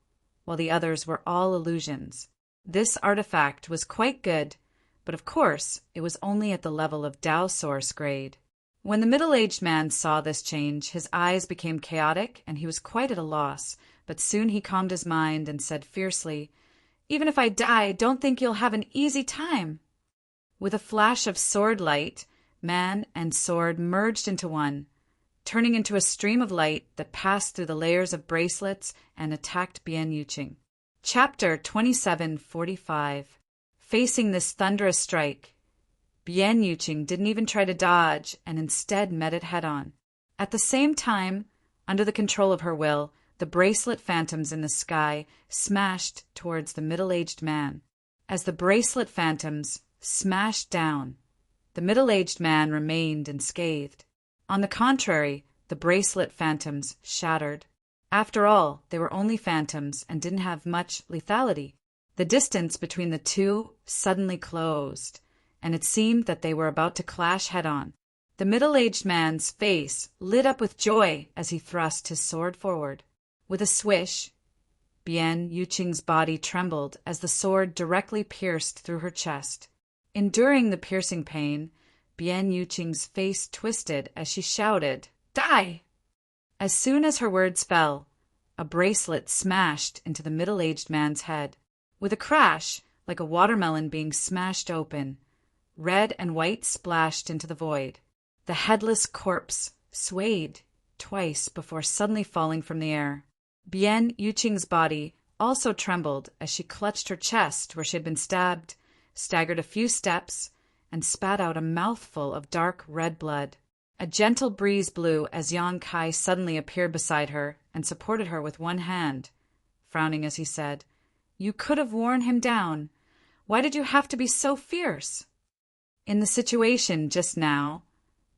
while the others were all illusions. This artifact was quite good, but of course it was only at the level of Dao Source grade. When the middle-aged man saw this change, his eyes became chaotic and he was quite at a loss, but soon he calmed his mind and said fiercely, "Even if I die, don't think you'll have an easy time." With a flash of sword light, man and sword merged into one, turning into a stream of light that passed through the layers of bracelets and attacked Bien Yuqing. Chapter 2745. Facing this thunderous strike, Bien Yuqing didn't even try to dodge and instead met it head-on. At the same time, under the control of her will, the bracelet phantoms in the sky smashed towards the middle-aged man. As the bracelet phantoms smashed down, the middle-aged man remained unscathed. On the contrary, the bracelet phantoms shattered. After all, they were only phantoms and didn't have much lethality. The distance between the two suddenly closed, and it seemed that they were about to clash head-on. The middle-aged man's face lit up with joy as he thrust his sword forward. With a swish, Bien Yuqing's body trembled as the sword directly pierced through her chest. Enduring the piercing pain, Bien Yuqing's face twisted as she shouted, "Die!" As soon as her words fell, a bracelet smashed into the middle-aged man's head. With a crash, like a watermelon being smashed open, red and white splashed into the void. The headless corpse swayed twice before suddenly falling from the air. Bien Yuqing's body also trembled as she clutched her chest where she had been stabbed, staggered a few steps, and spat out a mouthful of dark red blood. A gentle breeze blew as Yang Kai suddenly appeared beside her and supported her with one hand, frowning as he said, "You could have worn him down. Why did you have to be so fierce?" In the situation just now,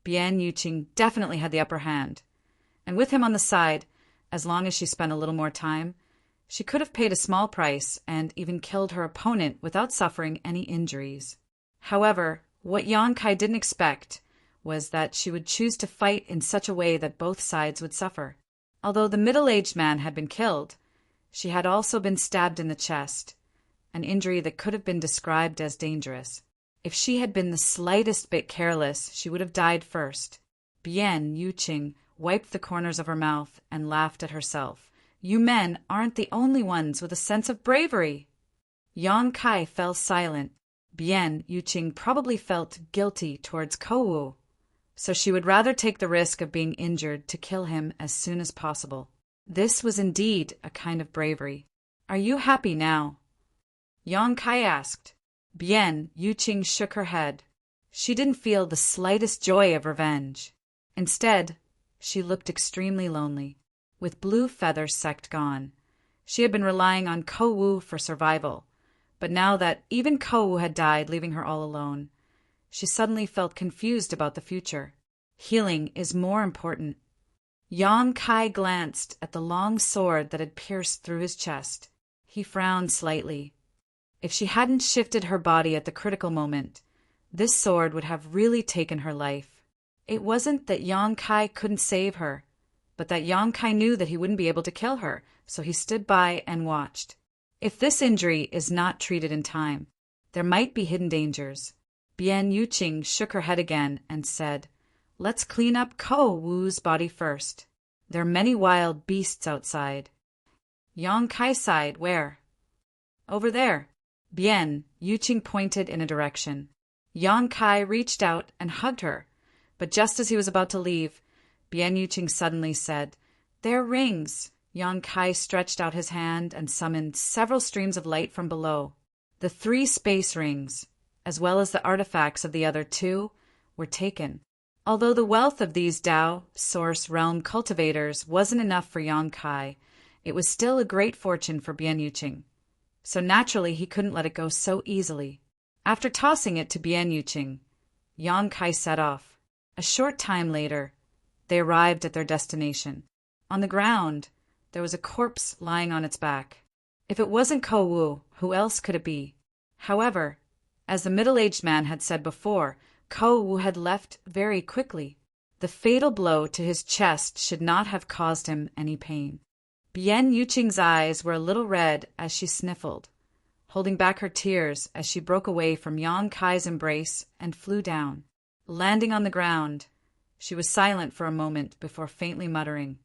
Bien Yuqing definitely had the upper hand, and with him on the side, as long as she spent a little more time, she could have paid a small price and even killed her opponent without suffering any injuries. However, what Yang Kai didn't expect was that she would choose to fight in such a way that both sides would suffer. Although the middle-aged man had been killed, she had also been stabbed in the chest, an injury that could have been described as dangerous. If she had been the slightest bit careless, she would have died first. Bien Yuqing wiped the corners of her mouth and laughed at herself. "You men aren't the only ones with a sense of bravery." Yang Kai fell silent. Bien Yuqing probably felt guilty towards Kouwu, so she would rather take the risk of being injured to kill him as soon as possible. This was indeed a kind of bravery. "Are you happy now?" Yang Kai asked. Bien Yuqing shook her head. She didn't feel the slightest joy of revenge. Instead, she looked extremely lonely. With Blue Feather Sect gone, she had been relying on Kouwu for survival, but now that even Kouwu had died, leaving her all alone, she suddenly felt confused about the future. Healing is more important. Yang Kai glanced at the long sword that had pierced through his chest. He frowned slightly. If she hadn't shifted her body at the critical moment, This sword would have really taken her life. It wasn't that Yang Kai couldn't save her, but that Yang Kai knew that he wouldn't be able to kill her, so he stood by and watched. If this injury is not treated in time, there might be hidden dangers. Bian Yuqing shook her head again and said, "Let's clean up Ko Wu's body first. There are many wild beasts outside." Yang Kai sighed. "Where?" "Over there." Bian Yuqing pointed in a direction. Yang Kai reached out and hugged her, but just as he was about to leave, Bian Yuqing suddenly said, "They're rings." Yang Kai stretched out his hand and summoned several streams of light from below. The 3 space rings, as well as the artifacts of the other 2, were taken. Although the wealth of these Tao Source Realm cultivators wasn't enough for Yang Kai, it was still a great fortune for Bian Yuqing. So naturally he couldn't let it go so easily. After tossing it to Bian Yuqing, Yang Kai set off. A short time later, they arrived at their destination. On the ground, there was a corpse lying on its back. If it wasn't Ko Wu, who else could it be? However, as the middle-aged man had said before, Ko Wu had left very quickly. The fatal blow to his chest should not have caused him any pain. Bian Yuqing's eyes were a little red as she sniffled, holding back her tears as she broke away from Yang Kai's embrace and flew down. Landing on the ground, she was silent for a moment before faintly muttering,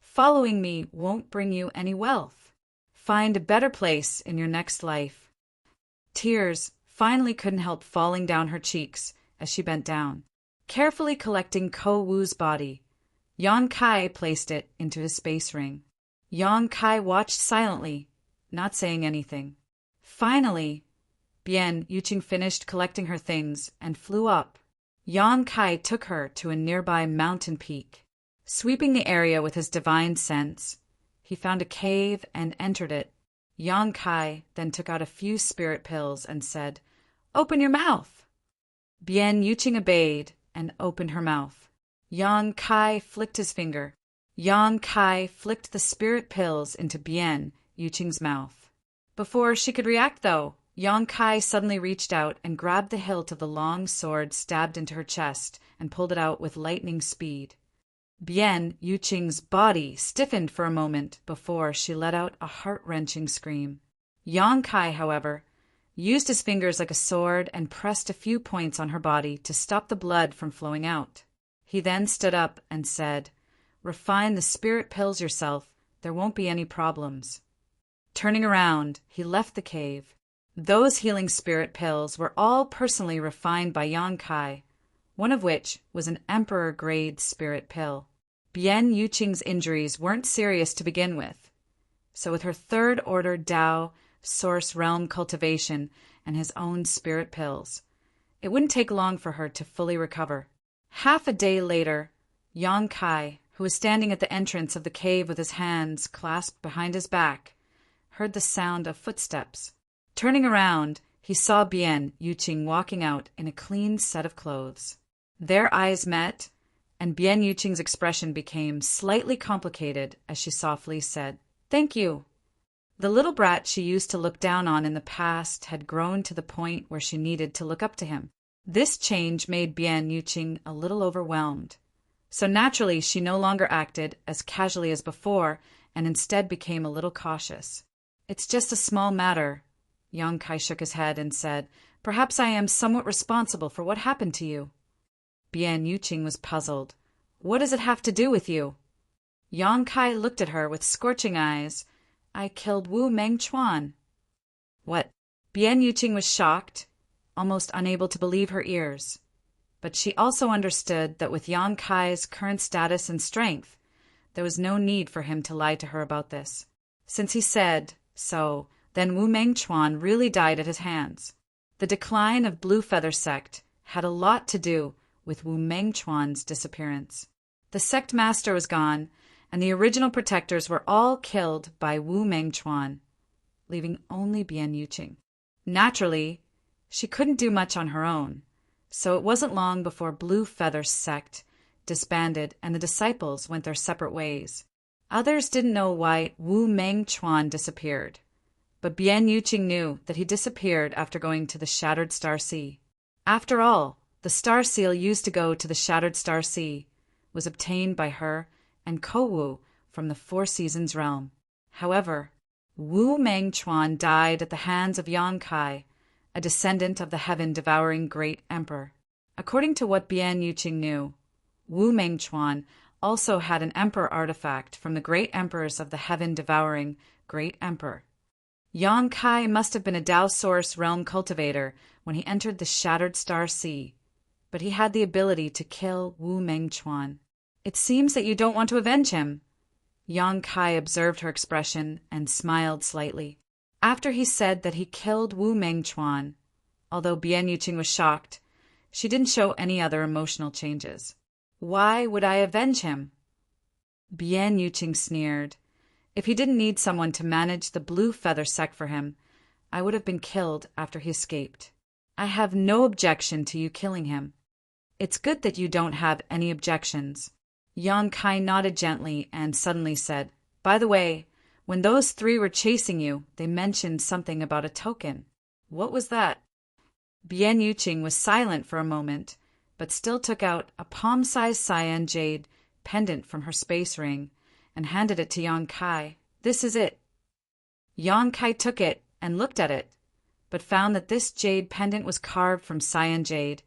"Following me won't bring you any wealth. Find a better place in your next life." Tears finally couldn't help falling down her cheeks as she bent down. Carefully collecting Ko Wu's body, Yang Kai placed it into his space ring. Yang Kai watched silently, not saying anything. Finally, Bian Yuqing finished collecting her things and flew up. Yang Kai took her to a nearby mountain peak. Sweeping the area with his divine sense, he found a cave and entered it. Yang Kai then took out a few spirit pills and said, "Open your mouth." Bian Yuqing obeyed and opened her mouth. Yang Kai flicked his finger. Yang Kai flicked the spirit pills into Bian Yuqing's mouth. Before she could react, though, Yang Kai suddenly reached out and grabbed the hilt of the long sword stabbed into her chest and pulled it out with lightning speed. Bian Yuqing's body stiffened for a moment before she let out a heart-wrenching scream. Yang Kai, however, used his fingers like a sword and pressed a few points on her body to stop the blood from flowing out. He then stood up and said, "Refine the spirit pills yourself. There won't be any problems." Turning around, he left the cave. Those healing spirit pills were all personally refined by Yang Kai, one of which was an emperor-grade spirit pill. Bian Yuqing's injuries weren't serious to begin with, so with her third-order Tao Source Realm cultivation and his own spirit pills, it wouldn't take long for her to fully recover. Half a day later, Yang Kai, who was standing at the entrance of the cave with his hands clasped behind his back, heard the sound of footsteps. Turning around, he saw Bian Yuqing walking out in a clean set of clothes. Their eyes met, and Bian Yuqing's expression became slightly complicated as she softly said, "Thank you." The little brat she used to look down on in the past had grown to the point where she needed to look up to him. This change made Bian Yuqing a little overwhelmed. So naturally, she no longer acted as casually as before and instead became a little cautious. "It's just a small matter." Yang Kai shook his head and said, "Perhaps I am somewhat responsible for what happened to you." Bian Yuqing was puzzled. "What does it have to do with you?" Yang Kai looked at her with scorching eyes. "I killed Wu Mengchuan." "What?" Bian Yuqing was shocked, almost unable to believe her ears. But she also understood that with Yang Kai's current status and strength, there was no need for him to lie to her about this. Since he said so, then Wu Mengchuan really died at his hands. The decline of Blue Feather Sect had a lot to do with Wu Mengchuan's disappearance. The sect master was gone, and the original protectors were all killed by Wu Mengchuan, leaving only Bian Yuqing. Naturally, she couldn't do much on her own, so it wasn't long before Blue Feather Sect disbanded and the disciples went their separate ways. Others didn't know why Wu Mengchuan disappeared, but Bian Yuqing knew that he disappeared after going to the Shattered Star Sea. After all, the star seal used to go to the Shattered Star Sea was obtained by her and Kowu from the Four Seasons realm. However, Wu Mengchuan died at the hands of Yang Kai, a descendant of the heaven-devouring great emperor. According to what Bian Yuqing knew, Wu Mengchuan also had an emperor artifact from the great emperors of the heaven-devouring great emperor. Yang Kai must have been a Dao Source realm cultivator when he entered the Shattered Star Sea, but he had the ability to kill Wu Mengchuan. It seems that you don't want to avenge him. Yang Kai observed her expression and smiled slightly. After he said that he killed Wu Mengchuan, although Bian Yuqing was shocked, she didn't show any other emotional changes. Why would I avenge him? Bian Yuqing sneered. If he didn't need someone to manage the blue feather sect for him, I would have been killed after he escaped. I have no objection to you killing him. It's good that you don't have any objections. Yang Kai nodded gently and suddenly said, By the way, when those three were chasing you, they mentioned something about a token. What was that? Bian Yuqing was silent for a moment, but still took out a palm-sized cyan jade pendant from her space ring and handed it to Yang Kai. This is it. Yang Kai took it and looked at it, but found that this jade pendant was carved from cyan jade,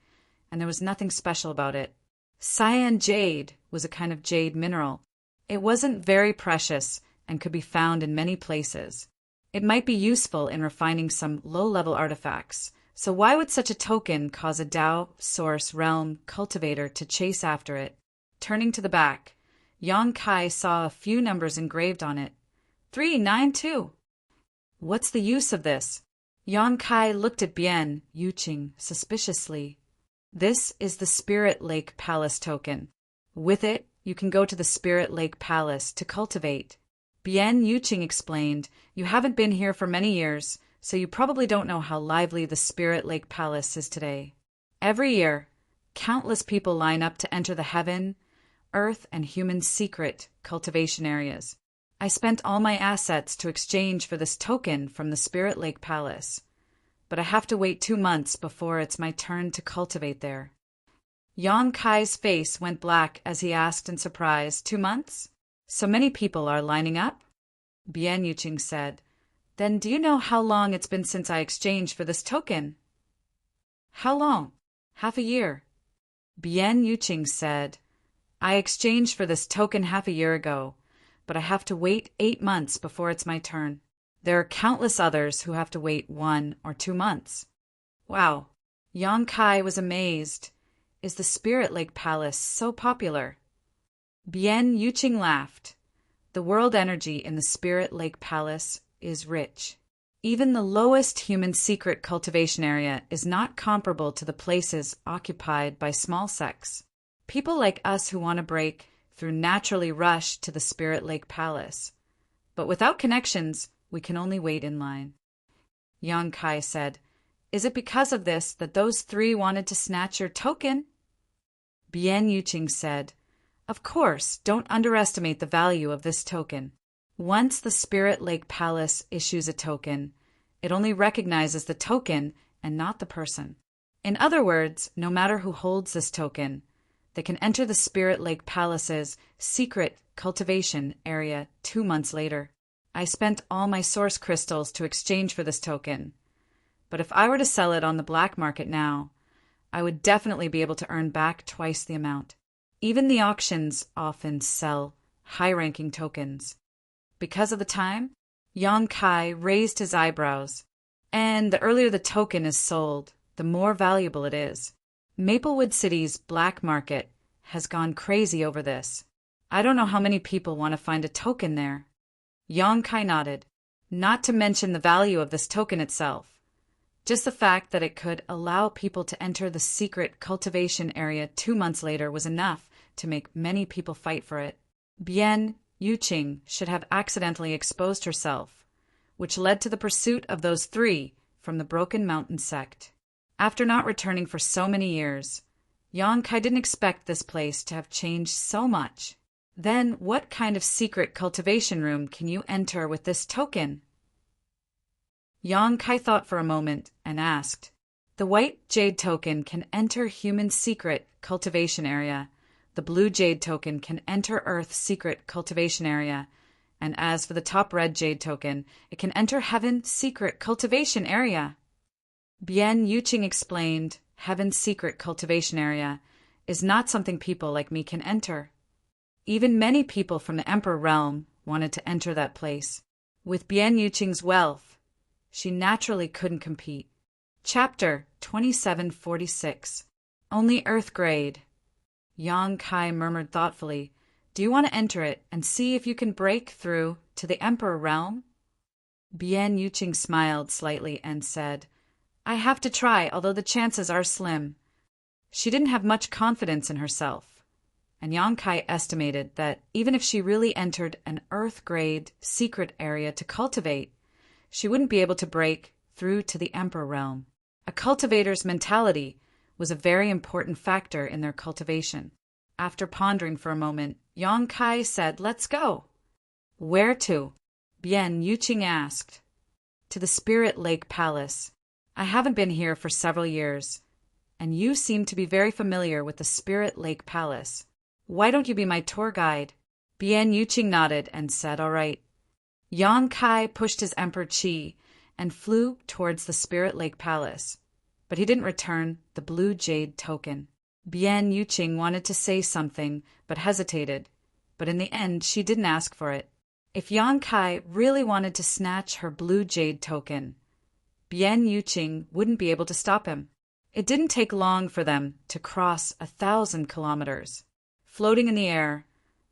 and there was nothing special about it. Cyan jade was a kind of jade mineral. It wasn't very precious and could be found in many places. It might be useful in refining some low-level artifacts, so why would such a token cause a Dao Source realm cultivator to chase after it? Turning to the back, Yang Kai saw a few numbers engraved on it. 392. What's the use of this? Yang Kai looked at Bian Yuqing suspiciously. This is the Spirit Lake Palace token. With it, you can go to the Spirit Lake Palace to cultivate. Bian Yuqing explained, You haven't been here for many years, so you probably don't know how lively the Spirit Lake Palace is today. Every year, countless people line up to enter the heaven, earth, and human secret cultivation areas. I spent all my assets to exchange for this token from the Spirit Lake Palace, but I have to wait 2 months before it's my turn to cultivate there. Yang Kai's face went black as he asked in surprise, 2 months? So many people are lining up? Bian Yuqing said, Then do you know how long it's been since I exchanged for this token? How long? Half a year. Bian Yuqing said, I exchanged for this token half a year ago, but I have to wait 8 months before it's my turn. There are countless others who have to wait 1 or 2 months. Wow. Yang Kai was amazed. Is the Spirit Lake Palace so popular? Bian Yuqing laughed. The world energy in the Spirit Lake Palace is rich. Even the lowest human secret cultivation area is not comparable to the places occupied by small sects. People like us who want to break through naturally rush to the Spirit Lake Palace. But without connections, we can only wait in line. Yang Kai said, Is it because of this that those 3 wanted to snatch your token? Bian Yuqing said, Of course, don't underestimate the value of this token. Once the Spirit Lake Palace issues a token, it only recognizes the token and not the person. In other words, no matter who holds this token, they can enter the Spirit Lake Palace's secret cultivation area 2 months later. I spent all my source crystals to exchange for this token, but if I were to sell it on the black market now, I would definitely be able to earn back twice the amount. Even the auctions often sell high-ranking tokens. Because of the time, Yang Kai raised his eyebrows, and the earlier the token is sold, the more valuable it is. Maplewood City's black market has gone crazy over this. I don't know how many people want to find a token there. Yang Kai nodded, not to mention the value of this token itself. Just the fact that it could allow people to enter the secret cultivation area 2 months later was enough to make many people fight for it. Bian Yuqing should have accidentally exposed herself, which led to the pursuit of those 3 from the Broken Mountain sect. After not returning for so many years, Yang Kai didn't expect this place to have changed so much. Then what kind of secret cultivation room can you enter with this token? Yang Kai thought for a moment and asked, The white jade token can enter human secret cultivation area. The blue jade token can enter Earth's secret cultivation area. And as for the top red jade token, it can enter Heaven's secret cultivation area. Bien Yuqing explained, Heaven's secret cultivation area is not something people like me can enter. Even many people from the Emperor realm wanted to enter that place. With Bien Yuqing's wealth, she naturally couldn't compete. Chapter 2746. Only Earth Grade. Yang Kai murmured thoughtfully, Do you want to enter it and see if you can break through to the Emperor realm? Bien Yuqing smiled slightly and said, I have to try, although the chances are slim. She didn't have much confidence in herself, and Yang Kai estimated that even if she really entered an Earth-grade secret area to cultivate, she wouldn't be able to break through to the Emperor realm. A cultivator's mentality was a very important factor in their cultivation. After pondering for a moment, Yang Kai said, Let's go. Where to? Bien Yuqing asked. To the Spirit Lake Palace. I haven't been here for several years, and you seem to be very familiar with the Spirit Lake Palace. Why don't you be my tour guide? Bien Yuqing nodded and said, All right. Yang Kai pushed his Emperor Qi and flew towards the Spirit Lake Palace, but he didn't return the blue jade token. Bien Yuqing wanted to say something, but hesitated, but in the end she didn't ask for it. If Yang Kai really wanted to snatch her blue jade token, Bien Yuqing wouldn't be able to stop him. It didn't take long for them to cross 1,000 kilometers. Floating in the air,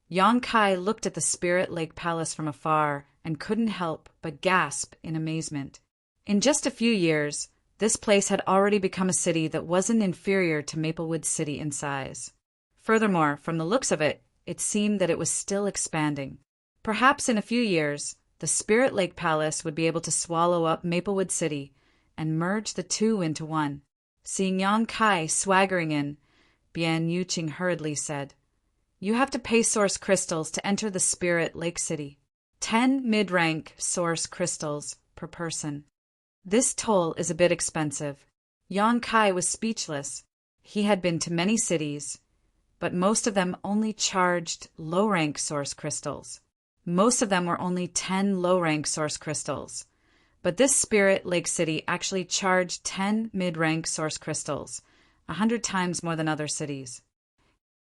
Yang Kai looked at the Spirit Lake Palace from afar and couldn't help but gasp in amazement. In just a few years, this place had already become a city that wasn't inferior to Maplewood City in size. Furthermore, from the looks of it, it seemed that it was still expanding. Perhaps in a few years, the Spirit Lake Palace would be able to swallow up Maplewood City and merge the two into one. Seeing Yang Kai swaggering in, Bien Yuqing hurriedly said, You have to pay source crystals to enter the Spirit Lake City. 10 mid-rank source crystals per person. This toll is a bit expensive. Yang Kai was speechless. He had been to many cities, but most of them only charged low-rank source crystals. Most of them were only 10 low-rank source crystals. But this Spirit Lake City actually charged 10 mid-rank source crystals, 100 times more than other cities.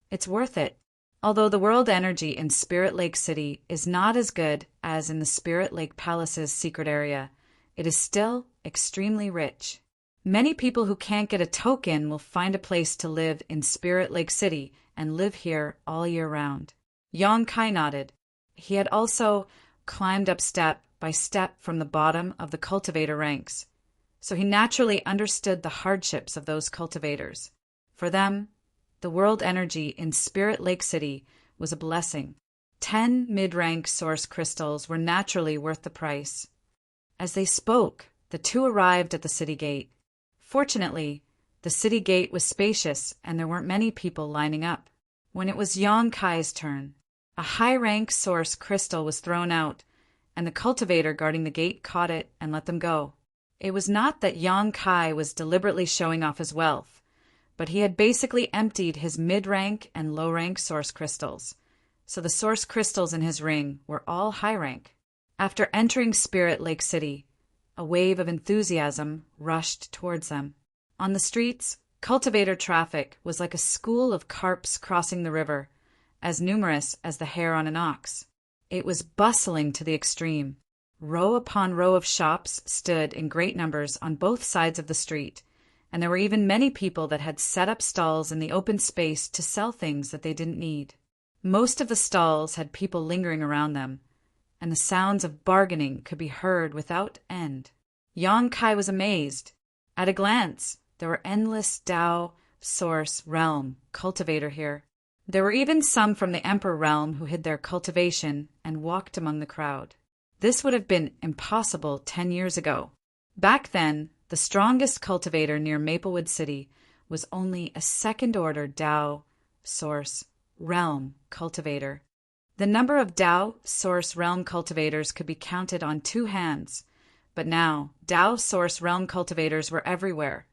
It's worth it. Although the world energy in Spirit Lake City is not as good as in the Spirit Lake Palace's secret area, it is still extremely rich. Many people who can't get a token will find a place to live in Spirit Lake City and live here all year round. Yang Kai nodded. He had also climbed up step by step from the bottom of the cultivator ranks, so he naturally understood the hardships of those cultivators. For them, the world energy in Spirit Lake City was a blessing. 10 mid-rank source crystals were naturally worth the price. As they spoke, the two arrived at the city gate. Fortunately, the city gate was spacious and there weren't many people lining up. When it was Yang Kai's turn, a high-rank source crystal was thrown out, and the cultivator guarding the gate caught it and let them go. It was not that Yang Kai was deliberately showing off his wealth, but he had basically emptied his mid-rank and low-rank source crystals, so the source crystals in his ring were all high-rank. After entering Spirit Lake City, a wave of enthusiasm rushed towards them. On the streets, cultivator traffic was like a school of carps crossing the river, as numerous as the hair on an ox. It was bustling to the extreme. Row upon row of shops stood in great numbers on both sides of the street, and there were even many people that had set up stalls in the open space to sell things that they didn't need. Most of the stalls had people lingering around them, and the sounds of bargaining could be heard without end. Yang Kai was amazed. At a glance, there were endless Tao, Source, Realm, Cultivator here. There were even some from the Emperor realm who hid their cultivation and walked among the crowd. This would have been impossible 10 years ago. Back then, the strongest cultivator near Maplewood City was only a second-order Tao, Source, Realm cultivator. The number of Tao, Source, Realm cultivators could be counted on 2 hands, but now Tao, Source, Realm cultivators were everywhere.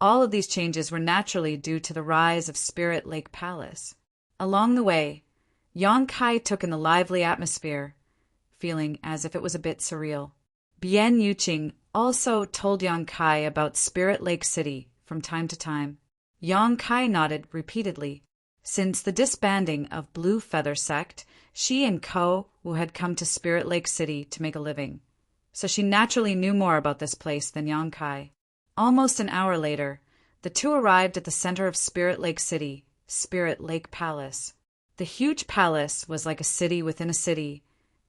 All of these changes were naturally due to the rise of Spirit Lake Palace. Along the way, Yang Kai took in the lively atmosphere, feeling as if it was a bit surreal. Bien Yuqing also told Yang Kai about Spirit Lake City from time to time. Yang Kai nodded repeatedly. Since the disbanding of Blue Feather Sect, she and Ko Wu had come to Spirit Lake City to make a living, so she naturally knew more about this place than Yang Kai. Almost an hour later, the two arrived at the center of Spirit Lake City, Spirit Lake Palace. The huge palace was like a city within a city,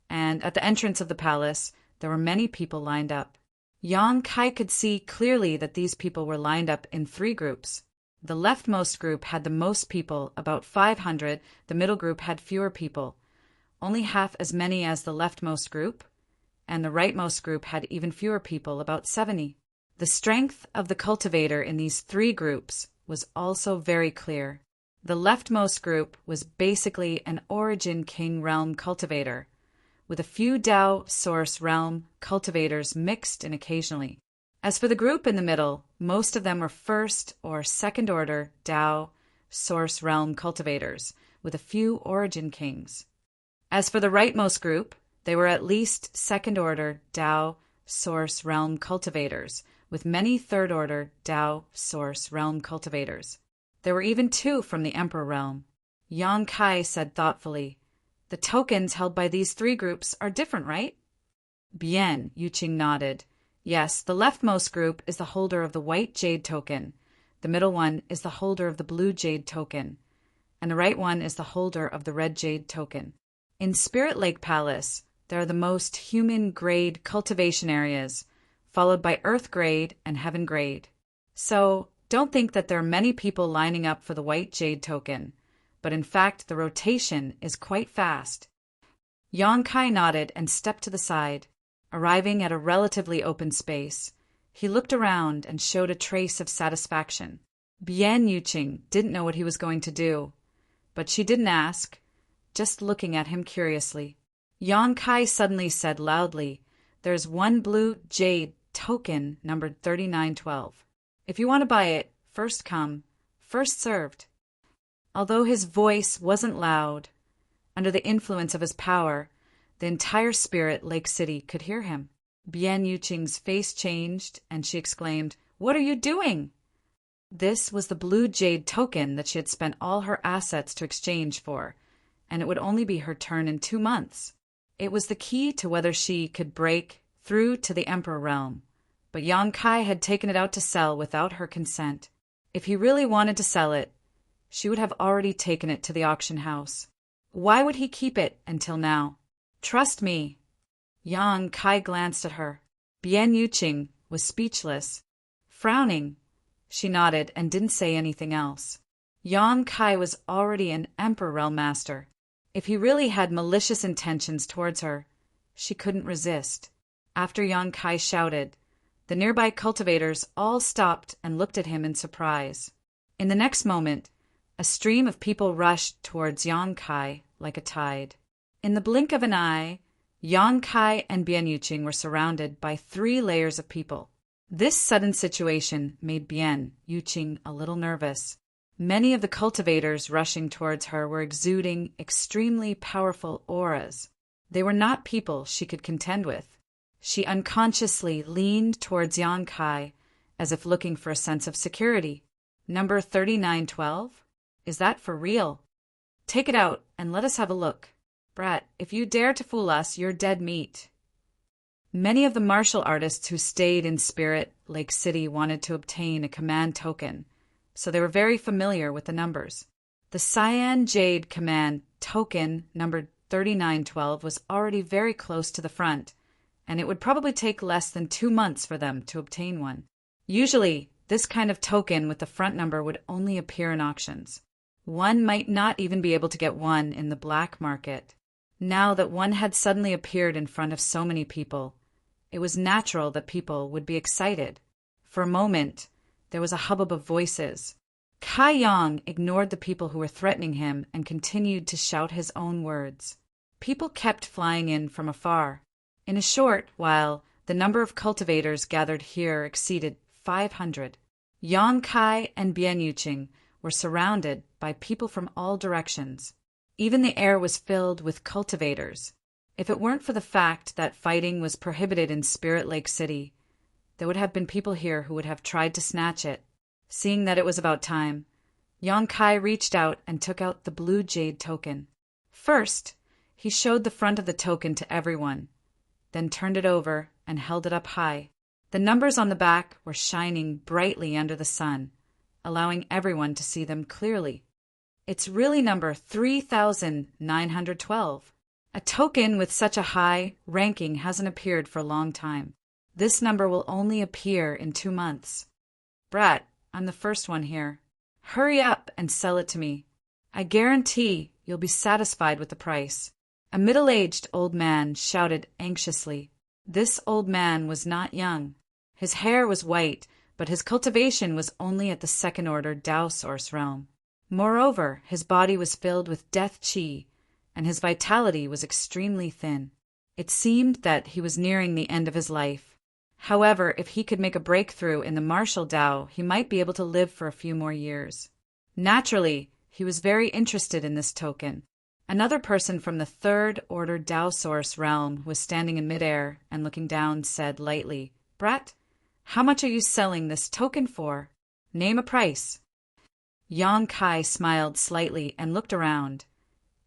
and at the entrance of the palace, there were many people lined up. Yang Kai could see clearly that these people were lined up in three groups. The leftmost group had the most people, about 500. The middle group had fewer people, only half as many as the leftmost group, and the rightmost group had even fewer people, about 70. The strength of the cultivator in these three groups was also very clear. The leftmost group was basically an Origin King Realm cultivator, with a few Dao Source Realm cultivators mixed in occasionally. As for the group in the middle, most of them were first or second order Dao Source Realm cultivators, with a few Origin Kings. As for the rightmost group, they were at least second order Dao Source Realm cultivators, with many third order Dao Source Realm cultivators. There were even two from the Emperor Realm. Yang Kai said thoughtfully, "The tokens held by these three groups are different, right?" Bien Yuqing nodded. "Yes, the leftmost group is the holder of the white jade token, the middle one is the holder of the blue jade token, and the right one is the holder of the red jade token. In Spirit Lake Palace, there are the most human grade cultivation areas, followed by earth grade and heaven grade. So, don't think that there are many people lining up for the white jade token, but in fact the rotation is quite fast." Yang Kai nodded and stepped to the side. Arriving at a relatively open space, he looked around and showed a trace of satisfaction. Bien Yuqing didn't know what he was going to do, but she didn't ask, just looking at him curiously. Yang Kai suddenly said loudly, "There's one blue jade token numbered 3912. If you want to buy it, first come, first served." Although his voice wasn't loud, under the influence of his power, the entire Spirit Lake City could hear him. Bien Yuqing's face changed, and she exclaimed, "What are you doing?" This was the blue jade token that she had spent all her assets to exchange for, and it would only be her turn in 2 months. It was the key to whether she could break through to the Emperor Realm, but Yang Kai had taken it out to sell without her consent. If he really wanted to sell it, she would have already taken it to the auction house. Why would he keep it until now? "Trust me." Yang Kai glanced at her. Bien Yuqing was speechless. Frowning, she nodded and didn't say anything else. Yang Kai was already an Emperor Realm Master. If he really had malicious intentions towards her, she couldn't resist. After Yang Kai shouted, the nearby cultivators all stopped and looked at him in surprise. In the next moment, a stream of people rushed towards Yang Kai like a tide. In the blink of an eye, Yang Kai and Bien Yuqing were surrounded by 3 layers of people. This sudden situation made Bien Yuqing a little nervous. Many of the cultivators rushing towards her were exuding extremely powerful auras. They were not people she could contend with. She unconsciously leaned towards Yang Kai, as if looking for a sense of security. "Number 3912? Is that for real? Take it out and let us have a look. Brat, if you dare to fool us, you're dead meat." Many of the martial artists who stayed in Spirit Lake City wanted to obtain a command token, so they were very familiar with the numbers. The Cyan Jade command token numbered 3912 was already very close to the front, and it would probably take less than 2 months for them to obtain one. Usually, this kind of token with the front number would only appear in auctions. One might not even be able to get one in the black market. Now that one had suddenly appeared in front of so many people, it was natural that people would be excited. For a moment, there was a hubbub of voices. Kai Yang ignored the people who were threatening him and continued to shout his own words. People kept flying in from afar. In a short while, the number of cultivators gathered here exceeded 500. Yang Kai and Bian Yuqing were surrounded by people from all directions. Even the air was filled with cultivators. If it weren't for the fact that fighting was prohibited in Spirit Lake City, there would have been people here who would have tried to snatch it. Seeing that it was about time, Yang Kai reached out and took out the blue jade token. First, he showed the front of the token to everyone, then turned it over and held it up high. The numbers on the back were shining brightly under the sun, allowing everyone to see them clearly. It's really number 3,912. A token with such a high ranking hasn't appeared for a long time. This number will only appear in 2 months. Brat, I'm the first one here. Hurry up and sell it to me. I guarantee you'll be satisfied with the price. A middle-aged old man shouted anxiously. This old man was not young. His hair was white, but his cultivation was only at the second-order Tao source realm. Moreover, his body was filled with death qi, and his vitality was extremely thin. It seemed that he was nearing the end of his life. However, if he could make a breakthrough in the martial Tao, he might be able to live for a few more years. Naturally, he was very interested in this token. Another person from the third-order Tao source realm was standing in midair and looking down said lightly, Brat, how much are you selling this token for? Name a price. Yang Kai smiled slightly and looked around.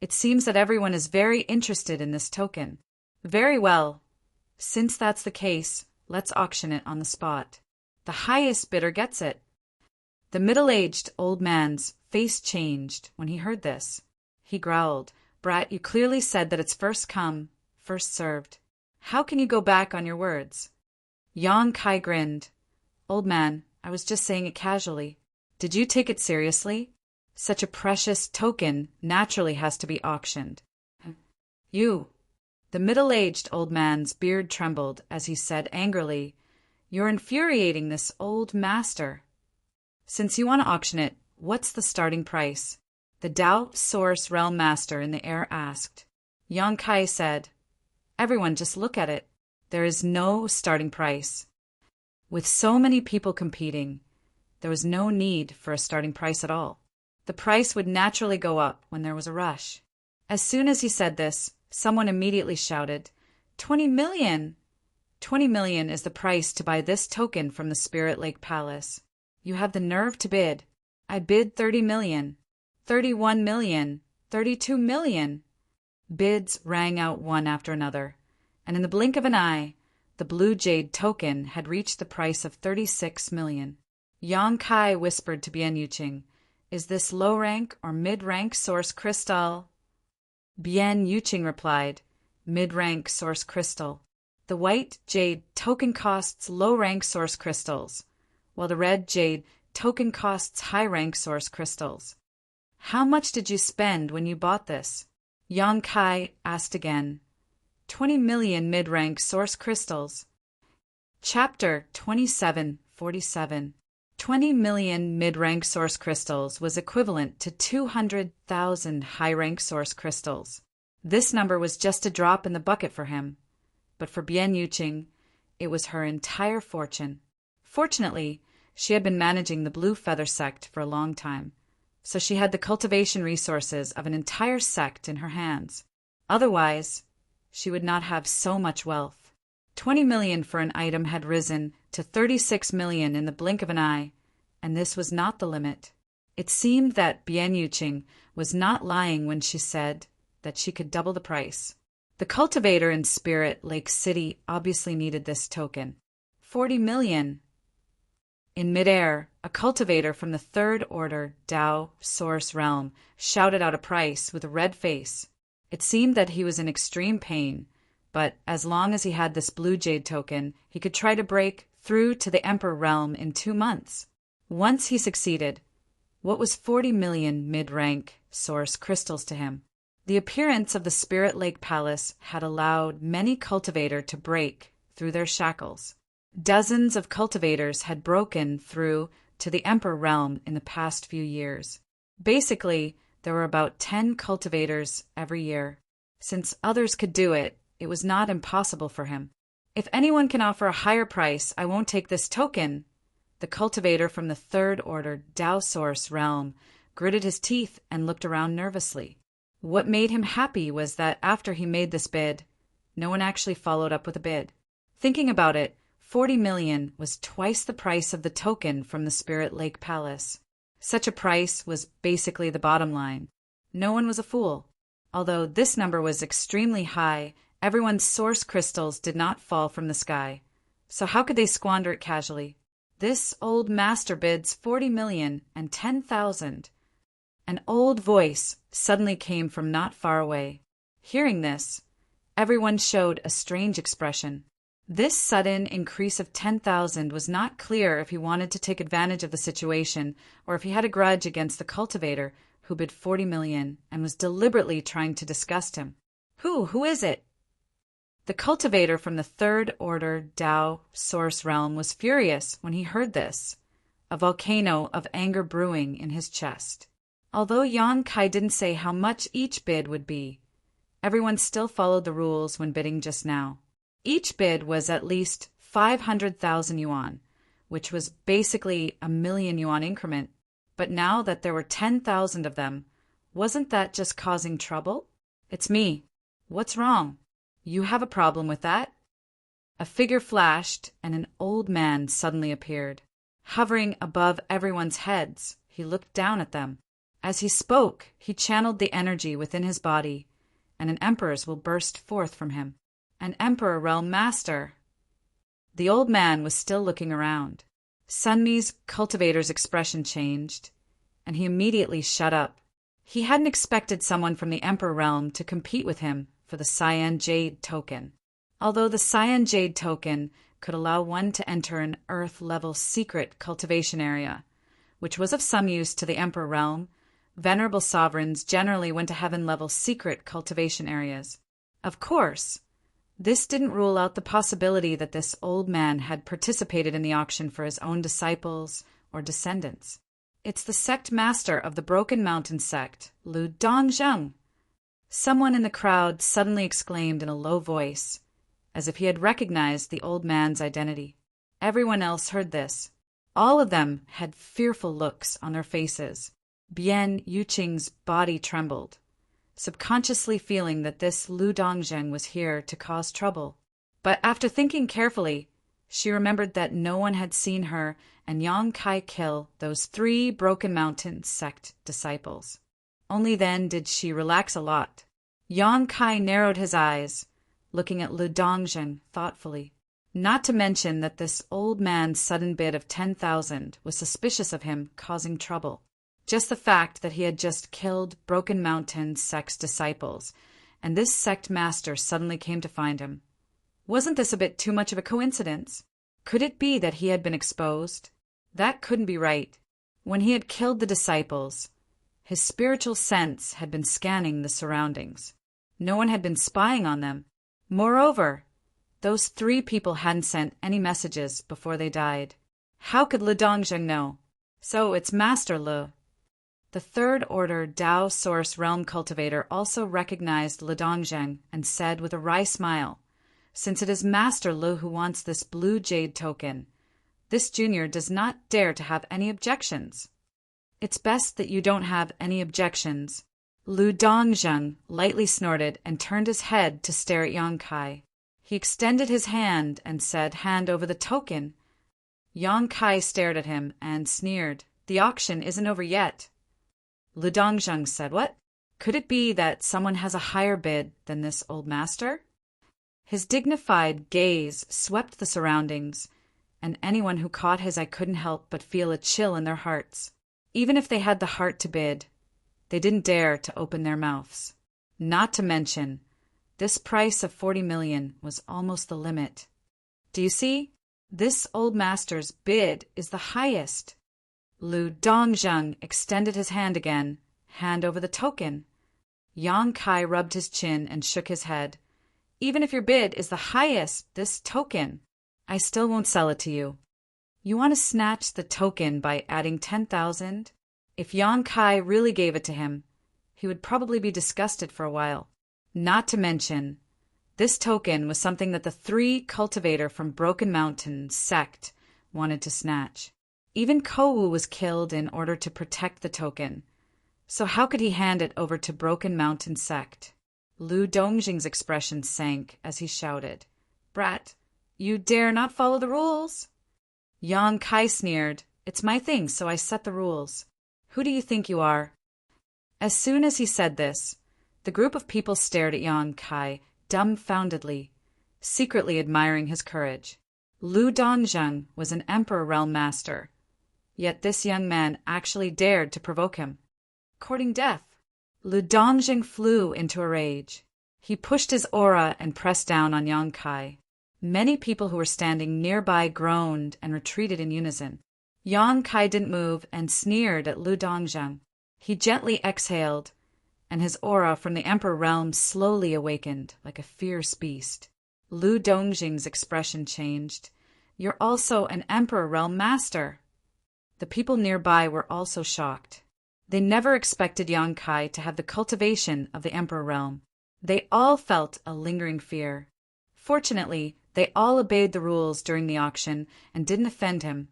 It seems that everyone is very interested in this token. Very well. Since that's the case, let's auction it on the spot. The highest bidder gets it. The middle-aged old man's face changed when he heard this. He growled, Brat, you clearly said that it's first come, first served. How can you go back on your words? Yang Kai grinned. Old man, I was just saying it casually. Did you take it seriously? Such a precious token naturally has to be auctioned. You. The middle-aged old man's beard trembled as he said angrily, You're infuriating this old master. Since you want to auction it, what's the starting price? The Tao Source Realm Master in the air asked. Yang Kai said, Everyone just look at it. There is no starting price. With so many people competing, there was no need for a starting price at all. The price would naturally go up when there was a rush. As soon as he said this, someone immediately shouted, 20 million! 20 million is the price to buy this token from the Spirit Lake Palace. You have the nerve to bid. I bid 30 million. 31 million. 32 million. Bids rang out one after another, and in the blink of an eye, the blue jade token had reached the price of 36 million. Yang Kai whispered to Bian Yuqing, Is this low-rank or mid-rank source crystal? Bian Yuqing replied, Mid-rank source crystal. The white jade token costs low-rank source crystals, while the red jade token costs high-rank source crystals. How much did you spend when you bought this? Yang Kai asked again. 20 million mid-rank source crystals. Chapter 2747. 20 million mid-rank source crystals was equivalent to 200,000 high-rank source crystals. This number was just a drop in the bucket for him, but for Bian Yuqing, it was her entire fortune. Fortunately, she had been managing the Blue Feather sect for a long time, so she had the cultivation resources of an entire sect in her hands. Otherwise, she would not have so much wealth. 20 million for an item had risen to 36 million in the blink of an eye, and this was not the limit. It seemed that Bian Yuqing was not lying when she said that she could double the price. The cultivator in Spirit Lake City obviously needed this token. 40 million. In midair, a cultivator from the third order Tao source realm shouted out a price with a red face. It seemed that he was in extreme pain, but as long as he had this blue jade token, he could try to break through to the Emperor realm in 2 months. Once he succeeded, what was 40 million mid-rank source crystals to him? The appearance of the Spirit Lake Palace had allowed many cultivators to break through their shackles. Dozens of cultivators had broken through to the Emperor realm in the past few years. Basically, there were about 10 cultivators every year. Since others could do it, it was not impossible for him. If anyone can offer a higher price, I won't take this token, The cultivator from the third order Tao Source realm gritted his teeth and looked around nervously. What made him happy was that after he made this bid, no one actually followed up with a bid. Thinking about it, 40 million was twice the price of the token from the Spirit Lake Palace. Such a price was basically the bottom line. No one was a fool. Although this number was extremely high, everyone's source crystals did not fall from the sky. So how could they squander it casually? This old master bids 40 million and 10,000. An old voice suddenly came from not far away. Hearing this, everyone showed a strange expression. This sudden increase of 10,000 was not clear if he wanted to take advantage of the situation or if he had a grudge against the cultivator who bid 40 million and was deliberately trying to disgust him. Who is it? The cultivator from the third order Tao Source realm was furious when he heard this, a volcano of anger brewing in his chest. Although Yang Kai didn't say how much each bid would be, everyone still followed the rules when bidding just now. Each bid was at least 500,000 yuan, which was basically a million yuan increment. But now that there were 10,000 of them, wasn't that just causing trouble? It's me. What's wrong? You have a problem with that? A figure flashed, and an old man suddenly appeared. Hovering above everyone's heads, he looked down at them. As he spoke, he channeled the energy within his body, and an emperor's will burst forth from him. An Emperor Realm Master. The old man was still looking around. Sunmi's cultivator's expression changed, and he immediately shut up. He hadn't expected someone from the Emperor Realm to compete with him for the Cyan Jade token. Although the Cyan Jade token could allow one to enter an Earth-level secret cultivation area, which was of some use to the Emperor Realm, venerable sovereigns generally went to heaven-level secret cultivation areas. Of course, this didn't rule out the possibility that this old man had participated in the auction for his own disciples or descendants. It's the sect master of the Broken Mountain sect, Lu Dongzheng. Someone in the crowd suddenly exclaimed in a low voice, as if he had recognized the old man's identity. Everyone else heard this. All of them had fearful looks on their faces. Bian Yuqing's body trembled, subconsciously feeling that this Lu Dongzheng was here to cause trouble. But after thinking carefully, she remembered that no one had seen her and Yang Kai kill those 3 Broken Mountain sect disciples. Only then did she relax a lot. Yang Kai narrowed his eyes, looking at Lu Dongzheng thoughtfully. Not to mention that this old man's sudden bid of 10,000 was suspicious of him causing trouble. Just the fact that he had just killed Broken Mountain sect's disciples, and this sect master suddenly came to find him. Wasn't this a bit too much of a coincidence? Could it be that he had been exposed? That couldn't be right. When he had killed the disciples, his spiritual sense had been scanning the surroundings. No one had been spying on them. Moreover, those 3 people hadn't sent any messages before they died. How could Lu Dongzheng know? So it's Master Lu. The third order Tao Source Realm Cultivator also recognized Lu Dongzheng and said with a wry smile, "Since it is Master Lu who wants this blue jade token, this junior does not dare to have any objections." "It's best that you don't have any objections." Lu Dongzheng lightly snorted and turned his head to stare at Yang Kai. He extended his hand and said, "Hand over the token." Yang Kai stared at him and sneered. "The auction isn't over yet." Lu Dongzheng said, "What? Could it be that someone has a higher bid than this old master?" His dignified gaze swept the surroundings, and anyone who caught his eye couldn't help but feel a chill in their hearts. Even if they had the heart to bid, they didn't dare to open their mouths. Not to mention, this price of 40 million was almost the limit. Do you see? This old master's bid is the highest. Lu Dongzheng extended his hand again. "Hand over the token." Yang Kai rubbed his chin and shook his head. "Even if your bid is the highest, this token, I still won't sell it to you." "You want to snatch the token by adding 10,000? If Yang Kai really gave it to him, he would probably be disgusted for a while. Not to mention, this token was something that the 3 cultivator from Broken Mountain sect wanted to snatch. Even Kouwu was killed in order to protect the token. So how could he hand it over to Broken Mountain sect? Lu Dongjing's expression sank as he shouted, "Brat, you dare not follow the rules!" Yang Kai sneered, "It's my thing, so I set the rules. Who do you think you are?" As soon as he said this, the group of people stared at Yang Kai dumbfoundedly, secretly admiring his courage. Lu Dongjing was an Emperor Realm Master, yet this young man actually dared to provoke him. Courting death. Lu Dongjing flew into a rage. He pushed his aura and pressed down on Yang Kai. Many people who were standing nearby groaned and retreated in unison. Yang Kai didn't move and sneered at Lu Dongjing. He gently exhaled, and his aura from the Emperor Realm slowly awakened like a fierce beast. Lu Dongjing's expression changed. "You're also an Emperor Realm Master." The people nearby were also shocked. They never expected Yang Kai to have the cultivation of the Emperor Realm. They all felt a lingering fear. Fortunately, they all obeyed the rules during the auction and didn't offend him.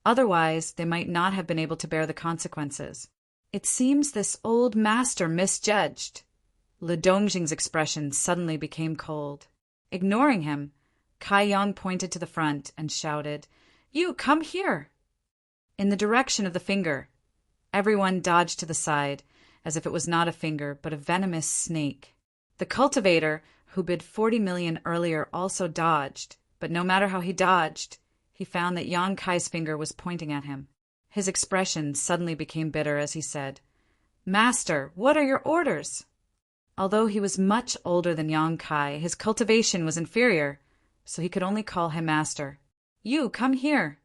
Otherwise, they might not have been able to bear the consequences. It seems this old master misjudged. Lu Dongjing's expression suddenly became cold. Ignoring him, Kai Yang pointed to the front and shouted, "You, come here!" In the direction of the finger. Everyone dodged to the side, as if it was not a finger, but a venomous snake. The cultivator, who bid 40 million earlier, also dodged, but no matter how he dodged, he found that Yang Kai's finger was pointing at him. His expression suddenly became bitter as he said, "Master, what are your orders?" Although he was much older than Yang Kai, his cultivation was inferior, so he could only call him master. "You, come here!"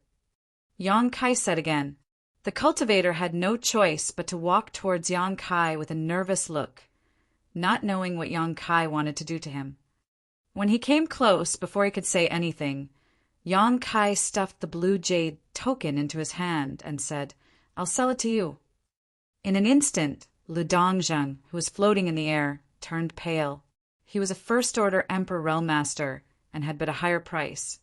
Yang Kai said again. The cultivator had no choice but to walk towards Yang Kai with a nervous look, not knowing what Yang Kai wanted to do to him. When he came close, before he could say anything, Yang Kai stuffed the blue jade token into his hand and said, "I'll sell it to you." In an instant, Lu Dongjing, who was floating in the air, turned pale. He was a first-order Emperor Realm Master and had bid a higher price.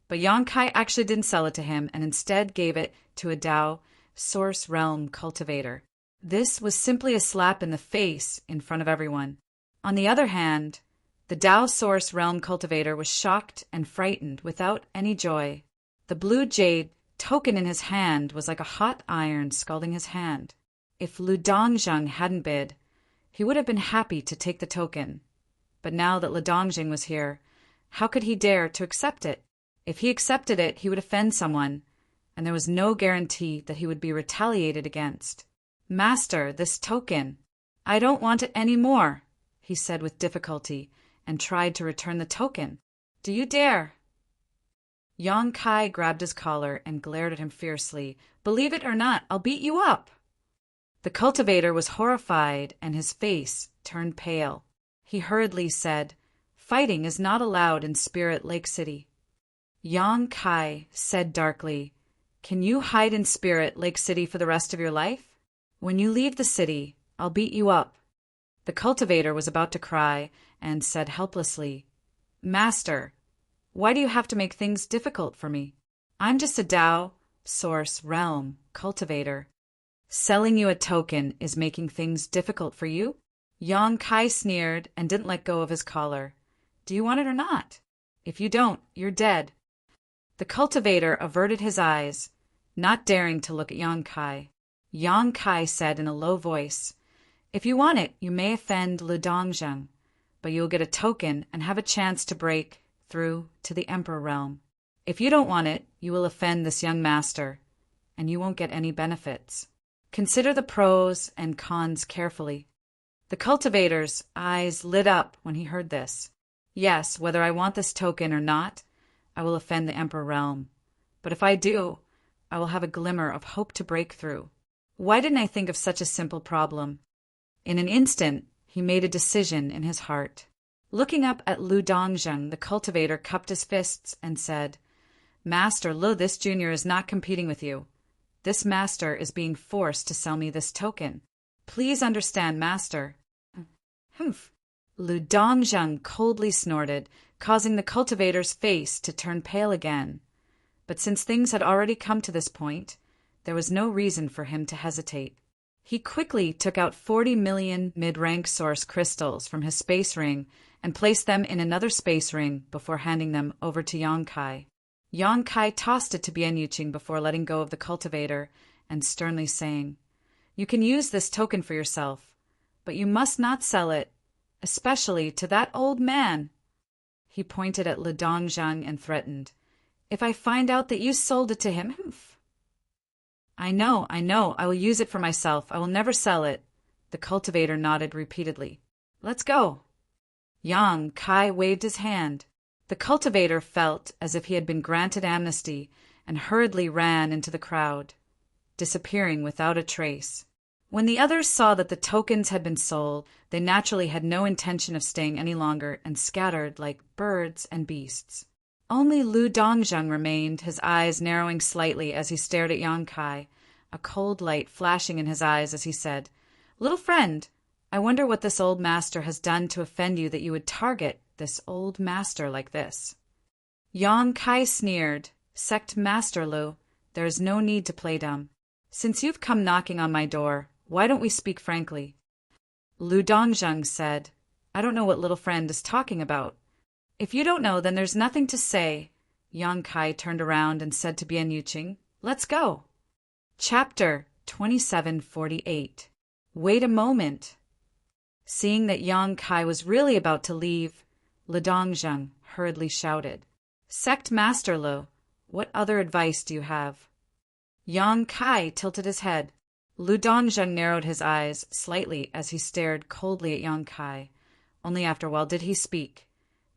But Yang Kai actually didn't sell it to him and instead gave it to a Dao Source Realm cultivator. This was simply a slap in the face in front of everyone. On the other hand, the Dao Source Realm cultivator was shocked and frightened without any joy. The blue jade token in his hand was like a hot iron scalding his hand. If Lu Dongjing hadn't bid, he would have been happy to take the token. But now that Lu Dongjing was here, how could he dare to accept it? If he accepted it, he would offend someone, and there was no guarantee that he would be retaliated against. "Master, this token." "I don't want it any more," he said with difficulty, and tried to return the token. "Do you dare?" Yang Kai grabbed his collar and glared at him fiercely. "Believe it or not, I'll beat you up." The cultivator was horrified, and his face turned pale. He hurriedly said, "Fighting is not allowed in Spirit Lake City." Yang Kai said darkly, "Can you hide in Spirit Lake City for the rest of your life? When you leave the city, I'll beat you up." The cultivator was about to cry and said helplessly, "Master, why do you have to make things difficult for me? I'm just a Dao Source Realm cultivator. Selling you a token is making things difficult for you?" Yang Kai sneered and didn't let go of his collar. "Do you want it or not? If you don't, you're dead." The cultivator averted his eyes, not daring to look at Yang Kai. Yang Kai said in a low voice, "If you want it, you may offend Lu Dongjing, but you'll get a token and have a chance to break through to the Emperor Realm. If you don't want it, you will offend this young master, and you won't get any benefits. Consider the pros and cons carefully." The cultivator's eyes lit up when he heard this. "Yes, whether I want this token or not, I will offend the Emperor Realm. But if I do, I will have a glimmer of hope to break through. Why didn't I think of such a simple problem?" In an instant, he made a decision in his heart. Looking up at Lu Dongjing, the cultivator cupped his fists and said, "Master Lu, this junior is not competing with you. This master is being forced to sell me this token. Please understand, master." "Humph." Lu Dongjing coldly snorted, causing the cultivator's face to turn pale again. But since things had already come to this point, there was no reason for him to hesitate. He quickly took out 40 million mid-rank source crystals from his space ring and placed them in another space ring before handing them over to Yang Kai. Yang Kai tossed it to Bian Yuqing before letting go of the cultivator and sternly saying, "You can use this token for yourself, but you must not sell it, especially to that old man." He pointed at Lu Dongzhang and threatened, "If I find out that you sold it to him..." I know, I will use it for myself. I will never sell it." The cultivator nodded repeatedly. "Let's go." Yang Kai waved his hand. The cultivator felt as if he had been granted amnesty and hurriedly ran into the crowd, disappearing without a trace. When the others saw that the tokens had been sold, they naturally had no intention of staying any longer and scattered like birds and beasts. Only Lu Dongzhang remained, his eyes narrowing slightly as he stared at Yang Kai, a cold light flashing in his eyes as he said, "Little friend, I wonder what this old master has done to offend you that you would target this old master like this." Yang Kai sneered, "Sect Master Lu, there is no need to play dumb. Since you've come knocking on my door, why don't we speak frankly?" Lu Dongzhang said, "I don't know what little friend is talking about." "If you don't know, then there's nothing to say." Yang Kai turned around and said to Bian Yuqing, "Let's go." Chapter 2748. Wait a moment. Seeing that Yang Kai was really about to leave, Lu Dongzhang hurriedly shouted, "Sect Master Lu, what other advice do you have?" Yang Kai tilted his head. Lu Dongzhang narrowed his eyes slightly as he stared coldly at Yang Kai. Only after a while did he speak.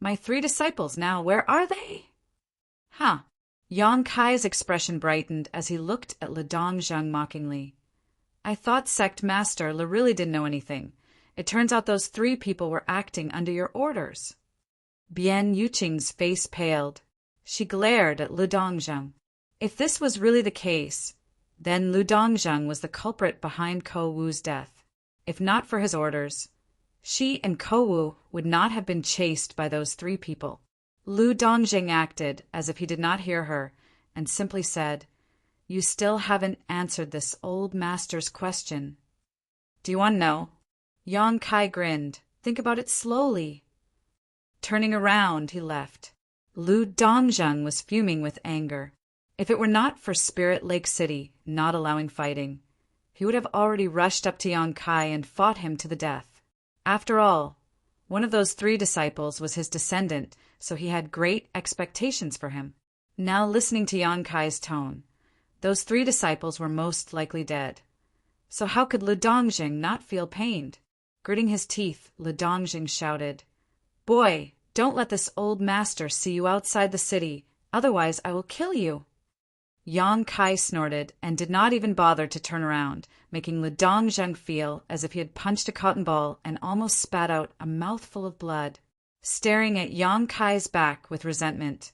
"My 3 disciples now, where are they?" "Huh." Yang Kai's expression brightened as he looked at Lu Dongzhang mockingly. "I thought Sect Master Lu really didn't know anything. It turns out those 3 people were acting under your orders." Bian Yuqing's face paled. She glared at Lu Dongzhang. If this was really the case, then Lu Dongzhang was the culprit behind Ko Wu's death. If not for his orders, she and Ko Wu would not have been chased by those 3 people. Lu Dongzhang acted as if he did not hear her and simply said, "You still haven't answered this old master's question." "Do you want to know?" Yang Kai grinned. "Think about it slowly." Turning around, he left. Lu Dongzhang was fuming with anger. If it were not for Spirit Lake City not allowing fighting, he would have already rushed up to Yang Kai and fought him to the death. After all, one of those 3 disciples was his descendant, so he had great expectations for him. Now listening to Yang Kai's tone, those 3 disciples were most likely dead. So how could Lu Dongzhang not feel pained? Gritting his teeth, Lu Dongzhang shouted, "Boy, don't let this old master see you outside the city, otherwise I will kill you." Yang Kai snorted and did not even bother to turn around, making Lu Dongzhang feel as if he had punched a cotton ball and almost spat out a mouthful of blood. Staring at Yang Kai's back with resentment,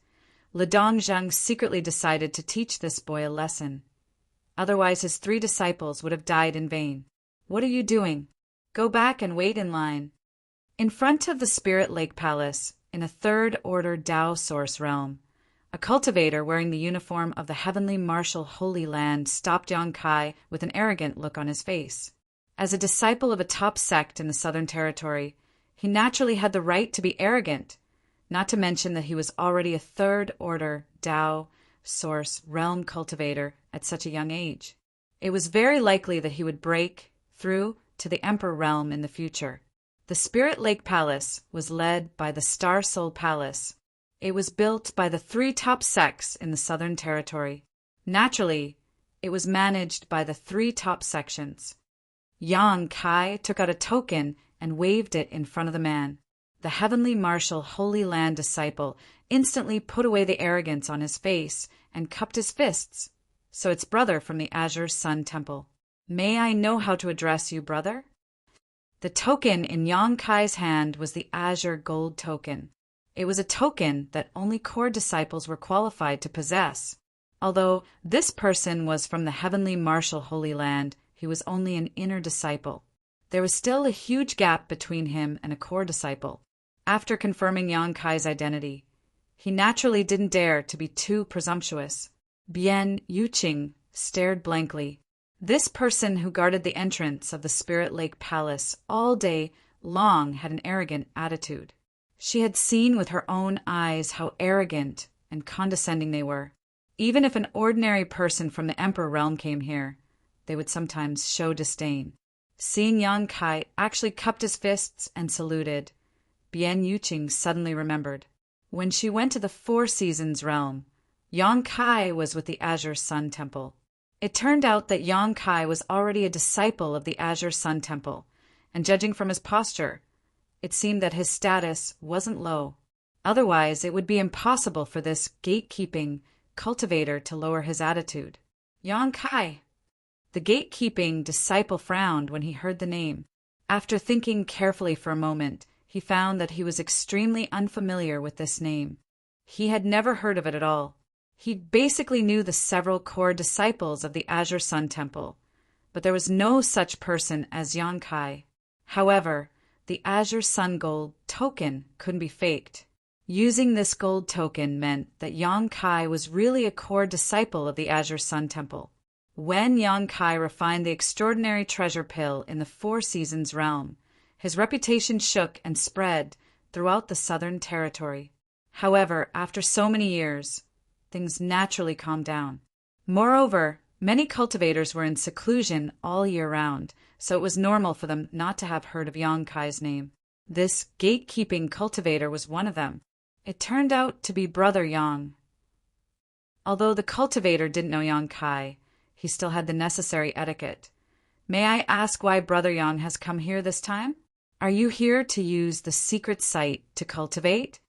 Lu Dongzhang secretly decided to teach this boy a lesson. Otherwise his 3 disciples would have died in vain. "What are you doing? Go back and wait in line." In front of the Spirit Lake Palace, in a 3rd Order Tao Source realm, a cultivator wearing the uniform of the Heavenly Martial Holy Land stopped Yang Kai with an arrogant look on his face. As a disciple of a top sect in the Southern Territory, he naturally had the right to be arrogant, not to mention that he was already a 3rd Order Tao Source realm cultivator at such a young age. It was very likely that he would break through to the Emperor realm in the future. The Spirit Lake Palace was led by the Star Soul Palace. It was built by the 3 top sects in the Southern Territory. Naturally, it was managed by the 3 top sections. Yang Kai took out a token and waved it in front of the man. The Heavenly Martial Holy Land disciple instantly put away the arrogance on his face and cupped his fists. "So it's brother from the Azure Sun Temple. May I know how to address you, brother?" The token in Yang Kai's hand was the Azure Gold token. It was a token that only core disciples were qualified to possess. Although this person was from the Heavenly Martial Holy Land, he was only an inner disciple. There was still a huge gap between him and a core disciple. After confirming Yang Kai's identity, he naturally didn't dare to be too presumptuous. Bian Yuqing stared blankly. This person who guarded the entrance of the Spirit Lake Palace all day long had an arrogant attitude. She had seen with her own eyes how arrogant and condescending they were. Even if an ordinary person from the Emperor realm came here, they would sometimes show disdain. Seeing Yang Kai actually cupped his fists and saluted, Bian Yuqing suddenly remembered. When she went to the Four Seasons realm, Yang Kai was with the Azure Sun Temple. It turned out that Yang Kai was already a disciple of the Azure Sun Temple, and judging from his posture, it seemed that his status wasn't low. Otherwise, it would be impossible for this gatekeeping cultivator to lower his attitude. Yang Kai. The gatekeeping disciple frowned when he heard the name. After thinking carefully for a moment, he found that he was extremely unfamiliar with this name. He had never heard of it at all. He basically knew the several core disciples of the Azure Sun Temple, but there was no such person as Yang Kai. However, the Azure Sun Gold token couldn't be faked. Using this gold token meant that Yang Kai was really a core disciple of the Azure Sun Temple. When Yang Kai refined the extraordinary treasure pill in the Four Seasons realm, his reputation shook and spread throughout the Southern Territory. However, after so many years, things naturally calmed down. Moreover, many cultivators were in seclusion all year round, so it was normal for them not to have heard of Yang Kai's name. This gatekeeping cultivator was one of them. It turned out to be Brother Yang. Although the cultivator didn't know Yang Kai, he still had the necessary etiquette. May I ask why Brother Yang has come here this time? Are you here to use the secret site to cultivate?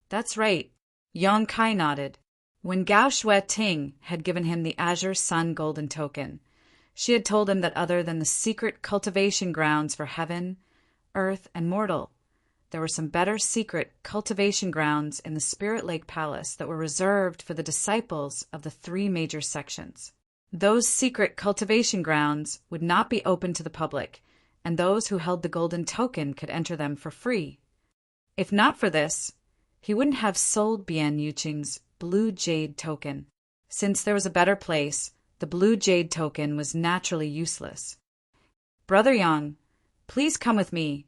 That's right. Yang Kai nodded. When Gao Shui Ting had given him the Azure Sun Golden Token, she had told him that other than the secret cultivation grounds for heaven, earth, and mortal, there were some better secret cultivation grounds in the Spirit Lake Palace that were reserved for the disciples of the three major sections. Those secret cultivation grounds would not be open to the public, and those who held the golden token could enter them for free. If not for this, he wouldn't have sold Bian Yuqing's Blue Jade token. Since there was a better place, the Blue Jade token was naturally useless. Brother Yang, please come with me.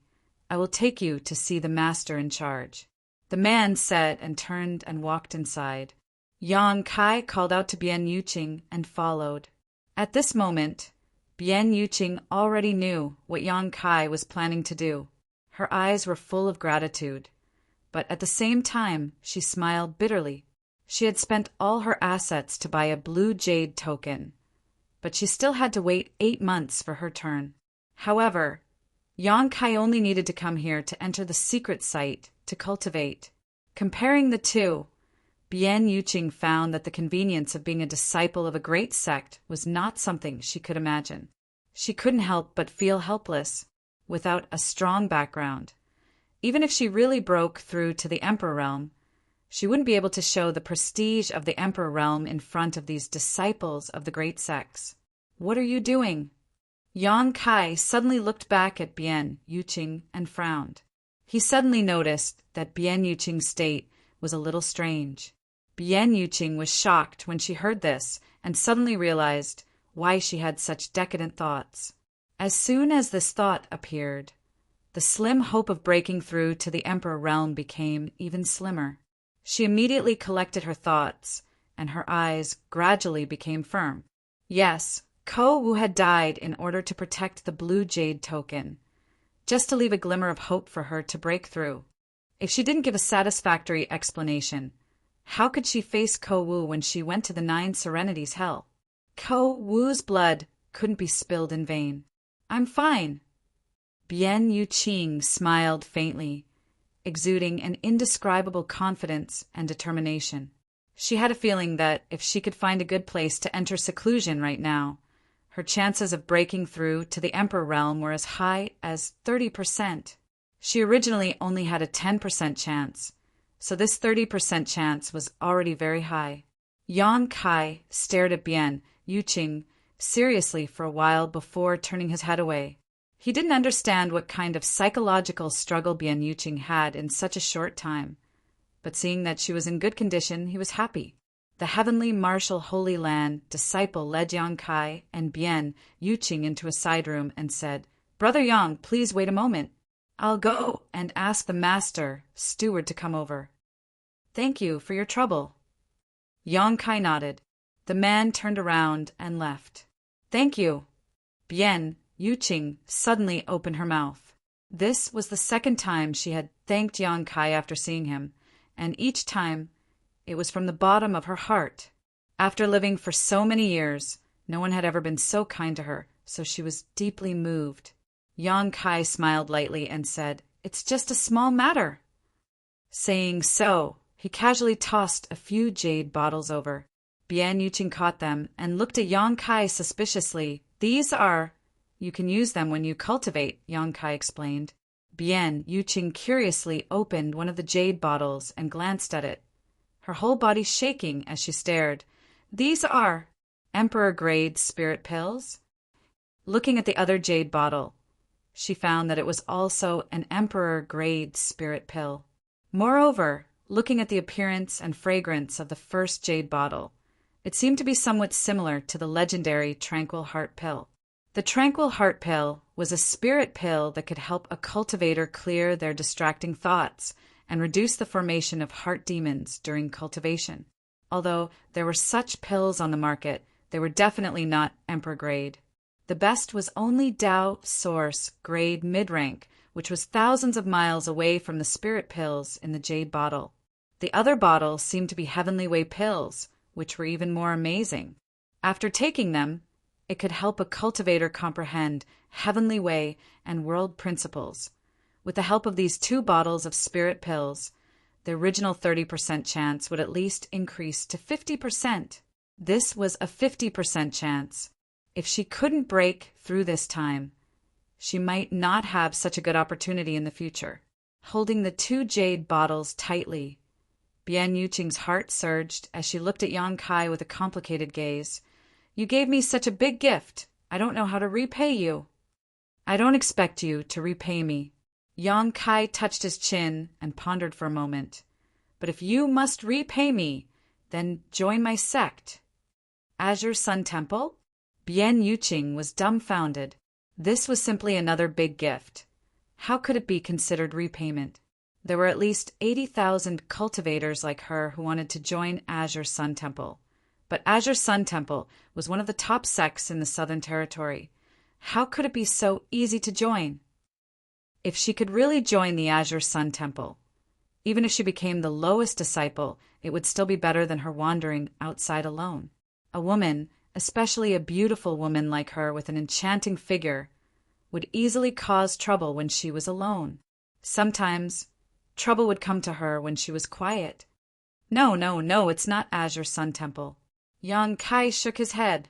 I will take you to see the master in charge. The man said and turned and walked inside. Yang Kai called out to Bian Yuqing and followed. At this moment, Bian Yuqing already knew what Yang Kai was planning to do. Her eyes were full of gratitude, but at the same time she smiled bitterly. She had spent all her assets to buy a Blue Jade token, but she still had to wait 8 months for her turn. However, Yang Kai only needed to come here to enter the secret site to cultivate. Comparing the two, Bian Yuqing found that the convenience of being a disciple of a great sect was not something she could imagine. She couldn't help but feel helpless, without a strong background. Even if she really broke through to the Emperor realm, she wouldn't be able to show the prestige of the Emperor realm in front of these disciples of the great sects. What are you doing? Yang Kai suddenly looked back at Bian Yuqing and frowned. He suddenly noticed that Bian Yuqing's state was a little strange. Bian Yuqing was shocked when she heard this and suddenly realized why she had such decadent thoughts. As soon as this thought appeared, the slim hope of breaking through to the Emperor realm became even slimmer. She immediately collected her thoughts, and her eyes gradually became firm. Yes, Ko Wu had died in order to protect the Blue Jade token, just to leave a glimmer of hope for her to break through. If she didn't give a satisfactory explanation, how could she face Ko Wu when she went to the Nine Serenities Hell? Ko Wu's blood couldn't be spilled in vain. I'm fine. Bian Yuqing smiled faintly, exuding an indescribable confidence and determination. She had a feeling that if she could find a good place to enter seclusion right now, her chances of breaking through to the Emperor realm were as high as 30%. She originally only had a 10% chance, so this 30% chance was already very high. Yang Kai stared at Bian Yuqing seriously for a while before turning his head away. He didn't understand what kind of psychological struggle Bian Yuqing had in such a short time, but seeing that she was in good condition, he was happy. The heavenly martial Holy Land disciple led Yang Kai and Bien Yuqing into a side room and said, "Brother Yang, please wait a moment. I'll go and ask the master steward to come over." "Thank you for your trouble." Yang Kai nodded. The man turned around and left. "Thank you." Bien Yuqing suddenly opened her mouth. This was the second time she had thanked Yang Kai after seeing him, and each time it was from the bottom of her heart. After living for so many years, no one had ever been so kind to her, so she was deeply moved. Yang Kai smiled lightly and said, "It's just a small matter." Saying so, he casually tossed a few jade bottles over. Bien Yuqing caught them and looked at Yang Kai suspiciously. "These are... You can use them when you cultivate," Yang Kai explained. Bien Yuqing curiously opened one of the jade bottles and glanced at it, her whole body shaking as she stared. "These are Emperor-grade spirit pills?" Looking at the other jade bottle, she found that it was also an Emperor-grade spirit pill. Moreover, looking at the appearance and fragrance of the first jade bottle, it seemed to be somewhat similar to the legendary Tranquil Heart Pill. The Tranquil Heart Pill was a spirit pill that could help a cultivator clear their distracting thoughts and reduce the formation of heart demons during cultivation. Although there were such pills on the market, they were definitely not Emperor grade. The best was only Tao Source grade mid-rank, which was thousands of miles away from the spirit pills in the jade bottle. The other bottles seemed to be heavenly way pills, which were even more amazing. After taking them, it could help a cultivator comprehend heavenly way and world principles. With the help of these 2 bottles of spirit pills, the original 30% chance would at least increase to 50%. This was a 50% chance. If she couldn't break through this time, she might not have such a good opportunity in the future. Holding the 2 jade bottles tightly, Bien Yuqing's heart surged as she looked at Yang Kai with a complicated gaze. "You gave me such a big gift. I don't know how to repay you." "I don't expect you to repay me." Yang Kai touched his chin and pondered for a moment. "But if you must repay me, then join my sect." "Azure Sun Temple?" Bien Yuqing was dumbfounded. This was simply another big gift. How could it be considered repayment? There were at least 80,000 cultivators like her who wanted to join Azure Sun Temple. But Azure Sun Temple was one of the top sects in the Southern Territory. How could it be so easy to join? If she could really join the Azure Sun Temple, even if she became the lowest disciple, it would still be better than her wandering outside alone. A woman, especially a beautiful woman like her with an enchanting figure, would easily cause trouble when she was alone. Sometimes, trouble would come to her when she was quiet. No, it's not Azure Sun Temple." Yang Kai shook his head.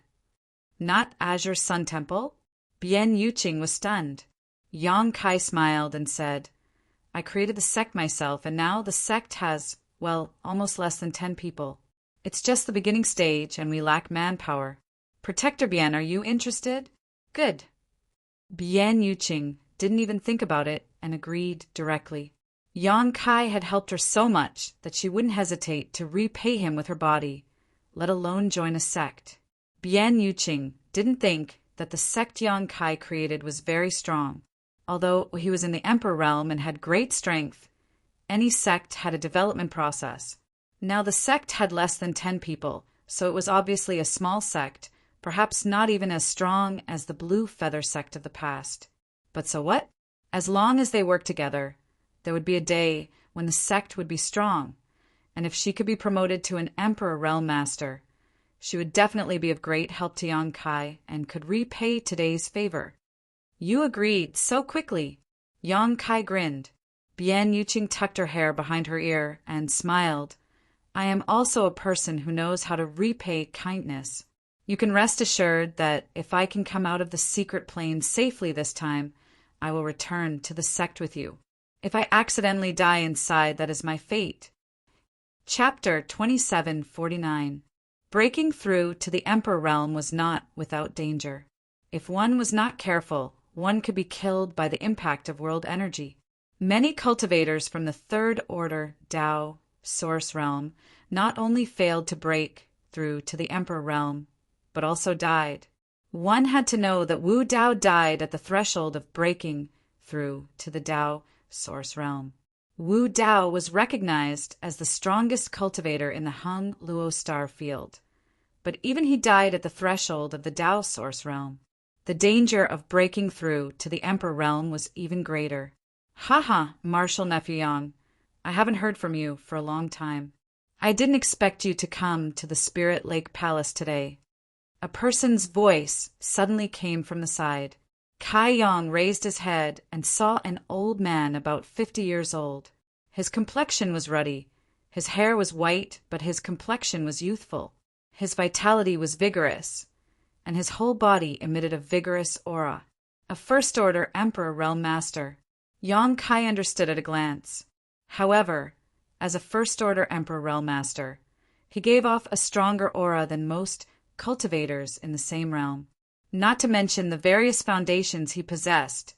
"Not Azure Sun Temple?" Bien Yuqing was stunned. Yang Kai smiled and said, "I created the sect myself, and now the sect has, well, almost less than 10 people. It's just the beginning stage, and we lack manpower. Protector Bien, are you interested?" "Good." Bien Yuqing didn't even think about it and agreed directly. Yang Kai had helped her so much that she wouldn't hesitate to repay him with her body, let alone join a sect. Bien Yuqing didn't think that the sect Yang Kai created was very strong. Although he was in the Emperor realm and had great strength, any sect had a development process. Now the sect had less than 10 people, so it was obviously a small sect, perhaps not even as strong as the Blue Feather sect of the past. But so what? As long as they worked together, there would be a day when the sect would be strong, and if she could be promoted to an Emperor Realm Master, she would definitely be of great help to Yang Kai and could repay today's favor. "You agreed so quickly." Yang Kai grinned. Bien Yuqing tucked her hair behind her ear and smiled. "I am also a person who knows how to repay kindness. You can rest assured that if I can come out of the secret plane safely this time, I will return to the sect with you. If I accidentally die inside, that is my fate." Chapter 2749. Breaking through to the Emperor realm was not without danger. If one was not careful, one could be killed by the impact of world energy. Many cultivators from the Third Order Tao Source realm not only failed to break through to the Emperor realm, but also died. One had to know that Wu Dao died at the threshold of breaking through to the Dao Source realm. Wu Dao was recognized as the strongest cultivator in the Hung Luo star field, but even he died at the threshold of the Dao Source realm. The danger of breaking through to the Emperor realm was even greater. Haha, Marshal Nephew Yang, I haven't heard from you for a long time. I didn't expect you to come to the Spirit Lake Palace today. A person's voice suddenly came from the side. Kai Yang raised his head and saw an old man about 50 years old. His complexion was ruddy. His hair was white, but his complexion was youthful. His vitality was vigorous, and his whole body emitted a vigorous aura. A first-order Emperor Realm Master. Yang Kai understood at a glance. However, as a first-order Emperor Realm Master, he gave off a stronger aura than most cultivators in the same realm. Not to mention the various foundations he possessed,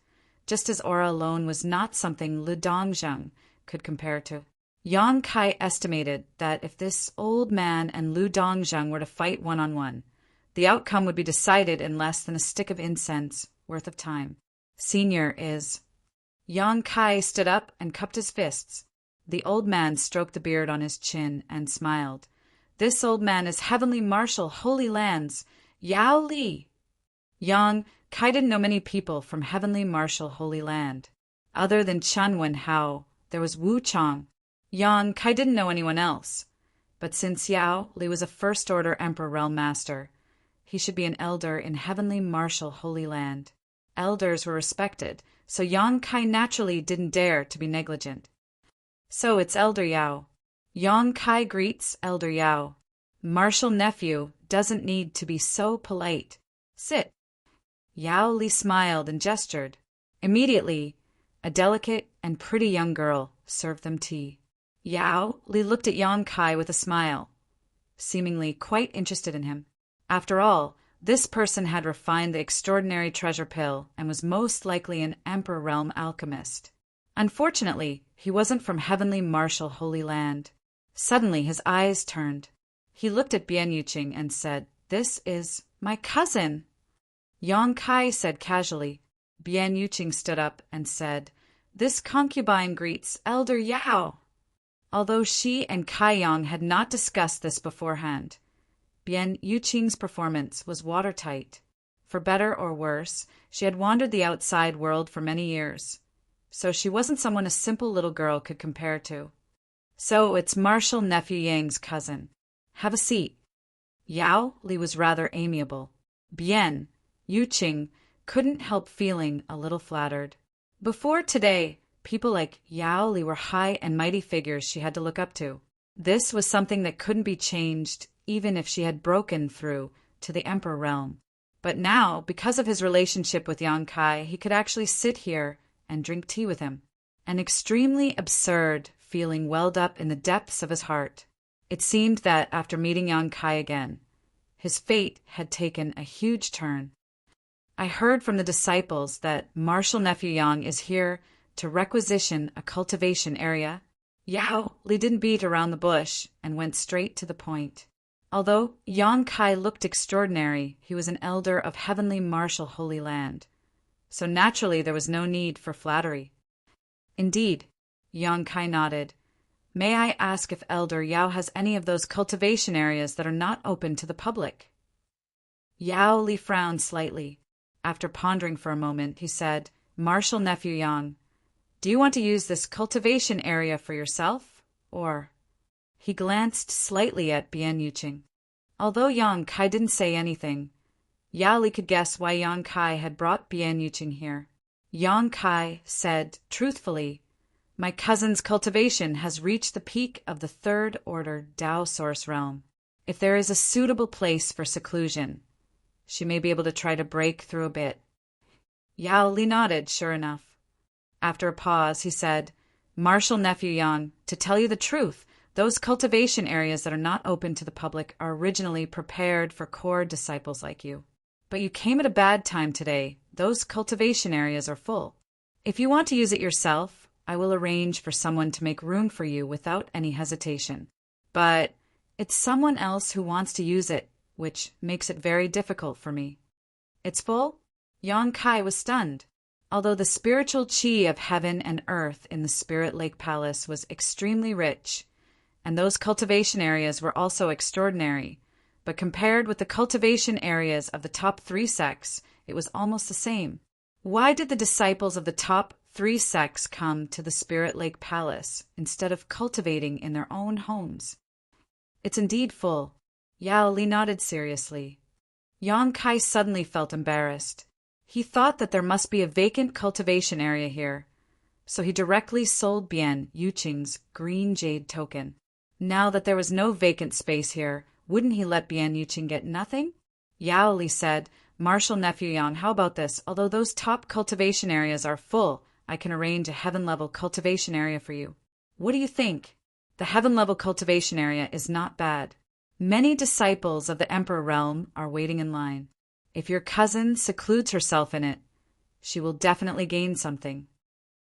just his aura alone was not something Lu Dongzheng could compare to. Yang Kai estimated that if this old man and Lu Dongzheng were to fight one-on-one, the outcome would be decided in less than a stick of incense worth of time. Senior is... Yang Kai stood up and cupped his fists. The old man stroked the beard on his chin and smiled. This old man is Heavenly Marshal Holy Lands, Yao Li. Yang Kai didn't know many people from Heavenly Marshal Holy Land. Other than Chen Wen Hao, there was Wu Chang. Yang Kai didn't know anyone else. But since Yao Li was a first-order Emperor Realm Master, he should be an elder in Heavenly Marshal Holy Land. Elders were respected, so Yang Kai naturally didn't dare to be negligent. So it's Elder Yao. Yang Kai greets Elder Yao. Marshal Nephew doesn't need to be so polite. Sit. Yao Li smiled and gestured. Immediately, a delicate and pretty young girl served them tea. Yao Li looked at Yang Kai with a smile, seemingly quite interested in him. After all, this person had refined the extraordinary treasure pill and was most likely an Emperor Realm alchemist. Unfortunately, he wasn't from Heavenly Marshal Holy Land. Suddenly, his eyes turned. He looked at Bian Yuqing and said, "This is my cousin." Yang Kai said casually. Bian Yuqing stood up and said, "This concubine greets Elder Yao." Although she and Kai Yang had not discussed this beforehand, Bian Yuqing's performance was watertight. For better or worse, she had wandered the outside world for many years, so she wasn't someone a simple little girl could compare to. "So it's Marshal Nephew Yang's cousin. Have a seat." Yao Li was rather amiable. Bian Yuqing couldn't help feeling a little flattered. Before today, people like Yao Li were high and mighty figures she had to look up to. This was something that couldn't be changed even if she had broken through to the Emperor realm. But now, because of his relationship with Yang Kai, he could actually sit here and drink tea with him. An extremely absurd feeling welled up in the depths of his heart. It seemed that after meeting Yang Kai again, his fate had taken a huge turn. "I heard from the disciples that Marshal Nephew Yang is here to requisition a cultivation area." Yao Li didn't beat around the bush and went straight to the point. Although Yang Kai looked extraordinary, he was an elder of Heavenly Marshal Holy Land, so naturally there was no need for flattery. "Indeed," Yang Kai nodded. "May I ask if Elder Yao has any of those cultivation areas that are not open to the public?" Yao Li frowned slightly. After pondering for a moment, he said, "Marshal Nephew Yang, do you want to use this cultivation area for yourself, or—" He glanced slightly at Bian Yuqing. Although Yang Kai didn't say anything, Yao Li could guess why Yang Kai had brought Bian Yuqing here. Yang Kai said truthfully, "My cousin's cultivation has reached the peak of the third order Dao Source realm. If there is a suitable place for seclusion, she may be able to try to break through a bit." Yao Li nodded, sure enough. After a pause, he said, "Marshal Nephew Yang, to tell you the truth, those cultivation areas that are not open to the public are originally prepared for core disciples like you. But you came at a bad time today. Those cultivation areas are full. If you want to use it yourself, I will arrange for someone to make room for you without any hesitation. But it's someone else who wants to use it, which makes it very difficult for me. It's full? Yang Kai was stunned. Although the spiritual chi of heaven and earth in the Spirit Lake Palace was extremely rich, and those cultivation areas were also extraordinary, but compared with the cultivation areas of the top 3 sects, it was almost the same. Why did the disciples of the top 3 sects come to the Spirit Lake Palace instead of cultivating in their own homes? It's indeed full. Yao Li nodded seriously. Yang Kai suddenly felt embarrassed. He thought that there must be a vacant cultivation area here, so he directly sold Bian Yuqing's green jade token. Now that there was no vacant space here, wouldn't he let Bian Yuqing get nothing? Yao Li said, "Martial nephew Yang, how about this? Although those top cultivation areas are full, I can arrange a heaven-level cultivation area for you. What do you think? The heaven-level cultivation area is not bad. Many disciples of the Emperor realm are waiting in line. If your cousin secludes herself in it, she will definitely gain something."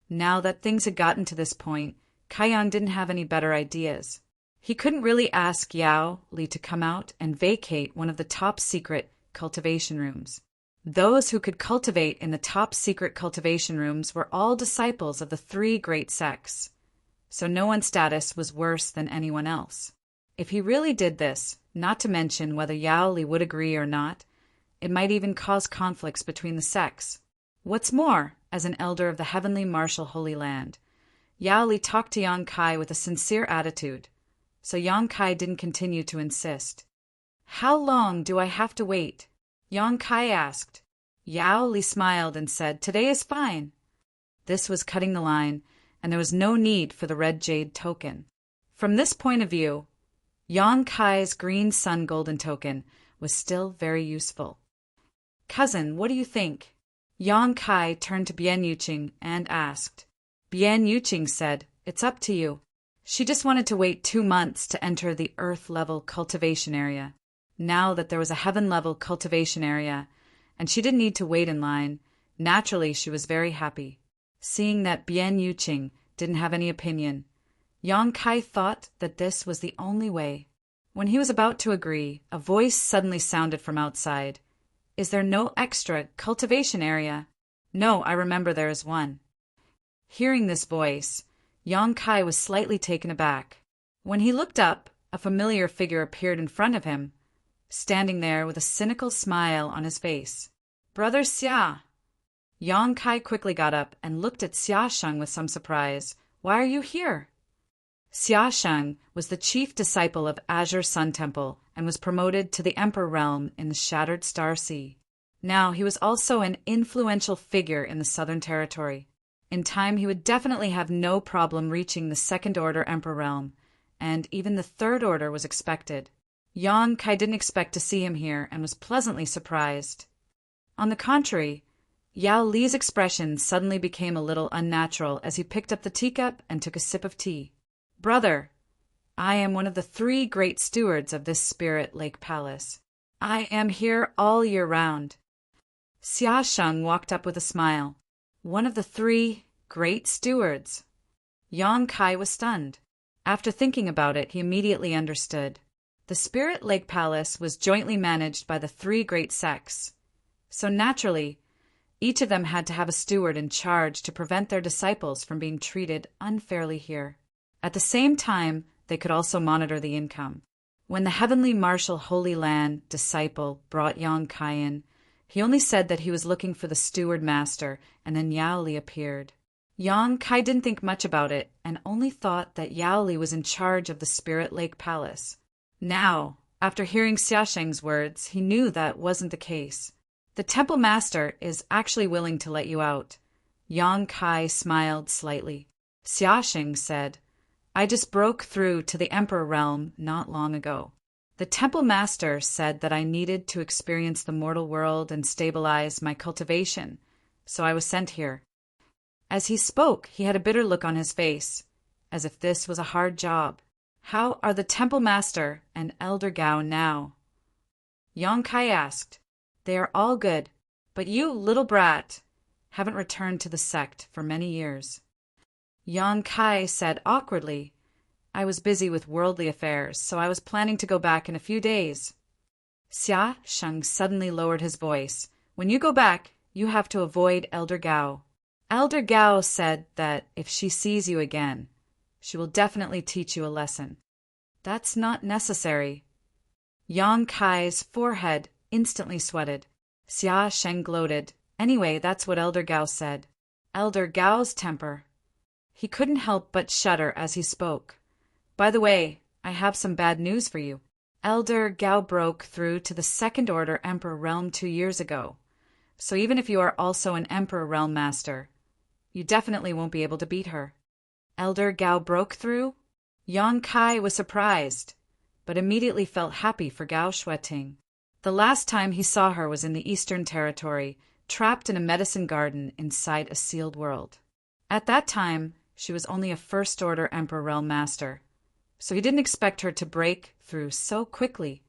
Now that things had gotten to this point, Kaiyang didn't have any better ideas. He couldn't really ask Yao Li to come out and vacate one of the top-secret cultivation rooms. Those who could cultivate in the top-secret cultivation rooms were all disciples of the 3 great sects, so no one's status was worse than anyone else. If he really did this, not to mention whether Yao Li would agree or not, it might even cause conflicts between the sects. What's more, as an elder of the heavenly martial Holy Land, Yao Li talked to Yang Kai with a sincere attitude, so Yang Kai didn't continue to insist. "How long do I have to wait?" Yang Kai asked. Yao Li smiled and said, "Today is fine." This was cutting the line, and there was no need for the red jade token. From this point of view, Yang Kai's green sun golden token was still very useful. "Cousin, what do you think?" Yang Kai turned to Bian Yuqing and asked. Bian Yuqing said, "It's up to you." She just wanted to wait 2 months to enter the earth-level cultivation area. Now that there was a heaven-level cultivation area, and she didn't need to wait in line, naturally she was very happy. Seeing that Bian Yuqing didn't have any opinion, Yang Kai thought that this was the only way. When he was about to agree, a voice suddenly sounded from outside. "Is there no extra cultivation area?" "No, I remember there is one." Hearing this voice, Yang Kai was slightly taken aback. When he looked up, a familiar figure appeared in front of him, standing there with a cynical smile on his face. "Brother Xia!" Yang Kai quickly got up and looked at Xia Sheng with some surprise. "Why are you here?" Xia Sheng was the chief disciple of Azure Sun Temple and was promoted to the Emperor realm in the Shattered Star Sea. Now he was also an influential figure in the Southern Territory. In time he would definitely have no problem reaching the Second Order Emperor realm, and even the Third Order was expected. Yang Kai didn't expect to see him here and was pleasantly surprised. On the contrary, Yao Li's expression suddenly became a little unnatural as he picked up the teacup and took a sip of tea. "Brother, I am one of the 3 great stewards of this Spirit Lake Palace. I am here all year round." Xia Sheng walked up with a smile. "One of the 3 great stewards?" Yang Kai was stunned. After thinking about it, he immediately understood. The Spirit Lake Palace was jointly managed by the 3 great sects, so naturally, each of them had to have a steward in charge to prevent their disciples from being treated unfairly here. At the same time, they could also monitor the income. When the heavenly martial Holy Land disciple brought Yang Kai in, he only said that he was looking for the steward master, and then Yao Li appeared. Yang Kai didn't think much about it and only thought that Yao Li was in charge of the Spirit Lake Palace. Now, after hearing Xia Sheng's words, he knew that wasn't the case. "The temple master is actually willing to let you out." Yang Kai smiled slightly. Xia Sheng said, "I just broke through to the Emperor realm not long ago. The temple master said that I needed to experience the mortal world and stabilize my cultivation, so I was sent here." As he spoke, he had a bitter look on his face, as if this was a hard job. "How are the temple master and Elder Gao now?" Yang Kai asked. "They are all good, but you, little brat, haven't returned to the sect for many years." Yang Kai said awkwardly. I was busy with worldly affairs, so I was planning to go back in a few days. Xia Sheng suddenly lowered his voice. When you go back, you have to avoid Elder Gao. Elder Gao said that if she sees you again, she will definitely teach you a lesson. That's not necessary. Yang Kai's forehead instantly sweated. Xia Sheng gloated. Anyway, that's what Elder Gao said. Elder Gao's temper. He couldn't help but shudder as he spoke. By the way, I have some bad news for you. Elder Gao broke through to the Second Order Emperor realm 2 years ago. So even if you are also an Emperor realm master, you definitely won't be able to beat her. Elder Gao broke through? Yang Kai was surprised, but immediately felt happy for Gao Shueting. The last time he saw her was in the Eastern Territory, trapped in a medicine garden inside a sealed world. At that time, she was only a First Order Emperor realm master, so he didn't expect her to break through so quickly.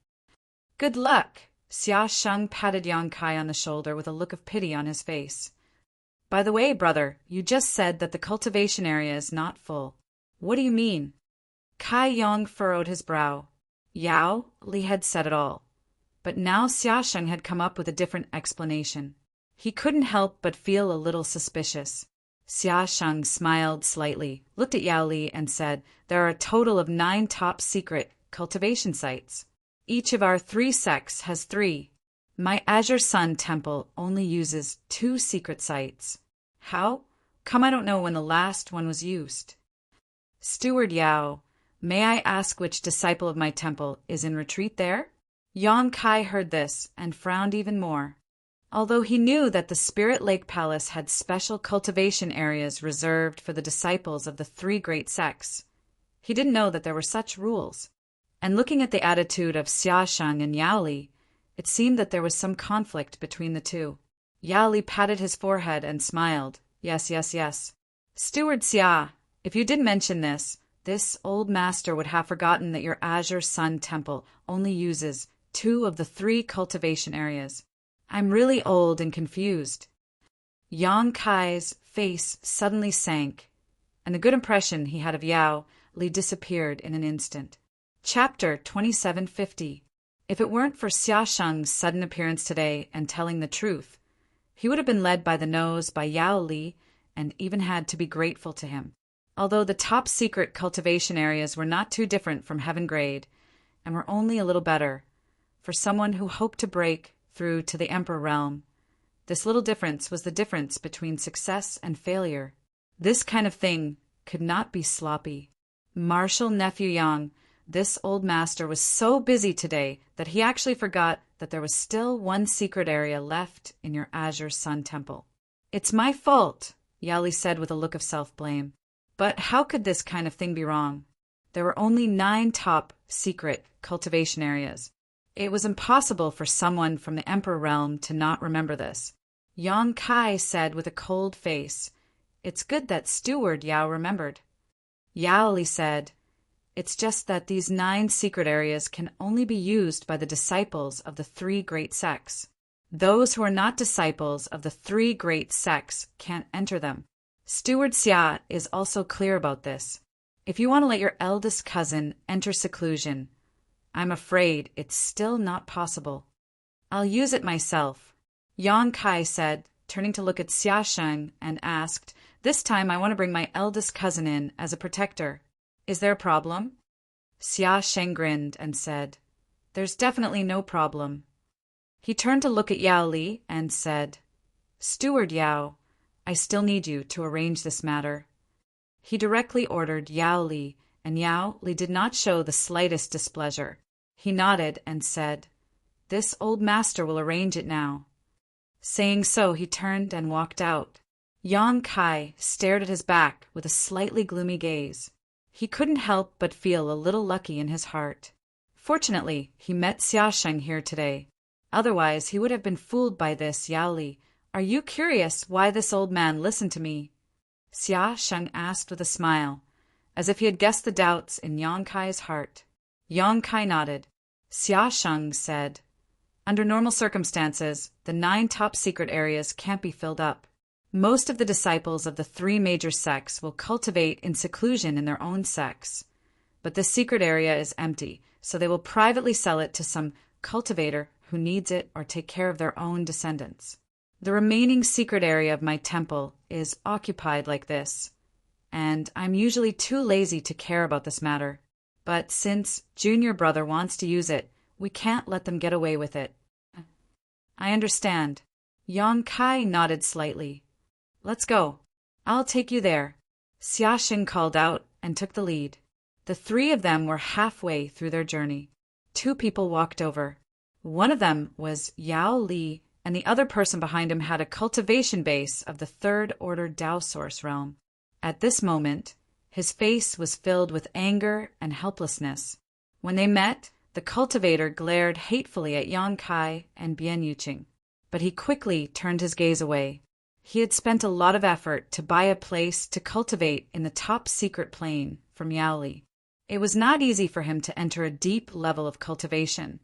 Good luck! Xia Sheng patted Yang Kai on the shoulder with a look of pity on his face. By the way, brother, you just said that the cultivation area is not full. What do you mean? Kai Yong furrowed his brow. Yao Li had said it all. But now Xia Sheng had come up with a different explanation. He couldn't help but feel a little suspicious. Xia Sheng smiled slightly, looked at Yao Li, and said, there are a total of 9 top-secret cultivation sites. Each of our 3 sects has 3. My Azure Sun Temple only uses 2 secret sites. How? Come, I don't know when the last one was used. Steward Yao, may I ask which disciple of my temple is in retreat there? Yang Kai heard this and frowned even more. Although he knew that the Spirit Lake Palace had special cultivation areas reserved for the disciples of the 3 great sects, he didn't know that there were such rules. And looking at the attitude of Xia Sheng and Yao Li, it seemed that there was some conflict between the two. Yao Li patted his forehead and smiled. Yes, yes, yes. Steward Xia, if you didn't mention this old master would have forgotten that your Azure Sun Temple only uses 2 of the 3 cultivation areas. I'm really old and confused. Yang Kai's face suddenly sank, and the good impression he had of Yao Li disappeared in an instant. Chapter 2750. If it weren't for Xia Sheng's sudden appearance today and telling the truth, he would have been led by the nose by Yao Li and even had to be grateful to him. Although the top-secret cultivation areas were not too different from Heaven Grade, and were only a little better, for someone who hoped to break through to the Emperor realm, this little difference was the difference between success and failure. This kind of thing could not be sloppy. Martial Nephew Yang, this old master was so busy today that he actually forgot that there was still 1 secret area left in your Azure Sun Temple. It's my fault, Yao Li said with a look of self-blame. But how could this kind of thing be wrong? There were only 9 top secret cultivation areas. It was impossible for someone from the Emperor realm to not remember this. Yang Kai said with a cold face, it's good that Steward Yao remembered. Yao Li said, it's just that these 9 secret areas can only be used by the disciples of the 3 great sects. Those who are not disciples of the 3 great sects can't enter them. Steward Xia is also clear about this. If you want to let your eldest cousin enter seclusion, I'm afraid it's still not possible. I'll use it myself, Yang Kai said, turning to look at Xia Sheng, and asked, this time I want to bring my eldest cousin in as a protector. Is there a problem? Xia Sheng grinned and said, there's definitely no problem. He turned to look at Yao Li and said, Steward Yao, I still need you to arrange this matter. He directly ordered Yao Li, and Yao Li did not show the slightest displeasure. He nodded and said, this old master will arrange it now. Saying so, he turned and walked out. Yang Kai stared at his back with a slightly gloomy gaze. He couldn't help but feel a little lucky in his heart. Fortunately, he met Xia Sheng here today. Otherwise, he would have been fooled by this. Yao Li, are you curious why this old man listened to me? Xia Sheng asked with a smile, as if he had guessed the doubts in Yang Kai's heart. Yang Kai nodded. Xia Sheng said, under normal circumstances, the 9 top secret areas can't be filled up. Most of the disciples of the three major sects will cultivate in seclusion in their own sects. But this secret area is empty, so they will privately sell it to some cultivator who needs it or take care of their own descendants. The remaining secret area of my temple is occupied like this, and I'm usually too lazy to care about this matter. But since Junior Brother wants to use it, we can't let them get away with it. I understand. Yang Kai nodded slightly. Let's go. I'll take you there. Xiaxing called out and took the lead. The three of them were halfway through their journey. Two people walked over. One of them was Yao Li, and the other person behind him had a cultivation base of the third-order Tao Source realm. At this moment, his face was filled with anger and helplessness. When they met, the cultivator glared hatefully at Yang Kai and Bian Yuqing, but he quickly turned his gaze away. He had spent a lot of effort to buy a place to cultivate in the top secret plane from Yao Li. It was not easy for him to enter a deep level of cultivation,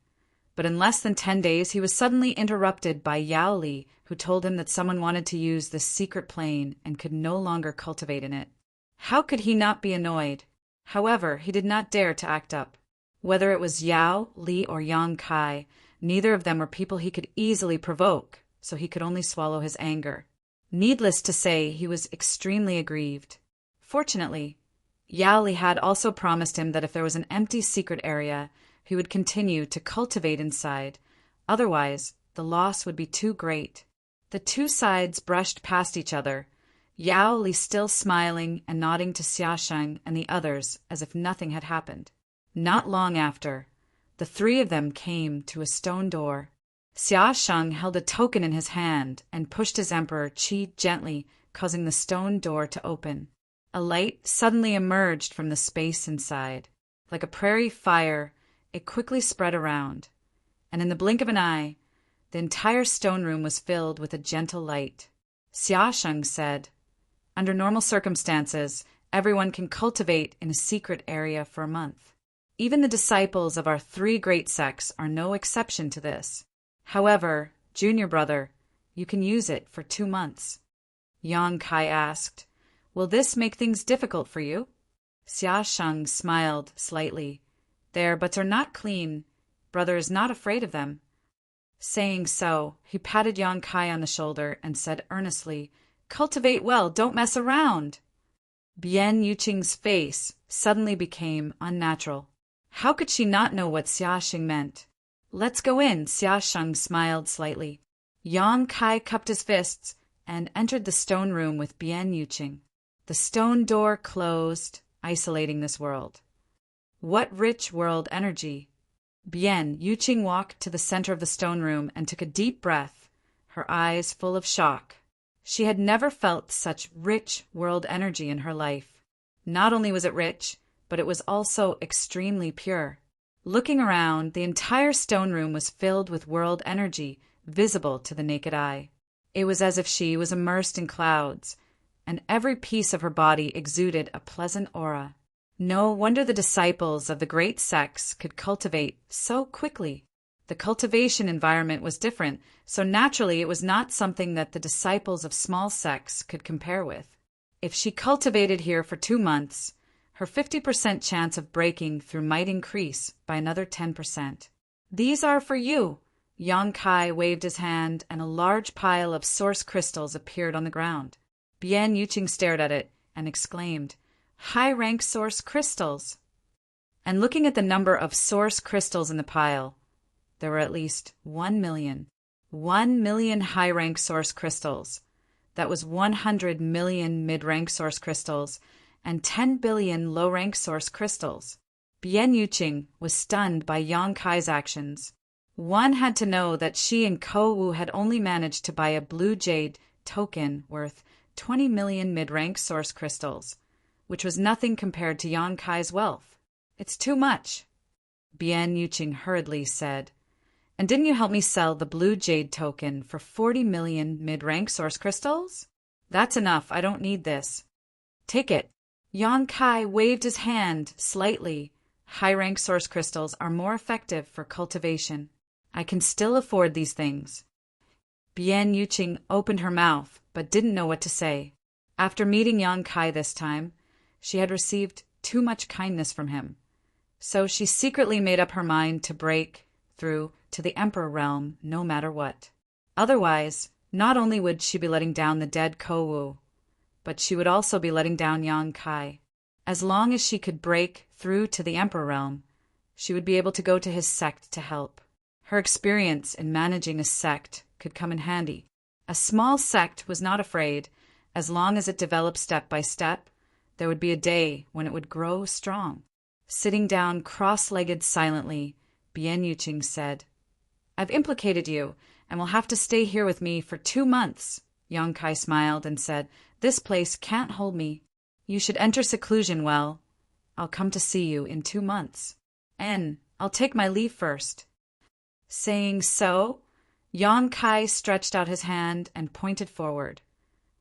but in less than 10 days he was suddenly interrupted by Yao Li, who told him that someone wanted to use this secret plane and could no longer cultivate in it. How could he not be annoyed? However, he did not dare to act up. Whether it was Yao Li or Yang Kai, neither of them were people he could easily provoke, so he could only swallow his anger. Needless to say, he was extremely aggrieved. Fortunately, Yao Li had also promised him that if there was an empty secret area, he would continue to cultivate inside. Otherwise, the loss would be too great. The two sides brushed past each other, Yao Li still smiling and nodding to Xiaxing and the others as if nothing had happened. Not long after, the three of them came to a stone door. Xiaxing held a token in his hand and pushed his emperor Qi gently, causing the stone door to open. A light suddenly emerged from the space inside. Like a prairie fire, it quickly spread around, and in the blink of an eye, the entire stone room was filled with a gentle light. Xiaxing said, "Under normal circumstances, everyone can cultivate in a secret area for a month. Even the disciples of our three great sects are no exception to this. However, Junior Brother, you can use it for 2 months." Yang Kai asked, "Will this make things difficult for you?" Xiaxing smiled slightly. "Their butts are not clean. Brother is not afraid of them." Saying so, he patted Yang Kai on the shoulder and said earnestly, "Cultivate well, don't mess around." Bian Yuqing's face suddenly became unnatural. How could she not know what Xiaxing meant? "Let's go in," Xiaxing smiled slightly. Yang Kai cupped his fists and entered the stone room with Bian Yuqing. The stone door closed, isolating this world. What rich world energy! Bian Yuqing walked to the center of the stone room and took a deep breath, her eyes full of shock. She had never felt such rich world energy in her life. Not only was it rich, but it was also extremely pure. Looking around, the entire stone room was filled with world energy, visible to the naked eye. It was as if she was immersed in clouds, and every piece of her body exuded a pleasant aura. No wonder the disciples of the great sects could cultivate so quickly. The cultivation environment was different, so naturally it was not something that the disciples of small sects could compare with. If she cultivated here for 2 months, her 50% chance of breaking through might increase by another 10%. "These are for you." Yang Kai waved his hand, and a large pile of source crystals appeared on the ground. Bian Yuqing stared at it and exclaimed, "High-rank source crystals!" And looking at the number of source crystals in the pile, there were at least 1 million. 1 million high-rank source crystals. That was 100 million mid-rank source crystals and 10 billion low-rank source crystals. Bian Yuqing was stunned by Yang Kai's actions. One had to know that she and Ko Wu had only managed to buy a blue jade token worth 20 million mid-rank source crystals, which was nothing compared to Yang Kai's wealth. "It's too much," Bian Yuqing hurriedly said. "And didn't you help me sell the blue jade token for 40 million mid-rank source crystals? That's enough, I don't need this." "Take it." Yang Kai waved his hand slightly. "High-rank source crystals are more effective for cultivation. I can still afford these things." Bian Yuqing opened her mouth, but but didn't know what to say. After meeting Yang Kai this time, she had received too much kindness from him. So she secretly made up her mind to break through to the Emperor realm no matter what. Otherwise, not only would she be letting down the dead Kouwu, but she would also be letting down Yang Kai. As long as she could break through to the Emperor realm, she would be able to go to his sect to help. Her experience in managing a sect could come in handy. A small sect was not afraid. As long as it developed step by step, there would be a day when it would grow strong. Sitting down cross-legged silently, Bian Yuqing said, "I've implicated you, and will have to stay here with me for 2 months." Yang Kai smiled and said, "This place can't hold me. You should enter seclusion well. I'll come to see you in 2 months. I'll take my leave first." Saying so, Yang Kai stretched out his hand and pointed forward,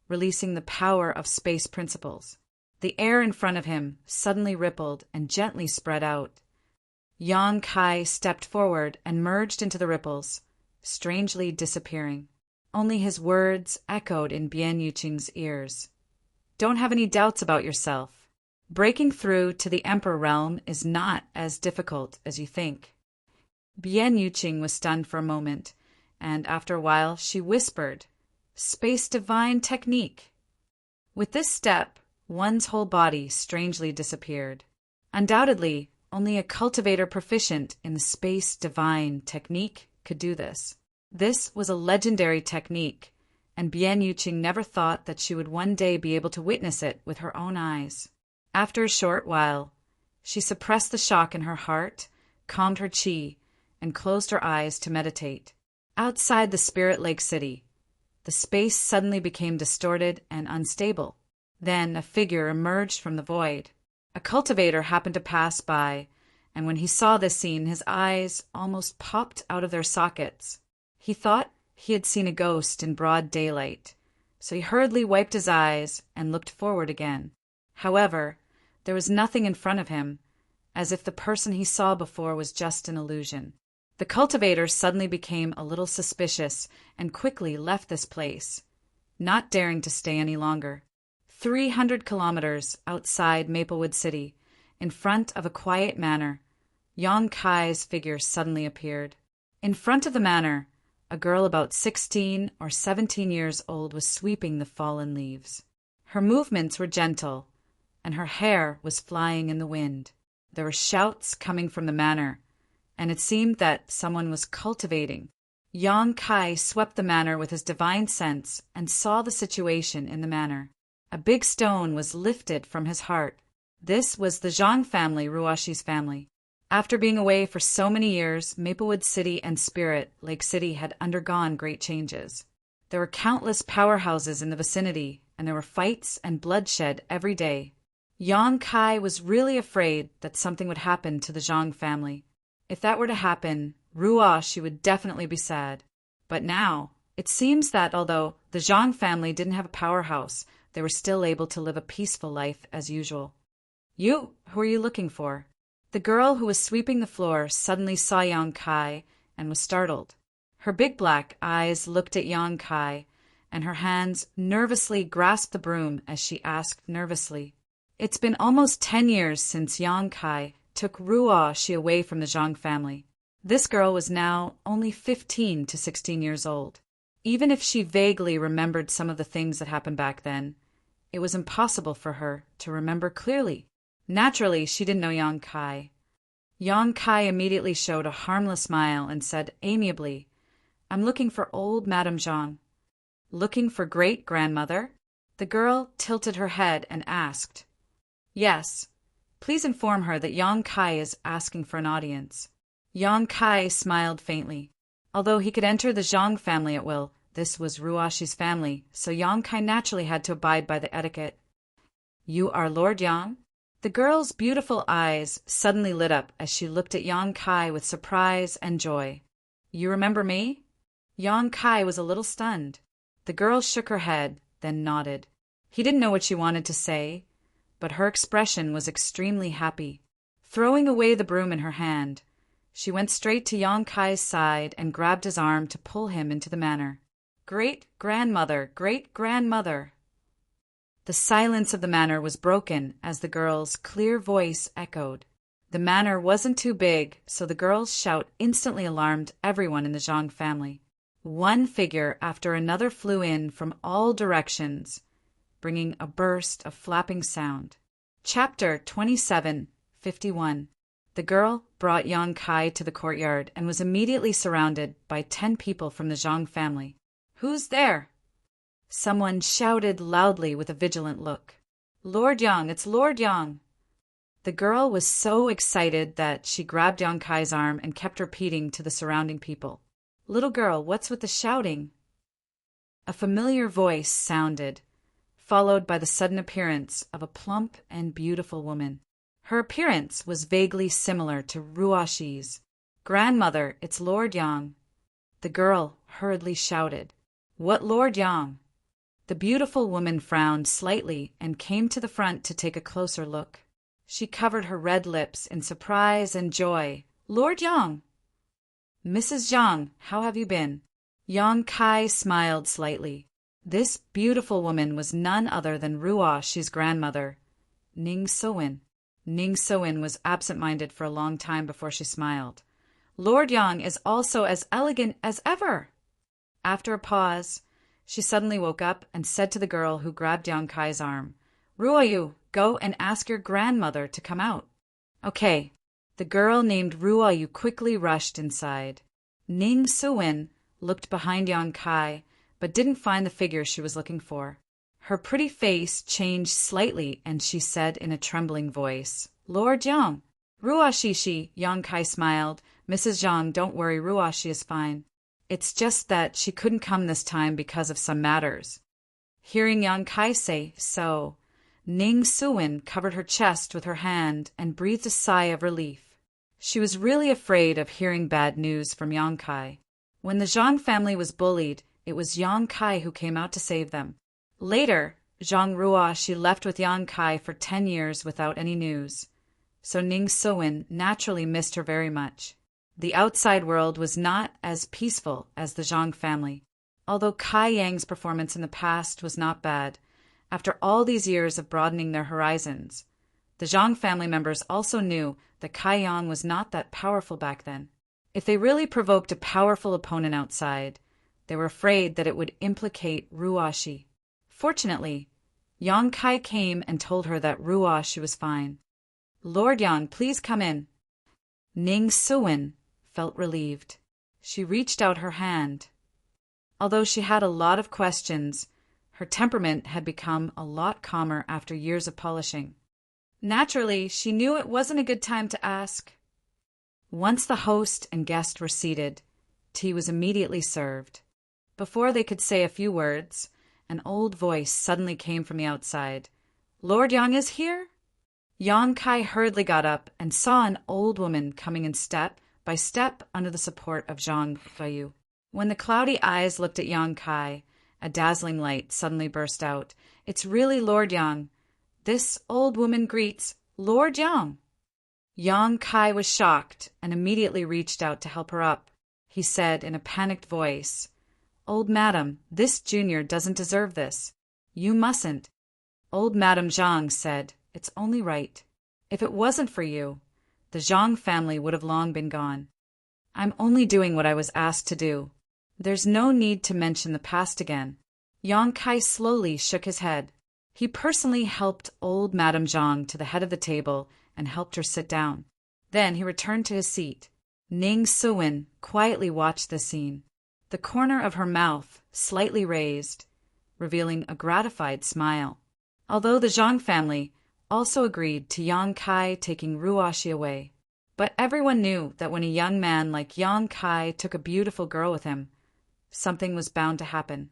releasing the power of space principles. The air in front of him suddenly rippled and gently spread out. Yang Kai stepped forward and merged into the ripples, strangely disappearing. Only his words echoed in Bian Yuqing's ears. "Don't have any doubts about yourself. Breaking through to the Emperor realm is not as difficult as you think." Bian Yuqing was stunned for a moment, and after a while she whispered, "Space divine technique." With this step, one's whole body strangely disappeared. Undoubtedly, only a cultivator proficient in the space divine technique could do this. This was a legendary technique, and Bian Yuqing never thought that she would one day be able to witness it with her own eyes. After a short while, she suppressed the shock in her heart, calmed her qi, and closed her eyes to meditate. Outside the Spirit Lake City, the space suddenly became distorted and unstable. Then a figure emerged from the void. A cultivator happened to pass by, and when he saw this scene, his eyes almost popped out of their sockets. He thought he had seen a ghost in broad daylight, so he hurriedly wiped his eyes and looked forward again. However, there was nothing in front of him, as if the person he saw before was just an illusion. The cultivator suddenly became a little suspicious and quickly left this place, not daring to stay any longer. 300 kilometers outside Maplewood City, in front of a quiet manor, Yang Kai's figure suddenly appeared. In front of the manor, a girl about 16 or 17 years old was sweeping the fallen leaves. Her movements were gentle, and her hair was flying in the wind. There were shouts coming from the manor, and it seemed that someone was cultivating. Yang Kai swept the manor with his divine sense and saw the situation in the manor. A big stone was lifted from his heart. This was the Zhang family, Ruashi's family. After being away for so many years, Maplewood City and Spirit Lake City had undergone great changes. There were countless powerhouses in the vicinity, and there were fights and bloodshed every day. Yang Kai was really afraid that something would happen to the Zhang family. If that were to happen, Ruashi would definitely be sad. But now, it seems that although the Zhang family didn't have a powerhouse, they were still able to live a peaceful life as usual. "You, who are you looking for?" The girl who was sweeping the floor suddenly saw Yang Kai and was startled. Her big black eyes looked at Yang Kai, and her hands nervously grasped the broom as she asked nervously, "It's been almost 10 years since Yang Kai took Ruashi away from the Zhang family." This girl was now only 15 to 16 years old. Even if she vaguely remembered some of the things that happened back then, it was impossible for her to remember clearly. Naturally, she didn't know Yang Kai. Yang Kai immediately showed a harmless smile and said amiably, "I'm looking for old Madame Zhang." "Looking for great-grandmother?" The girl tilted her head and asked, "Yes. Please inform her that Yang Kai is asking for an audience." Yang Kai smiled faintly. Although he could enter the Zhang family at will, this was Ruashi's family, so Yang Kai naturally had to abide by the etiquette. "You are Lord Yang?" The girl's beautiful eyes suddenly lit up as she looked at Yang Kai with surprise and joy. "You remember me?" Yang Kai was a little stunned. The girl shook her head, then nodded. He didn't know what she wanted to say, but her expression was extremely happy. Throwing away the broom in her hand, she went straight to Yang Kai's side and grabbed his arm to pull him into the manor. Great-grandmother, great-grandmother. The silence of the manor was broken as the girl's clear voice echoed. The manor wasn't too big, so the girl's shout instantly alarmed everyone in the Zhang family. One figure after another flew in from all directions, bringing a burst of flapping sound. Chapter 27:51. The girl brought Yang Kai to the courtyard and was immediately surrounded by 10 people from the Zhang family. "Who's there?" Someone shouted loudly with a vigilant look. "Lord Yang, it's Lord Yang." The girl was so excited that she grabbed Yang Kai's arm and kept repeating to the surrounding people, "Little girl, what's with the shouting?" A familiar voice sounded, followed by the sudden appearance of a plump and beautiful woman. Her appearance was vaguely similar to Ruoshi's. "Grandmother, it's Lord Yang." The girl hurriedly shouted, "What Lord Yang?" The beautiful woman frowned slightly and came to the front to take a closer look. She covered her red lips in surprise and joy. "Lord Yang!" "Mrs. Zhang, how have you been?" Yang Kai smiled slightly. This beautiful woman was none other than Ruoshi's grandmother, Ning Sowin. Ning Sowin was absent-minded for a long time before she smiled. "Lord Yang is also as elegant as ever." After a pause, she suddenly woke up and said to the girl who grabbed Yang Kai's arm, "Ruoyu, go and ask your grandmother to come out." "Okay." The girl named Ruoyu quickly rushed inside. Ning Sowin looked behind Yang Kai, but didn't find the figure she was looking for. Her pretty face changed slightly, and she said in a trembling voice, "Lord Yang." "Ruoshishi," Yang Kai smiled. "Mrs. Zhang, don't worry, Ruoshi is fine. It's just that she couldn't come this time because of some matters." Hearing Yang Kai say so, Ning Sowin covered her chest with her hand and breathed a sigh of relief. She was really afraid of hearing bad news from Yang Kai. When the Zhang family was bullied, it was Yang Kai who came out to save them. Later, Zhang Ruoshi left with Yang Kai for 10 years without any news, so Ning Sowin naturally missed her very much. The outside world was not as peaceful as the Zhang family. Although Kai Yang's performance in the past was not bad, after all these years of broadening their horizons, the Zhang family members also knew that Kai Yang was not that powerful back then. If they really provoked a powerful opponent outside, they were afraid that it would implicate Ruoshi. Fortunately, Yang Kai came and told her that Ruoshi was fine. "Lord Yang, please come in." Ning Sowin felt relieved. She reached out her hand. Although she had a lot of questions, her temperament had become a lot calmer after years of polishing. Naturally, she knew it wasn't a good time to ask. Once the host and guest were seated, tea was immediately served. Before they could say a few words, an old voice suddenly came from the outside. "Lord Yang is here?" Yang Kai hurriedly got up and saw an old woman coming in step by step under the support of Zhang Feiyu. When the cloudy eyes looked at Yang Kai, a dazzling light suddenly burst out. "It's really Lord Yang. This old woman greets Lord Yang." Yang Kai was shocked and immediately reached out to help her up. He said in a panicked voice, "Old madam, this junior doesn't deserve this. You mustn't." Old Madam Zhang said, "It's only right. If it wasn't for you, the Zhang family would have long been gone. I'm only doing what I was asked to do. There's no need to mention the past again." Yang Kai slowly shook his head. He personally helped old Madame Zhang to the head of the table and helped her sit down. Then he returned to his seat. Ning Sowin quietly watched the scene, the corner of her mouth slightly raised, revealing a gratified smile. Although the Zhang family also agreed to Yang Kai taking Ruoshi away. But everyone knew that when a young man like Yang Kai took a beautiful girl with him, something was bound to happen.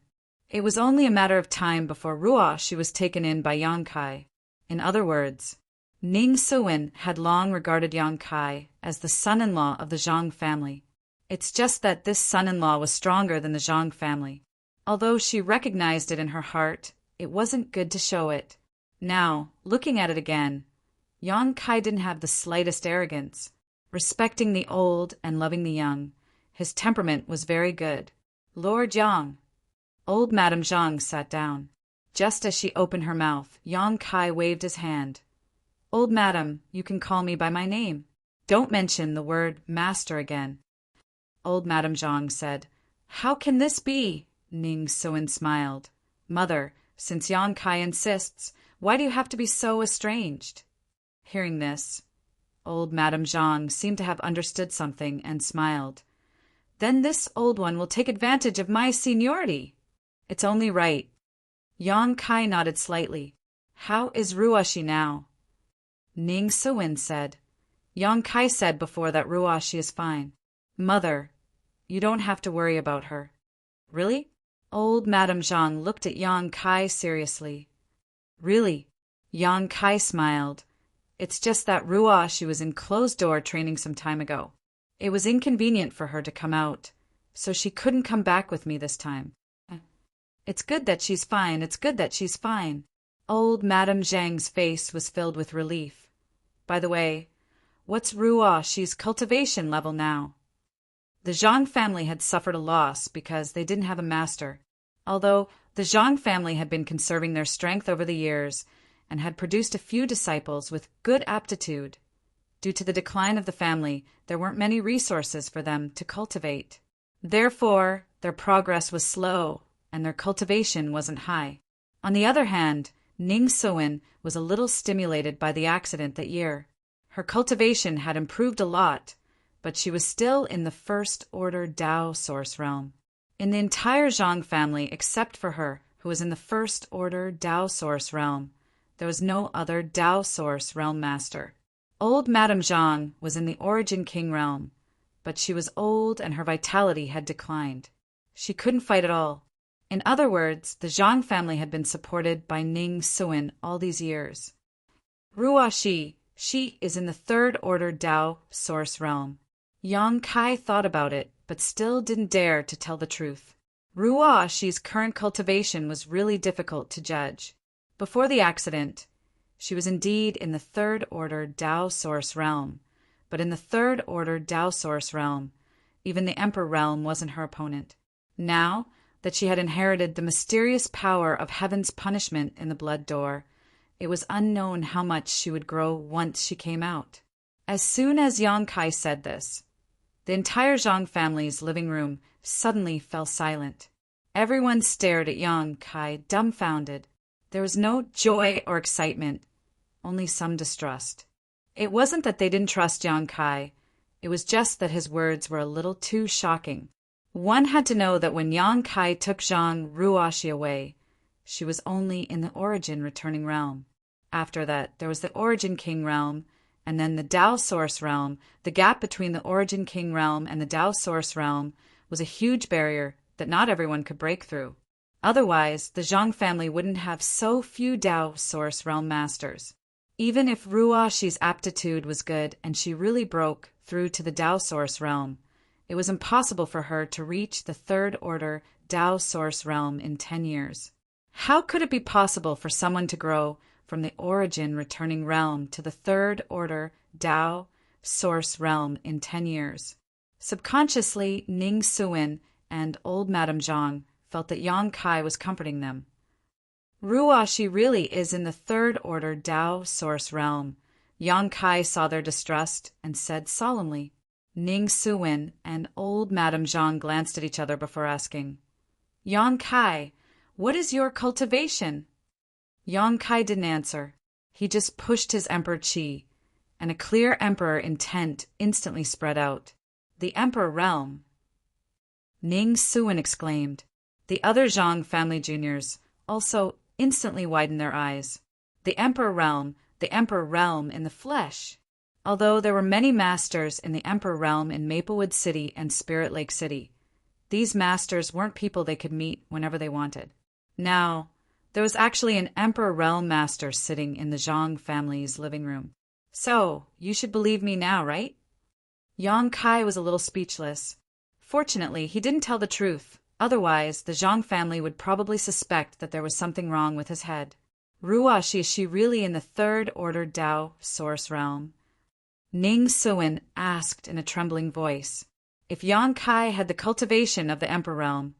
It was only a matter of time before Ruoshi was taken in by Yang Kai. In other words, Ning Sowin had long regarded Yang Kai as the son-in-law of the Zhang family. It's just that this son-in-law was stronger than the Zhang family. Although she recognized it in her heart, it wasn't good to show it. Now, looking at it again, Yang Kai didn't have the slightest arrogance. Respecting the old and loving the young, his temperament was very good. "Lord Yang." Old Madame Zhang sat down. Just as she opened her mouth, Yang Kai waved his hand. Old Madam, you can call me by my name. Don't mention the word master again. Old Madame Zhang said, How can this be? Ning Suin smiled. Mother, since Yang Kai insists, why do you have to be so estranged? Hearing this, old Madame Zhang seemed to have understood something and smiled. Then this old one will take advantage of my seniority. It's only right. Yang Kai nodded slightly. How is Ruoshi now? Ning Suin said. Yang Kai said before that Ruoshi is fine. Mother, you don't have to worry about her. Really? Old Madame Zhang looked at Yang Kai seriously. Really? Yang Kai smiled. It's just that Ruoshi was in closed-door training some time ago. It was inconvenient for her to come out, so she couldn't come back with me this time. It's good that she's fine, it's good that she's fine. Old Madame Zhang's face was filled with relief. By the way, what's Ruoshi's cultivation level now? The Zhang family had suffered a loss because they didn't have a master. Although the Zhang family had been conserving their strength over the years and had produced a few disciples with good aptitude, due to the decline of the family, there weren't many resources for them to cultivate. Therefore, their progress was slow and their cultivation wasn't high. On the other hand, Ning Suin was a little stimulated by the accident that year. Her cultivation had improved a lot, but she was still in the first-order Tao source realm. In the entire Zhang family, except for her, who was in the first-order Tao source realm, there was no other Tao source realm master. Old Madame Zhang was in the Origin King realm, but she was old and her vitality had declined. She couldn't fight at all. In other words, the Zhang family had been supported by Ning Suin all these years. Ruoshi, she is in the third-order Tao source realm. Yang Kai thought about it, but still didn't dare to tell the truth. Ruoshi's current cultivation was really difficult to judge. Before the accident, she was indeed in the third-order Tao source realm, but in the third-order Tao source realm, even the Emperor realm wasn't her opponent. Now that she had inherited the mysterious power of heaven's punishment in the blood door, it was unknown how much she would grow once she came out. As soon as Yang Kai said this, the entire Zhang family's living room suddenly fell silent. Everyone stared at Yang Kai, dumbfounded. There was no joy or excitement, only some distrust. It wasn't that they didn't trust Yang Kai, it was just that his words were a little too shocking. One had to know that when Yang Kai took Zhang Ruoshi away, she was only in the Origin returning realm. After that, there was the Origin King realm, and then the Tao Source realm. The gap between the Origin King realm and the Tao Source realm was a huge barrier that not everyone could break through. Otherwise, the Zhang family wouldn't have so few Tao Source realm masters. Even if Ruoshi's aptitude was good and she really broke through to the Tao Source realm, it was impossible for her to reach the third-order Tao Source realm in 10 years. How could it be possible for someone to grow from the Origin returning realm to the third-order Tao Source realm in 10 years? Subconsciously, Ning Suin and old Madame Zhang felt that Yang Kai was comforting them. Ruoshi really is in the third-order Tao Source realm. Yang Kai saw their distrust and said solemnly. Ning Suin and old Madame Zhang glanced at each other before asking, Yang Kai, what is your cultivation? Yang Kai didn't answer. He just pushed his Emperor Qi, and a clear Emperor intent instantly spread out. The Emperor realm. Ning Suin exclaimed. The other Zhang family juniors also instantly widened their eyes. The Emperor realm in the flesh. Although there were many masters in the Emperor realm in Maplewood City and Spirit Lake City, these masters weren't people they could meet whenever they wanted. Now, there was actually an Emperor realm master sitting in the Zhang family's living room. So, you should believe me now, right? Yang Kai was a little speechless. Fortunately, he didn't tell the truth. Otherwise, the Zhang family would probably suspect that there was something wrong with his head. Ruoshi, is she really in the third-order Tao Source realm? Ning Suin asked in a trembling voice. If Yang Kai had the cultivation of the Emperor realm,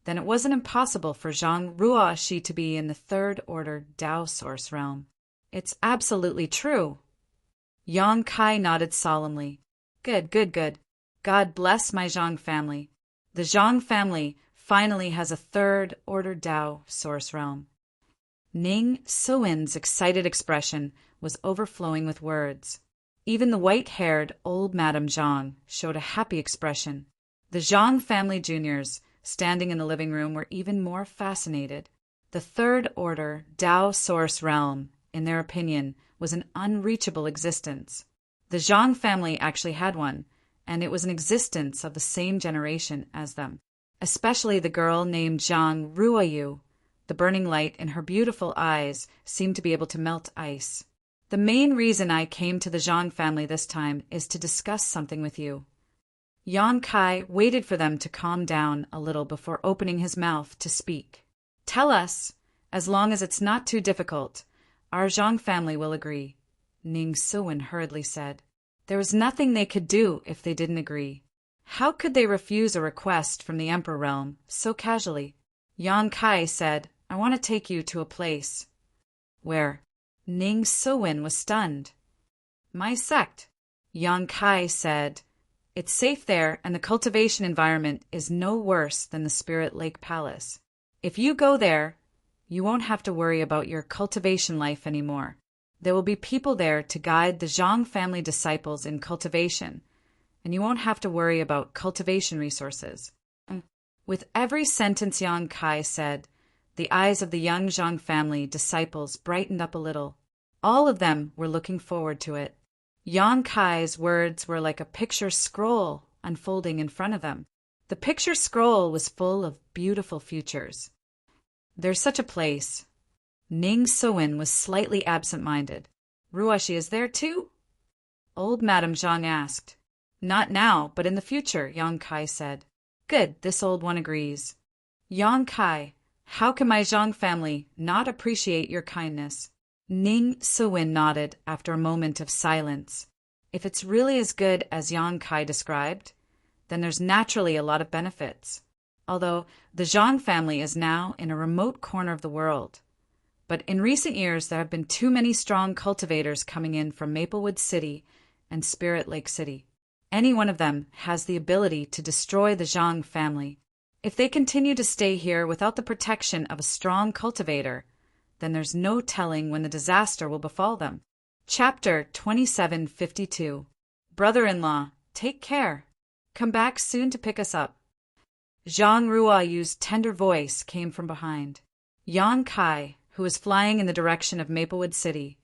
then it wasn't impossible for Zhang Ruoxi to be in the third-order Tao source realm. It's absolutely true. Yang Kai nodded solemnly. Good, good, good. God bless my Zhang family. The Zhang family finally has a third-order Tao source realm. Ning Suin's excited expression was overflowing with words. Even the white-haired old Madame Zhang showed a happy expression. The Zhang family juniors, standing in the living room, were even more fascinated. The third-order Tao source realm, in their opinion, was an unreachable existence. The Zhang family actually had one, and it was an existence of the same generation as them. Especially the girl named Zhang Ruoyu. The burning light in her beautiful eyes seemed to be able to melt ice. The main reason I came to the Zhang family this time is to discuss something with you. Yang Kai waited for them to calm down a little before opening his mouth to speak. Tell us, as long as it's not too difficult. Our Zhang family will agree, Ning Suin hurriedly said. There was nothing they could do if they didn't agree. How could they refuse a request from the Emperor realm so casually? Yang Kai said, I want to take you to a place. Where? Ning Suin was stunned. My sect. Yang Kai said, it's safe there, and the cultivation environment is no worse than the Spirit Lake Palace. If you go there, you won't have to worry about your cultivation life anymore. There will be people there to guide the Zhang family disciples in cultivation, and you won't have to worry about cultivation resources. With every sentence Yang Kai said, the eyes of the young Zhang family disciples brightened up a little. All of them were looking forward to it. Yang Kai's words were like a picture scroll unfolding in front of them. The picture scroll was full of beautiful futures. There's such a place. Ning Suin was slightly absent-minded. Ruoxi is there too? Old Madame Zhang asked. Not now, but in the future, Yang Kai said. Good, this old one agrees. Yang Kai, how can my Zhang family not appreciate your kindness? Ning Suin nodded after a moment of silence. If it's really as good as Yang Kai described, then there's naturally a lot of benefits. Although the Zhang family is now in a remote corner of the world. But in recent years there have been too many strong cultivators coming in from Maplewood City and Spirit Lake City. Any one of them has the ability to destroy the Zhang family. If they continue to stay here without the protection of a strong cultivator, then there's no telling when the disaster will befall them. Chapter 2752. Brother-in-law, take care. Come back soon to pick us up. Zhang Ruoyu's tender voice came from behind. Yang Kai, who was flying in the direction of Maplewood City,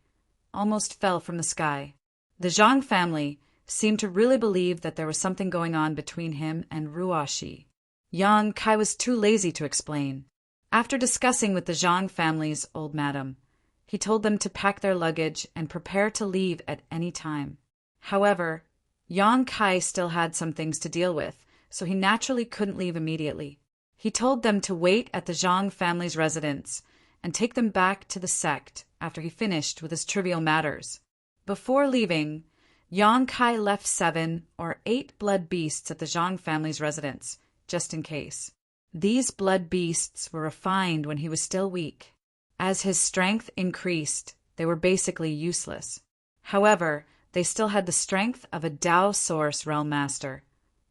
almost fell from the sky. The Zhang family seemed to really believe that there was something going on between him and Ruoxi. Yang Kai was too lazy to explain. After discussing with the Zhang family's old madam, he told them to pack their luggage and prepare to leave at any time. However, Yang Kai still had some things to deal with, so he naturally couldn't leave immediately. He told them to wait at the Zhang family's residence and take them back to the sect after he finished with his trivial matters. Before leaving, Yang Kai left 7 or 8 blood beasts at the Zhang family's residence, just in case. These blood beasts were refined when he was still weak. As his strength increased, they were basically useless. However, they still had the strength of a Tao Source Realm Master,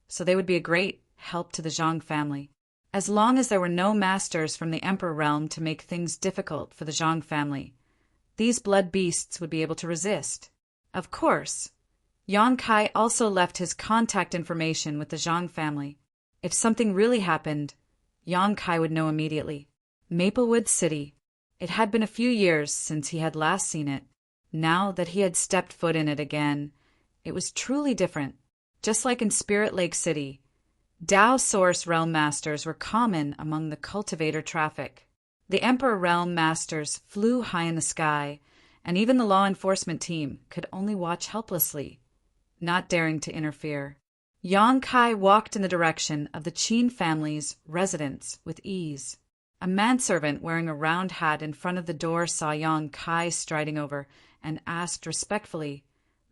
so they would be a great help to the Zhang family. As long as there were no masters from the Emperor realm to make things difficult for the Zhang family, these blood beasts would be able to resist. Of course, Yang Kai also left his contact information with the Zhang family. If something really happened, Yang Kai would know immediately. Maplewood City. It had been a few years since he had last seen it. Now that he had stepped foot in it again, it was truly different. Just like in Spirit Lake City, Tao Source Realm Masters were common among the cultivator traffic. The Emperor Realm Masters flew high in the sky, and even the law enforcement team could only watch helplessly, not daring to interfere. Yang Kai walked in the direction of the Qin family's residence with ease. A manservant wearing a round hat in front of the door saw Yang Kai striding over and asked respectfully,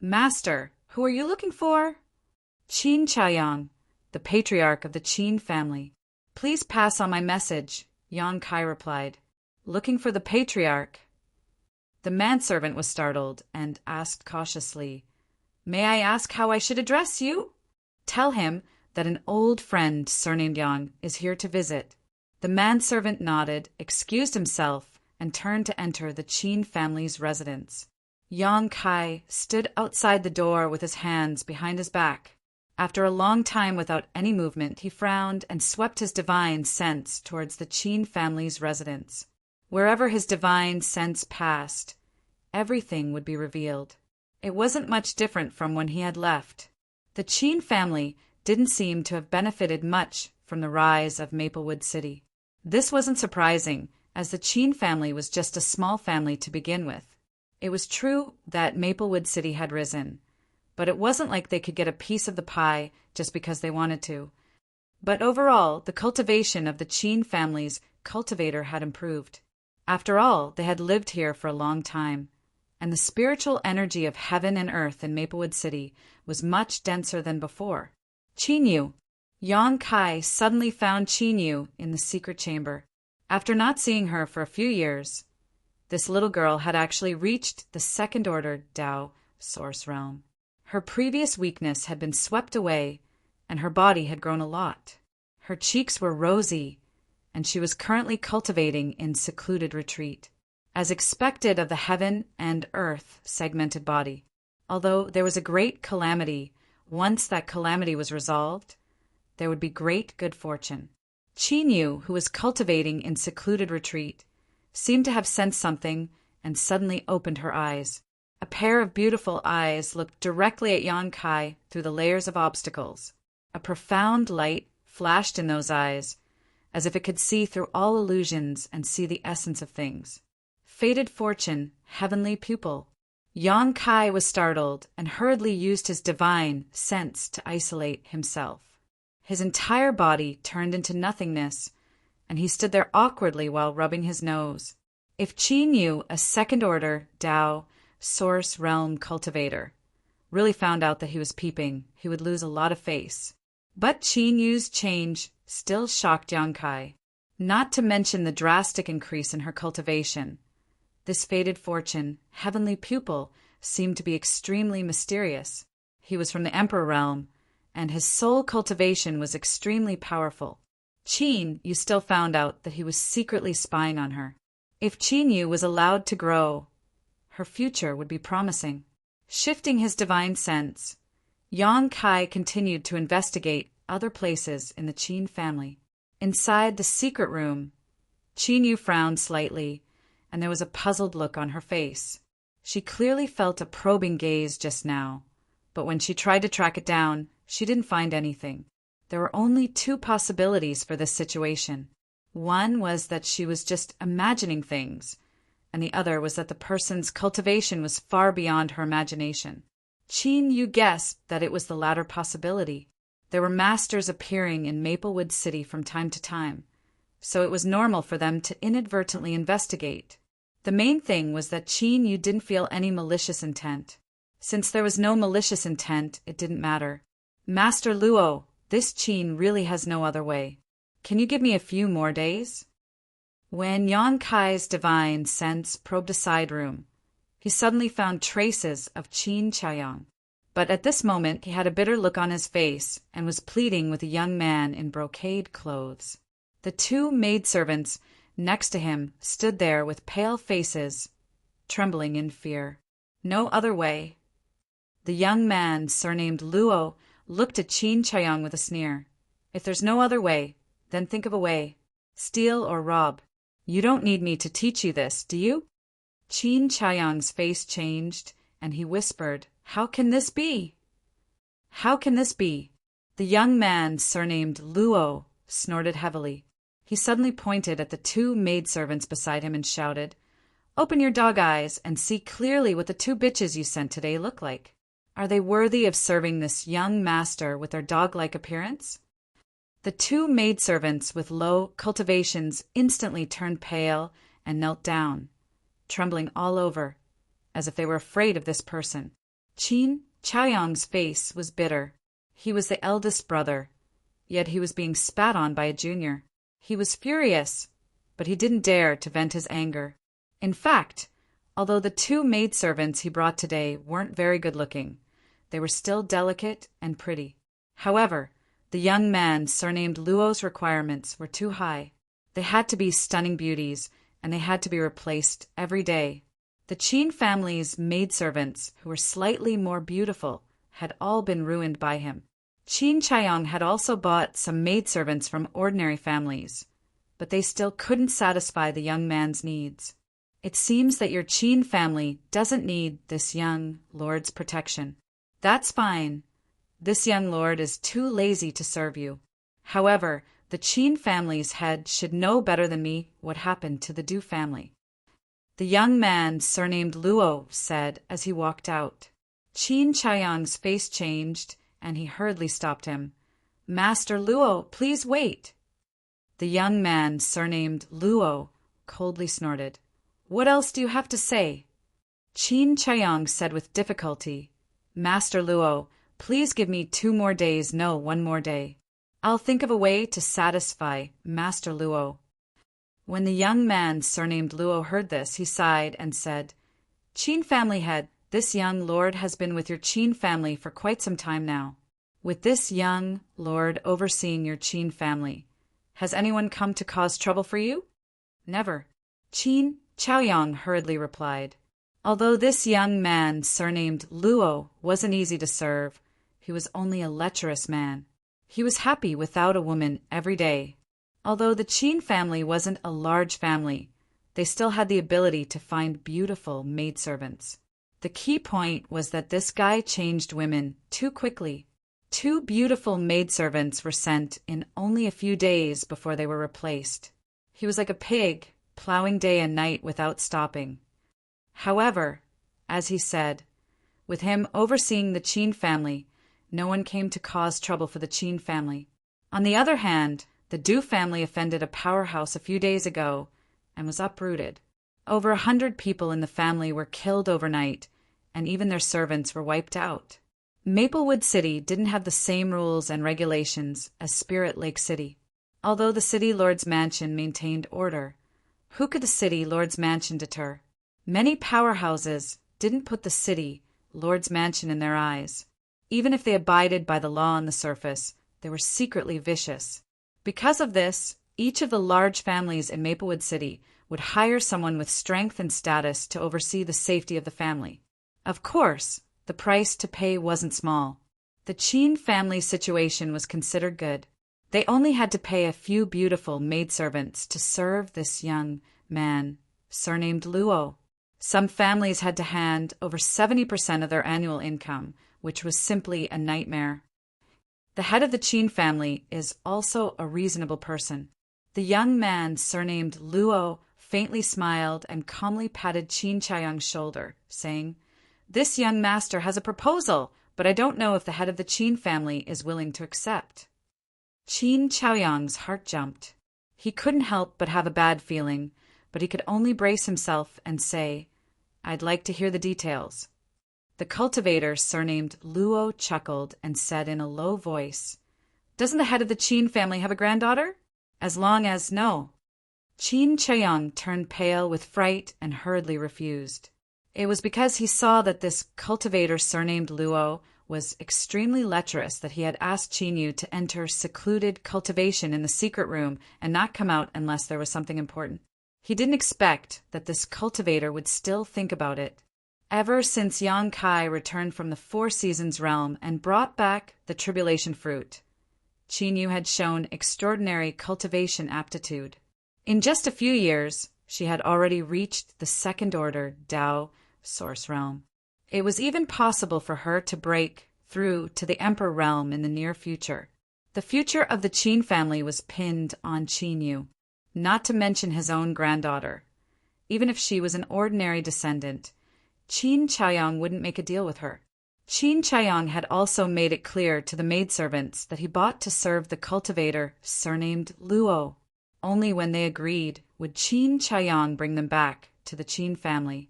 "Master, who are you looking for?" Qin Chaoyang, the patriarch of the Qin family. Please pass on my message, Yang Kai replied. Looking for the patriarch. The manservant was startled and asked cautiously, May I ask how I should address you? Tell him that an old friend surnamed Yang is here to visit. The manservant nodded, excused himself, and turned to enter the Qin family's residence. Yang Kai stood outside the door with his hands behind his back. After a long time without any movement, he frowned and swept his divine sense towards the Qin family's residence. Wherever his divine sense passed, everything would be revealed. It wasn't much different from when he had left. The Qin family didn't seem to have benefited much from the rise of Maplewood City. This wasn't surprising, as the Qin family was just a small family to begin with. It was true that Maplewood City had risen, but it wasn't like they could get a piece of the pie just because they wanted to. But overall, the cultivation of the Qin family's cultivator had improved. After all, they had lived here for a long time, and the spiritual energy of heaven and earth in Maplewood City was much denser than before. Qinyu. Yang Kai suddenly found Qinyu in the secret chamber. After not seeing her for a few years, this little girl had actually reached the second-order Tao source realm. Her previous weakness had been swept away, and her body had grown a lot. Her cheeks were rosy, and she was currently cultivating in secluded retreat, as expected of the heaven and earth segmented body. Although there was a great calamity, once that calamity was resolved, there would be great good fortune. Qinyu, who was cultivating in secluded retreat, seemed to have sensed something and suddenly opened her eyes. A pair of beautiful eyes looked directly at Yang Kai through the layers of obstacles. A profound light flashed in those eyes, as if it could see through all illusions and see the essence of things. Fated fortune, heavenly pupil. Yang Kai was startled and hurriedly used his divine sense to isolate himself. His entire body turned into nothingness, and he stood there awkwardly while rubbing his nose. If Qinyu, a second-order Tao source realm cultivator, really found out that he was peeping, he would lose a lot of face. But Qinyu's change still shocked Yang Kai, not to mention the drastic increase in her cultivation. This fated fortune, heavenly pupil, seemed to be extremely mysterious. He was from the Emperor realm, and his soul cultivation was extremely powerful. Qinyu still found out that he was secretly spying on her. If Qinyu was allowed to grow, her future would be promising. Shifting his divine sense, Yang Kai continued to investigate other places in the Qin family. Inside the secret room, Qinyu frowned slightly, and there was a puzzled look on her face. She clearly felt a probing gaze just now, but when she tried to track it down, she didn't find anything. There were only two possibilities for this situation. One was that she was just imagining things, and the other was that the person's cultivation was far beyond her imagination. Qinyu guessed that it was the latter possibility. There were masters appearing in Maplewood City from time to time, so it was normal for them to inadvertently investigate. The main thing was that Qinyu didn't feel any malicious intent. Since there was no malicious intent, it didn't matter. Master Luo, this Qin really has no other way. Can you give me a few more days? When Yang Kai's divine sense probed a side room, he suddenly found traces of Qin Chaoyang. But at this moment he had a bitter look on his face and was pleading with a young man in brocade clothes. The two maidservants next to him stood there with pale faces, trembling in fear. No other way. The young man, surnamed Luo, looked at Qin Chaoyang with a sneer. If there's no other way, then think of a way. Steal or rob. You don't need me to teach you this, do you? Qin Chaoyang's face changed, and he whispered, How can this be? How can this be? The young man, surnamed Luo, snorted heavily. He suddenly pointed at the two maidservants beside him and shouted, Open your dog eyes and see clearly what the two bitches you sent today look like. Are they worthy of serving this young master with their dog-like appearance? The two maidservants with low cultivations instantly turned pale and knelt down, trembling all over, as if they were afraid of this person. Qin Chaoyang's face was bitter. He was the eldest brother, yet he was being spat on by a junior. He was furious, but he didn't dare to vent his anger. In fact, although the two maidservants he brought today weren't very good-looking, they were still delicate and pretty. However, the young man surnamed Luo's requirements were too high. They had to be stunning beauties, and they had to be replaced every day. The Qin family's maidservants, who were slightly more beautiful, had all been ruined by him. Qin Chaiyang had also bought some maidservants from ordinary families, but they still couldn't satisfy the young man's needs. It seems that your Qin family doesn't need this young lord's protection. That's fine. This young lord is too lazy to serve you. However, the Qin family's head should know better than me what happened to the Du family. The young man, surnamed Luo, said as he walked out. Qin Chaiyang's face changed, and he hurriedly stopped him. Master Luo, please wait. The young man, surnamed Luo, coldly snorted. What else do you have to say? Qin Chaiyang said with difficulty. Master Luo, please give me 2 more days, no, 1 more day. I'll think of a way to satisfy Master Luo. When the young man, surnamed Luo, heard this, he sighed and said, Qin family head, this young lord has been with your Qin family for quite some time now. With this young lord overseeing your Qin family, has anyone come to cause trouble for you? Never. Qin Chaoyang hurriedly replied. Although this young man, surnamed Luo, wasn't easy to serve, he was only a lecherous man. He was happy without a woman every day. Although the Qin family wasn't a large family, they still had the ability to find beautiful maidservants. The key point was that this guy changed women too quickly. 2 beautiful maidservants were sent in only a few days before they were replaced. He was like a pig, plowing day and night without stopping. However, as he said, with him overseeing the Qin family, no one came to cause trouble for the Qin family. On the other hand, the Du family offended a powerhouse a few days ago and was uprooted. Over 100 people in the family were killed overnight, and even their servants were wiped out. Maplewood City didn't have the same rules and regulations as Spirit Lake City. Although the City Lord's Mansion maintained order, who could the City Lord's Mansion deter? Many powerhouses didn't put the City Lord's Mansion in their eyes. Even if they abided by the law on the surface, they were secretly vicious. Because of this, each of the large families in Maplewood City would hire someone with strength and status to oversee the safety of the family. Of course, the price to pay wasn't small. The Qin family's situation was considered good. They only had to pay a few beautiful maidservants to serve this young man, surnamed Luo. Some families had to hand over 70% of their annual income, which was simply a nightmare. The head of the Qin family is also a reasonable person. The young man, surnamed Luo, faintly smiled and calmly patted Qin Chaiyang's shoulder, saying, This young master has a proposal, but I don't know if the head of the Qin family is willing to accept. Qin Chaoyang's heart jumped. He couldn't help but have a bad feeling, but he could only brace himself and say, I'd like to hear the details. The cultivator, surnamed Luo, chuckled and said in a low voice, Doesn't the head of the Qin family have a granddaughter? As long as no. Qin Chaoyang turned pale with fright and hurriedly refused. It was because he saw that this cultivator, surnamed Luo, was extremely lecherous that he had asked Qin Yu to enter secluded cultivation in the secret room and not come out unless there was something important. He didn't expect that this cultivator would still think about it. Ever since Yang Kai returned from the Four Seasons realm and brought back the tribulation fruit, Qin Yu had shown extraordinary cultivation aptitude. In just a few years, she had already reached the second order Dao source realm. It was even possible for her to break through to the Emperor realm in the near future. The future of the Qin family was pinned on Qin Yu, not to mention his own granddaughter. Even if she was an ordinary descendant, Qin Chaoyang wouldn't make a deal with her. Qin Chaoyang had also made it clear to the maidservants that he bought to serve the cultivator, surnamed Luo. Only when they agreed would Qin Chaoyang bring them back to the Qin family.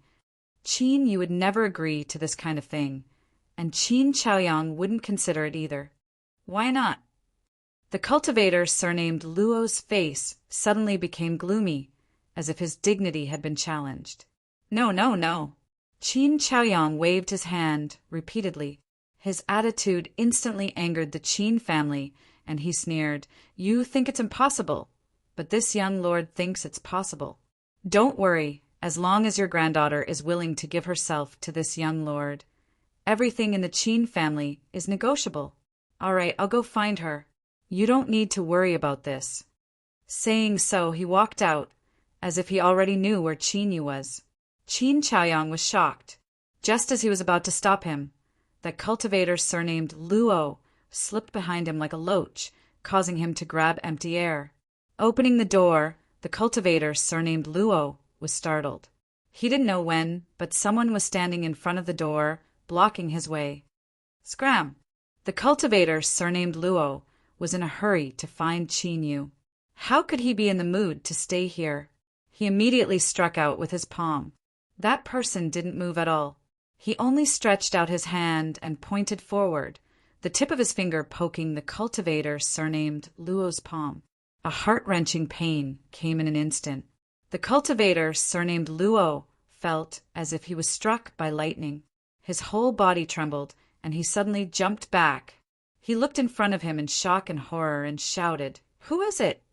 Qin Yu would never agree to this kind of thing, and Qin Chaoyang wouldn't consider it either. Why not? The cultivator surnamed Luo's face suddenly became gloomy, as if his dignity had been challenged. No, no, no. Qin Chaoyang waved his hand repeatedly. His attitude instantly angered the Qin family, and he sneered, "You think it's impossible, but this young lord thinks it's possible. Don't worry, as long as your granddaughter is willing to give herself to this young lord. Everything in the Qin family is negotiable. All right, I'll go find her. You don't need to worry about this." Saying so, he walked out, as if he already knew where Qin Yu was. Qin Chaoyang was shocked. Just as he was about to stop him, that cultivator surnamed Luo slipped behind him like a loach, causing him to grab empty air. Opening the door, the cultivator surnamed Luo was startled. He didn't know when, but someone was standing in front of the door, blocking his way. Scram! The cultivator surnamed Luo was in a hurry to find Qin Yu. How could he be in the mood to stay here? He immediately struck out with his palm. That person didn't move at all. He only stretched out his hand and pointed forward, the tip of his finger poking the cultivator surnamed Luo's palm. A heart-wrenching pain came in an instant. The cultivator surnamed Luo felt as if he was struck by lightning. His whole body trembled, and he suddenly jumped back. He looked in front of him in shock and horror and shouted, "Who is it?"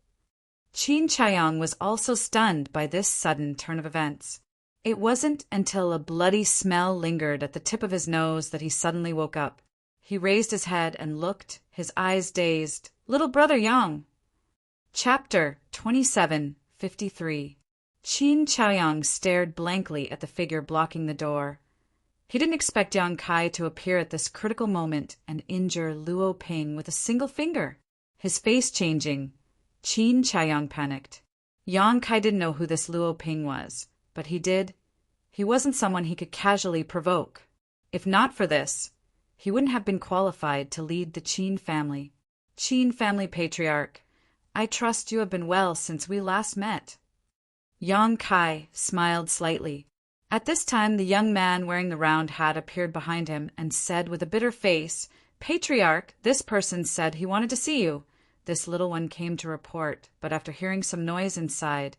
Qin Chaoyang was also stunned by this sudden turn of events. It wasn't until a bloody smell lingered at the tip of his nose that he suddenly woke up. He raised his head and looked, his eyes dazed. "Little brother Yang." Chapter 27:53. Qin Chaoyang stared blankly at the figure blocking the door. He didn't expect Yang Kai to appear at this critical moment and injure Luo Ping with a single finger. His face changing, Qin Chaoyang panicked. Yang Kai didn't know who this Luo Ping was, but he did. He wasn't someone he could casually provoke. If not for this, he wouldn't have been qualified to lead the Qin family. Qin family patriarch, I trust you have been well since we last met. Yang Kai smiled slightly. At this time, the young man wearing the round hat appeared behind him and said with a bitter face, "Patriarch, this person said he wanted to see you." This little one came to report, but after hearing some noise inside,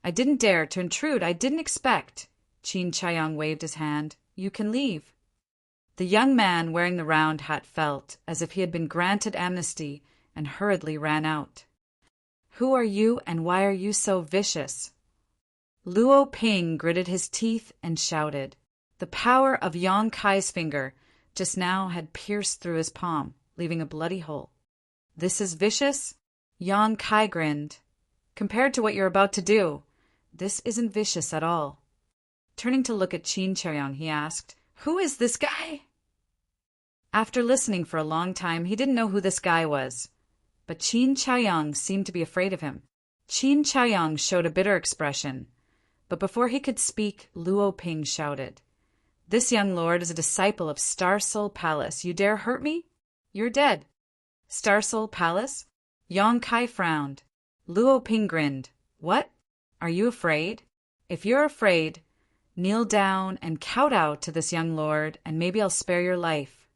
"I didn't dare to intrude. I didn't expect." Qin Chaoyang waved his hand. "You can leave." The young man wearing the round hat felt as if he had been granted amnesty and hurriedly ran out. "Who are you and why are you so vicious?" Luo Ping gritted his teeth and shouted. The power of Yang Kai's finger just now had pierced through his palm, leaving a bloody hole. "This is vicious?" Yang Kai grinned. "Compared to what you're about to do, this isn't vicious at all." Turning to look at Qin Chaoyang, he asked, "Who is this guy?" After listening for a long time, he didn't know who this guy was, but Qin Chaoyang seemed to be afraid of him. Qin Chaoyang showed a bitter expression, but before he could speak, Luo Ping shouted, "This young lord is a disciple of Star Soul Palace. You dare hurt me? You're dead." Star Soul Palace? Yang Kai frowned. Luo Ping grinned. "What? Are you afraid? If you're afraid, kneel down and kowtow to this young lord, and maybe I'll spare your life."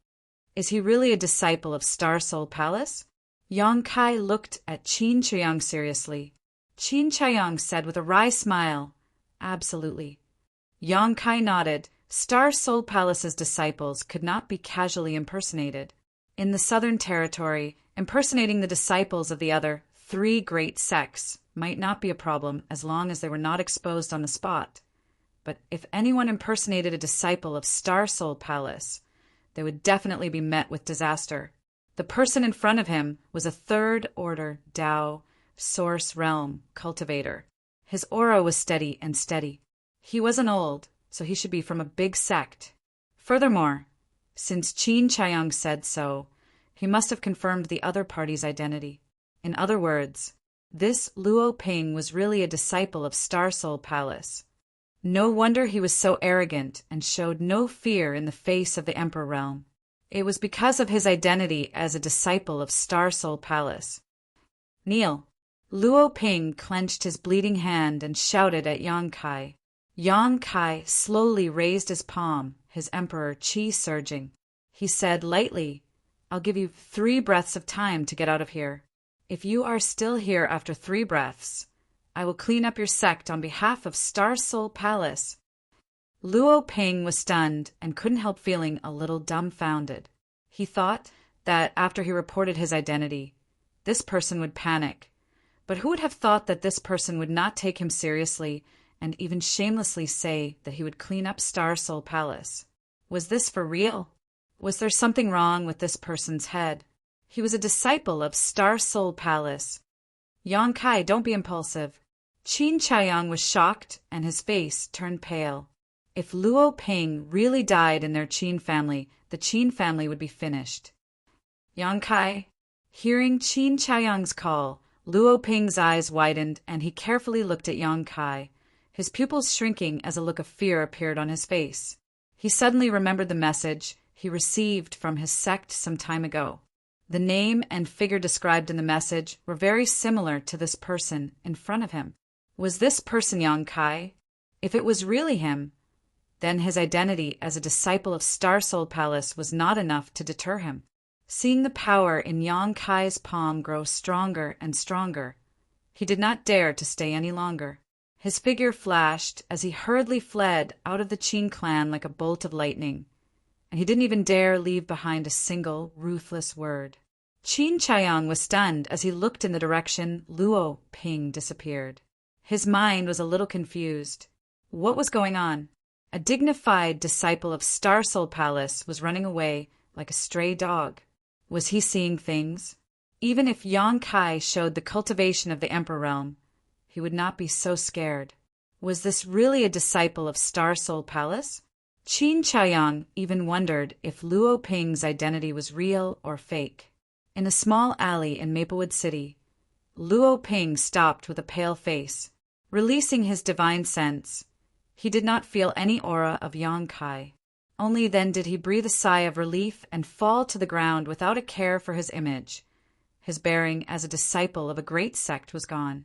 "Is he really a disciple of Star Soul Palace?" Yang Kai looked at Qin Chaoyang seriously. Qin Chaoyang said with a wry smile, "Absolutely." Yang Kai nodded. Star Soul Palace's disciples could not be casually impersonated. In the Southern Territory, impersonating the disciples of the other 3 great sects might not be a problem as long as they were not exposed on the spot. But if anyone impersonated a disciple of Star Soul Palace, they would definitely be met with disaster. The person in front of him was a third-order Tao Source Realm cultivator. His aura was steady and steady. He wasn't old, so he should be from a big sect. Furthermore, since Qin Chaoyang said so, he must have confirmed the other party's identity. In other words, this Luo Ping was really a disciple of Star Soul Palace. No wonder he was so arrogant and showed no fear in the face of the Emperor Realm. It was because of his identity as a disciple of Star Soul Palace. "Kneel." Luo Ping clenched his bleeding hand and shouted at Yang Kai. Yang Kai slowly raised his palm, his emperor chi surging. He said lightly, "I'll give you 3 breaths of time to get out of here." If you are still here after 3 breaths, I will clean up your sect on behalf of Star Soul Palace." Luo Ping was stunned and couldn't help feeling a little dumbfounded. He thought that after he reported his identity, this person would panic. But who would have thought that this person would not take him seriously and even shamelessly say that he would clean up Star Soul Palace? Was this for real? Was there something wrong with this person's head? He was a disciple of Star Soul Palace. "Yang Kai, don't be impulsive." Qin Chaoyang was shocked and his face turned pale. If Luo Ping really died in their Qin family, the Qin family would be finished. "Yang Kai." Hearing Qin Chaoyang's call, Luo Ping's eyes widened and he carefully looked at Yang Kai, his pupils shrinking as a look of fear appeared on his face. He suddenly remembered the message he received from his sect some time ago. The name and figure described in the message were very similar to this person in front of him. Was this person Yang Kai? If it was really him, then his identity as a disciple of Star Soul Palace was not enough to deter him. Seeing the power in Yang Kai's palm grow stronger and stronger, he did not dare to stay any longer. His figure flashed as he hurriedly fled out of the Qin clan like a bolt of lightning, and he didn't even dare leave behind a single ruthless word. Qin Chaoyang was stunned as he looked in the direction Luo Ping disappeared. His mind was a little confused. What was going on? A dignified disciple of Star Soul Palace was running away like a stray dog. Was he seeing things? Even if Yang Kai showed the cultivation of the Emperor Realm, he would not be so scared. Was this really a disciple of Star Soul Palace? Qin Chaoyang even wondered if Luo Ping's identity was real or fake. In a small alley in Maplewood City, Luo Ping stopped with a pale face. Releasing his divine sense, he did not feel any aura of Yang Kai. Only then did he breathe a sigh of relief and fall to the ground without a care for his image. His bearing as a disciple of a great sect was gone.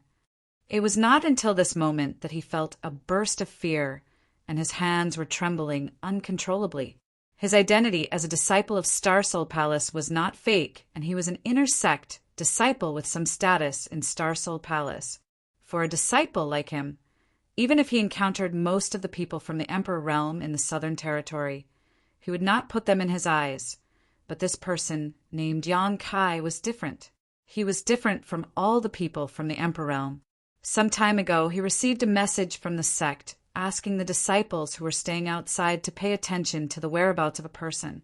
It was not until this moment that he felt a burst of fear, and his hands were trembling uncontrollably. His identity as a disciple of Star Soul Palace was not fake, and he was an inner sect disciple with some status in Star Soul Palace. For a disciple like him, even if he encountered most of the people from the Emperor Realm in the Southern Territory, he would not put them in his eyes. But this person, named Yang Kai, was different. He was different from all the people from the Emperor Realm. Some time ago, he received a message from the sect asking the disciples who were staying outside to pay attention to the whereabouts of a person,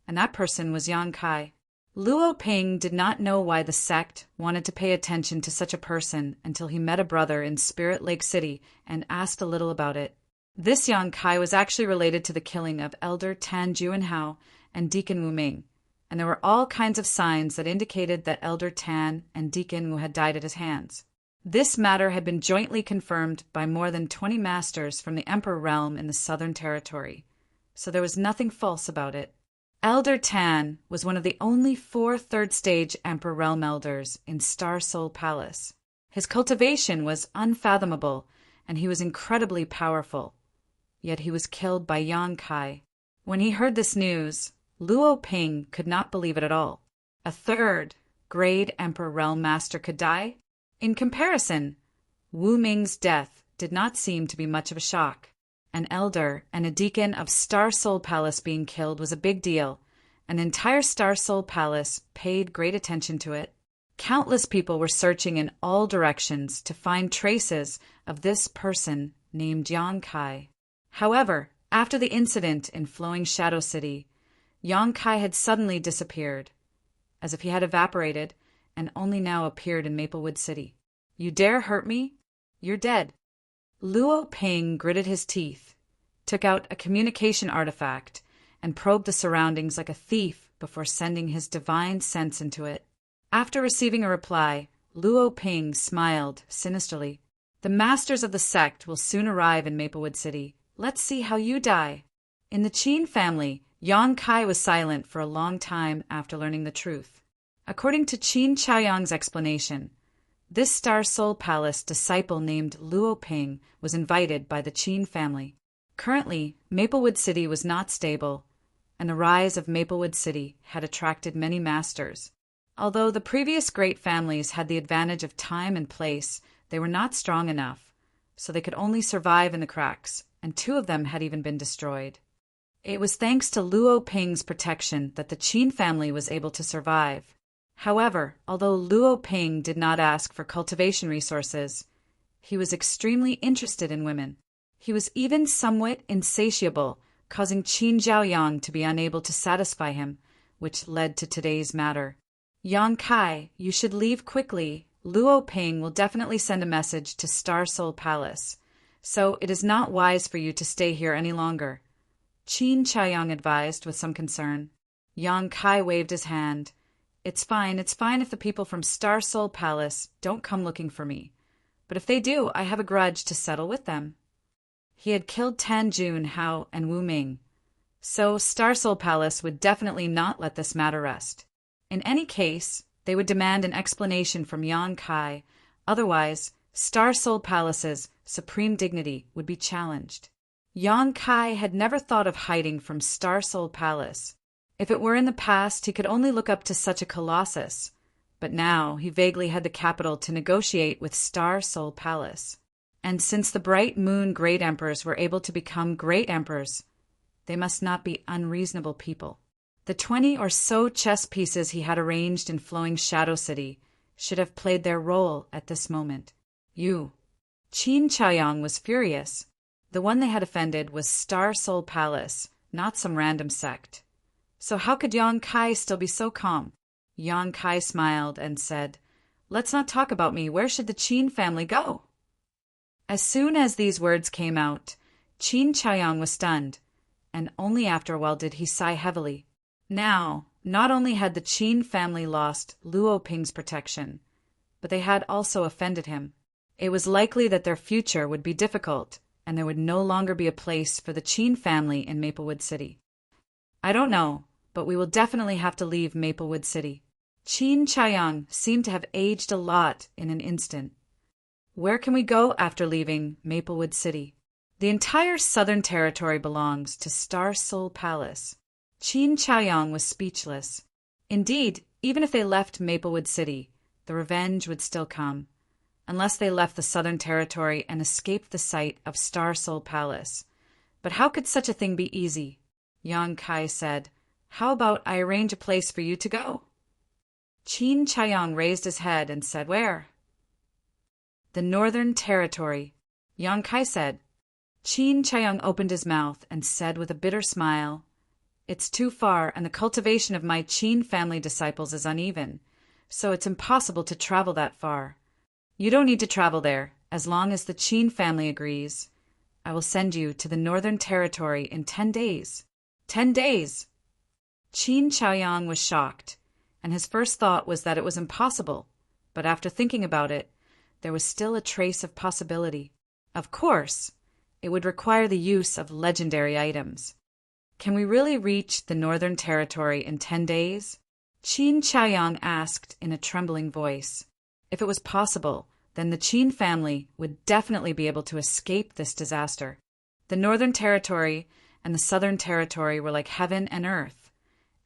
and that person was Yang Kai. Luo Ping did not know why the sect wanted to pay attention to such a person until he met a brother in Spirit Lake City and asked a little about it. This Yang Kai was actually related to the killing of Elder Tan Juanhao and Deacon Wu Ming, and there were all kinds of signs that indicated that Elder Tan and Deacon Wu had died at his hands. This matter had been jointly confirmed by more than 20 masters from the Emperor Realm in the Southern Territory, so there was nothing false about it. Elder Tan was one of the only 4 third-stage Emperor Realm elders in Star Soul Palace. His cultivation was unfathomable, and he was incredibly powerful. Yet he was killed by Yang Kai. When he heard this news, Luo Ping could not believe it at all. A 3rd-grade Emperor Realm Master could die? In comparison, Wu Ming's death did not seem to be much of a shock. An elder and a deacon of Star Soul Palace being killed was a big deal. An entire Star Soul Palace paid great attention to it. Countless people were searching in all directions to find traces of this person named Yang Kai. However, after the incident in Flowing Shadow City, Yang Kai had suddenly disappeared, as if he had evaporated and only now appeared in Maplewood City. "You dare hurt me? You're dead." Luo Ping gritted his teeth, took out a communication artifact, and probed the surroundings like a thief before sending his divine sense into it. After receiving a reply, Luo Ping smiled sinisterly. "The masters of the sect will soon arrive in Maplewood City. Let's see how you die." In the Qin family, Yang Kai was silent for a long time after learning the truth. According to Qin Chaoyang's explanation, this Star Soul Palace disciple named Luo Ping was invited by the Qin family. Currently, Maplewood City was not stable, and the rise of Maplewood City had attracted many masters. Although the previous great families had the advantage of time and place, they were not strong enough, so they could only survive in the cracks, and 2 of them had even been destroyed. It was thanks to Luo Ping's protection that the Qin family was able to survive. However, although Luo Ping did not ask for cultivation resources, he was extremely interested in women. He was even somewhat insatiable, causing Qin Zhaoyang to be unable to satisfy him, which led to today's matter. Yang Kai, you should leave quickly. Luo Ping will definitely send a message to Star Soul Palace, so it is not wise for you to stay here any longer, Qin Chaoyang advised with some concern. Yang Kai waved his hand. It's fine if the people from Star Soul Palace don't come looking for me. But if they do, I have a grudge to settle with them. He had killed Tan Jun, Hao, and Wu Ming, so Star Soul Palace would definitely not let this matter rest. In any case, they would demand an explanation from Yang Kai, otherwise Star Soul Palace's supreme dignity would be challenged. Yang Kai had never thought of hiding from Star Soul Palace. If it were in the past, he could only look up to such a colossus, but now he vaguely had the capital to negotiate with Star Soul Palace. And since the Bright Moon Great Emperors were able to become Great Emperors, they must not be unreasonable people. The 20 or so chess pieces he had arranged in Flowing Shadow City should have played their role at this moment. Qin Chaoyang was furious. The one they had offended was Star Soul Palace, not some random sect. So how could Yang Kai still be so calm? Yang Kai smiled and said, "Let's not talk about me. Where should the Qin family go?" As soon as these words came out, Qin Chaoyang was stunned, and only after a while did he sigh heavily. Now, not only had the Qin family lost Luo Ping's protection, but they had also offended him. It was likely that their future would be difficult, and there would no longer be a place for the Qin family in Maplewood City. I don't know, but we will definitely have to leave Maplewood City. Qin Chaoyang seemed to have aged a lot in an instant. Where can we go after leaving Maplewood City? The entire Southern Territory belongs to Star Soul Palace. Qin Chaoyang was speechless. Indeed, even if they left Maplewood City, the revenge would still come, unless they left the Southern Territory and escaped the sight of Star Soul Palace. But how could such a thing be easy? Yang Kai said, "How about I arrange a place for you to go?" Qin Chaoyang raised his head and said, "Where?" "The Northern Territory," Yang Kai said. Qin Chaoyang opened his mouth and said with a bitter smile, "It's too far, and the cultivation of my Qin family disciples is uneven, so it's impossible to travel that far. You don't need to travel there, as long as the Qin family agrees. I will send you to the Northern Territory in 10 days. 10 days! Qin Chaoyang was shocked, and his first thought was that it was impossible, but after thinking about it, there was still a trace of possibility. Of course, it would require the use of legendary items. Can we really reach the Northern Territory in 10 days? Qin Chaoyang asked in a trembling voice. If it was possible, then the Qin family would definitely be able to escape this disaster. The Northern Territory and the Southern Territory were like heaven and earth,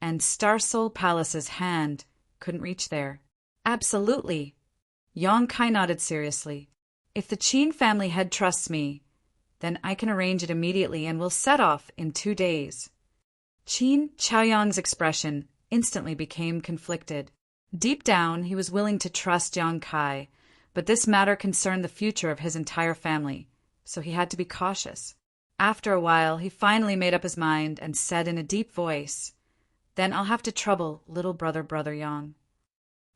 and Star Soul Palace's hand couldn't reach there. Absolutely. Yang Kai nodded seriously. If the Qin family head trusts me, then I can arrange it immediately and we'll set off in 2 days. Qin Chaoyang's expression instantly became conflicted. Deep down, he was willing to trust Yang Kai, but this matter concerned the future of his entire family, so he had to be cautious. After a while, he finally made up his mind and said in a deep voice, "Then I'll have to trouble little brother Yang."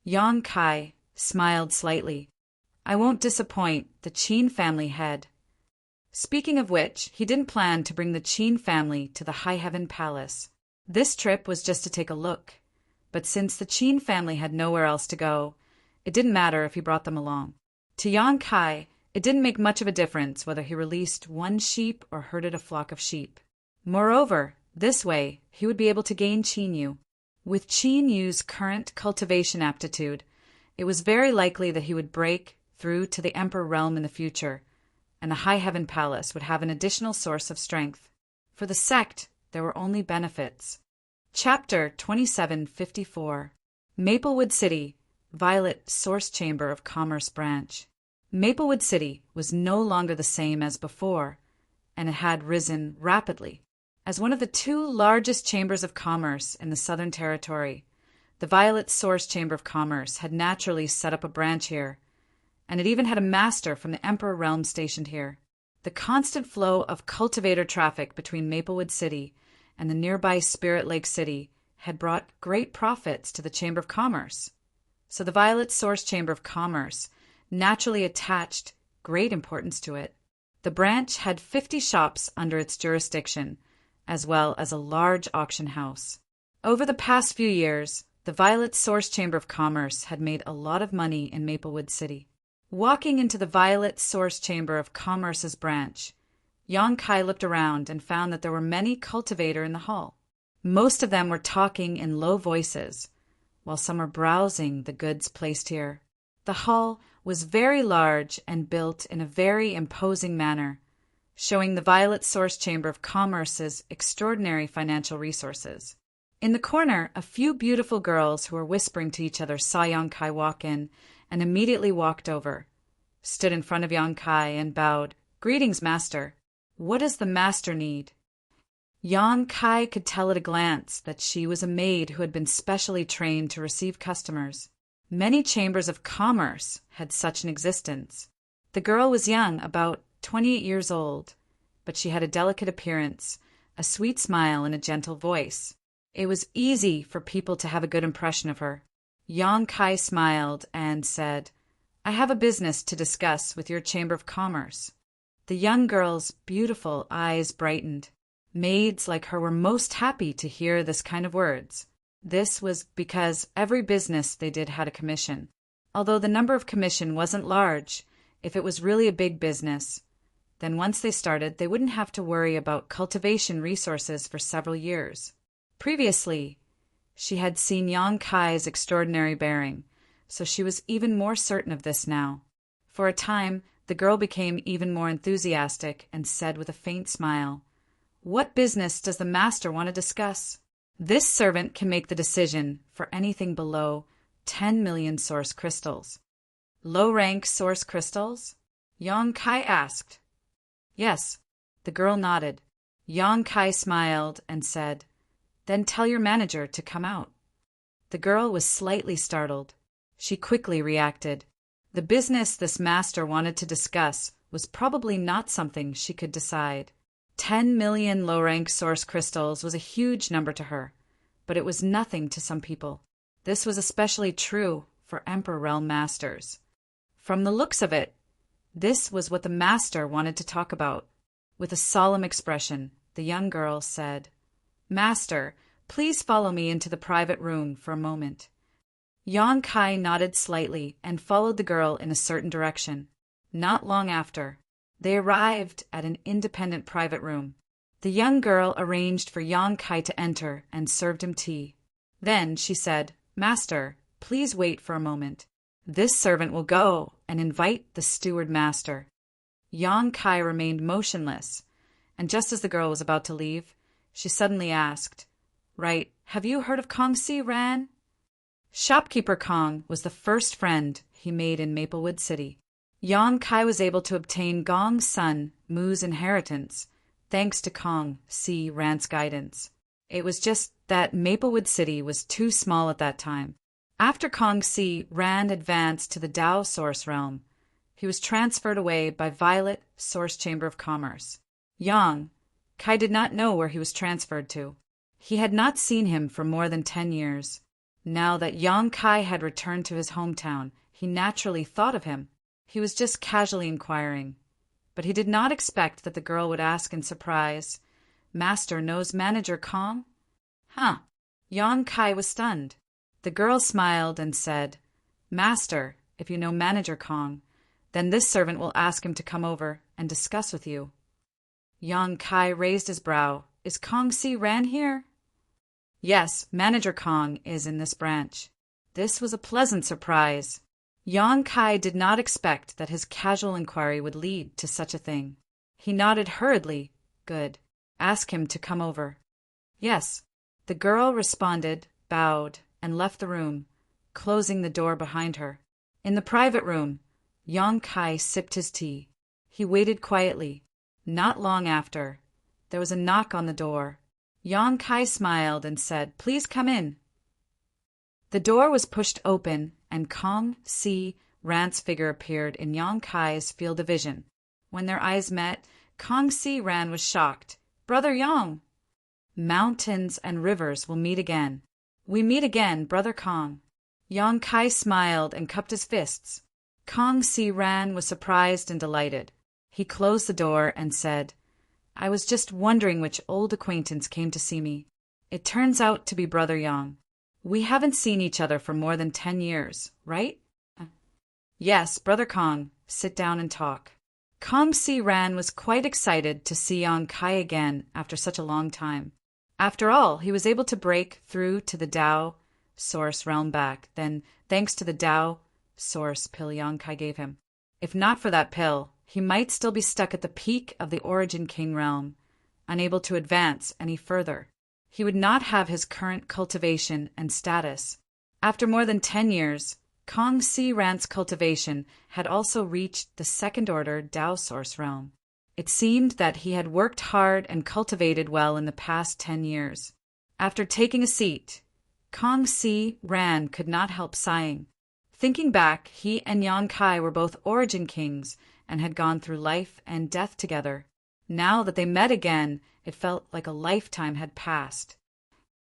Yang Kai smiled slightly. "I won't disappoint the Qin family head." Speaking of which, he didn't plan to bring the Qin family to the High Heaven Palace. This trip was just to take a look, but since the Qin family had nowhere else to go, it didn't matter if he brought them along. To Yang Kai, it didn't make much of a difference whether he released one sheep or herded a flock of sheep. Moreover, this way, he would be able to gain Qin Yu. With Qin Yu's current cultivation aptitude, it was very likely that he would break through to the Emperor realm in the future, and the High Heaven Palace would have an additional source of strength. For the sect, there were only benefits. Chapter 2754. Maplewood City, Violet Source Chamber of Commerce Branch. Maplewood City was no longer the same as before, and it had risen rapidly. As one of the two largest chambers of commerce in the Southern Territory, the Violet Source Chamber of Commerce had naturally set up a branch here, and it even had a master from the Emperor Realm stationed here. The constant flow of cultivator traffic between Maplewood City and the nearby Spirit Lake City had brought great profits to the Chamber of Commerce. So the Violet Source Chamber of Commerce naturally attached great importance to it. The branch had 50 shops under its jurisdiction, as well as a large auction house. Over the past few years, the Violet Source Chamber of Commerce had made a lot of money in Maplewood City. Walking into the Violet Source Chamber of Commerce's branch, Yang Kai looked around and found that there were many cultivators in the hall. Most of them were talking in low voices, while some were browsing the goods placed here. The hall was very large and built in a very imposing manner, showing the Violet Source Chamber of Commerce's extraordinary financial resources. In the corner, a few beautiful girls who were whispering to each other saw Yang Kai walk in and immediately walked over, stood in front of Yang Kai and bowed. "Greetings, Master. What does the Master need?" Yang Kai could tell at a glance that she was a maid who had been specially trained to receive customers. Many chambers of commerce had such an existence. The girl was young, about 28 years old, but she had a delicate appearance, a sweet smile, and a gentle voice. It was easy for people to have a good impression of her. Yang Kai smiled and said, "I have a business to discuss with your Chamber of Commerce." The young girl's beautiful eyes brightened. Maids like her were most happy to hear this kind of words. This was because every business they did had a commission. Although the number of commission wasn't large, if it was really a big business, then once they started, they wouldn't have to worry about cultivation resources for several years. Previously, she had seen Yang Kai's extraordinary bearing, so she was even more certain of this now. For a time, the girl became even more enthusiastic and said with a faint smile, "What business does the Master want to discuss?" This servant can make the decision for anything below 10 million source crystals. Low-rank source crystals? Yang Kai asked. Yes, the girl nodded. Yang Kai smiled and said, "Then tell your manager to come out." The girl was slightly startled. She quickly reacted. The business this master wanted to discuss was probably not something she could decide. 10 million low-rank source crystals was a huge number to her, but it was nothing to some people. This was especially true for Emperor Realm masters. From the looks of it, this was what the master wanted to talk about. With a solemn expression, the young girl said, "Master, please follow me into the private room for a moment." Yang Kai nodded slightly and followed the girl in a certain direction. Not long after, they arrived at an independent private room. The young girl arranged for Yang Kai to enter and served him tea. Then she said, "Master, please wait for a moment. This servant will go and invite the steward master." Yang Kai remained motionless, and just as the girl was about to leave, she suddenly asked, "Right, have you heard of Kong Si Ran?" Shopkeeper Kong was the first friend he made in Maplewood City. Yang Kai was able to obtain Gong's son, Mu's inheritance, thanks to Kong Si Ran's guidance. It was just that Maplewood City was too small at that time. After Kong Si Ran advanced to the Tao Source Realm, he was transferred away by Violet Source Chamber of Commerce. Yang Kai did not know where he was transferred to. He had not seen him for more than 10 years. Now that Yang Kai had returned to his hometown, he naturally thought of him. He was just casually inquiring, but he did not expect that the girl would ask in surprise, "Master knows Manager Kong?" Huh. Yang Kai was stunned. The girl smiled and said, "Master, if you know Manager Kong, then this servant will ask him to come over and discuss with you." Yang Kai raised his brow. "Is Kong Si Ran here?" "Yes, Manager Kong is in this branch." This was a pleasant surprise. Yang Kai did not expect that his casual inquiry would lead to such a thing. He nodded hurriedly. "Good. Ask him to come over." "Yes." The girl responded, bowed, and left the room, closing the door behind her. In the private room, Yang Kai sipped his tea. He waited quietly. Not long after, there was a knock on the door. Yang Kai smiled and said, "Please come in." The door was pushed open, and Kong Si Ran's figure appeared in Yang Kai's field of vision. When their eyes met, Kong Si Ran was shocked. "Brother Yang!" "Mountains and rivers will meet again. We meet again, Brother Kong." Yang Kai smiled and cupped his fists. Kong Si Ran was surprised and delighted. He closed the door and said, "I was just wondering which old acquaintance came to see me. It turns out to be Brother Yang. We haven't seen each other for more than 10 years, right?" "Yes, Brother Kong. Sit down and talk." Kong Si Ran was quite excited to see Yang Kai again after such a long time. After all, he was able to break through to the Tao Source realm back then, thanks to the Tao Source pill Yang Kai gave him. If not for that pill, he might still be stuck at the peak of the Origin King realm, unable to advance any further. He would not have his current cultivation and status. After more than 10 years, Kong Si Ran's cultivation had also reached the second-order Tao Source realm. It seemed that he had worked hard and cultivated well in the past 10 years. After taking a seat, Kong Si Ran could not help sighing. Thinking back, he and Yang Kai were both Origin Kings and had gone through life and death together. Now that they met again, it felt like a lifetime had passed.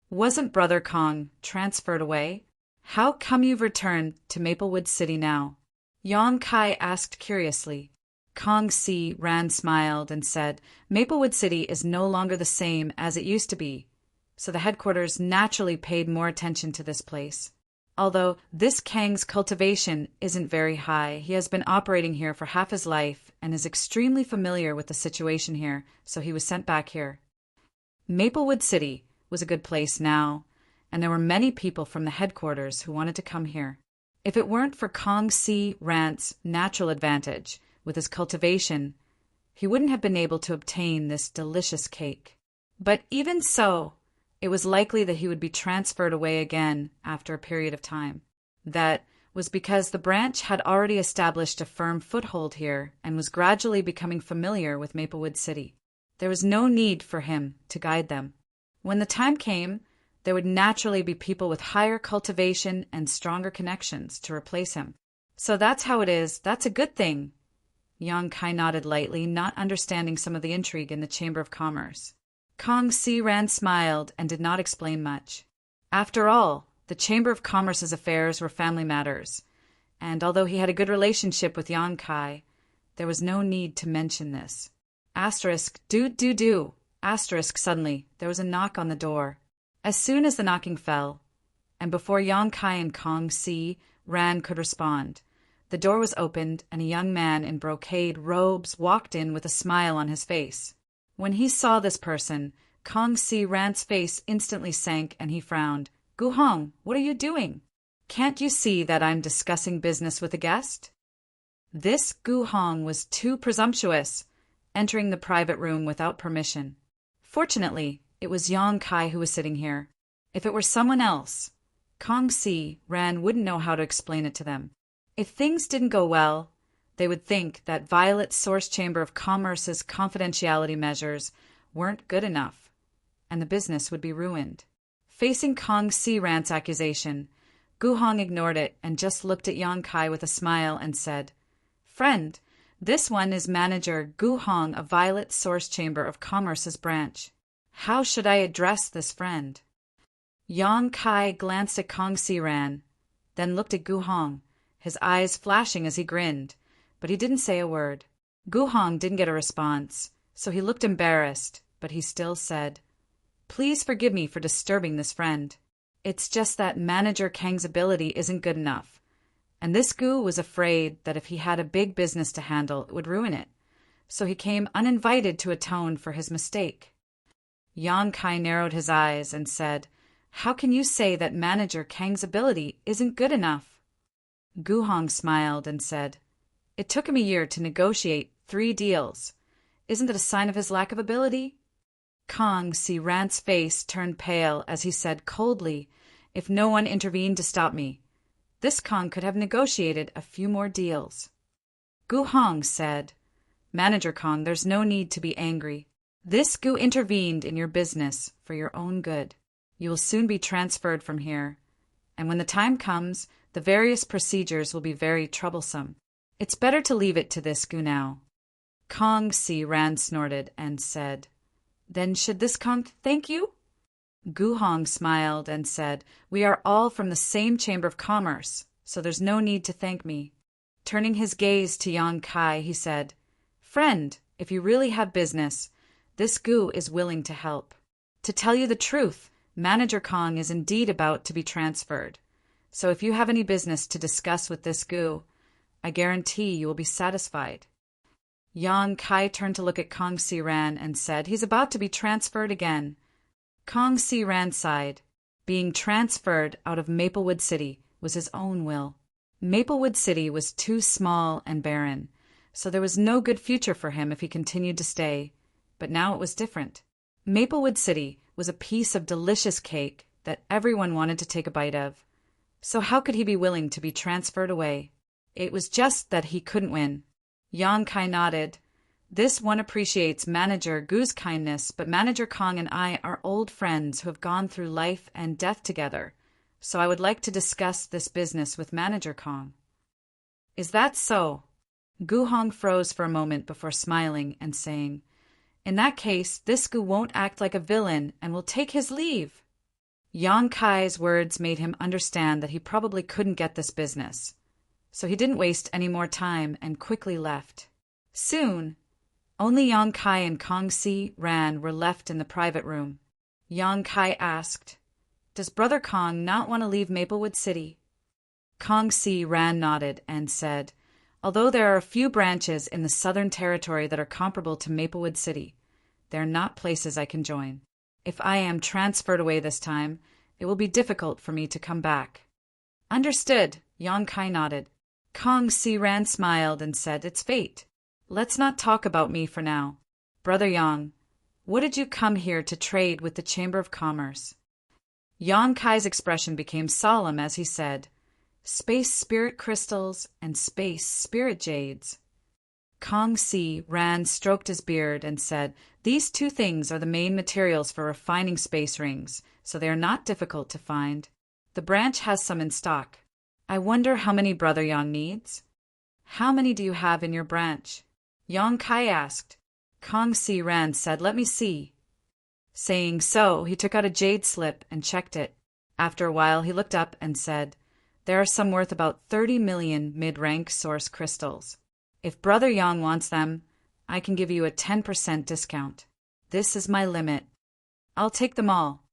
"Wasn't Brother Kong transferred away? How come you've returned to Maplewood City now?" Yang Kai asked curiously. Kong Si Ran smiled and said, "Maplewood City is no longer the same as it used to be, so the headquarters naturally paid more attention to this place. Although this Kang's cultivation isn't very high, he has been operating here for half his life and is extremely familiar with the situation here, so he was sent back here." Maplewood City was a good place now, and there were many people from the headquarters who wanted to come here. If it weren't for Kong Si Ran's natural advantage with his cultivation, he wouldn't have been able to obtain this delicious cake. But even so, it was likely that he would be transferred away again after a period of time. That was because the branch had already established a firm foothold here and was gradually becoming familiar with Maplewood City. There was no need for him to guide them. When the time came, there would naturally be people with higher cultivation and stronger connections to replace him. "So that's how it is. That's a good thing." Yang Kai nodded lightly, not understanding some of the intrigue in the Chamber of Commerce. Kong Si Ran smiled and did not explain much. After all, the Chamber of Commerce's affairs were family matters, and although he had a good relationship with Yang Kai, there was no need to mention this. Suddenly, there was a knock on the door. As soon as the knocking fell, and before Yang Kai and Kong Si Ran could respond, the door was opened and a young man in brocade robes walked in with a smile on his face. When he saw this person, Kong Si Ran's face instantly sank and he frowned. "Gu Hong, what are you doing? Can't you see that I'm discussing business with a guest?" This Gu Hong was too presumptuous, entering the private room without permission. Fortunately, it was Yang Kai who was sitting here. If it were someone else, Kong Si Ran wouldn't know how to explain it to them. If things didn't go well, they would think that Violet Source Chamber of Commerce's confidentiality measures weren't good enough, and the business would be ruined. Facing Kong Si Ran's accusation, Gu Hong ignored it and just looked at Yang Kai with a smile and said, "Friend, this one is Manager Gu Hong of Violet Source Chamber of Commerce's branch. How should I address this friend?" Yang Kai glanced at Kong Si Ran, then looked at Gu Hong, his eyes flashing as he grinned, but he didn't say a word. Gu Hong didn't get a response, so he looked embarrassed, but he still said, "Please forgive me for disturbing this friend. It's just that Manager Kang's ability isn't good enough, and this Gu was afraid that if he had a big business to handle, it would ruin it, so he came uninvited to atone for his mistake." Yang Kai narrowed his eyes and said, "How can you say that Manager Kang's ability isn't good enough?" Gu Hong smiled and said, "It took him a year to negotiate 3 deals. Isn't it a sign of his lack of ability?" Kong Si Ran's face turned pale as he said coldly, "If no one intervened to stop me, this Kong could have negotiated a few more deals. Gu Hong said, "Manager Kong, there's no need to be angry. This Gu intervened in your business for your own good. You will soon be transferred from here, and when the time comes, the various procedures will be very troublesome. It's better to leave it to this Gu now." Kong Si Ran snorted and said, "Then should this Kong thank you?" Gu Hong smiled and said, "We are all from the same Chamber of Commerce, so there's no need to thank me." Turning his gaze to Yang Kai, he said, "Friend, if you really have business, this Gu is willing to help. To tell you the truth, Manager Kong is indeed about to be transferred. So if you have any business to discuss with this Gu, I guarantee you will be satisfied." Yang Kai turned to look at Kong Si Ran and said, "He's about to be transferred again." Kong Si Ran sighed. Being transferred out of Maplewood City was his own will. Maplewood City was too small and barren, so there was no good future for him if he continued to stay. But now it was different. Maplewood City was a piece of delicious cake that everyone wanted to take a bite of. So how could he be willing to be transferred away? It was just that he couldn't win. Yang Kai nodded. "This one appreciates Manager Gu's kindness, but Manager Kong and I are old friends who have gone through life and death together, so I would like to discuss this business with Manager Kong." "Is that so?" Gu Hong froze for a moment before smiling and saying, "In that case, this Gu won't act like a villain and will take his leave." Yang Kai's words made him understand that he probably couldn't get this business, so he didn't waste any more time and quickly left. Soon, only Yang Kai and Kong Si Ran were left in the private room. Yang Kai asked, "Does Brother Kong not want to leave Maplewood City?" Kong Si Ran nodded and said, "Although there are a few branches in the Southern Territory that are comparable to Maplewood City, they are not places I can join. If I am transferred away this time, it will be difficult for me to come back." "Understood," Yang Kai nodded. Kong Si Ran smiled and said, "It's fate. Let's not talk about me for now. Brother Yang, what did you come here to trade with the Chamber of Commerce?" Yang Kai's expression became solemn as he said, "Space spirit crystals and space spirit jades." Kong Si Ran stroked his beard and said, "These two things are the main materials for refining space rings, so they are not difficult to find. The branch has some in stock. I wonder how many Brother Yang needs?" "How many do you have in your branch?" Yang Kai asked. Kong Si Ran said, "Let me see." Saying so, he took out a jade slip and checked it. After a while, he looked up and said, "There are some worth about 30 million mid-rank source crystals. If Brother Yang wants them, I can give you a 10% discount. This is my limit. I'll take them all."